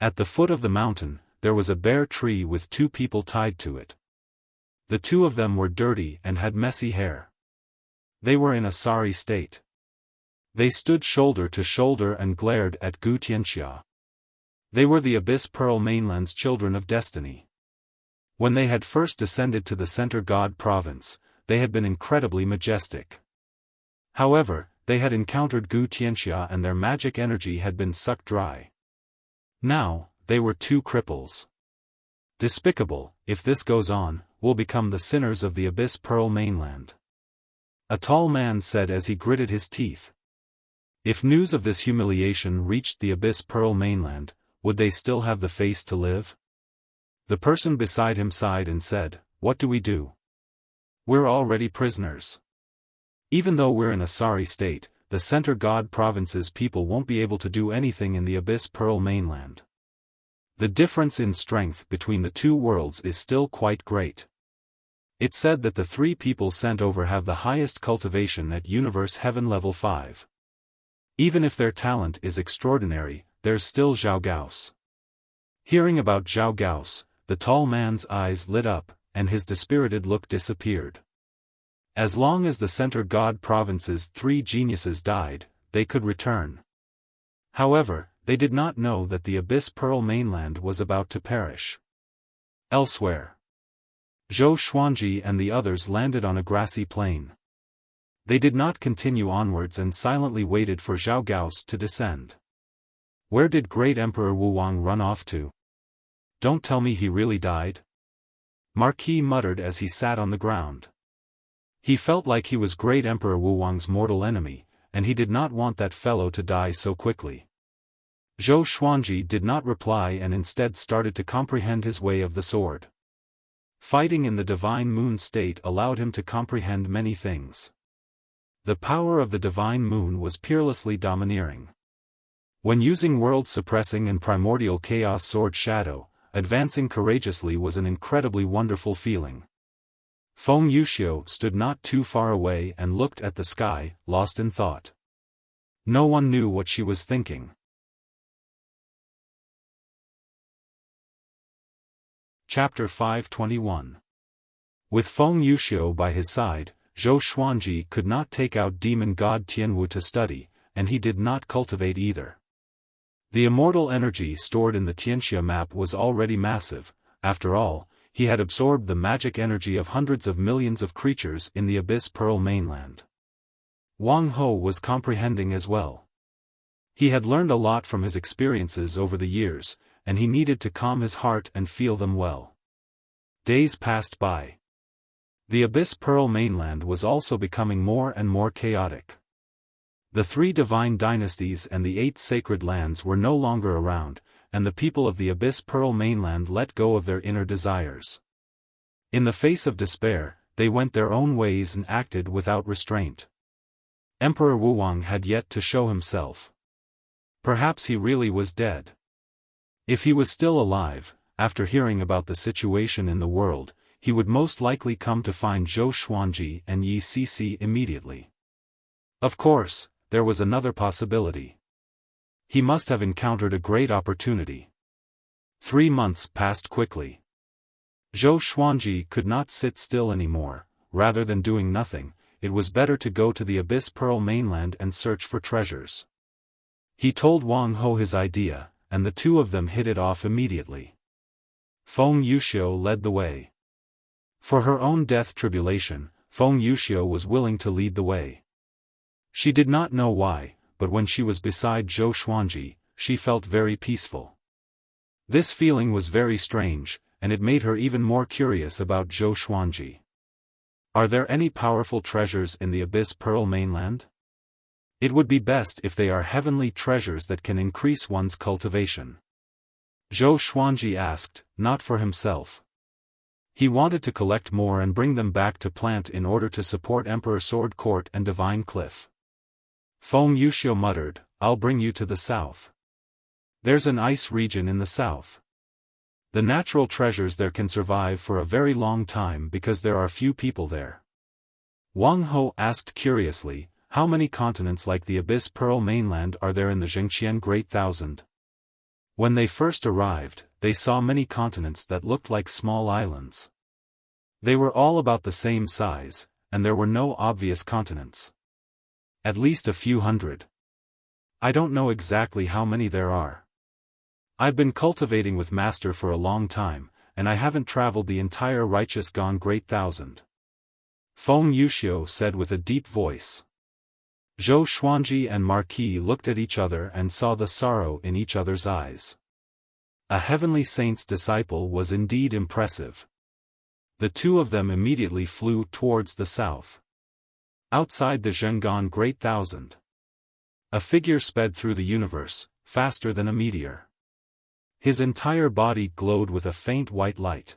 At the foot of the mountain, there was a bare tree with two people tied to it. The two of them were dirty and had messy hair. They were in a sorry state. They stood shoulder to shoulder and glared at Gu Tianxia. They were the Abyss Pearl Mainland's children of destiny. When they had first descended to the Center God province, they had been incredibly majestic. However, they had encountered Gu Tianxia and their magic energy had been sucked dry. Now, they were two cripples. Despicable, if this goes on, we'll become the sinners of the Abyss Pearl Mainland. A tall man said as he gritted his teeth. If news of this humiliation reached the Abyss Pearl Mainland, would they still have the face to live? The person beside him sighed and said, "What do we do? We're already prisoners. Even though we're in a sorry state, the Center God province's people won't be able to do anything in the Abyss Pearl Mainland. The difference in strength between the two worlds is still quite great. It's said that the three people sent over have the highest cultivation at Universe Heaven Level 5. Even if their talent is extraordinary, there's still Zhao Gao's." Hearing about Zhao Gao's, the tall man's eyes lit up, and his dispirited look disappeared. As long as the Center God province's three geniuses died, they could return. However, they did not know that the Abyss Pearl Mainland was about to perish. Elsewhere, Zhou Xuanji and the others landed on a grassy plain. They did not continue onwards and silently waited for Zhao Gao's to descend. Where did Great Emperor Wu Wang run off to? Don't tell me he really died? Marquis muttered as he sat on the ground. He felt like he was Great Emperor Wu Wang's mortal enemy, and he did not want that fellow to die so quickly. Zhou Xuanji did not reply and instead started to comprehend his way of the sword. Fighting in the Divine Moon state allowed him to comprehend many things. The power of the Divine Moon was peerlessly domineering. When using world-suppressing and primordial chaos sword shadow, advancing courageously was an incredibly wonderful feeling. Feng Yuxiu stood not too far away and looked at the sky, lost in thought. No one knew what she was thinking. Chapter 521. With Feng Yuxiu by his side, Zhou Xuanji could not take out demon god Tianwu to study, and he did not cultivate either. The immortal energy stored in the Tianxia map was already massive. After all, he had absorbed the magic energy of hundreds of millions of creatures in the Abyss Pearl mainland. Wang Ho was comprehending as well. He had learned a lot from his experiences over the years, and he needed to calm his heart and feel them well. Days passed by. The Abyss Pearl mainland was also becoming more and more chaotic. The 3 divine dynasties and the 8 sacred lands were no longer around, and the people of the Abyss Pearl mainland let go of their inner desires. In the face of despair, they went their own ways and acted without restraint. Emperor Wuwang had yet to show himself. Perhaps he really was dead. If he was still alive, after hearing about the situation in the world, he would most likely come to find Zhou Xuanji and Yi Cixi immediately. Of course, there was another possibility. He must have encountered a great opportunity. 3 months passed quickly. Zhou Xuanji could not sit still anymore. Rather than doing nothing, it was better to go to the Abyss Pearl mainland and search for treasures. He told Wang Ho his idea, and the 2 of them hit it off immediately. Feng Yuxiu led the way. For her own death tribulation, Feng Yuxiu was willing to lead the way. She did not know why, but when she was beside Zhou Xuanji, she felt very peaceful. This feeling was very strange, and it made her even more curious about Zhou Xuanji. Are there any powerful treasures in the Abyss Pearl mainland? It would be best if they are heavenly treasures that can increase one's cultivation. Zhou Xuanji asked, not for himself. He wanted to collect more and bring them back to plant in order to support Emperor Sword Court and Divine Cliff. Feng Yuxiu muttered, I'll bring you to the south. There's an ice region in the south. The natural treasures there can survive for a very long time because there are few people there. Wang Ho asked curiously, how many continents like the Abyss Pearl mainland are there in the Zhengqian Great Thousand? When they first arrived, they saw many continents that looked like small islands. They were all about the same size, and there were no obvious continents. At least a few hundred. I don't know exactly how many there are. I've been cultivating with Master for a long time, and I haven't traveled the entire righteous gone Great Thousand. Feng Yuxiu said with a deep voice. Zhou Xuanji and Marquis looked at each other and saw the sorrow in each other's eyes. A heavenly saint's disciple was indeed impressive. The 2 of them immediately flew towards the south. Outside the Zhenggan Great Thousand, a figure sped through the universe, faster than a meteor. His entire body glowed with a faint white light.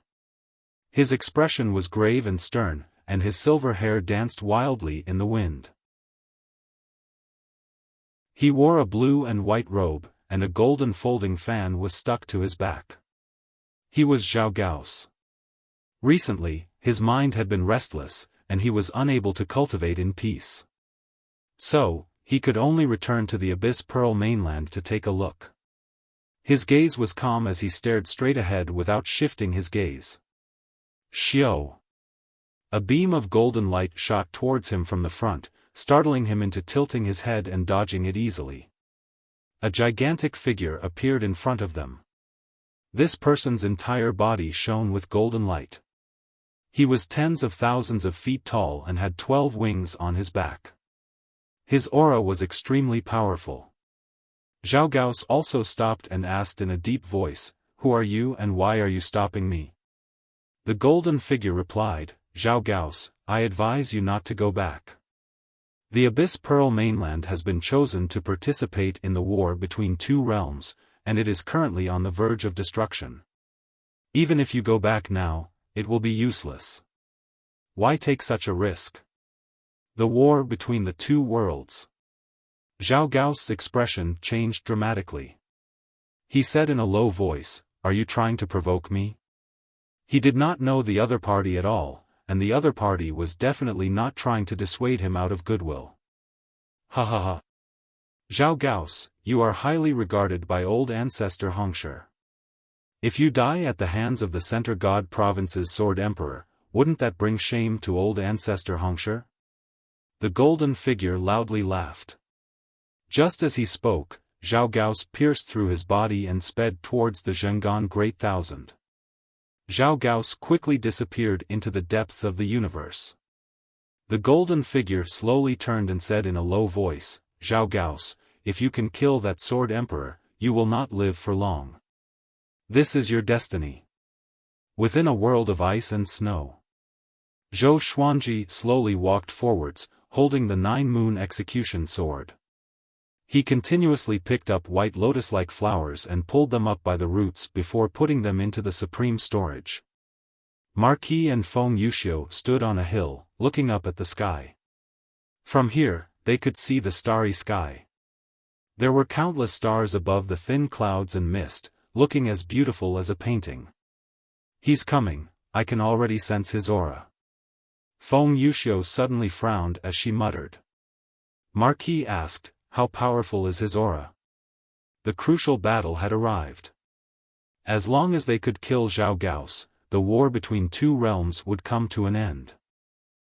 His expression was grave and stern, and his silver hair danced wildly in the wind. He wore a blue and white robe, and a golden folding fan was stuck to his back. He was Zhao Gao's. Recently, his mind had been restless, and he was unable to cultivate in peace. So, he could only return to the Abyss Pearl mainland to take a look. His gaze was calm as he stared straight ahead without shifting his gaze. Xiao. A beam of golden light shot towards him from the front, startling him into tilting his head and dodging it easily. A gigantic figure appeared in front of them. This person's entire body shone with golden light. He was tens of thousands of feet tall and had 12 wings on his back. His aura was extremely powerful. Zhao Gaos also stopped and asked in a deep voice, "Who are you and why are you stopping me?" The golden figure replied, "Zhao Gaos, I advise you not to go back. The Abyss Pearl mainland has been chosen to participate in the war between 2 realms, and it is currently on the verge of destruction. Even if you go back now, it will be useless. Why take such a risk? The war between the 2 worlds." Zhao Gao's expression changed dramatically. He said in a low voice, "Are you trying to provoke me?" He did not know the other party at all, and the other party was definitely not trying to dissuade him out of goodwill. Ha ha ha. Zhao Gaos, you are highly regarded by old ancestor Hongshi. If you die at the hands of the Center God Province's Sword Emperor, wouldn't that bring shame to old ancestor Hongshi? The golden figure loudly laughed. Just as he spoke, Zhao Gaos pierced through his body and sped towards the Zhengan Great Thousand. Zhao Gaos quickly disappeared into the depths of the universe. The golden figure slowly turned and said in a low voice, Zhao Gaos, if you can kill that Sword Emperor, you will not live for long. This is your destiny. Within a world of ice and snow, Zhou Xuanji slowly walked forwards, holding the nine-moon execution sword. He continuously picked up white lotus-like flowers and pulled them up by the roots before putting them into the supreme storage. Marquis and Feng Yuxiu stood on a hill, looking up at the sky. From here, they could see the starry sky. There were countless stars above the thin clouds and mist, looking as beautiful as a painting. He's coming, I can already sense his aura. Feng Yuxiu suddenly frowned as she muttered. Marquis asked, how powerful is his aura? The crucial battle had arrived. As long as they could kill Zhao Gaos, the war between two realms would come to an end.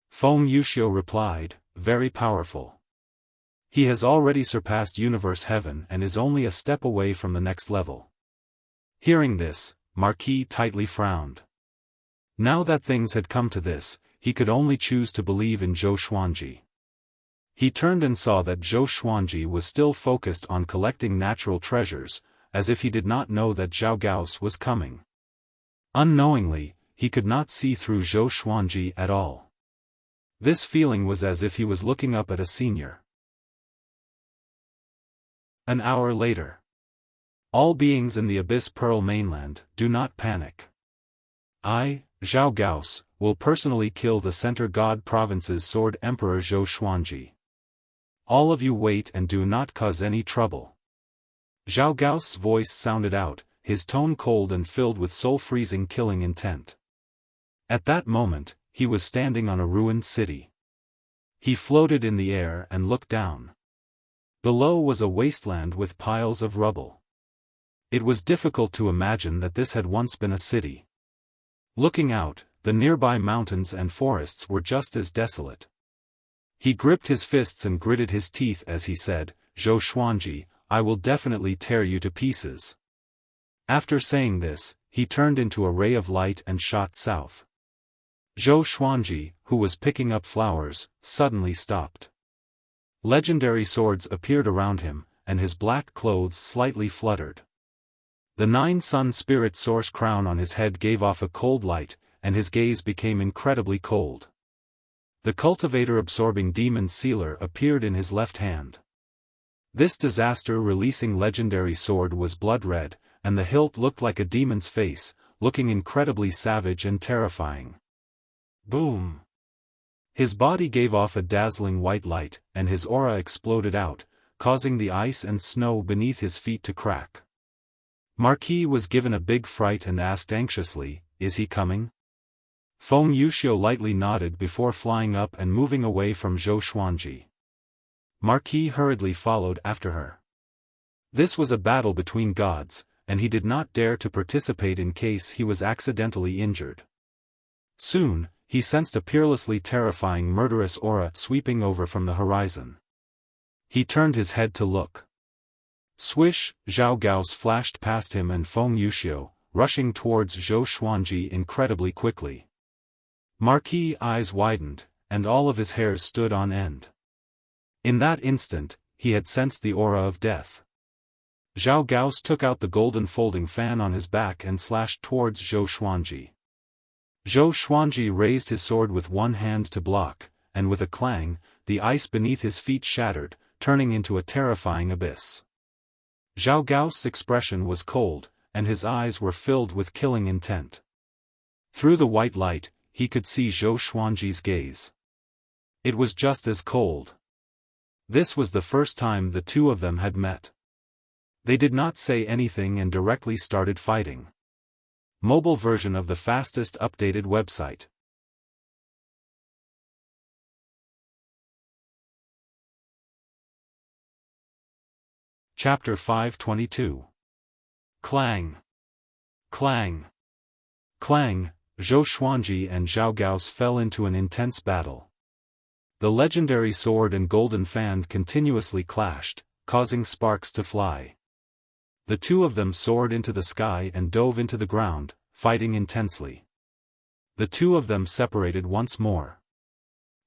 Feng Yuxiu replied, very powerful. He has already surpassed Universe Heaven and is only a step away from the next level. Hearing this, Marquis tightly frowned. Now that things had come to this, he could only choose to believe in Zhou Xuanji. He turned and saw that Zhou Xuanji was still focused on collecting natural treasures, as if he did not know that Zhao Gaos was coming. Unknowingly, he could not see through Zhou Xuanji at all. This feeling was as if he was looking up at a senior. An hour later. All beings in the Abyss Pearl mainland, do not panic. I, Zhao Gaos, will personally kill the Center God Province's Sword Emperor Zhou Xuanji. All of you wait and do not cause any trouble. Zhao Gaos' voice sounded out, his tone cold and filled with soul-freezing killing intent. At that moment, he was standing on a ruined city. He floated in the air and looked down. Below was a wasteland with piles of rubble. It was difficult to imagine that this had once been a city. Looking out, the nearby mountains and forests were just as desolate. He gripped his fists and gritted his teeth as he said, Zhou Xuanji, I will definitely tear you to pieces. After saying this, he turned into a ray of light and shot south. Zhou Xuanji, who was picking up flowers, suddenly stopped. Legendary swords appeared around him, and his black clothes slightly fluttered. The nine-sun spirit source crown on his head gave off a cold light, and his gaze became incredibly cold. The cultivator-absorbing demon sealer appeared in his left hand. This disaster-releasing legendary sword was blood-red, and the hilt looked like a demon's face, looking incredibly savage and terrifying. Boom! His body gave off a dazzling white light, and his aura exploded out, causing the ice and snow beneath his feet to crack. Marquis was given a big fright and asked anxiously, is he coming? Feng Yuxiu lightly nodded before flying up and moving away from Zhou Xuanji. Marquis hurriedly followed after her. This was a battle between gods, and he did not dare to participate in case he was accidentally injured. Soon, he sensed a peerlessly terrifying murderous aura sweeping over from the horizon. He turned his head to look. Swish, Zhao Gaos flashed past him and Feng Yuxiu, rushing towards Zhou Xuanji incredibly quickly. Marquis' eyes widened, and all of his hairs stood on end. In that instant, he had sensed the aura of death. Zhao Gaos took out the golden folding fan on his back and slashed towards Zhou Xuanji. Zhou Xuanji raised his sword with one hand to block, and with a clang, the ice beneath his feet shattered, turning into a terrifying abyss. Zhao Gaos' expression was cold, and his eyes were filled with killing intent. Through the white light, he could see Zhou Xuanji's gaze. It was just as cold. This was the first time the two of them had met. They did not say anything and directly started fighting. Mobile version of the fastest updated website. Chapter 522. Clang! Clang! Clang! Zhou Xuanji and Zhao Gao's fell into an intense battle. The legendary sword and golden fan continuously clashed, causing sparks to fly. The two of them soared into the sky and dove into the ground, fighting intensely. The two of them separated once more.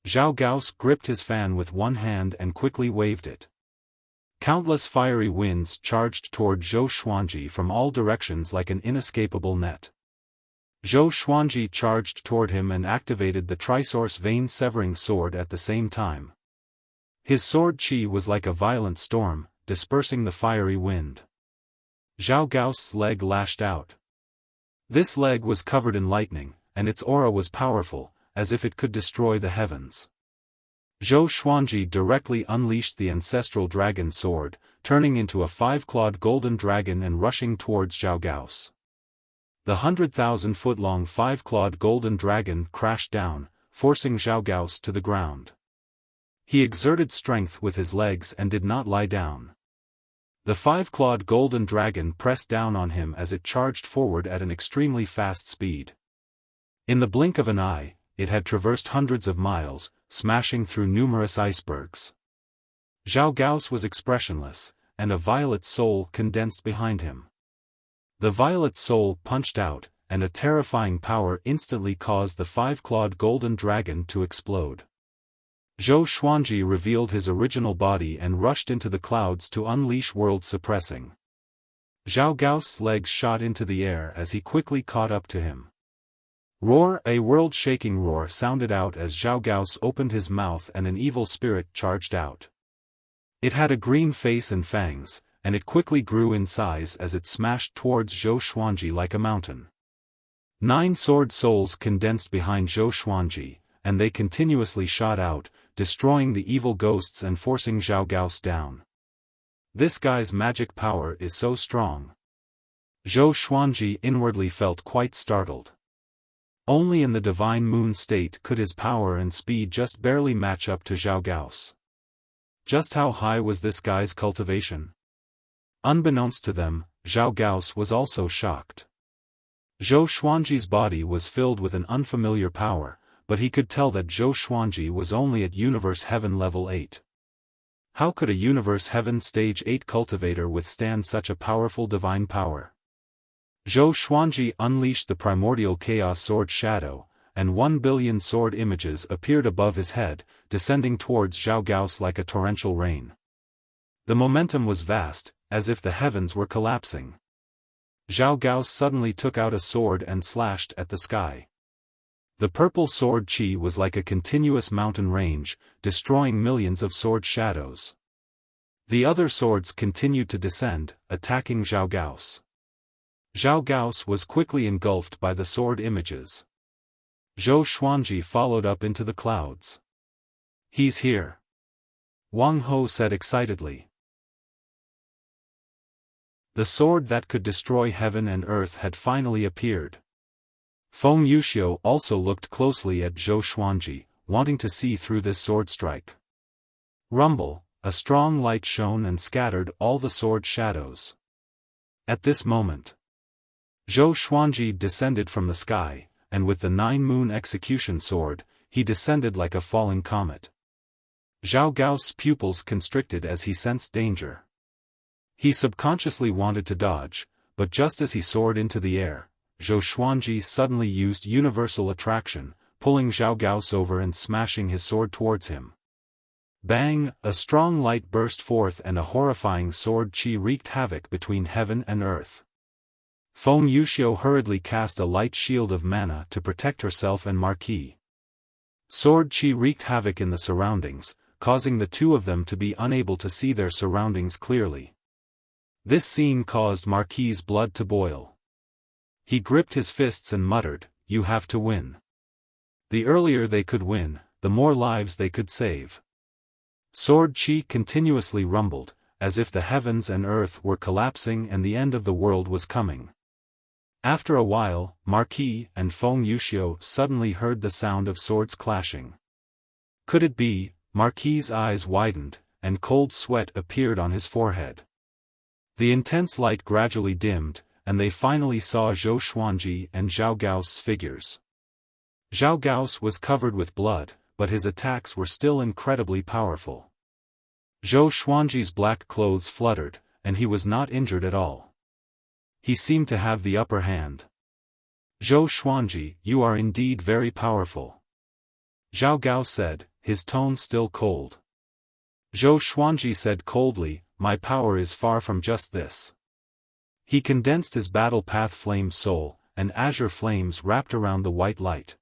Zhao Gao gripped his fan with one hand and quickly waved it. Countless fiery winds charged toward Zhou Xuanji from all directions like an inescapable net. Zhou Xuanji charged toward him and activated the Trisource vein-severing sword at the same time. His sword chi was like a violent storm, dispersing the fiery wind. Zhao Gao's leg lashed out. This leg was covered in lightning, and its aura was powerful, as if it could destroy the heavens. Zhou Xuanji directly unleashed the ancestral dragon sword, turning into a 5-clawed golden dragon and rushing towards Zhao Gao. The 100,000-foot-long 5-clawed golden dragon crashed down, forcing Zhao Gao to the ground. He exerted strength with his legs and did not lie down. The 5-clawed golden dragon pressed down on him as it charged forward at an extremely fast speed. In the blink of an eye, it had traversed hundreds of miles, smashing through numerous icebergs. Zhao Gao was expressionless, and a violet soul condensed behind him. The violet soul punched out, and a terrifying power instantly caused the 5-clawed golden dragon to explode. Zhou Xuanji revealed his original body and rushed into the clouds to unleash world-suppressing. Zhao Gao's legs shot into the air as he quickly caught up to him. Roar! A world-shaking roar sounded out as Zhao Gao opened his mouth and an evil spirit charged out. It had a green face and fangs, and it quickly grew in size as it smashed towards Zhou Xuanji like a mountain. 9 sword souls condensed behind Zhou Xuanji, and they continuously shot out, destroying the evil ghosts and forcing Zhao Gao down. This guy's magic power is so strong. Zhou Xuanji inwardly felt quite startled. Only in the divine moon state could his power and speed just barely match up to Zhao Gao's. Just how high was this guy's cultivation? Unbeknownst to them, Zhao Gao was also shocked. Zhou Xuanji's body was filled with an unfamiliar power, but he could tell that Zhou Xuanji was only at Universe Heaven level 8. How could a Universe Heaven stage 8 cultivator withstand such a powerful divine power? Zhou Xuanji unleashed the primordial chaos sword shadow, and 1 billion sword images appeared above his head, descending towards Zhao Gao like a torrential rain. The momentum was vast, as if the heavens were collapsing. Zhao Gao suddenly took out a sword and slashed at the sky. The purple sword chi was like a continuous mountain range, destroying millions of sword shadows. The other swords continued to descend, attacking Zhao Gao. Zhao Gao was quickly engulfed by the sword images. Zhou Xuanji followed up into the clouds. "He's here," Wang Ho said excitedly. The sword that could destroy heaven and earth had finally appeared. Feng Yuxiu also looked closely at Zhou Xuanji, wanting to see through this sword strike. Rumble, a strong light shone and scattered all the sword shadows. At this moment, Zhou Xuanji descended from the sky, and with the 9-moon execution sword, he descended like a falling comet. Zhao Gao's pupils constricted as he sensed danger. He subconsciously wanted to dodge, but just as he soared into the air, Zhou Xuanji suddenly used universal attraction, pulling Zhao Gao over and smashing his sword towards him. Bang! A strong light burst forth and a horrifying sword chi wreaked havoc between heaven and earth. Feng Yuxiu hurriedly cast a light shield of mana to protect herself and Marquis. Sword chi wreaked havoc in the surroundings, causing the two of them to be unable to see their surroundings clearly. This scene caused Marquis' blood to boil. He gripped his fists and muttered, "You have to win." The earlier they could win, the more lives they could save. Sword chi continuously rumbled, as if the heavens and earth were collapsing and the end of the world was coming. After a while, Marquis and Feng Yuxiu suddenly heard the sound of swords clashing. Could it be? Marquis' eyes widened, and cold sweat appeared on his forehead. The intense light gradually dimmed, and they finally saw Zhou Xuanji and Zhao Gao's figures. Zhao Gao's was covered with blood, but his attacks were still incredibly powerful. Zhou Xuanji's black clothes fluttered, and he was not injured at all. He seemed to have the upper hand. Zhou Xuanji, you are indeed very powerful. Zhao Gao said, his tone still cold. Zhou Xuanji said coldly, my power is far from just this. He condensed his battle path flame soul, and azure flames wrapped around the white light.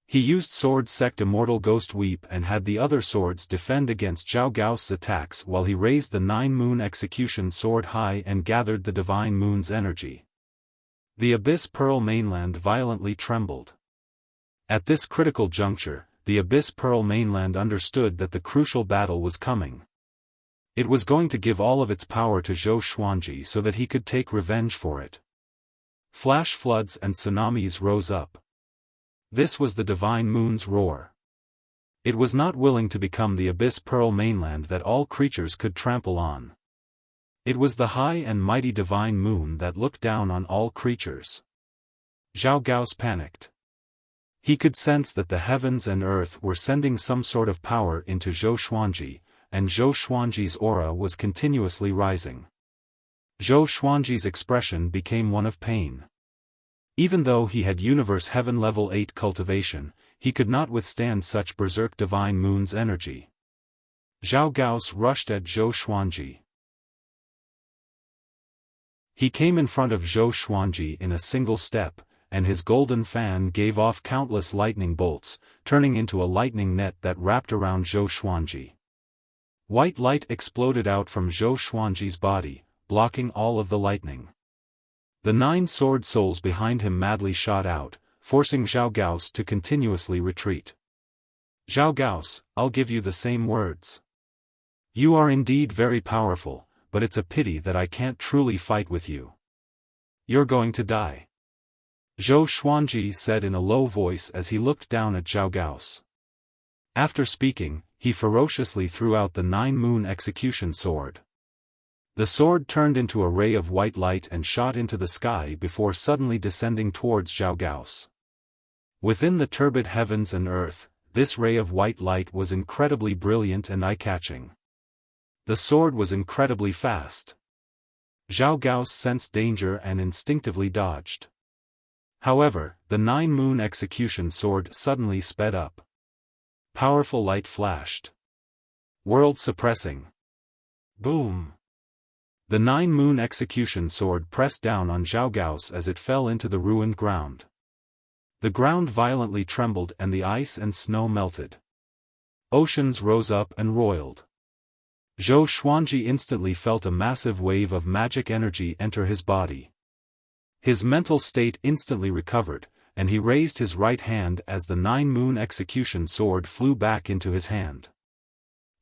He used sword sect immortal ghost weep and had the other swords defend against Zhao Gao's attacks while he raised the 9-moon execution sword high and gathered the divine moon's energy. The Abyss Pearl mainland violently trembled. At this critical juncture, the Abyss Pearl mainland understood that the crucial battle was coming. It was going to give all of its power to Zhou Xuanji so that he could take revenge for it. Flash floods and tsunamis rose up. This was the divine moon's roar. It was not willing to become the Abyss Pearl mainland that all creatures could trample on. It was the high and mighty divine moon that looked down on all creatures. Zhao Gao's panicked. He could sense that the heavens and earth were sending some sort of power into Zhou Xuanji, and Zhou Xuanji's aura was continuously rising. Zhou Xuanji's expression became one of pain. Even though he had Universe Heaven Level 8 cultivation, he could not withstand such berserk divine moon's energy. Zhao Gao's rushed at Zhou Xuanji. He came in front of Zhou Xuanji in a single step, and his golden fan gave off countless lightning bolts, turning into a lightning net that wrapped around Zhou Xuanji. White light exploded out from Zhou Xuanji's body, blocking all of the lightning. The 9 sword souls behind him madly shot out, forcing Zhao Gao's to continuously retreat. Zhao Gao's, I'll give you the same words. You are indeed very powerful, but it's a pity that I can't truly fight with you. You're going to die. Zhou Xuanji said in a low voice as he looked down at Zhao Gao's. After speaking, he ferociously threw out the 9-moon execution sword. The sword turned into a ray of white light and shot into the sky before suddenly descending towards Zhao Gao's. Within the turbid heavens and earth, this ray of white light was incredibly brilliant and eye-catching. The sword was incredibly fast. Zhao Gao sensed danger and instinctively dodged. However, the 9-moon execution sword suddenly sped up. Powerful light flashed. World-suppressing. Boom! The 9-moon execution sword pressed down on Zhao Gao's as it fell into the ruined ground. The ground violently trembled and the ice and snow melted. Oceans rose up and roiled. Zhou Xuanji instantly felt a massive wave of magic energy enter his body. His mental state instantly recovered, and he raised his right hand as the 9-moon execution sword flew back into his hand.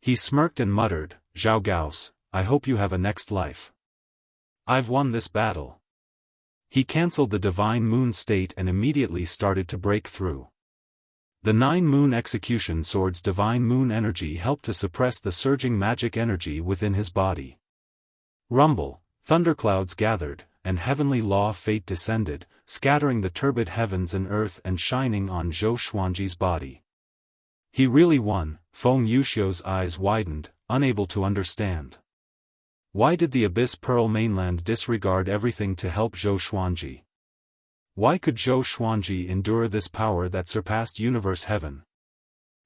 He smirked and muttered, Zhao Gao's, I hope you have a next life. I've won this battle. He cancelled the divine moon state and immediately started to break through. The 9-moon execution sword's divine moon energy helped to suppress the surging magic energy within his body. Rumble, thunderclouds gathered, and heavenly law fate descended, scattering the turbid heavens and earth and shining on Zhou Xuanji's body. He really won. Feng Yuxiu's eyes widened, unable to understand. Why did the Abyss Pearl mainland disregard everything to help Zhou Xuanji? Why could Zhou Xuanji endure this power that surpassed Universe Heaven?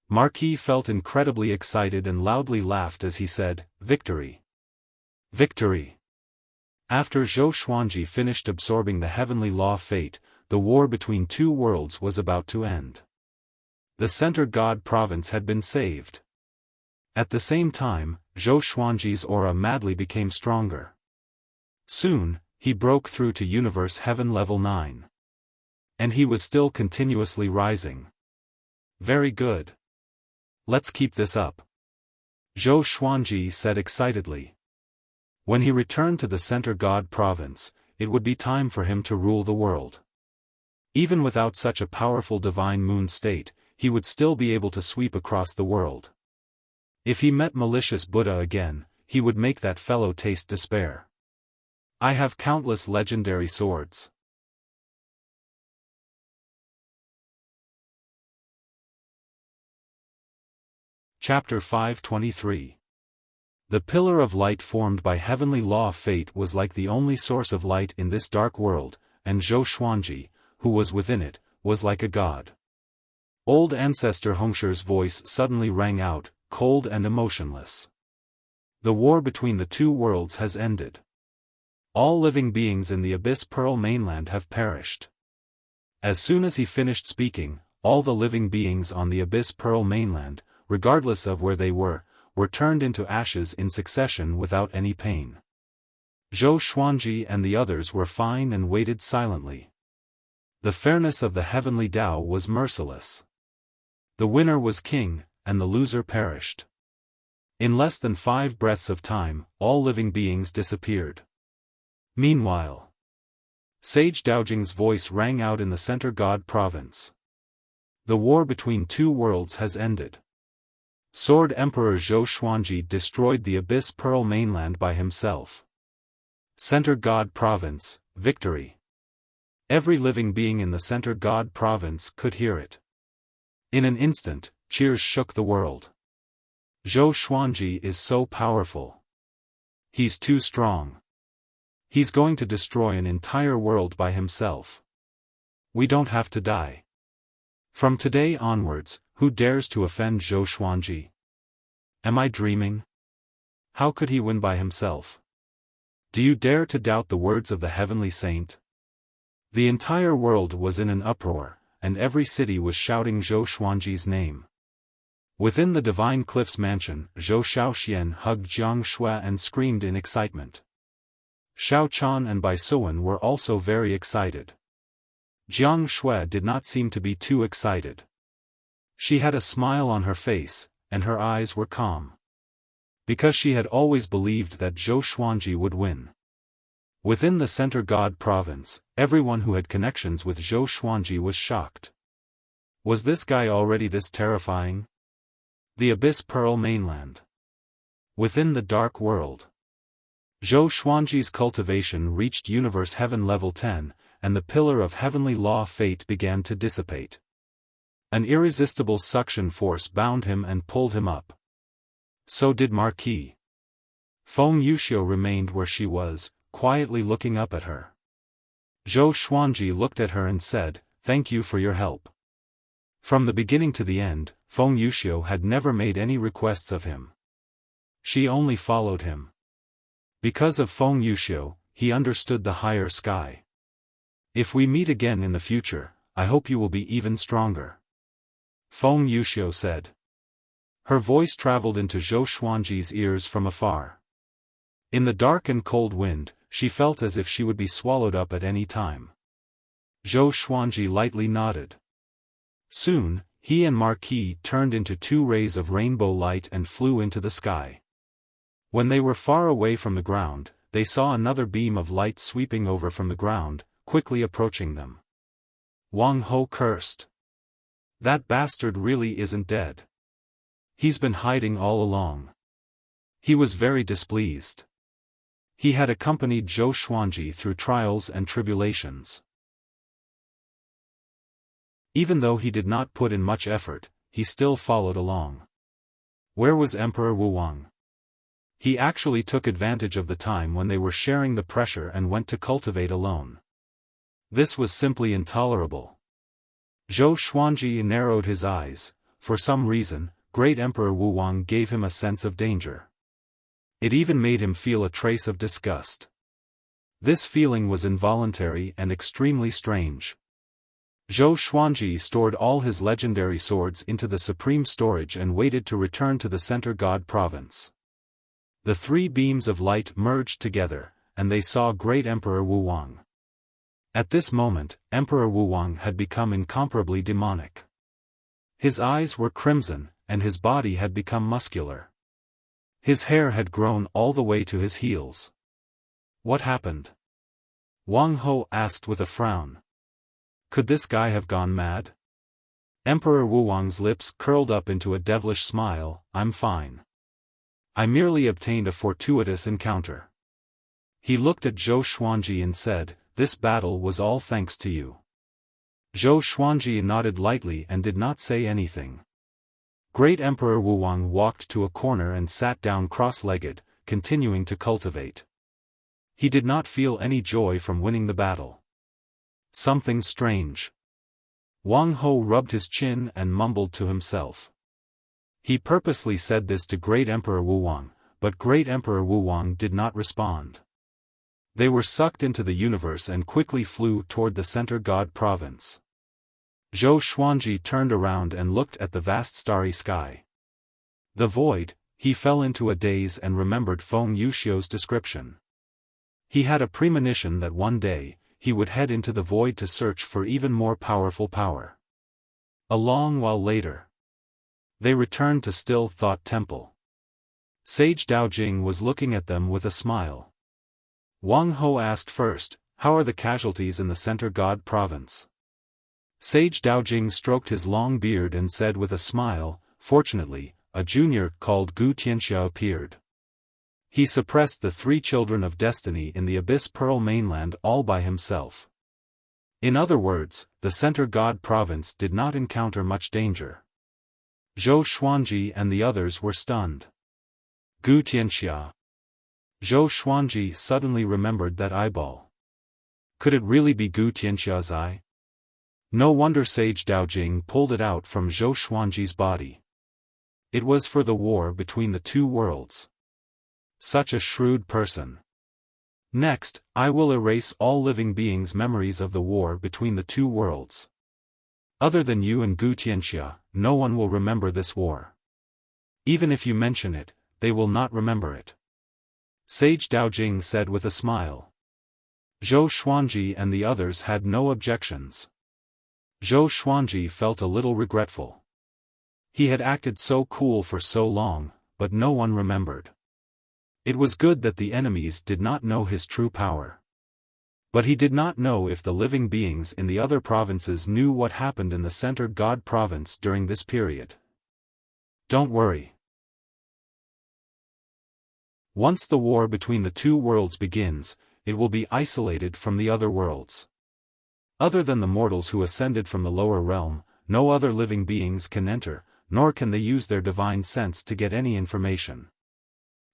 Marquis felt incredibly excited and loudly laughed as he said, Victory! Victory! After Zhou Xuanji finished absorbing the heavenly law fate, the war between two worlds was about to end. The Center God province had been saved. At the same time, Zhou Xuanji's aura madly became stronger. Soon, he broke through to Universe Heaven Level 9. And he was still continuously rising. Very good. Let's keep this up. Zhou Xuanji said excitedly. When he returned to the Center God province, it would be time for him to rule the world. Even without such a powerful divine moon state, he would still be able to sweep across the world. If he met malicious Buddha again, he would make that fellow taste despair. I have countless legendary swords. Chapter 523. The pillar of light formed by heavenly law of fate was like the only source of light in this dark world, and Zhou Xuanji, who was within it, was like a god. Old ancestor Hongshi's voice suddenly rang out, cold and emotionless. The war between the two worlds has ended. All living beings in the Abyss Pearl mainland have perished. As soon as he finished speaking, all the living beings on the Abyss Pearl mainland, regardless of where they were turned into ashes in succession without any pain. Zhou Xuanji and the others were fine and waited silently. The fairness of the heavenly Tao was merciless. The winner was king, and the loser perished. In less than 5 breaths of time, all living beings disappeared. Meanwhile, Sage Daojing's voice rang out in the Center God province. The war between two worlds has ended. Sword Emperor Zhou Xuanji destroyed the Abyss Pearl mainland by himself. Center God province, victory. Every living being in the Center God province could hear it. In an instant, cheers shook the world. Zhou Xuanji is so powerful. He's too strong. He's going to destroy an entire world by himself. We don't have to die. From today onwards, who dares to offend Zhou Xuanji? Am I dreaming? How could he win by himself? Do you dare to doubt the words of the heavenly saint? The entire world was in an uproar, and every city was shouting Zhou Xuanji's name. Within the Divine Cliffs mansion, Zhou Xiaoxian hugged Jiang Shui and screamed in excitement. Xiao Chan and Bai Suan were also very excited. Jiang Shui did not seem to be too excited. She had a smile on her face, and her eyes were calm. Because she had always believed that Zhou Xuanji would win. Within the Center God province, everyone who had connections with Zhou Xuanji was shocked. Was this guy already this terrifying? The Abyss Pearl mainland. Within the dark world. Zhou Xuanji's cultivation reached Universe Heaven level 10, and the pillar of heavenly law fate began to dissipate. An irresistible suction force bound him and pulled him up. So did Marquis. Feng Yuxiu remained where she was, quietly looking up at her. Zhou Xuanji looked at her and said, "Thank you for your help." From the beginning to the end, Feng Yuxiu had never made any requests of him. She only followed him. Because of Feng Yuxiu, he understood the higher sky. If we meet again in the future, I hope you will be even stronger. Feng Yuxiu said. Her voice traveled into Zhou Xuanji's ears from afar. In the dark and cold wind, she felt as if she would be swallowed up at any time. Zhou Xuanji lightly nodded. Soon, he and Marquis turned into 2 rays of rainbow light and flew into the sky. When they were far away from the ground, they saw another beam of light sweeping over from the ground, quickly approaching them. Wang Ho cursed. That bastard really isn't dead. He's been hiding all along. He was very displeased. He had accompanied Zhou Xuanji through trials and tribulations. Even though he did not put in much effort, he still followed along. Where was Emperor Wu Wang? He actually took advantage of the time when they were sharing the pressure and went to cultivate alone. This was simply intolerable. Zhou Xuanji narrowed his eyes. For some reason, Great Emperor Wu Wang gave him a sense of danger. It even made him feel a trace of disgust. This feeling was involuntary and extremely strange. Zhou Xuanji stored all his legendary swords into the supreme storage and waited to return to the Center God province. The 3 beams of light merged together, and they saw Great Emperor Wu Wang. At this moment, Emperor Wu Wang had become incomparably demonic. His eyes were crimson, and his body had become muscular. His hair had grown all the way to his heels. What happened? Wang Ho asked with a frown. Could this guy have gone mad? Emperor Wu Wang's lips curled up into a devilish smile. I'm fine. I merely obtained a fortuitous encounter. He looked at Zhou Xuanji and said, "This battle was all thanks to you." Zhou Xuanji nodded lightly and did not say anything. Great Emperor Wuwang walked to a corner and sat down cross-legged, continuing to cultivate. He did not feel any joy from winning the battle. Something strange. Wang Ho rubbed his chin and mumbled to himself. He purposely said this to Great Emperor Wuwang, but Great Emperor Wuwang did not respond. They were sucked into the universe and quickly flew toward the Center God province. Zhou Xuanji turned around and looked at the vast starry sky. The void, he fell into a daze and remembered Feng Yuxiu's description. He had a premonition that one day, he would head into the void to search for even more powerful power. A long while later, they returned to Still Thought Temple. Sage Daojing was looking at them with a smile. Wang Ho asked first, "How are the casualties in the Center God province?" Sage Daojing stroked his long beard and said with a smile, "Fortunately, a junior called Gu Tianxia appeared. He suppressed the 3 children of destiny in the Abyss Pearl mainland all by himself." In other words, the Center God province did not encounter much danger. Zhou Xuanji and the others were stunned. Gu Tianxia. Zhou Xuanji suddenly remembered that eyeball. Could it really be Gu Tianxia's eye? No wonder Sage Daojing pulled it out from Zhou Xuanji's body. It was for the war between the 2 worlds. Such a shrewd person. Next, I will erase all living beings' memories of the war between the 2 worlds. Other than you and Gu Tianxia, no one will remember this war. Even if you mention it, they will not remember it. Sage Daojing said with a smile. Zhou Xuanji and the others had no objections. Zhou Xuanji felt a little regretful. He had acted so cool for so long, but no one remembered. It was good that the enemies did not know his true power. But he did not know if the living beings in the other provinces knew what happened in the Center God province during this period. Don't worry. Once the war between the 2 worlds begins, it will be isolated from the other worlds. Other than the mortals who ascended from the lower realm, no other living beings can enter, nor can they use their divine sense to get any information.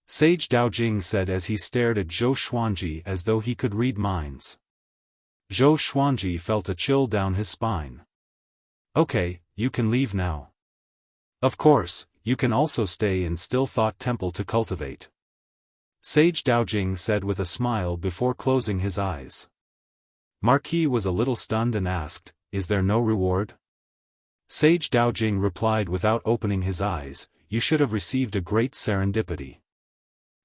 Sage Daojing said as he stared at Zhou Xuanji as though he could read minds. Zhou Xuanji felt a chill down his spine. "Okay, you can leave now. Of course, you can also stay in Still Thought Temple to cultivate." Sage Daojing said with a smile before closing his eyes. Marquis was a little stunned and asked, "Is there no reward?" Sage Daojing replied without opening his eyes, "You should have received a great serendipity.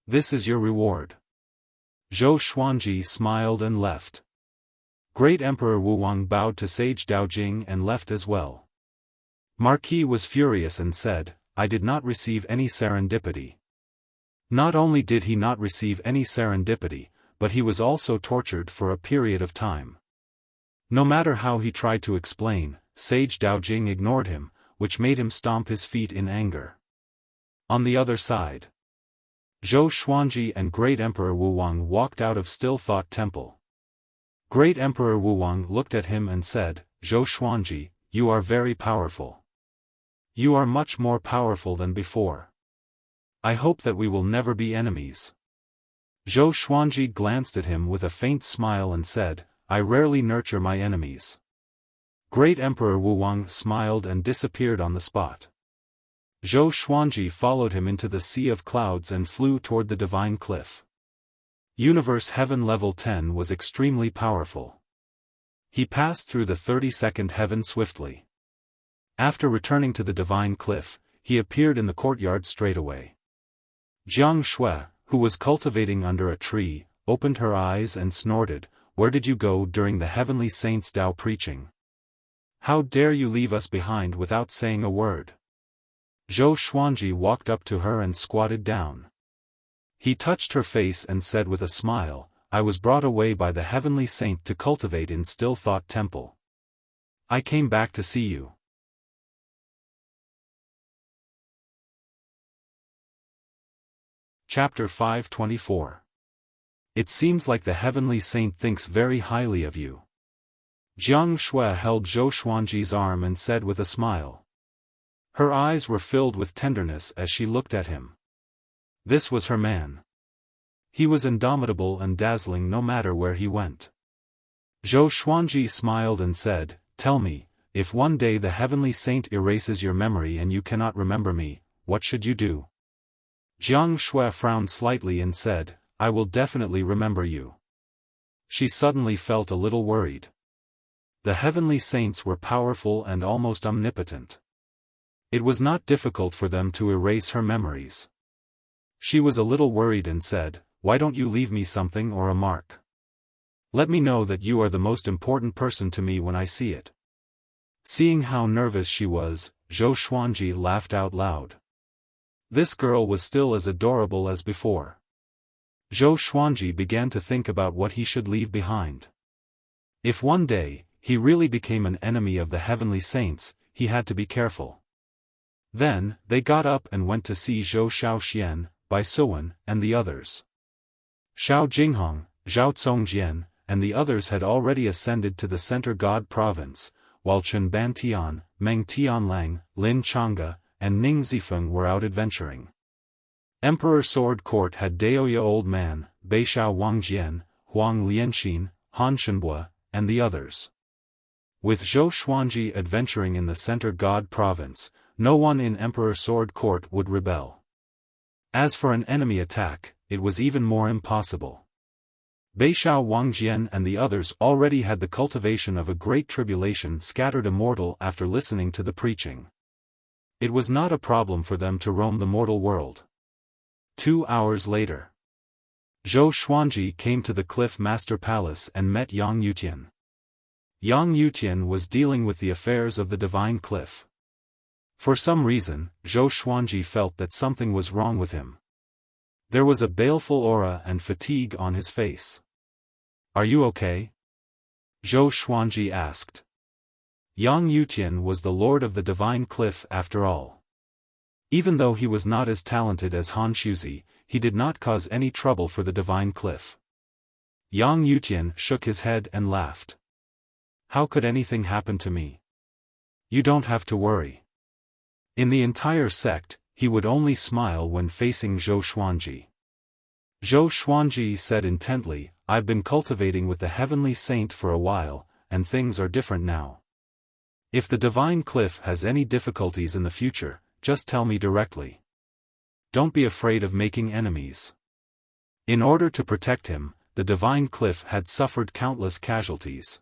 This is your reward." Zhou Xuanji smiled and left. Great Emperor Wuwang bowed to Sage Daojing and left as well. Marquis was furious and said, "I did not receive any serendipity." Not only did he not receive any serendipity, but he was also tortured for a period of time. No matter how he tried to explain, Sage Daojing ignored him, which made him stomp his feet in anger. On the other side, Zhou Xuanji and Great Emperor Wuwang walked out of Still Thought Temple. Great Emperor Wuwang looked at him and said, "Zhou Xuanji, you are very powerful. You are much more powerful than before. I hope that we will never be enemies." Zhou Xuanji glanced at him with a faint smile and said, "I rarely nurture my enemies." Great Emperor Wuwang smiled and disappeared on the spot. Zhou Xuanji followed him into the sea of clouds and flew toward the divine cliff. Universe Heaven Level 10 was extremely powerful. He passed through the 32nd heaven swiftly. After returning to the divine cliff, he appeared in the courtyard straightaway. Jiang Shui, who was cultivating under a tree, opened her eyes and snorted, "Where did you go during the heavenly saints' Dao preaching? How dare you leave us behind without saying a word?" Zhou Xuanji walked up to her and squatted down. He touched her face and said with a smile, "I was brought away by the heavenly saint to cultivate in Still Thought Temple. I came back to see you." Chapter 524. It seems like the heavenly saint thinks very highly of you. Jiang Shui held Zhou Xuanji's arm and said with a smile. Her eyes were filled with tenderness as she looked at him. This was her man. He was indomitable and dazzling no matter where he went. Zhou Xuanji smiled and said, "Tell me, if one day the heavenly saint erases your memory and you cannot remember me, what should you do?" Jiang Shui frowned slightly and said, "I will definitely remember you." She suddenly felt a little worried. The heavenly saints were powerful and almost omnipotent. It was not difficult for them to erase her memories. She was a little worried and said, "Why don't you leave me something or a mark? Let me know that you are the most important person to me when I see it." Seeing how nervous she was, Zhou Xuanji laughed out loud. This girl was still as adorable as before. Zhou Xuanji began to think about what he should leave behind. If one day, he really became an enemy of the heavenly saints, he had to be careful. Then, they got up and went to see Zhou Xiaoxian, Bai Suwen, and the others. Xiao Jinghong, Zhao Congjian, and the others had already ascended to the Center God province, while Chen Bantian, Meng Tianlang, Lin Changge, and Ning Zifeng were out adventuring. Emperor Sword Court had Daoya Old Man, Beishao Wangjian, Huang Lianxin, Han Shenbua, and the others. With Zhou Xuanji adventuring in the Center God province, no one in Emperor Sword Court would rebel. As for an enemy attack, it was even more impossible. Beishao Wangjian and the others already had the cultivation of a great tribulation scattered immortal after listening to the preaching. It was not a problem for them to roam the mortal world. 2 hours later, Zhou Xuanji came to the Cliff Master Palace and met Yang Yutian. Yang Yutian was dealing with the affairs of the Divine Cliff. For some reason, Zhou Xuanji felt that something was wrong with him. There was a baleful aura and fatigue on his face. "Are you okay?" Zhou Xuanji asked. Yang Yutian was the lord of the Divine Cliff after all. Even though he was not as talented as Han Shuzi, he did not cause any trouble for the Divine Cliff. Yang Yutian shook his head and laughed. "How could anything happen to me? You don't have to worry." In the entire sect, he would only smile when facing Zhou Xuanji. Zhou Xuanji said intently, "I've been cultivating with the heavenly saint for a while, and things are different now. If the Divine Cliff has any difficulties in the future, just tell me directly. Don't be afraid of making enemies." In order to protect him, the Divine Cliff had suffered countless casualties.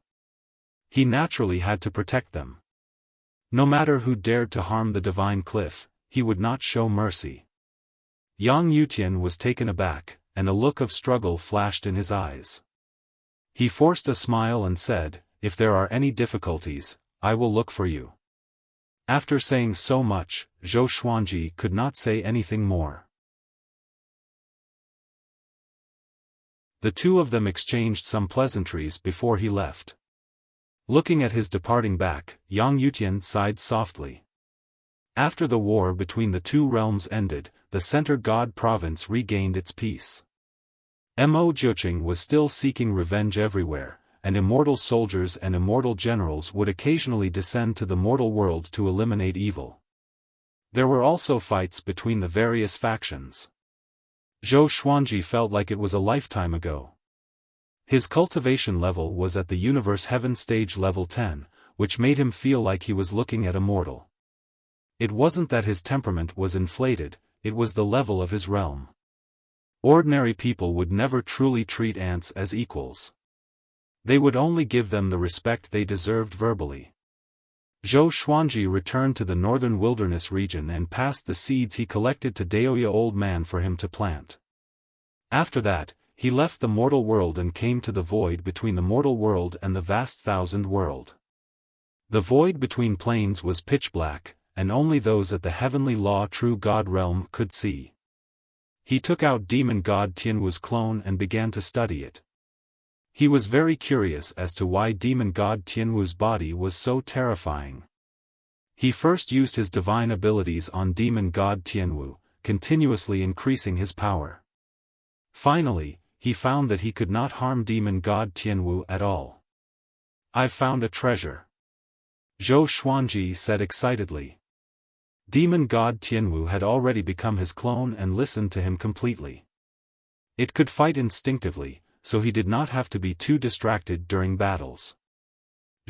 He naturally had to protect them. No matter who dared to harm the Divine Cliff, he would not show mercy. Yang Yutian was taken aback, and a look of struggle flashed in his eyes. He forced a smile and said, "If there are any difficulties, I will look for you." After saying so much, Zhou Xuanji could not say anything more. The two of them exchanged some pleasantries before he left. Looking at his departing back, Yang Yutian sighed softly. After the war between the two realms ended, the Center God province regained its peace. Mo Jiuqing was still seeking revenge everywhere, and immortal soldiers and immortal generals would occasionally descend to the mortal world to eliminate evil. There were also fights between the various factions. Zhou Xuanji felt like it was a lifetime ago. His cultivation level was at the Universe Heaven stage level 10, which made him feel like he was looking at a mortal. It wasn't that his temperament was inflated, it was the level of his realm. Ordinary people would never truly treat ants as equals. They would only give them the respect they deserved verbally. Zhou Xuanji returned to the northern wilderness region and passed the seeds he collected to Daoya Old Man for him to plant. After that, he left the mortal world and came to the void between the mortal world and the vast thousand world. The void between planes was pitch black, and only those at the heavenly law true God realm could see. He took out demon god Tianwu's clone and began to study it. He was very curious as to why demon god Tianwu's body was so terrifying. He first used his divine abilities on demon god Tianwu, continuously increasing his power. Finally, he found that he could not harm demon god Tianwu at all. "I've found a treasure," Zhou Xuanji said excitedly. Demon god Tianwu had already become his clone and listened to him completely. It could fight instinctively, so he did not have to be too distracted during battles.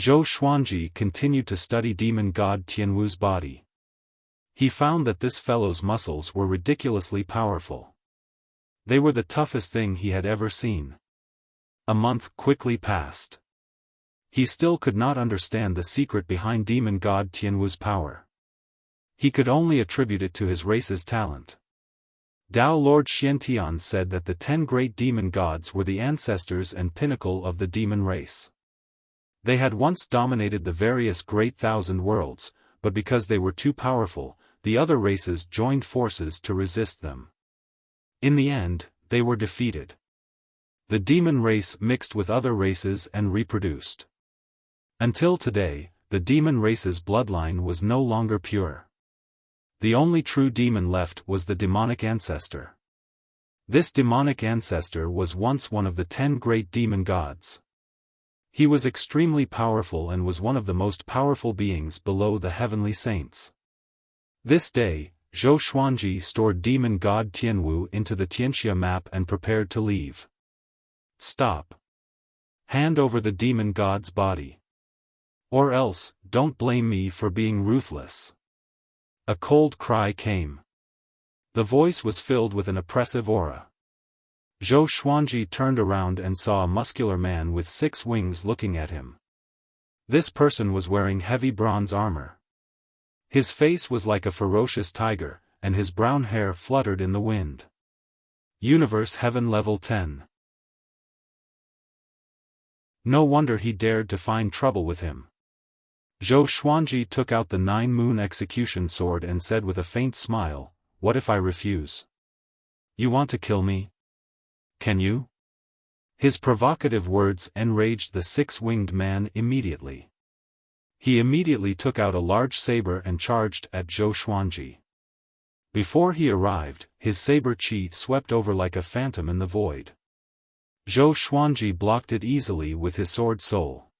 Zhou Xuanji continued to study demon god Tianwu's body. He found that this fellow's muscles were ridiculously powerful. They were the toughest thing he had ever seen. A month quickly passed. He still could not understand the secret behind demon god Tianwu's power. He could only attribute it to his race's talent. Tao Lord Xiantian said that the 10 great demon gods were the ancestors and pinnacle of the demon race. They had once dominated the various great thousand worlds, but because they were too powerful, the other races joined forces to resist them. In the end, they were defeated. The demon race mixed with other races and reproduced. Until today, the demon race's bloodline was no longer pure. The only true demon left was the demonic ancestor. This demonic ancestor was once one of the 10 great demon gods. He was extremely powerful and was one of the most powerful beings below the heavenly saints. This day, Zhou Xuanji stored demon god Tianwu into the Tianxia map and prepared to leave. "Stop. Hand over the demon god's body. Or else, don't blame me for being ruthless." A cold cry came. The voice was filled with an oppressive aura. Zhou Xuanji turned around and saw a muscular man with 6 wings looking at him. This person was wearing heavy bronze armor. His face was like a ferocious tiger, and his brown hair fluttered in the wind. Universe Heaven Level 10. No wonder he dared to find trouble with him. Zhou Xuanji took out the 9-moon execution sword and said with a faint smile, "What if I refuse? You want to kill me? Can you?" His provocative words enraged the 6-winged man immediately. He immediately took out a large saber and charged at Zhou Xuanji. Before he arrived, his saber chi swept over like a phantom in the void. Zhou Xuanji blocked it easily with his sword soul.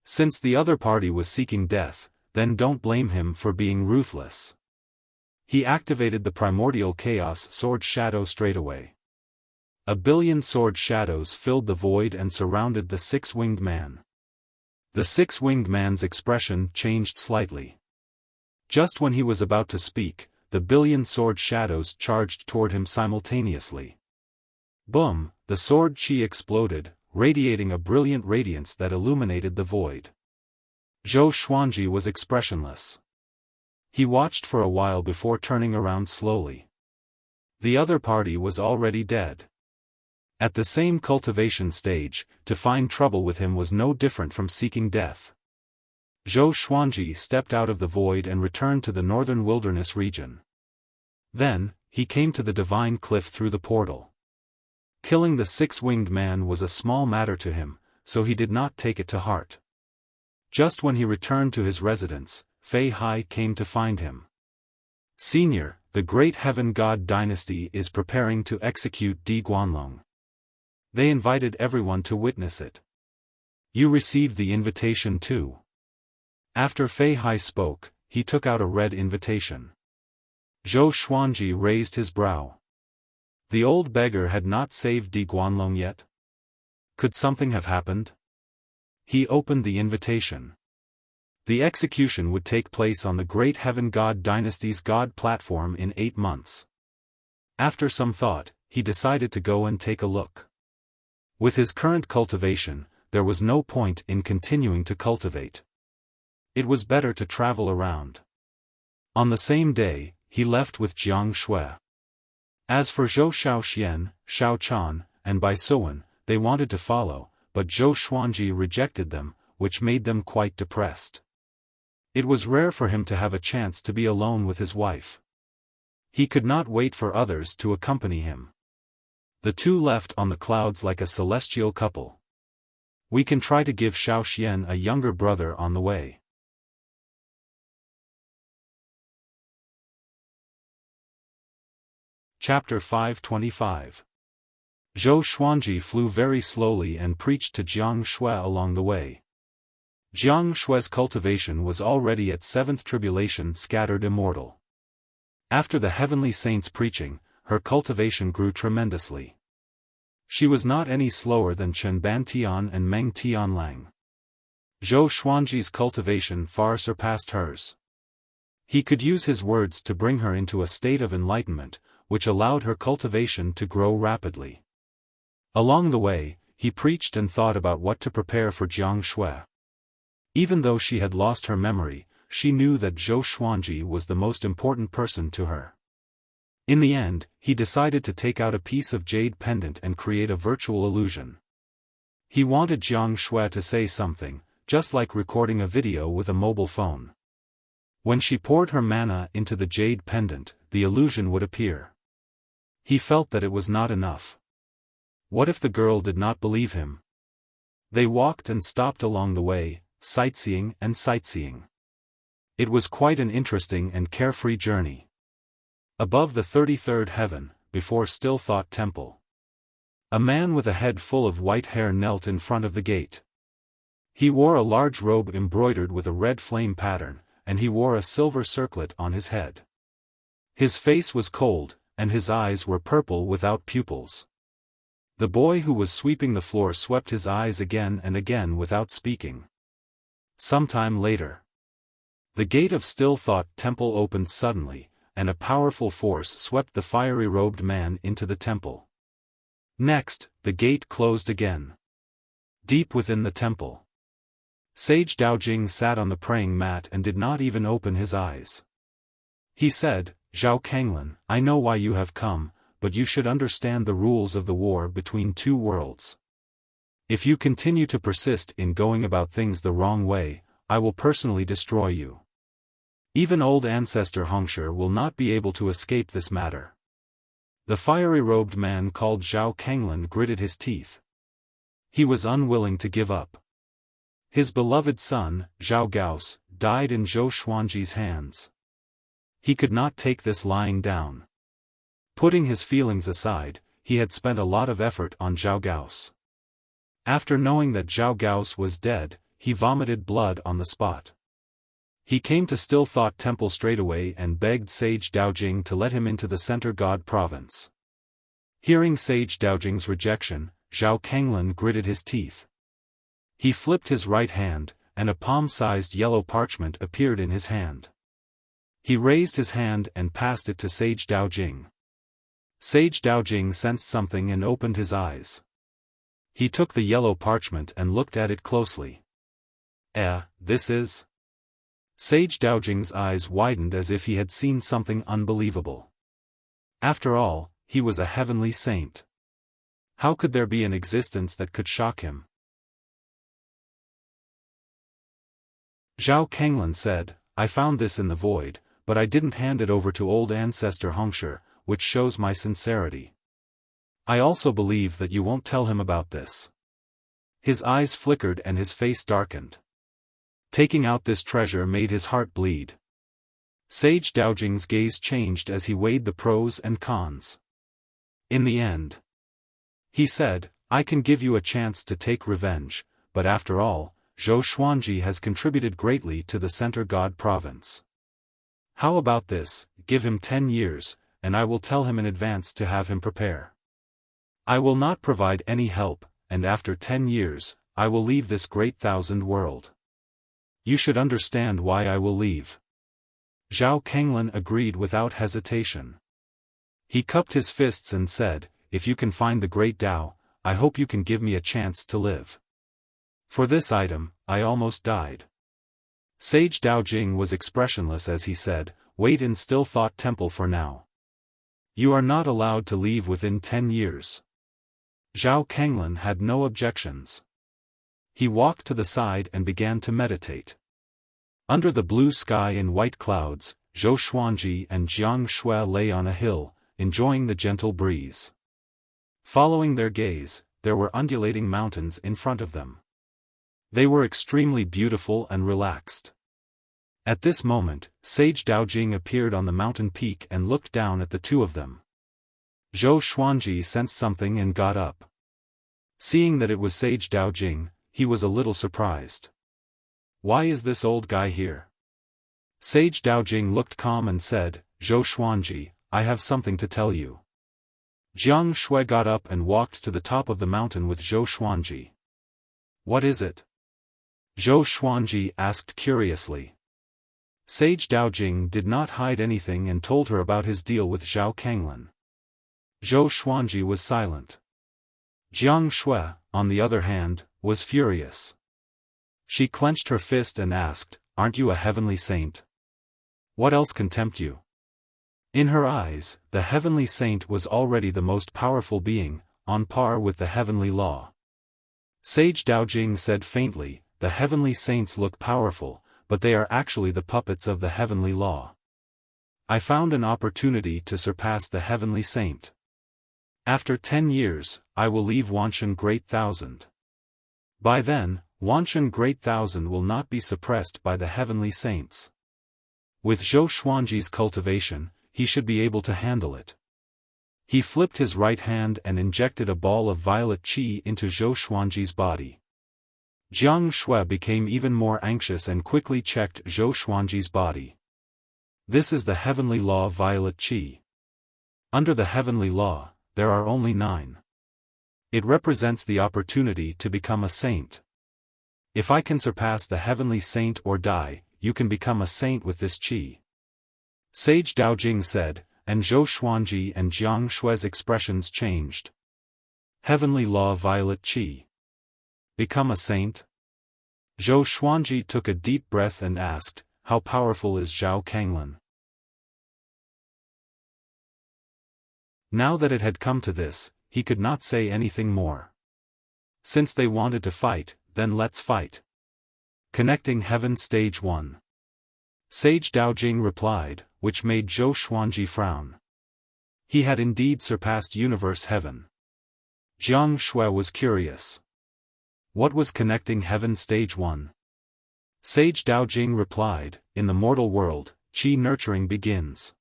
Since the other party was seeking death, then don't blame him for being ruthless. He activated the primordial chaos sword shadow straightaway. A billion sword shadows filled the void and surrounded the 6-winged man. The 6-winged man's expression changed slightly. Just when he was about to speak, the billion sword shadows charged toward him simultaneously. Boom! The sword chi exploded, radiating a brilliant radiance that illuminated the void. Zhou Xuanji was expressionless. He watched for a while before turning around slowly. The other party was already dead. At the same cultivation stage, to find trouble with him was no different from seeking death. Zhou Xuanji stepped out of the void and returned to the northern wilderness region. Then, he came to the divine cliff through the portal. Killing the 6-winged man was a small matter to him, so he did not take it to heart. Just when he returned to his residence, Fei Hai came to find him. "Senior, the great heaven god dynasty is preparing to execute Di Guanlong. They invited everyone to witness it. You received the invitation too." After Fei Hai spoke, he took out a red invitation. Zhou Xuanji raised his brow. The old beggar had not saved Di Guanlong yet. Could something have happened? He opened the invitation. The execution would take place on the Great Heaven God Dynasty's God platform in 8 months. After some thought, he decided to go and take a look. With his current cultivation, there was no point in continuing to cultivate. It was better to travel around. On the same day, he left with Jiang Shui. As for Zhou Xiaoxian, Xiao Chan, and Bai Suwen, they wanted to follow, but Zhou Xuanji rejected them, which made them quite depressed. It was rare for him to have a chance to be alone with his wife. He could not wait for others to accompany him. The two left on the clouds like a celestial couple. We can try to give Xiaoxian a younger brother on the way. Chapter 525. Zhou Xuanji flew very slowly and preached to Jiang Shui along the way. Jiang Shui's cultivation was already at seventh tribulation scattered immortal. After the heavenly saints' preaching, her cultivation grew tremendously. She was not any slower than Chen Bantian and Meng Tianlang. Zhou Xuanji's cultivation far surpassed hers. He could use his words to bring her into a state of enlightenment, which allowed her cultivation to grow rapidly. Along the way, he preached and thought about what to prepare for Jiang Shui. Even though she had lost her memory, she knew that Zhou Xuanji was the most important person to her. In the end, he decided to take out a piece of jade pendant and create a virtual illusion. He wanted Jiang Shui to say something, just like recording a video with a mobile phone. When she poured her mana into the jade pendant, the illusion would appear. He felt that it was not enough. What if the girl did not believe him? They walked and stopped along the way, sightseeing and sightseeing. It was quite an interesting and carefree journey. Above the 33rd heaven, before Still Thought Temple, a man with a head full of white hair knelt in front of the gate. He wore a large robe embroidered with a red flame pattern, and he wore a silver circlet on his head. His face was cold, and his eyes were purple without pupils. The boy who was sweeping the floor swept his eyes again and again without speaking. Sometime later, the gate of Still Thought Temple opened suddenly, and a powerful force swept the fiery-robed man into the temple. Next, the gate closed again. Deep within the temple, Sage Daojing sat on the praying mat and did not even open his eyes. He said, "Zhao Kanglin, I know why you have come, but you should understand the rules of the war between two worlds. If you continue to persist in going about things the wrong way, I will personally destroy you. Even old ancestor Hongshi will not be able to escape this matter." The fiery-robed man called Zhao Kanglin gritted his teeth. He was unwilling to give up. His beloved son, Zhao Gaos, died in Zhou Xuanji's hands. He could not take this lying down. Putting his feelings aside, he had spent a lot of effort on Zhao Gaos. After knowing that Zhao Gaos was dead, he vomited blood on the spot. He came to Still Thought Temple straightaway and begged Sage Daojing to let him into the Center God province. Hearing Sage Daojing's rejection, Zhao Kanglin gritted his teeth. He flipped his right hand, and a palm-sized yellow parchment appeared in his hand. He raised his hand and passed it to Sage Daojing. Sage Daojing sensed something and opened his eyes. He took the yellow parchment and looked at it closely. This is... Sage Daojing's eyes widened as if he had seen something unbelievable. After all, he was a heavenly saint. How could there be an existence that could shock him? Zhao Kanglin said, "I found this in the void, but I didn't hand it over to old ancestor Hongshi, which shows my sincerity. I also believe that you won't tell him about this." His eyes flickered and his face darkened. Taking out this treasure made his heart bleed. Sage Daojing's gaze changed as he weighed the pros and cons. In the end, he said, "I can give you a chance to take revenge, but after all, Zhou Xuanji has contributed greatly to the Center God province. How about this, give him 10 years, and I will tell him in advance to have him prepare. I will not provide any help, and after 10 years, I will leave this great thousand world. You should understand why I will leave." Zhao Kanglin agreed without hesitation. He cupped his fists and said, "If you can find the great Tao, I hope you can give me a chance to live. For this item, I almost died." Sage Daojing was expressionless as he said, "Wait in Still Thought Temple for now. You are not allowed to leave within 10 years. Zhao Kanglin had no objections. He walked to the side and began to meditate. Under the blue sky and white clouds, Zhou Xuanji and Jiang Shui lay on a hill, enjoying the gentle breeze. Following their gaze, there were undulating mountains in front of them. They were extremely beautiful and relaxed. At this moment, Sage Daojing appeared on the mountain peak and looked down at the two of them. Zhou Xuanji sensed something and got up. Seeing that it was Sage Daojing, he was a little surprised. Why is this old guy here? Sage Daojing looked calm and said, Zhou Xuanji, I have something to tell you. Jiang Shui got up and walked to the top of the mountain with Zhou Xuanji. What is it? Zhou Xuanji asked curiously. Sage Daojing did not hide anything and told her about his deal with Zhao Kanglin. Zhou Xuanji was silent. Jiang Shui, on the other hand, was furious. She clenched her fist and asked, Aren't you a heavenly saint? What else can tempt you? In her eyes, the heavenly saint was already the most powerful being, on par with the heavenly law. Sage Daojing said faintly, the heavenly saints look powerful, but they are actually the puppets of the heavenly law. I found an opportunity to surpass the heavenly saint. After 10 years, I will leave Wanshan Great Thousand. By then, Wanshan Great Thousand will not be suppressed by the heavenly saints. With Zhou Xuanji's cultivation, he should be able to handle it. He flipped his right hand and injected a ball of violet qi into Zhou Xuanji's body. Jiang Shui became even more anxious and quickly checked Zhou Xuanji's body. This is the heavenly law violet qi. Under the heavenly law, there are only 9. It represents the opportunity to become a saint. If I can surpass the heavenly saint or die, you can become a saint with this qi. Sage Daojing said, and Zhou Xuanji and Jiang Shui's expressions changed. Heavenly law violet qi. Become a saint? Zhou Xuanji took a deep breath and asked, How powerful is Zhao Kanglin? Now that it had come to this, he could not say anything more. Since they wanted to fight, then let's fight. Connecting Heaven Stage 1. Sage Daojing replied, which made Zhou Xuanji frown. He had indeed surpassed Universe Heaven. Jiang Shui was curious. What was connecting Heaven Stage 1? Sage Daojing replied, in the mortal world, qi nurturing begins.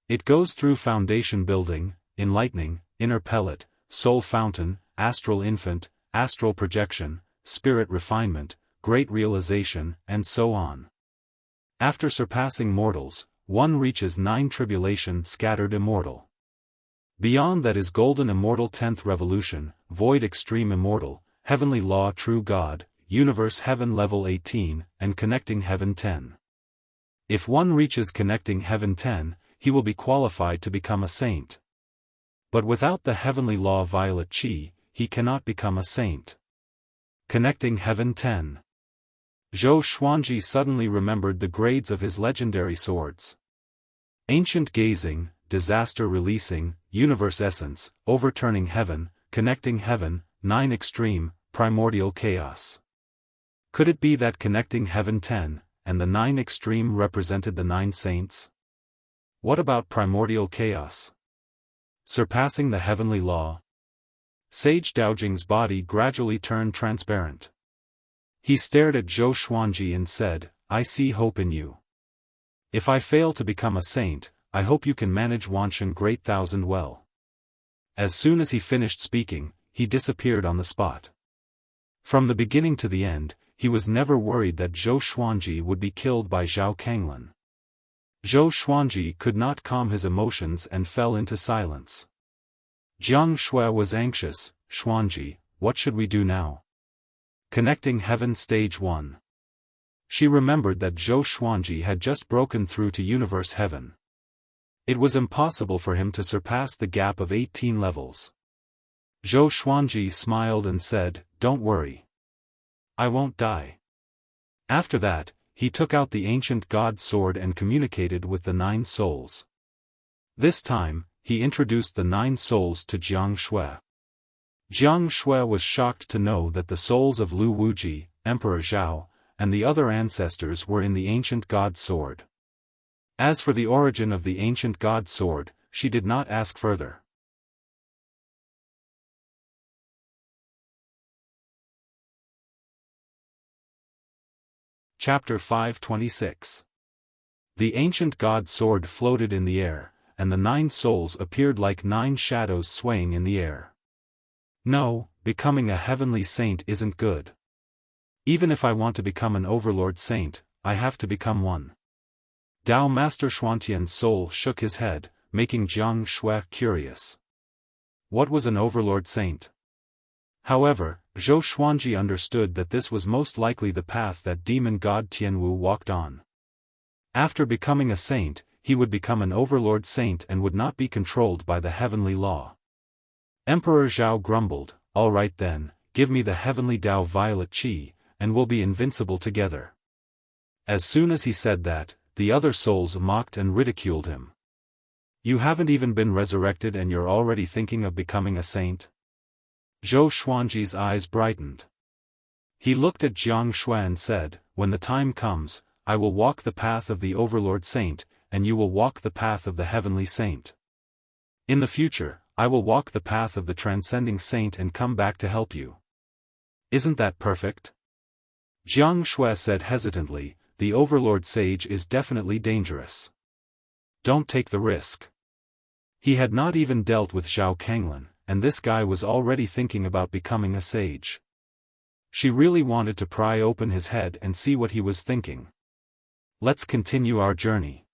It goes through foundation building, enlightening, inner pellet, soul fountain, astral infant, astral projection, spirit refinement, great realization, and so on. After surpassing mortals, one reaches 9 tribulation scattered immortal. Beyond that is golden immortal 10th revolution, void extreme immortal, heavenly law true God, universe heaven level 18, and connecting heaven 10. If one reaches connecting heaven 10, he will be qualified to become a saint. But without the heavenly law violet qi, he cannot become a saint. Connecting heaven 10. Zhou Xuanji suddenly remembered the grades of his legendary swords. Ancient gazing, disaster releasing, universe essence, overturning heaven, connecting heaven, 9 extreme, primordial chaos. Could it be that connecting heaven 10, and the 9 extreme represented the 9 saints? What about primordial chaos? Surpassing the heavenly law? Sage Daojing's body gradually turned transparent. He stared at Zhou Xuanji and said, I see hope in you. If I fail to become a saint, I hope you can manage Wanshan Great Thousand well. As soon as he finished speaking, he disappeared on the spot. From the beginning to the end, he was never worried that Zhou Xuanji would be killed by Zhao Kanglin. Zhou Xuanji could not calm his emotions and fell into silence. Jiang Shui was anxious, Xuanji, what should we do now? Connecting Heaven Stage 1. She remembered that Zhou Xuanji had just broken through to Universe Heaven. It was impossible for him to surpass the gap of 18 levels. Zhou Xuanji smiled and said, Don't worry. I won't die. After that, he took out the ancient god sword and communicated with the 9 souls. This time, he introduced the 9 souls to Jiang Shui. Jiang Shui was shocked to know that the souls of Lu Wuji, Emperor Zhao, and the other ancestors were in the ancient god sword. As for the origin of the ancient god sword, she did not ask further. Chapter 526. The ancient god sword floated in the air, and the 9 souls appeared like 9 shadows swaying in the air. No, becoming a heavenly saint isn't good. Even if I want to become an overlord saint, I have to become one. Dao Master Xuantian's soul shook his head, making Jiang Shui curious. What was an overlord saint? However, Zhou Xuanji understood that this was most likely the path that demon god Tianwu walked on. After becoming a saint, he would become an overlord saint and would not be controlled by the heavenly law. Emperor Zhao grumbled, "All right then, give me the heavenly Dao Violet Qi, and we'll be invincible together." As soon as he said that, the other souls mocked and ridiculed him. "You haven't even been resurrected and you're already thinking of becoming a saint?" Zhou Xuanji's eyes brightened. He looked at Jiang Shui and said, "When the time comes, I will walk the path of the overlord saint, and you will walk the path of the heavenly saint. In the future, I will walk the path of the transcending saint and come back to help you. Isn't that perfect?" Jiang Shui said hesitantly, "The overlord sage is definitely dangerous. Don't take the risk." He had not even dealt with Zhao Kanglin, and this guy was already thinking about becoming a sage. She really wanted to pry open his head and see what he was thinking. "Let's continue our journey.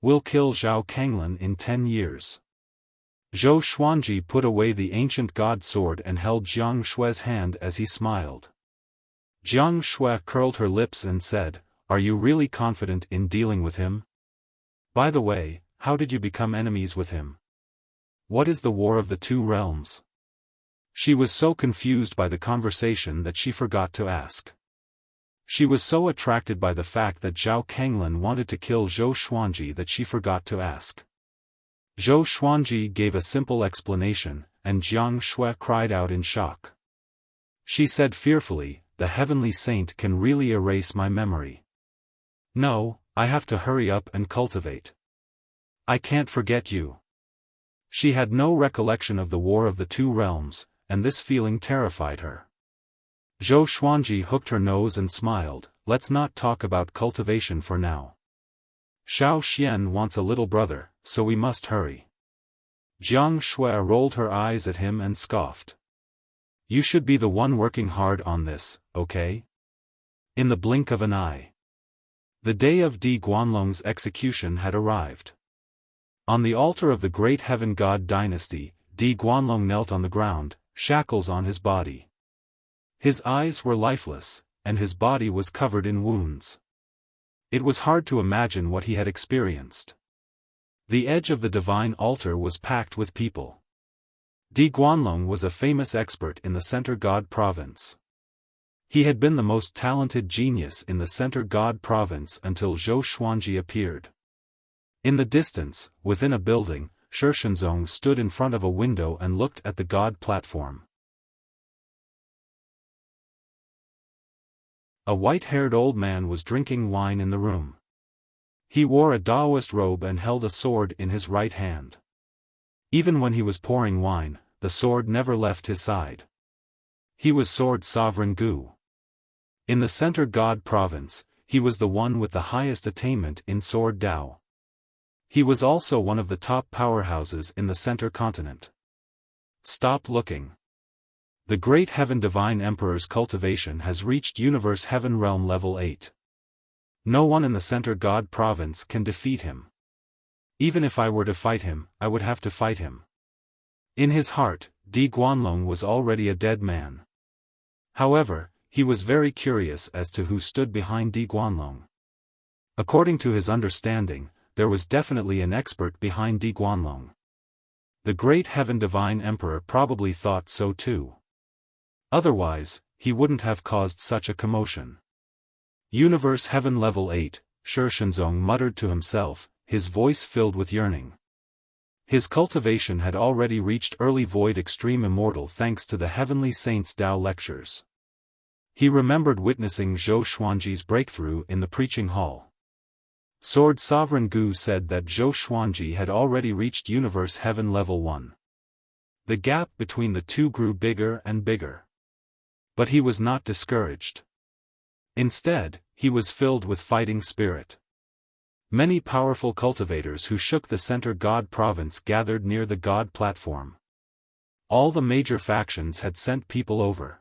We'll kill Zhao Kanglin in 10 years. Zhou Xuanji put away the ancient god sword and held Jiang Shui's hand as he smiled. Jiang Shui curled her lips and said, "Are you really confident in dealing with him? By the way, how did you become enemies with him? What is the War of the Two Realms?" She was so confused by the conversation that she forgot to ask. She was so attracted by the fact that Zhao Kanglin wanted to kill Zhou Xuanji that she forgot to ask. Zhou Xuanji gave a simple explanation, and Jiang Shui cried out in shock. She said fearfully, "The heavenly saint can really erase my memory. No, I have to hurry up and cultivate. I can't forget you." She had no recollection of the War of the Two Realms, and this feeling terrified her. Zhou Xuanji hooked her nose and smiled, "Let's not talk about cultivation for now. Xiao Xian wants a little brother, so we must hurry." Jiang Shui rolled her eyes at him and scoffed. "You should be the one working hard on this, okay?" In the blink of an eye. The day of Di Guanlong's execution had arrived. On the altar of the great heaven god dynasty, Di Guanlong knelt on the ground, shackles on his body. His eyes were lifeless, and his body was covered in wounds. It was hard to imagine what he had experienced. The edge of the divine altar was packed with people. Di Guanlong was a famous expert in the Center God province. He had been the most talented genius in the Center God province until Zhou Xuanji appeared. In the distance, within a building, Shi Shenzong stood in front of a window and looked at the God platform. A white-haired old man was drinking wine in the room. He wore a Taoist robe and held a sword in his right hand. Even when he was pouring wine, the sword never left his side. He was Sword Sovereign Gu. In the Center God province, he was the one with the highest attainment in Sword Dao. He was also one of the top powerhouses in the Center continent. Stop looking. The Great Heaven Divine Emperor's cultivation has reached Universe Heaven Realm Level 8. No one in the Center God province can defeat him. Even if I were to fight him, I would have to fight him. In his heart, Di Guanlong was already a dead man. However, he was very curious as to who stood behind Di Guanlong. According to his understanding, there was definitely an expert behind Di Guanlong. The Great Heaven Divine Emperor probably thought so too. Otherwise, he wouldn't have caused such a commotion. Universe Heaven Level 8, Shi Shenzong muttered to himself, his voice filled with yearning. His cultivation had already reached early Void Extreme Immortal thanks to the Heavenly Saints' Tao lectures. He remembered witnessing Zhou Xuanji's breakthrough in the preaching hall. Sword Sovereign Gu said that Zhou Xuanji had already reached Universe Heaven Level 1. The gap between the two grew bigger and bigger. But he was not discouraged. Instead, he was filled with fighting spirit. Many powerful cultivators who shook the Center God province gathered near the God platform. All the major factions had sent people over.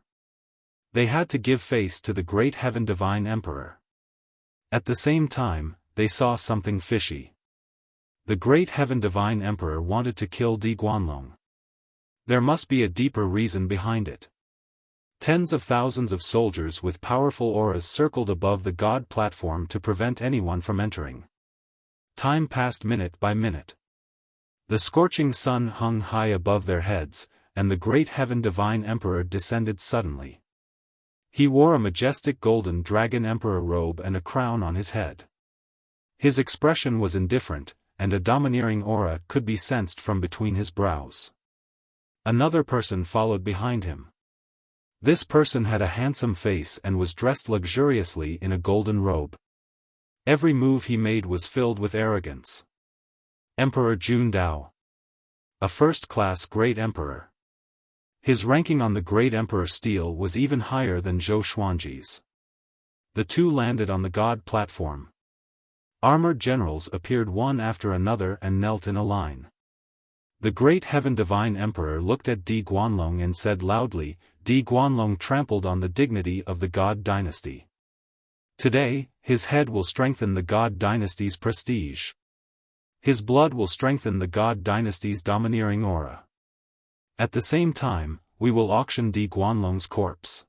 They had to give face to the great Heaven Divine Emperor. At the same time, they saw something fishy. The great Heaven Divine Emperor wanted to kill Di Guanlong. There must be a deeper reason behind it. Tens of thousands of soldiers with powerful auras circled above the God platform to prevent anyone from entering. Time passed minute by minute. The scorching sun hung high above their heads, and the great Heaven Divine Emperor descended suddenly. He wore a majestic golden dragon emperor robe and a crown on his head. His expression was indifferent, and a domineering aura could be sensed from between his brows. Another person followed behind him. This person had a handsome face and was dressed luxuriously in a golden robe. Every move he made was filled with arrogance. Emperor Jun Dao. A first-class great emperor. His ranking on the great emperor stele was even higher than Zhou Xuanji's. The two landed on the God platform. Armored generals appeared one after another and knelt in a line. The great Heaven Divine Emperor looked at Di Guanlong and said loudly, "Di Guanlong trampled on the dignity of the God dynasty. Today, his head will strengthen the God dynasty's prestige. His blood will strengthen the God dynasty's domineering aura. At the same time, we will auction Di Guanlong's corpse.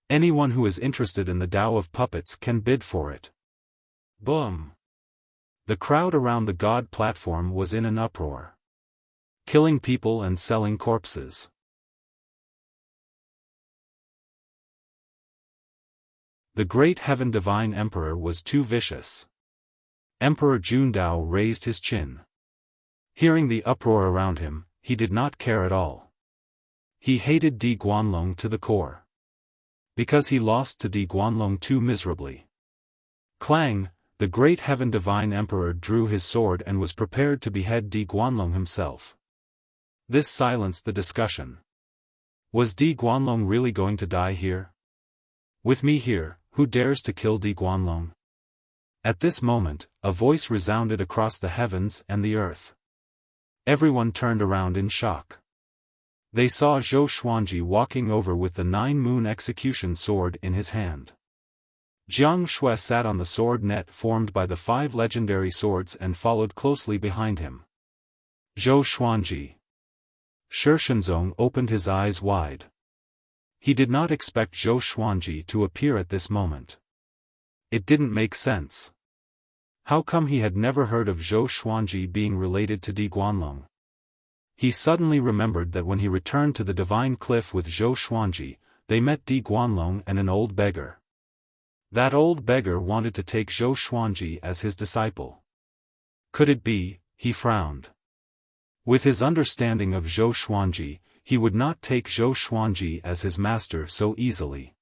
Anyone who is interested in the Tao of puppets can bid for it." Boom! The crowd around the God platform was in an uproar. Killing people and selling corpses. The great Heaven Divine Emperor was too vicious. Emperor Jun Dao raised his chin. Hearing the uproar around him, he did not care at all. He hated Di Guanlong to the core. Because he lost to Di Guanlong too miserably. Clang! The great Heaven Divine Emperor drew his sword and was prepared to behead Di Guanlong himself. This silenced the discussion. Was Di Guanlong really going to die here? With me here, who dares to kill Di Guanlong? At this moment, a voice resounded across the heavens and the earth. Everyone turned around in shock. They saw Zhou Xuanji walking over with the 9-moon execution sword in his hand. Jiang Shui sat on the sword net formed by the 5 legendary swords and followed closely behind him. Zhou Xuanji. Shi Shenzong opened his eyes wide. He did not expect Zhou Xuanji to appear at this moment. It didn't make sense. How come he had never heard of Zhou Xuanji being related to Di Guanlong? He suddenly remembered that when he returned to the Divine Cliff with Zhou Xuanji, they met Di Guanlong and an old beggar. That old beggar wanted to take Zhou Xuanji as his disciple. Could it be? He frowned. With his understanding of Zhou Xuanji, he would not take Zhou Xuanji as his master so easily.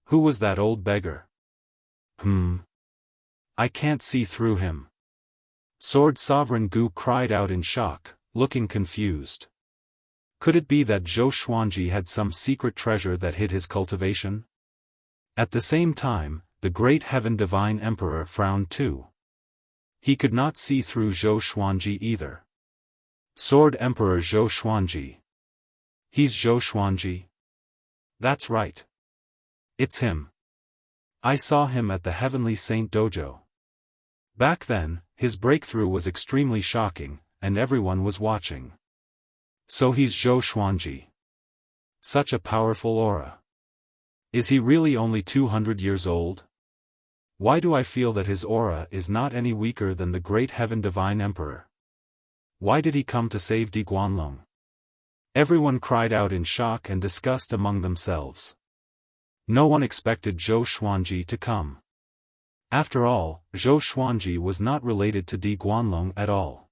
Who was that old beggar? I can't see through him. Sword Sovereign Gu cried out in shock, looking confused. Could it be that Zhou Xuanji had some secret treasure that hid his cultivation? At the same time, the great Heaven Divine Emperor frowned too. He could not see through Zhou Xuanji either. Sword Emperor Zhou Xuanji. He's Zhou Xuanji? That's right. It's him. I saw him at the Heavenly Saint Dojo. Back then, his breakthrough was extremely shocking, and everyone was watching. So he's Zhou Xuanji. Such a powerful aura. Is he really only 200 years old? Why do I feel that his aura is not any weaker than the great Heaven Divine Emperor? Why did he come to save Di Guanlong? Everyone cried out in shock and disgust among themselves. No one expected Zhou Xuanji to come. After all, Zhou Xuanji was not related to Di Guanlong at all.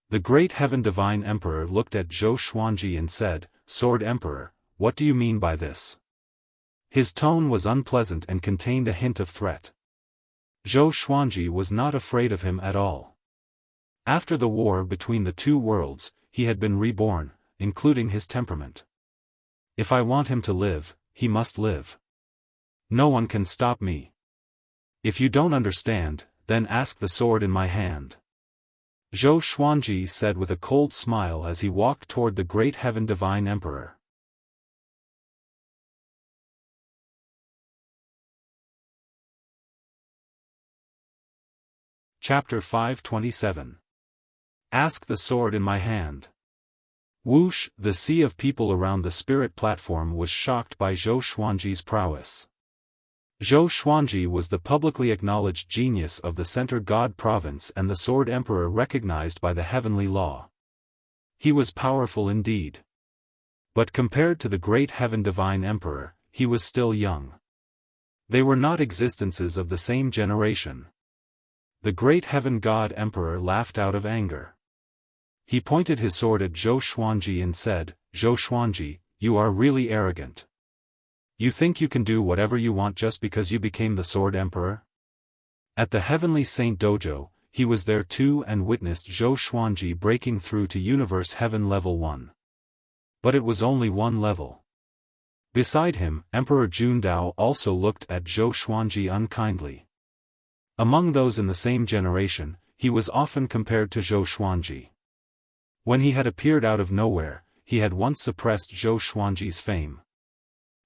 The great Heaven Divine Emperor looked at Zhou Xuanji and said, "Sword Emperor, what do you mean by this?" His tone was unpleasant and contained a hint of threat. Zhou Xuanji was not afraid of him at all. After the war between the two worlds, he had been reborn, including his temperament. If I want him to live, he must live. No one can stop me. If you don't understand, then ask the sword in my hand. Zhou Xuanji said with a cold smile as he walked toward the great Heaven Divine Emperor. Chapter 527. Ask the sword in my hand. Whoosh! The sea of people around the spirit platform was shocked by Zhou Xuanji's prowess. Zhou Xuanji was the publicly acknowledged genius of the Center God Province and the Sword Emperor recognized by the heavenly law. He was powerful indeed. But compared to the great Heaven Divine Emperor, he was still young. They were not existences of the same generation. The great Heaven God Emperor laughed out of anger. He pointed his sword at Zhou Xuanji and said, "Zhou Xuanji, you are really arrogant. You think you can do whatever you want just because you became the Sword Emperor?" At the Heavenly Saint Dojo, he was there too and witnessed Zhou Xuanji breaking through to Universe Heaven Level 1. But it was only one level. Beside him, Emperor Jundao also looked at Zhou Xuanji unkindly. Among those in the same generation, he was often compared to Zhou Xuanji. When he had appeared out of nowhere, he had once suppressed Zhou Xuanji's fame.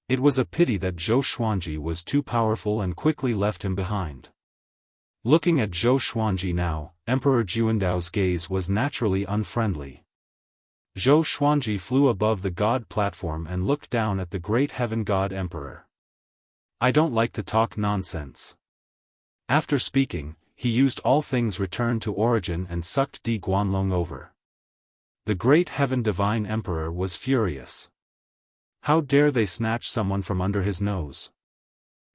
It was a pity that Zhou Xuanji was too powerful and quickly left him behind. Looking at Zhou Xuanji now, Emperor Juandao's gaze was naturally unfriendly. Zhou Xuanji flew above the God platform and looked down at the great Heaven God Emperor. "I don't like to talk nonsense." After speaking, he used all things return to origin and sucked Di Guanlong over. The great Heaven Divine Emperor was furious. How dare they snatch someone from under his nose?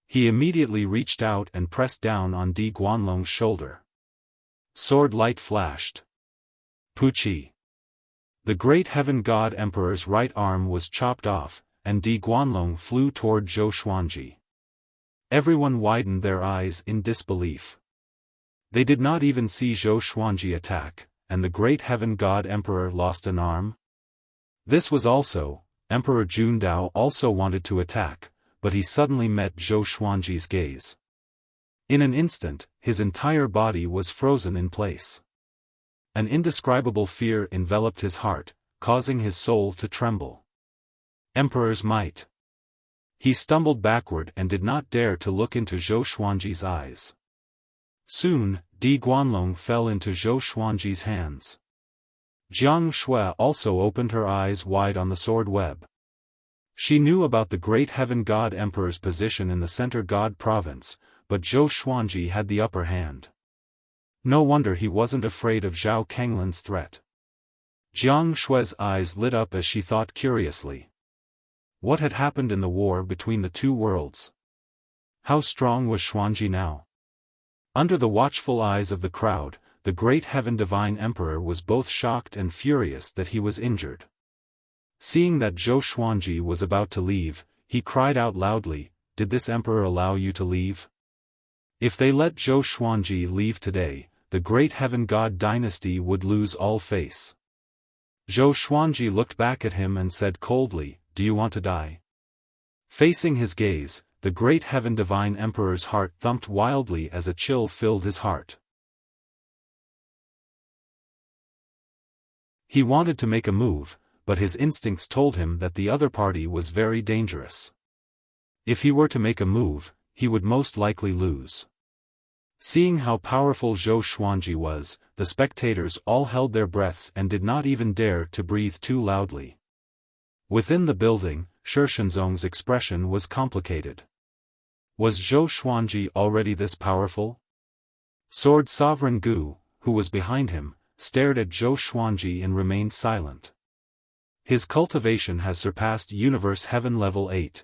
He immediately reached out and pressed down on Di Guanlong's shoulder. Sword light flashed. Puchi! The great Heaven God Emperor's right arm was chopped off, and Di Guanlong flew toward Zhou Xuanji. Everyone widened their eyes in disbelief. They did not even see Zhou Xuanji attack, and the great Heaven God Emperor lost an arm? This was also, Emperor Jundao also wanted to attack, but he suddenly met Zhou Xuanji's gaze. In an instant, his entire body was frozen in place. An indescribable fear enveloped his heart, causing his soul to tremble. Emperor's might. He stumbled backward and did not dare to look into Zhou Xuanji's eyes. Soon, Di Guanlong fell into Zhou Xuanji's hands. Jiang Shui also opened her eyes wide on the sword web. She knew about the great Heaven God Emperor's position in the Center God Province, but Zhou Xuanji had the upper hand. No wonder he wasn't afraid of Zhao Kenglin's threat. Jiang Shui's eyes lit up as she thought curiously. What had happened in the war between the two worlds? How strong was Xuanji now? Under the watchful eyes of the crowd, the great Heaven Divine Emperor was both shocked and furious that he was injured. Seeing that Zhou Xuanji was about to leave, he cried out loudly, "Did this emperor allow you to leave? If they let Zhou Xuanji leave today, the great Heaven God dynasty would lose all face." Zhou Xuanji looked back at him and said coldly, "Do you want to die?" Facing his gaze, the great Heaven Divine Emperor's heart thumped wildly as a chill filled his heart. He wanted to make a move, but his instincts told him that the other party was very dangerous. If he were to make a move, he would most likely lose. Seeing how powerful Zhou Xuanji was, the spectators all held their breaths and did not even dare to breathe too loudly. Within the building, Shi Shenzong's expression was complicated. Was Zhou Xuanji already this powerful? Sword Sovereign Gu, who was behind him, stared at Zhou Xuanji and remained silent. His cultivation has surpassed Universe Heaven Level 8.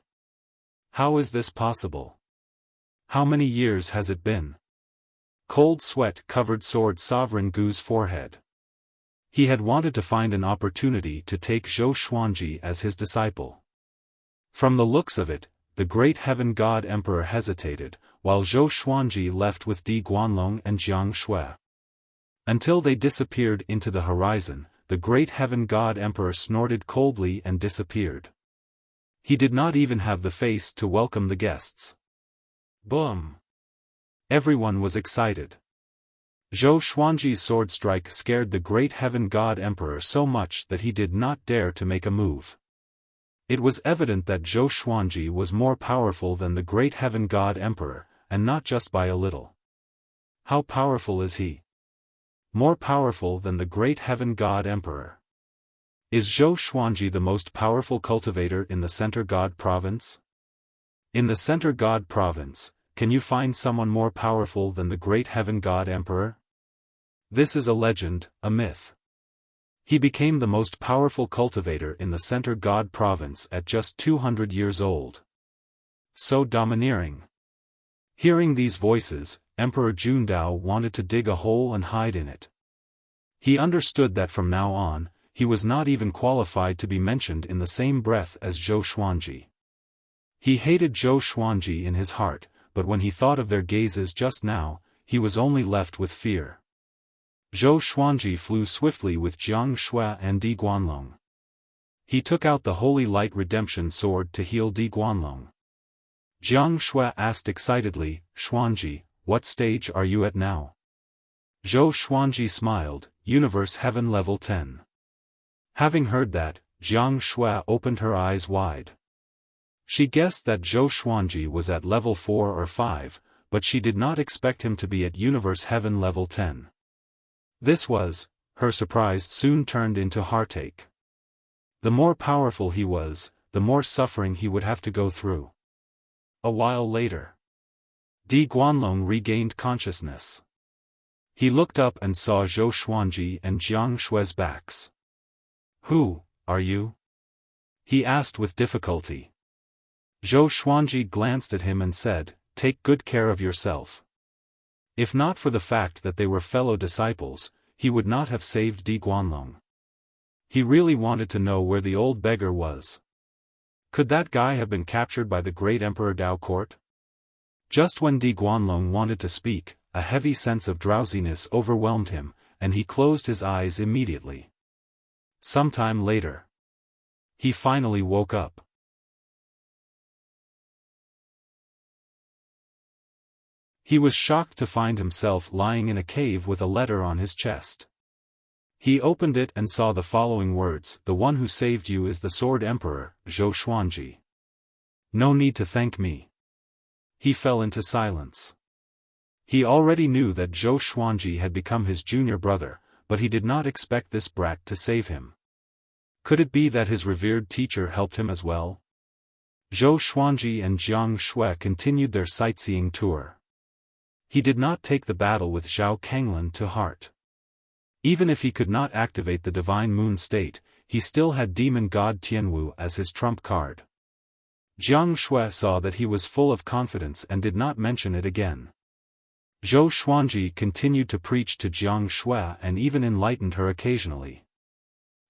How is this possible? How many years has it been? Cold sweat covered Sword Sovereign Gu's forehead. He had wanted to find an opportunity to take Zhou Xuanji as his disciple. From the looks of it, the great Heaven God Emperor hesitated, while Zhou Xuanji left with Di Guanlong and Jiang Shui. Until they disappeared into the horizon, the great Heaven God Emperor snorted coldly and disappeared. He did not even have the face to welcome the guests. Boom! Everyone was excited. Zhou Xuanji's sword strike scared the great heaven god emperor so much that he did not dare to make a move. It was evident that Zhou Xuanji was more powerful than the great heaven god emperor, and not just by a little. How powerful is he? More powerful than the great heaven god emperor. Is Zhou Xuanji the most powerful cultivator in the Center God Province? In the Center God Province, can you find someone more powerful than the great heaven god emperor? This is a legend, a myth. He became the most powerful cultivator in the Center God Province at just 200 years old. So domineering. Hearing these voices, Emperor Jundao wanted to dig a hole and hide in it. He understood that from now on, he was not even qualified to be mentioned in the same breath as Zhou Xuanji. He hated Zhou Xuanji in his heart, but when he thought of their gazes just now, he was only left with fear. Zhou Xuanji flew swiftly with Jiang Shui and Di Guanlong. He took out the Holy Light Redemption Sword to heal Di Guanlong. Jiang Shui asked excitedly, "Xuanji, what stage are you at now?" Zhou Xuanji smiled, "Universe Heaven Level 10. Having heard that, Jiang Shui opened her eyes wide. She guessed that Zhou Xuanji was at level 4 or 5, but she did not expect him to be at Universe Heaven Level 10. This was, her surprise soon turned into heartache. The more powerful he was, the more suffering he would have to go through. A while later, Di Guanlong regained consciousness. He looked up and saw Zhou Xuanji and Jiang Shui's backs. "Who are you?" he asked with difficulty. Zhou Xuanji glanced at him and said, "Take good care of yourself." If not for the fact that they were fellow disciples, he would not have saved Di Guanlong. He really wanted to know where the old beggar was. Could that guy have been captured by the great Emperor Dao Court? Just when Di Guanlong wanted to speak, a heavy sense of drowsiness overwhelmed him, and he closed his eyes immediately. Sometime later, he finally woke up. He was shocked to find himself lying in a cave with a letter on his chest. He opened it and saw the following words: "The one who saved you is the Sword Emperor, Zhou Xuanji. No need to thank me." He fell into silence. He already knew that Zhou Xuanji had become his junior brother, but he did not expect this brat to save him. Could it be that his revered teacher helped him as well? Zhou Xuanji and Jiang Shui continued their sightseeing tour. He did not take the battle with Zhao Kenglin to heart. Even if he could not activate the Divine Moon State, he still had Demon God Tianwu as his trump card. Jiang Shui saw that he was full of confidence and did not mention it again. Zhou Xuanji continued to preach to Jiang Shui and even enlightened her occasionally.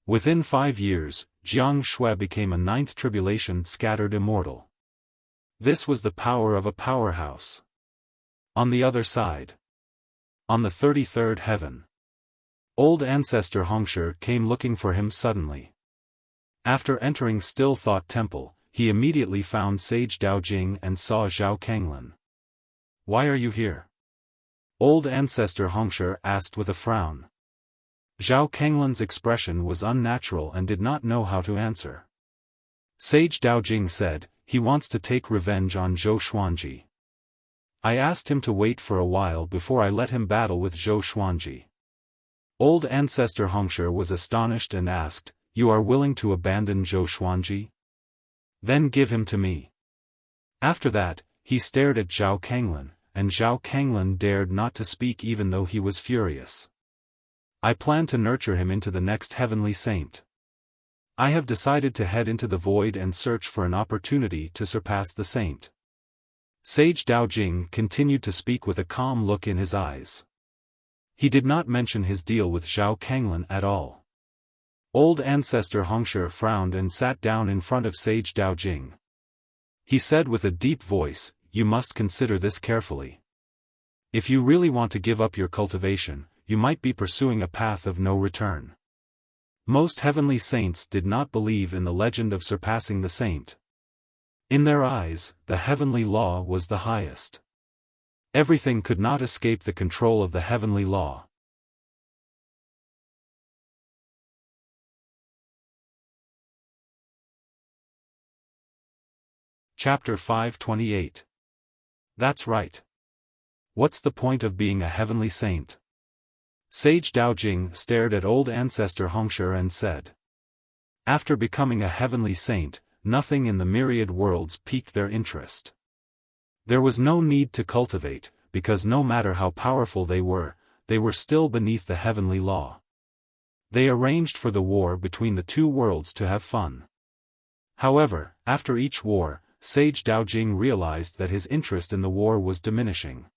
Within 5 years, Jiang Shui became a 9th tribulation scattered immortal. This was the power of a powerhouse. On the other side, on the 33rd heaven, old ancestor Hongshi came looking for him suddenly. After entering Still Thought Temple, he immediately found Sage Daojing and saw Zhao Kenglin. "Why are you here?" Old ancestor Hongshi asked with a frown. Zhao Kenglin's expression was unnatural and did not know how to answer. Sage Daojing said, "He wants to take revenge on Zhou Xuanji. I asked him to wait for a while before I let him battle with Zhou Xuanji." Old ancestor Hongshi was astonished and asked, "You are willing to abandon Zhou Xuanji? Then give him to me." After that, he stared at Zhao Kenglin, and Zhao Kenglin dared not to speak even though he was furious. "I plan to nurture him into the next heavenly saint. I have decided to head into the void and search for an opportunity to surpass the saint." Sage Daojing continued to speak with a calm look in his eyes. He did not mention his deal with Zhao Kenglin at all. Old ancestor Hongshi frowned and sat down in front of Sage Daojing. He said with a deep voice, "You must consider this carefully. If you really want to give up your cultivation, you might be pursuing a path of no return." Most heavenly saints did not believe in the legend of surpassing the saint. In their eyes, the heavenly law was the highest. Everything could not escape the control of the heavenly law. Chapter 528. That's right. What's the point of being a heavenly saint? Sage Daojing stared at old ancestor Hongshi and said. After becoming a heavenly saint, nothing in the myriad worlds piqued their interest. There was no need to cultivate, because no matter how powerful they were still beneath the heavenly law. They arranged for the war between the two worlds to have fun. However, after each war, Sage Daojing realized that his interest in the war was diminishing.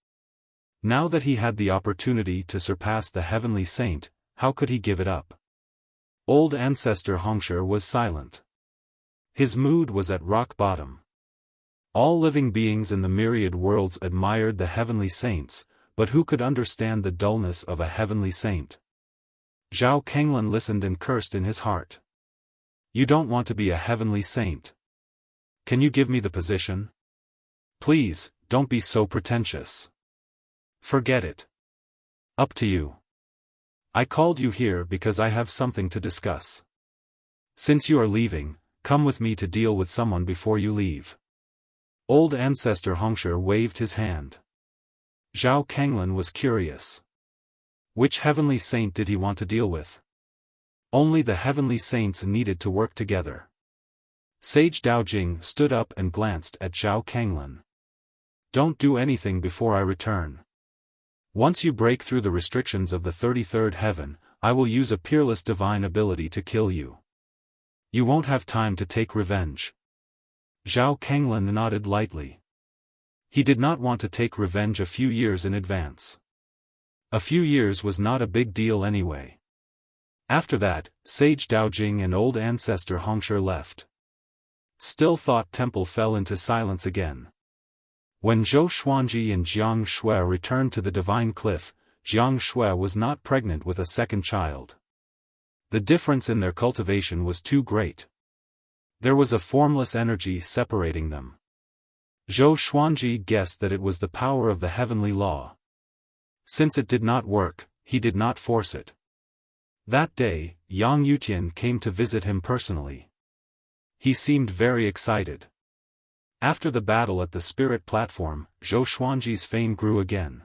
Now that he had the opportunity to surpass the heavenly saint, how could he give it up? Old ancestor Hongshi was silent. His mood was at rock bottom. All living beings in the myriad worlds admired the heavenly saints, but who could understand the dullness of a heavenly saint? Zhao Kenglin listened and cursed in his heart. You don't want to be a heavenly saint. Can you give me the position? Please, don't be so pretentious. Forget it. Up to you. I called you here because I have something to discuss. Since you are leaving, come with me to deal with someone before you leave. Old ancestor Hongshi waved his hand. Zhao Kenglin was curious. Which heavenly saint did he want to deal with? Only the heavenly saints needed to work together. Sage Daojing stood up and glanced at Zhao Kenglin. Don't do anything before I return. Once you break through the restrictions of the 33rd heaven, I will use a peerless divine ability to kill you. You won't have time to take revenge. Zhao Kenglin nodded lightly. He did not want to take revenge a few years in advance. A few years was not a big deal anyway. After that, Sage Daojing and old ancestor Hongshi left. Still Thought Temple fell into silence again. When Zhou Xuanji and Jiang Shui returned to the Divine Cliff, Jiang Shui was not pregnant with a second child. The difference in their cultivation was too great. There was a formless energy separating them. Zhou Xuanji guessed that it was the power of the heavenly law. Since it did not work, he did not force it. That day, Yang Yutian came to visit him personally. He seemed very excited. After the battle at the spirit platform, Zhou Xuanji's fame grew again.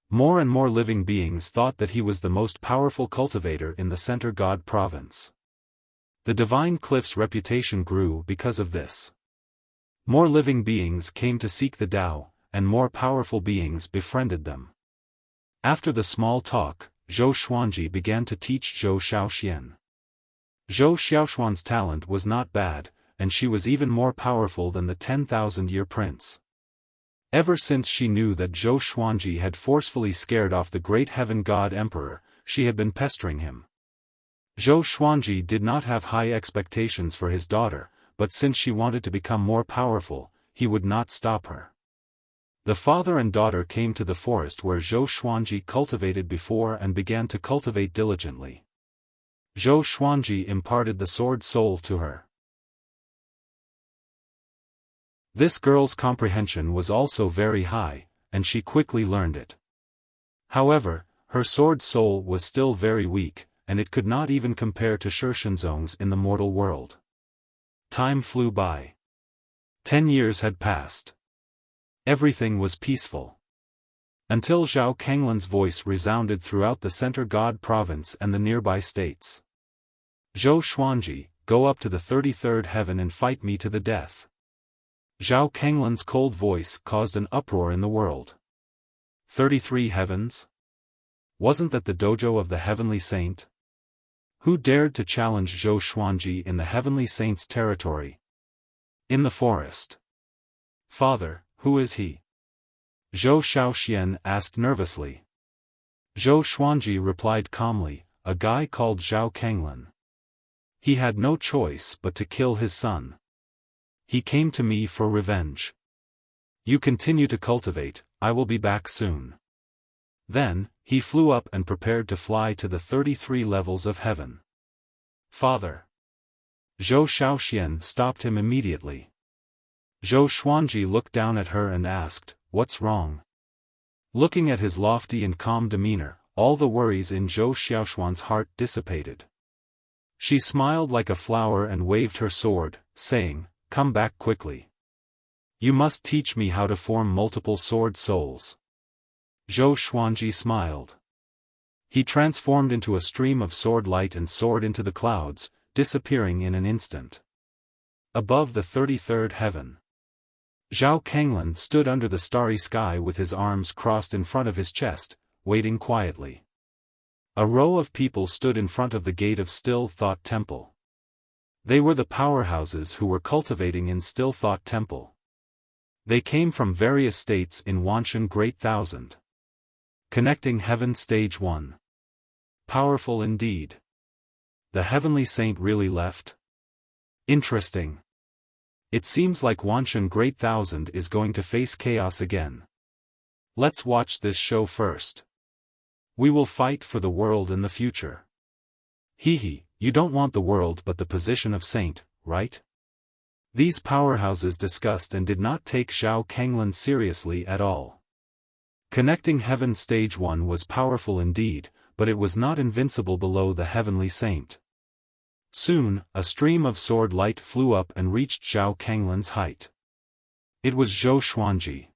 More and more living beings thought that he was the most powerful cultivator in the Center God province. The Divine Cliff's reputation grew because of this. More living beings came to seek the Tao, and more powerful beings befriended them. After the small talk, Zhou Xuanji began to teach Zhou Xiaoxian. Zhou Xiaoxuan's talent was not bad, and she was even more powerful than the 10,000-year prince. Ever since she knew that Zhou Xuanji had forcefully scared off the great heaven god emperor, she had been pestering him. Zhou Xuanji did not have high expectations for his daughter, but since she wanted to become more powerful, he would not stop her. The father and daughter came to the forest where Zhou Xuanji cultivated before and began to cultivate diligently. Zhou Xuanji imparted the sword soul to her. This girl's comprehension was also very high, and she quickly learned it. However, her sword soul was still very weak, and it could not even compare to Shishenzong's in the mortal world. Time flew by. 10 years had passed. Everything was peaceful. Until Zhao Kenglin's voice resounded throughout the Center God province and the nearby states. Zhou Xuanji, go up to the 33rd heaven and fight me to the death. Zhao Kenglin's cold voice caused an uproar in the world. 33 heavens? Wasn't that the dojo of the heavenly saint? Who dared to challenge Zhou Xuanji in the heavenly saint's territory? In the forest. Father, who is he? Zhou Xiaoxian asked nervously. Zhou Xuanji replied calmly, a guy called Zhao Kenglin. He had no choice but to kill his son. He came to me for revenge. You continue to cultivate, I will be back soon. Then, he flew up and prepared to fly to the 33 levels of heaven. Father. Zhou Xiaoxian stopped him immediately. Zhou Xuanji looked down at her and asked, what's wrong? Looking at his lofty and calm demeanor, all the worries in Zhou Xiaofan's heart dissipated. She smiled like a flower and waved her sword, saying, "Come back quickly. You must teach me how to form multiple sword souls." Zhou Xuanji smiled. He transformed into a stream of sword light and soared into the clouds, disappearing in an instant. Above the 33rd heaven, Zhao Kanglan stood under the starry sky with his arms crossed in front of his chest, waiting quietly. A row of people stood in front of the gate of Still Thought Temple. They were the powerhouses who were cultivating in Still Thought Temple. They came from various states in Wanshan Great Thousand. Connecting Heaven Stage 1. Powerful indeed. The Heavenly Saint really left? Interesting. It seems like Wanshan Great Thousand is going to face chaos again. Let's watch this show first. We will fight for the world in the future. Hee, you don't want the world but the position of saint, right? These powerhouses discussed and did not take Zhao Kanglan seriously at all. Connecting Heaven Stage 1 was powerful indeed, but it was not invincible below the Heavenly Saint. Soon, a stream of sword light flew up and reached Zhao Kanglan's height. It was Zhou Xuanji.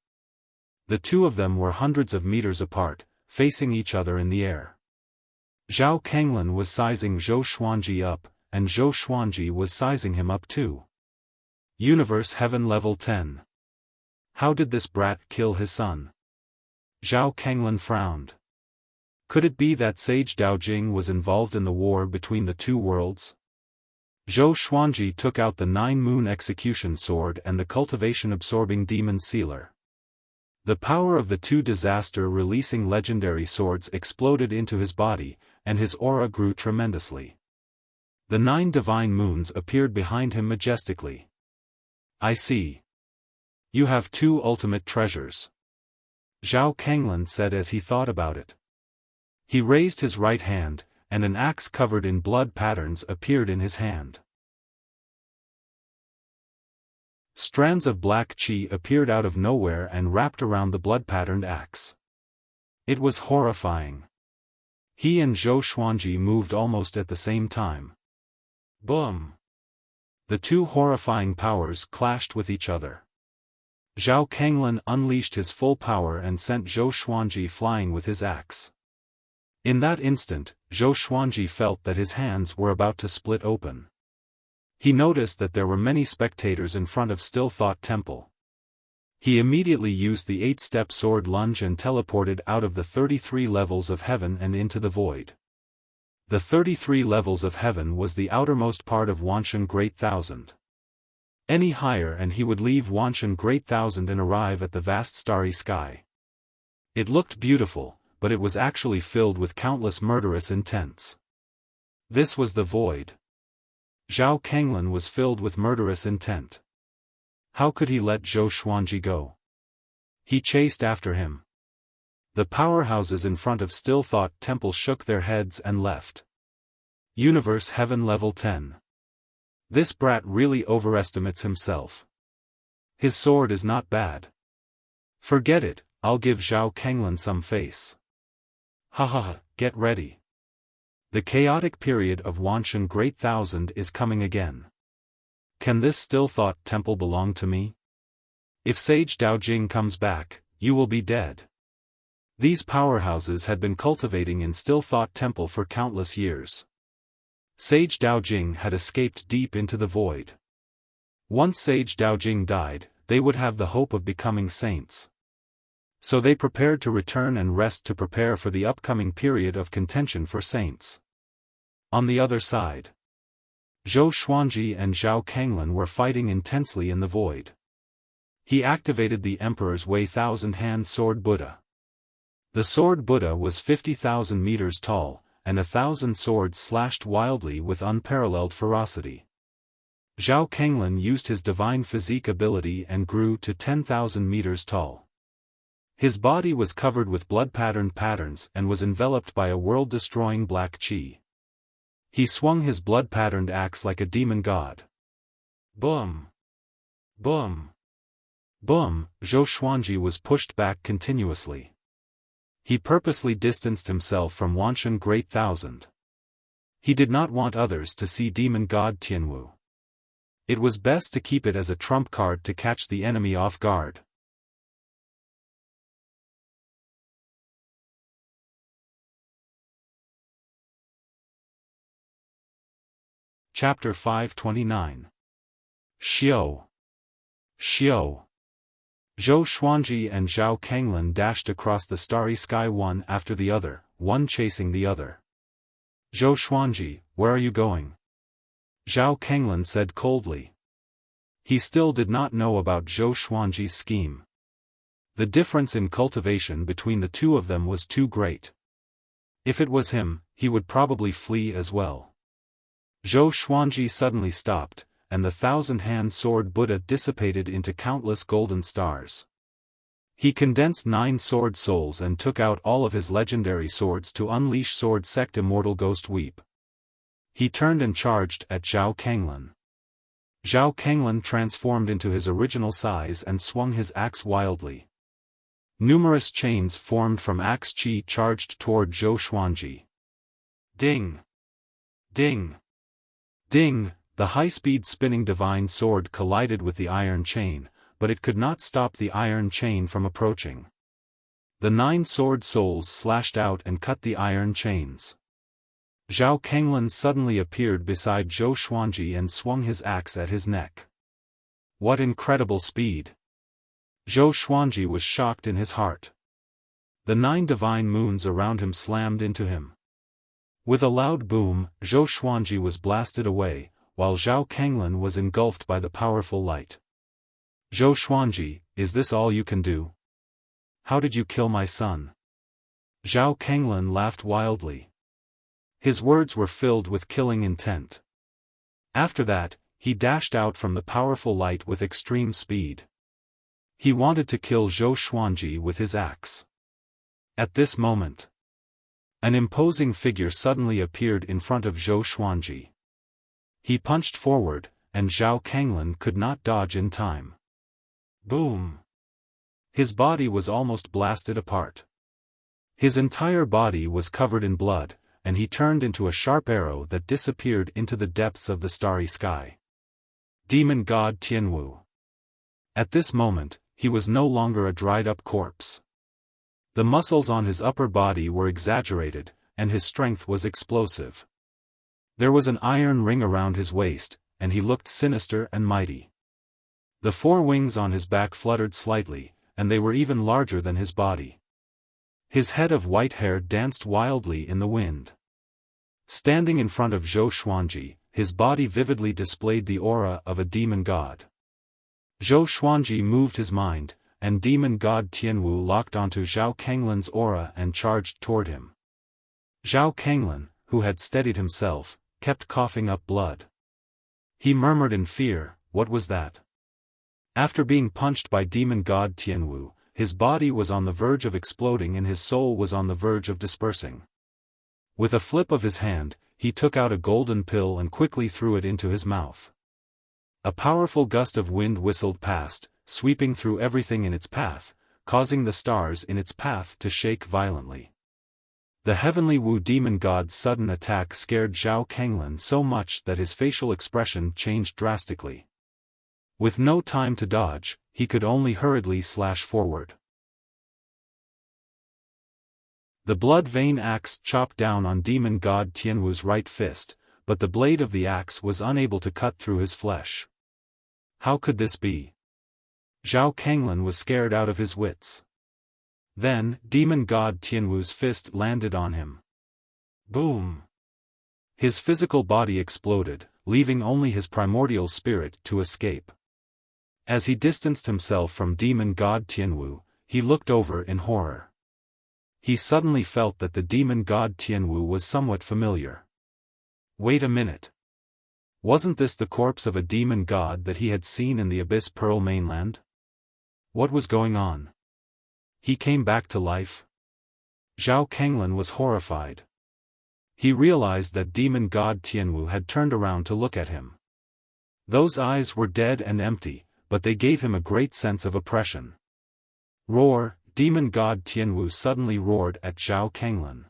The two of them were hundreds of meters apart, facing each other in the air. Zhao Kanglan was sizing Zhou Xuanji up, and Zhou Xuanji was sizing him up too. Universe Heaven Level 10. How did this brat kill his son? Zhao Kanglan frowned. Could it be that Sage Daojing was involved in the war between the two worlds? Zhou Xuanji took out the 9-moon execution sword and the cultivation-absorbing demon sealer. The power of the two disaster-releasing legendary swords exploded into his body, and his aura grew tremendously. The 9 divine moons appeared behind him majestically. I see. You have 2 ultimate treasures. Zhao Kanglan said as he thought about it. He raised his right hand, and an axe covered in blood patterns appeared in his hand. Strands of black qi appeared out of nowhere and wrapped around the blood-patterned axe. It was horrifying. He and Zhou Xuanji moved almost at the same time. Boom! The two horrifying powers clashed with each other. Zhao Kanglan unleashed his full power and sent Zhou Xuanji flying with his axe. In that instant, Zhou Xuanji felt that his hands were about to split open. He noticed that there were many spectators in front of Still Thought Temple. He immediately used the 8-step sword lunge and teleported out of the 33 levels of heaven and into the void. The 33 levels of heaven was the outermost part of Wanshan Great Thousand. Any higher and he would leave Wanshan Great Thousand and arrive at the vast starry sky. It looked beautiful, but it was actually filled with countless murderous intents. This was the void. Zhao Kanglan was filled with murderous intent. How could he let Zhou Xuanji go? He chased after him. The powerhouses in front of Still Thought Temple shook their heads and left. Universe Heaven Level 10. This brat really overestimates himself. His sword is not bad. Forget it, I'll give Zhao Kanglan some face. Haha, get ready. The chaotic period of Wanshan Great Thousand is coming again. Can this Still Thought Temple belong to me? If Sage Daojing comes back, you will be dead. These powerhouses had been cultivating in Still Thought Temple for countless years. Sage Daojing had escaped deep into the void. Once Sage Daojing died, they would have the hope of becoming saints. So they prepared to return and rest to prepare for the upcoming period of contention for saints. On the other side, Zhou Xuanji and Zhao Kanglan were fighting intensely in the void. He activated the Emperor's Way Thousand-Hand Sword Buddha. The Sword Buddha was 50,000 meters tall, and 1,000 swords slashed wildly with unparalleled ferocity. Zhao Kanglan used his divine physique ability and grew to 10,000 meters tall. His body was covered with blood-patterned patterns and was enveloped by a world-destroying black qi. He swung his blood-patterned axe like a demon god. Boom! Boom! Boom! Zhou Xuanji was pushed back continuously. He purposely distanced himself from Wanshan Great Thousand. He did not want others to see demon god Tianwu. It was best to keep it as a trump card to catch the enemy off guard. Chapter 529. Xiao. Zhou Xuanji and Zhao Kanglan dashed across the starry sky one after the other, one chasing the other. Zhou Xuanji, where are you going? Zhao Kanglan said coldly. He still did not know about Zhou Xuanji's scheme. The difference in cultivation between the two of them was too great. If it was him, he would probably flee as well. Zhou Xuanji suddenly stopped, and the thousand-hand sword Buddha dissipated into countless golden stars. He condensed 9 sword souls and took out all of his legendary swords to unleash sword sect Immortal Ghost Weep. He turned and charged at Zhao Kanglan. Zhao Kanglan transformed into his original size and swung his axe wildly. Numerous chains formed from axe chi charged toward Zhou Xuanji. Ding! Ding! Ding! The high-speed spinning divine sword collided with the iron chain, but it could not stop the iron chain from approaching. The 9 sword souls slashed out and cut the iron chains. Zhao Kanglan suddenly appeared beside Zhou Xuanji and swung his axe at his neck. What incredible speed! Zhou Xuanji was shocked in his heart. The 9 divine moons around him slammed into him. With a loud boom, Zhou Xuanji was blasted away, while Zhao Kanglan was engulfed by the powerful light. Zhou Xuanji, is this all you can do? How did you kill my son? Zhao Kanglan laughed wildly. His words were filled with killing intent. After that, he dashed out from the powerful light with extreme speed. He wanted to kill Zhou Xuanji with his axe. At this moment, an imposing figure suddenly appeared in front of Zhou Xuanji. He punched forward, and Zhao Kanglan could not dodge in time. Boom! His body was almost blasted apart. His entire body was covered in blood, and he turned into a sharp arrow that disappeared into the depths of the starry sky. Demon god Tianwu. At this moment, he was no longer a dried-up corpse. The muscles on his upper body were exaggerated, and his strength was explosive. There was an iron ring around his waist, and he looked sinister and mighty. The 4 wings on his back fluttered slightly, and they were even larger than his body. His head of white hair danced wildly in the wind. Standing in front of Zhou Xuanji, his body vividly displayed the aura of a demon god. Zhou Xuanji moved his mind, and demon god Tianwu locked onto Zhao Kanglan's aura and charged toward him. Zhao Kanglan, who had steadied himself, kept coughing up blood. He murmured in fear, what was that? After being punched by demon god Tianwu, his body was on the verge of exploding and his soul was on the verge of dispersing. With a flip of his hand, he took out a golden pill and quickly threw it into his mouth. A powerful gust of wind whistled past, sweeping through everything in its path, causing the stars in its path to shake violently. The heavenly Wu demon god's sudden attack scared Zhao Kanglan so much that his facial expression changed drastically. With no time to dodge, he could only hurriedly slash forward. The blood vein axe chopped down on demon god Tianwu's right fist, but the blade of the axe was unable to cut through his flesh. How could this be? Zhao Kanglan was scared out of his wits. Then, demon god Tianwu's fist landed on him. Boom! His physical body exploded, leaving only his primordial spirit to escape. As he distanced himself from demon god Tianwu, he looked over in horror. He suddenly felt that the demon god Tianwu was somewhat familiar. Wait a minute. Wasn't this the corpse of a demon god that he had seen in the Abyss Pearl mainland? What was going on? He came back to life? Zhao Kanglan was horrified. He realized that demon god Tianwu had turned around to look at him. Those eyes were dead and empty, but they gave him a great sense of oppression. Roar, demon god Tianwu suddenly roared at Zhao Kanglan.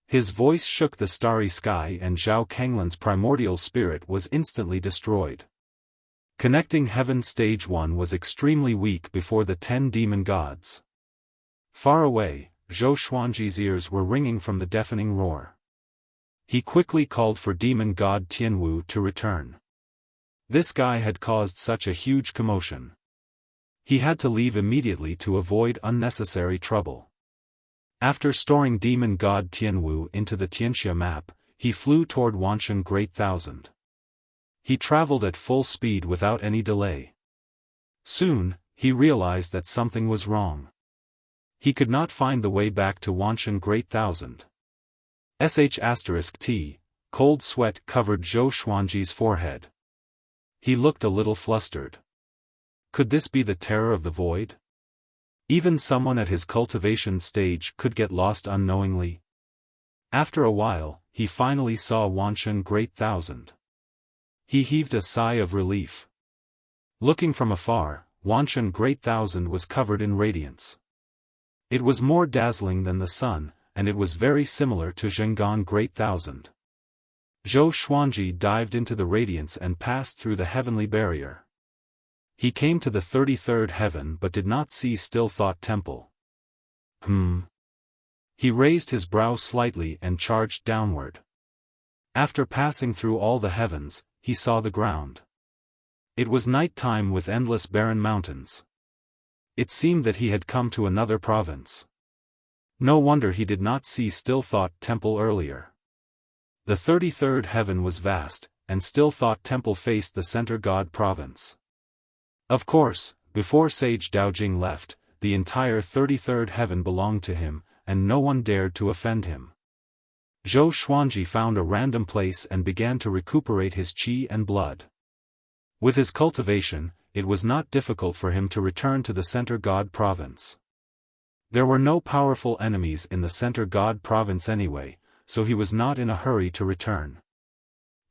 His voice shook the starry sky and Zhao Kanglan's primordial spirit was instantly destroyed. Connecting Heaven Stage 1 was extremely weak before the 10 demon gods. Far away, Zhou Xuanji's ears were ringing from the deafening roar. He quickly called for demon god Tianwu to return. This guy had caused such a huge commotion. He had to leave immediately to avoid unnecessary trouble. After storing demon god Tianwu into the Tianxia map, he flew toward Wanshan Great Thousand. He traveled at full speed without any delay. Soon, he realized that something was wrong. He could not find the way back to Wanshan Great Thousand. *T. Cold sweat covered Zhou Xuanji's forehead. He looked a little flustered. Could this be the terror of the void? Even someone at his cultivation stage could get lost unknowingly. After a while, he finally saw Wanshan Great Thousand. He heaved a sigh of relief. Looking from afar, Wanshan Great Thousand was covered in radiance. It was more dazzling than the sun, and it was very similar to Zhenggan Great Thousand. Zhou Xuanji dived into the radiance and passed through the heavenly barrier. He came to the 33rd heaven but did not see Still Thought Temple. He raised his brow slightly and charged downward. After passing through all the heavens, he saw the ground. It was night time with endless barren mountains. It seemed that he had come to another province. No wonder he did not see Still Thought Temple earlier. The 33rd heaven was vast, and Still Thought Temple faced the center god province. Of course, before Sage Daojing left, the entire 33rd heaven belonged to him, and no one dared to offend him. Zhou Xuanji found a random place and began to recuperate his qi and blood. With his cultivation, it was not difficult for him to return to the center god province. There were no powerful enemies in the center god province anyway, so he was not in a hurry to return.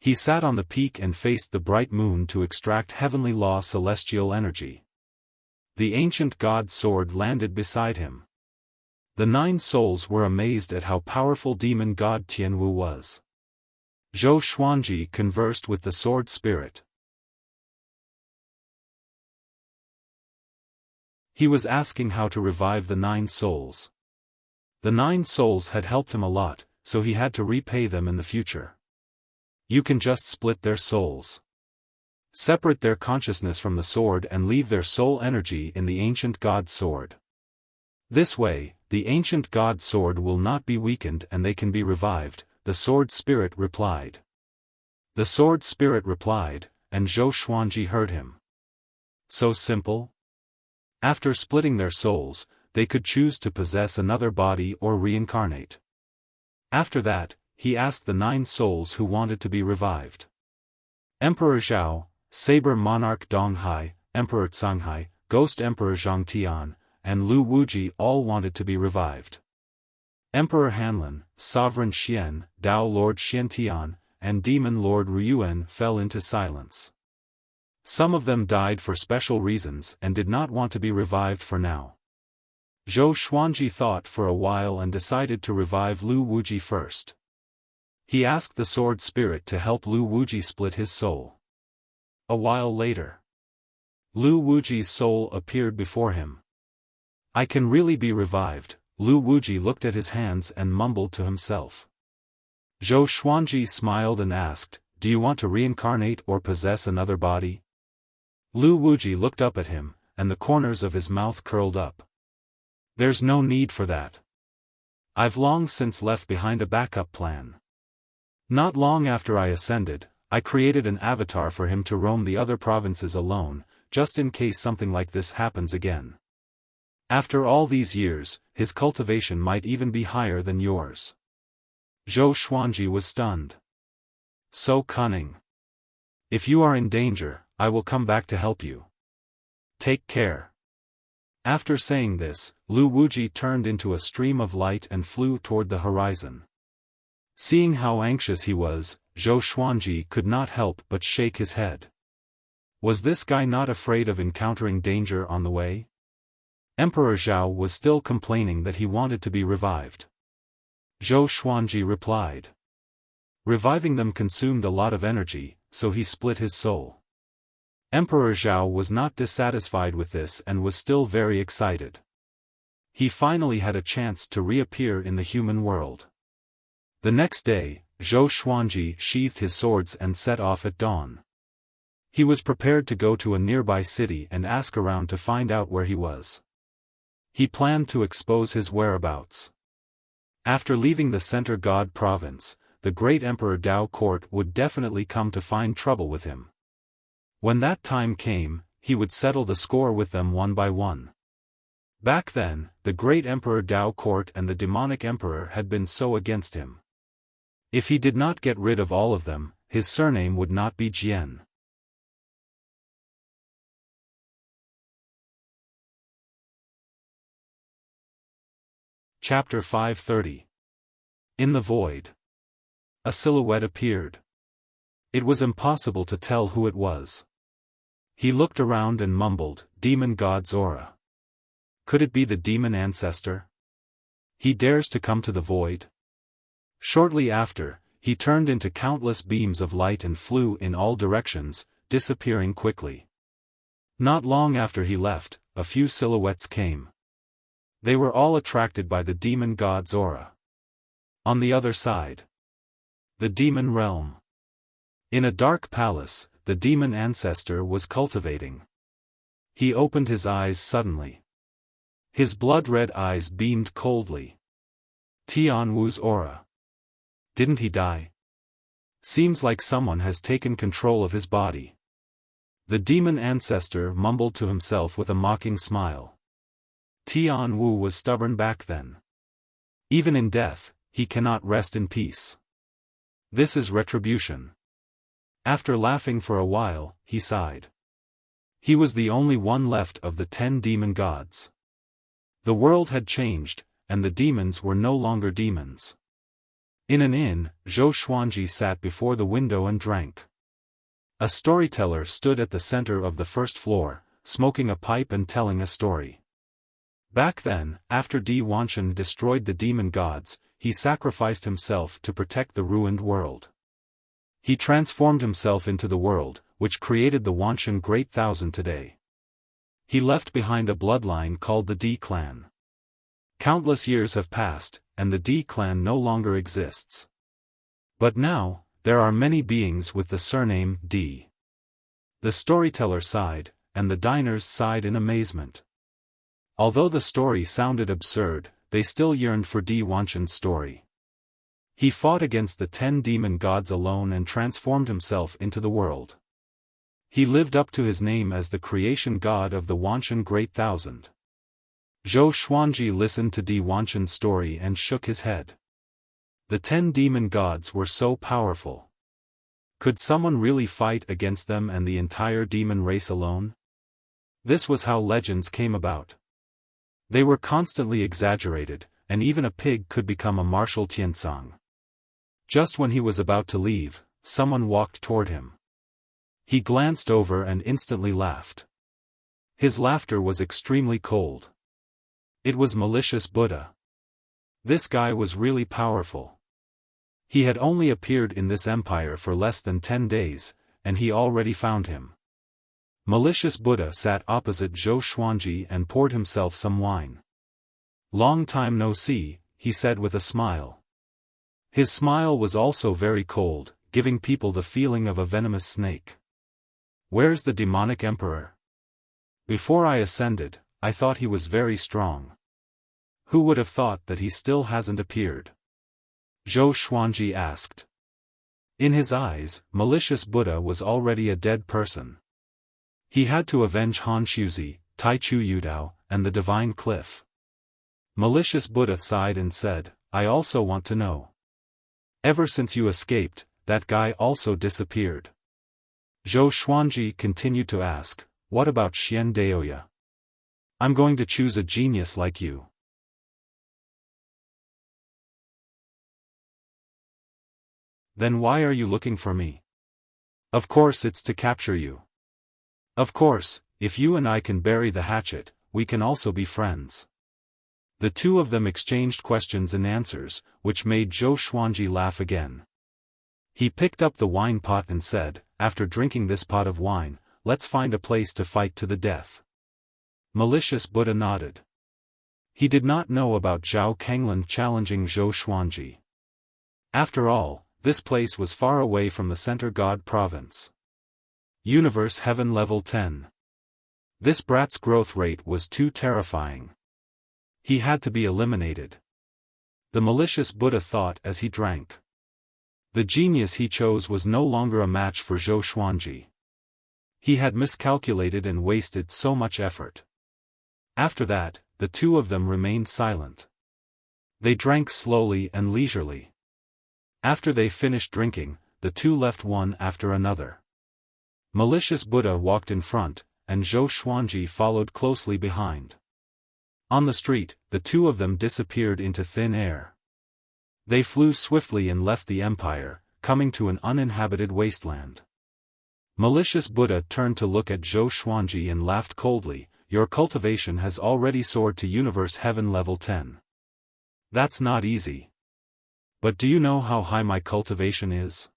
He sat on the peak and faced the bright moon to extract heavenly law celestial energy. The ancient god's sword landed beside him. The 9 souls were amazed at how powerful demon god Tianwu was. Zhou Xuanji conversed with the sword spirit. He was asking how to revive the 9 souls. The 9 souls had helped him a lot, so he had to repay them in the future. You can just split their souls. Separate their consciousness from the sword and leave their soul energy in the ancient god's sword. This way, the ancient god's sword will not be weakened and they can be revived, the sword spirit replied. The sword spirit replied, and Zhou Xuanji heard him. So simple? After splitting their souls, they could choose to possess another body or reincarnate. After that, he asked the 9 souls who wanted to be revived. Emperor Zhao, Saber Monarch Donghai, Emperor Canghai, Ghost Emperor Zhang Tian, and Lu Wuji all wanted to be revived. Emperor Hanlin, Sovereign Xian, Dao Lord Xiantian, and Demon Lord Ryuan fell into silence. Some of them died for special reasons and did not want to be revived for now. Zhou Xuanji thought for a while and decided to revive Lu Wuji first. He asked the sword spirit to help Lu Wuji split his soul. A while later, Lu Wuji's soul appeared before him. I can really be revived. Lu Wuji looked at his hands and mumbled to himself. Zhou Xuanji smiled and asked, do you want to reincarnate or possess another body? Lu Wuji looked up at him, and the corners of his mouth curled up. There's no need for that. I've long since left behind a backup plan. Not long after I ascended, I created an avatar for him to roam the other provinces alone, just in case something like this happens again. After all these years, his cultivation might even be higher than yours. Zhou Xuanji was stunned. So cunning. If you are in danger, I will come back to help you. Take care. After saying this, Lu Wuji turned into a stream of light and flew toward the horizon. Seeing how anxious he was, Zhou Xuanji could not help but shake his head. Was this guy not afraid of encountering danger on the way? Emperor Zhao was still complaining that he wanted to be revived. Zhou Xuanji replied. Reviving them consumed a lot of energy, so he split his soul. Emperor Zhao was not dissatisfied with this and was still very excited. He finally had a chance to reappear in the human world. The next day, Zhou Xuanji sheathed his swords and set off at dawn. He was prepared to go to a nearby city and ask around to find out where he was. He planned to expose his whereabouts. After leaving the Center God province, the great Emperor Dao court would definitely come to find trouble with him. When that time came, he would settle the score with them one by one. Back then, the great Emperor Dao court and the demonic emperor had been so against him. If he did not get rid of all of them, his surname would not be Jian. Chapter 530. In the void. A silhouette appeared. It was impossible to tell who it was. He looked around and mumbled, "Demon God's aura. Could it be the demon ancestor? He dares to come to the void?" Shortly after, he turned into countless beams of light and flew in all directions, disappearing quickly. Not long after he left, a few silhouettes came. They were all attracted by the demon god's aura. On the other side, the demon realm. In a dark palace, the demon ancestor was cultivating. He opened his eyes suddenly. His blood-red eyes beamed coldly. Tianwu's aura. Didn't he die? Seems like someone has taken control of his body. The demon ancestor mumbled to himself with a mocking smile. Tianwu was stubborn back then. Even in death, he cannot rest in peace. This is retribution. After laughing for a while, he sighed. He was the only one left of the 10 demon gods. The world had changed, and the demons were no longer demons. In an inn, Zhou Xuanji sat before the window and drank. A storyteller stood at the center of the first floor, smoking a pipe and telling a story. Back then, after Di Wanshan destroyed the demon gods, he sacrificed himself to protect the ruined world. He transformed himself into the world, which created the Wanshan Great Thousand today. He left behind a bloodline called the Di clan. Countless years have passed, and the Di clan no longer exists. But now, there are many beings with the surname Di. The storyteller sighed, and the diners sighed in amazement. Although the story sounded absurd, they still yearned for Di Wanshan's story. He fought against the 10 demon gods alone and transformed himself into the world. He lived up to his name as the creation god of the Wanshan Great Thousand. Zhou Xuanji listened to Di Wanshan's story and shook his head. The 10 demon gods were so powerful. Could someone really fight against them and the entire demon race alone? This was how legends came about. They were constantly exaggerated, and even a pig could become a martial Tiansang. Just when he was about to leave, someone walked toward him. He glanced over and instantly laughed. His laughter was extremely cold. It was malicious Buddha. This guy was really powerful. He had only appeared in this empire for less than 10 days, and he already found him. Malicious Buddha sat opposite Zhou Xuanji and poured himself some wine. "Long time no see," he said with a smile. His smile was also very cold, giving people the feeling of a venomous snake. "Where's the demonic emperor? Before I ascended, I thought he was very strong. Who would have thought that he still hasn't appeared?" Zhou Xuanji asked. In his eyes, malicious Buddha was already a dead person. He had to avenge Han Shuzi, Tai Chu Yudao, and the Divine Cliff. Malicious Buddha sighed and said, "I also want to know. Ever since you escaped, that guy also disappeared." Zhou Xuanji continued to ask, "What about Xian Daoya? I'm going to choose a genius like you." "Then why are you looking for me?" "Of course it's to capture you. Of course, if you and I can bury the hatchet, we can also be friends. The two of them exchanged questions and answers, which made Zhou Xuanji laugh again. He picked up the wine pot and said, "After drinking this pot of wine, let's find a place to fight to the death." Malicious Buddha nodded. He did not know about Zhao Kanglan challenging Zhou Xuanji. After all, this place was far away from the Center God Province. Universe Heaven Level 10. This brat's growth rate was too terrifying. He had to be eliminated. The malicious Buddha thought as he drank. The genius he chose was no longer a match for Zhou Xuanji. He had miscalculated and wasted so much effort. After that, the two of them remained silent. They drank slowly and leisurely. After they finished drinking, the two left one after another. Malicious Buddha walked in front, and Zhou Xuanji followed closely behind. On the street, the two of them disappeared into thin air. They flew swiftly and left the empire, coming to an uninhabited wasteland. Malicious Buddha turned to look at Zhou Xuanji and laughed coldly. "Your cultivation has already soared to Universe Heaven Level 10. That's not easy. But do you know how high my cultivation is?"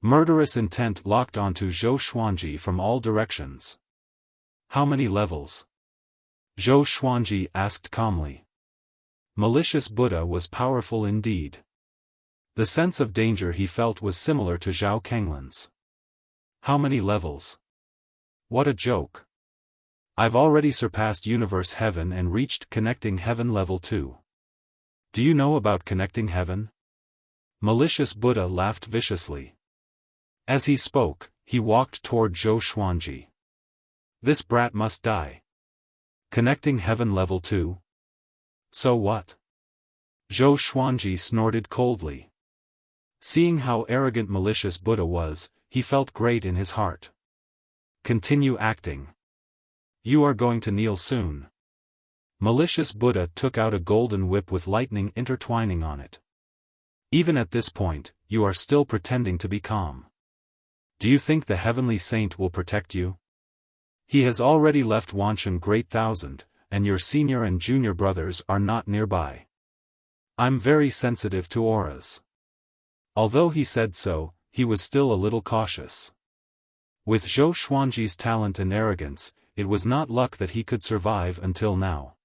Murderous intent locked onto Zhou Xuanji from all directions. "How many levels?" Zhou Xuanji asked calmly. Malicious Buddha was powerful indeed. The sense of danger he felt was similar to Zhao Kanglan's. "How many levels? What a joke. I've already surpassed Universe Heaven and reached Connecting Heaven Level 2. Do you know about Connecting Heaven?" Malicious Buddha laughed viciously. As he spoke, he walked toward Zhou Xuanji. "This brat must die. Connecting Heaven Level 2? So what?" Zhou Xuanji snorted coldly. Seeing how arrogant Malicious Buddha was, he felt great in his heart. "Continue acting. You are going to kneel soon." Malicious Buddha took out a golden whip with lightning intertwining on it. "Even at this point, you are still pretending to be calm. Do you think the heavenly saint will protect you? He has already left Wanshan Great Thousand, and your senior and junior brothers are not nearby. I'm very sensitive to auras." Although he said so, he was still a little cautious. With Zhou Xuanji's talent and arrogance, it was not luck that he could survive until now.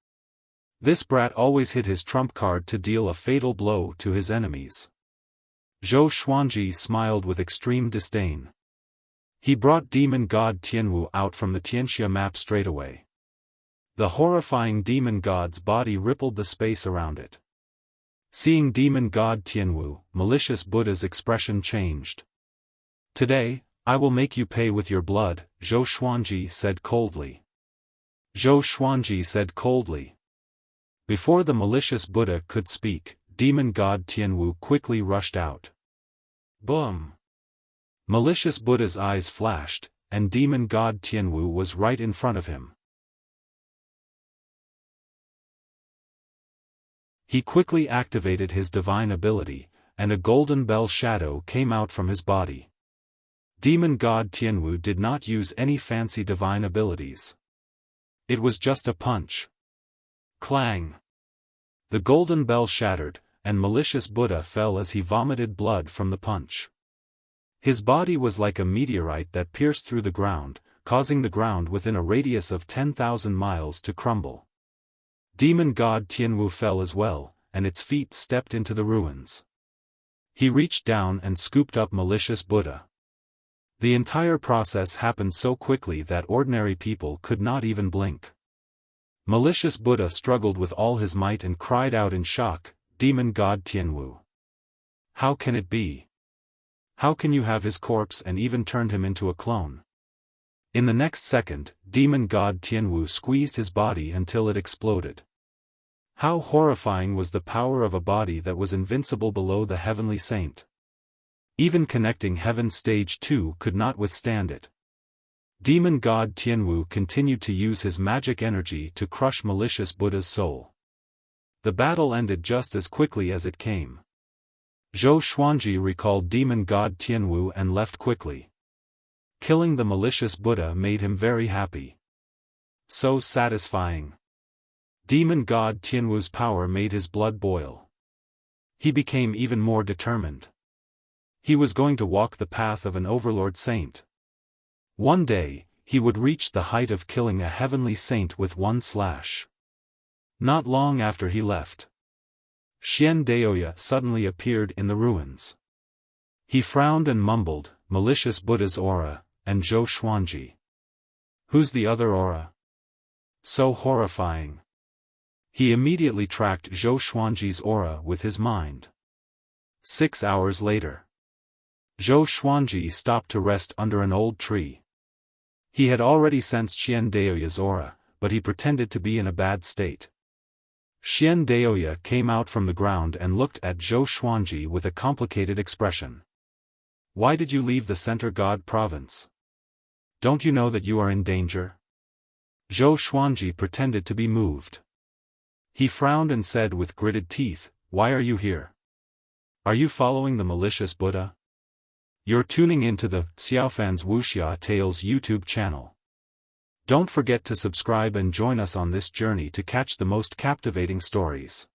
This brat always hit his trump card to deal a fatal blow to his enemies. Zhou Xuanji smiled with extreme disdain. He brought demon god Tianwu out from the Tianxia map straight away. The horrifying demon god's body rippled the space around it. Seeing demon god Tianwu, Malicious Buddha's expression changed. "Today, I will make you pay with your blood," Zhou Xuanji said coldly. Zhou Xuanji said coldly. Before the Malicious Buddha could speak, demon god Tianwu quickly rushed out. Boom! Malicious Buddha's eyes flashed, and demon god Tianwu was right in front of him. He quickly activated his divine ability, and a golden bell shadow came out from his body. Demon god Tianwu did not use any fancy divine abilities. It was just a punch. Clang! The golden bell shattered, and Malicious Buddha fell as he vomited blood from the punch. His body was like a meteorite that pierced through the ground, causing the ground within a radius of 10,000 miles to crumble. Demon god Tianwu fell as well, and its feet stepped into the ruins. He reached down and scooped up Malicious Buddha. The entire process happened so quickly that ordinary people could not even blink. Malicious Buddha struggled with all his might and cried out in shock, "Demon god Tianwu! How can it be? How can you have his corpse and even turned him into a clone?" In the next second, demon god Tianwu squeezed his body until it exploded. How horrifying was the power of a body that was invincible below the heavenly saint. Even Connecting Heaven Stage 2 could not withstand it. Demon god Tianwu continued to use his magic energy to crush Malicious Buddha's soul. The battle ended just as quickly as it came. Zhou Xuanji recalled demon god Tianwu and left quickly. Killing the Malicious Buddha made him very happy. So satisfying. Demon god Tianwu's power made his blood boil. He became even more determined. He was going to walk the path of an overlord saint. One day, he would reach the height of killing a heavenly saint with one slash. Not long after he left, Xian Daoya suddenly appeared in the ruins. He frowned and mumbled, "Malicious Buddha's aura, and Zhou Xuanji. Who's the other aura? So horrifying." He immediately tracked Zhou Xuanji's aura with his mind. 6 hours later, Zhou Xuanji stopped to rest under an old tree. He had already sensed Xian Daoya's aura, but he pretended to be in a bad state. Xian Daoya came out from the ground and looked at Zhou Xuanji with a complicated expression. "Why did you leave the Center God province? Don't you know that you are in danger?" Zhou Xuanji pretended to be moved. He frowned and said with gritted teeth, "Why are you here? Are you following the malicious Buddha? You're tuning into the Xiaofan's Wuxia Tales YouTube channel. Don't forget to subscribe and join us on this journey to catch the most captivating stories.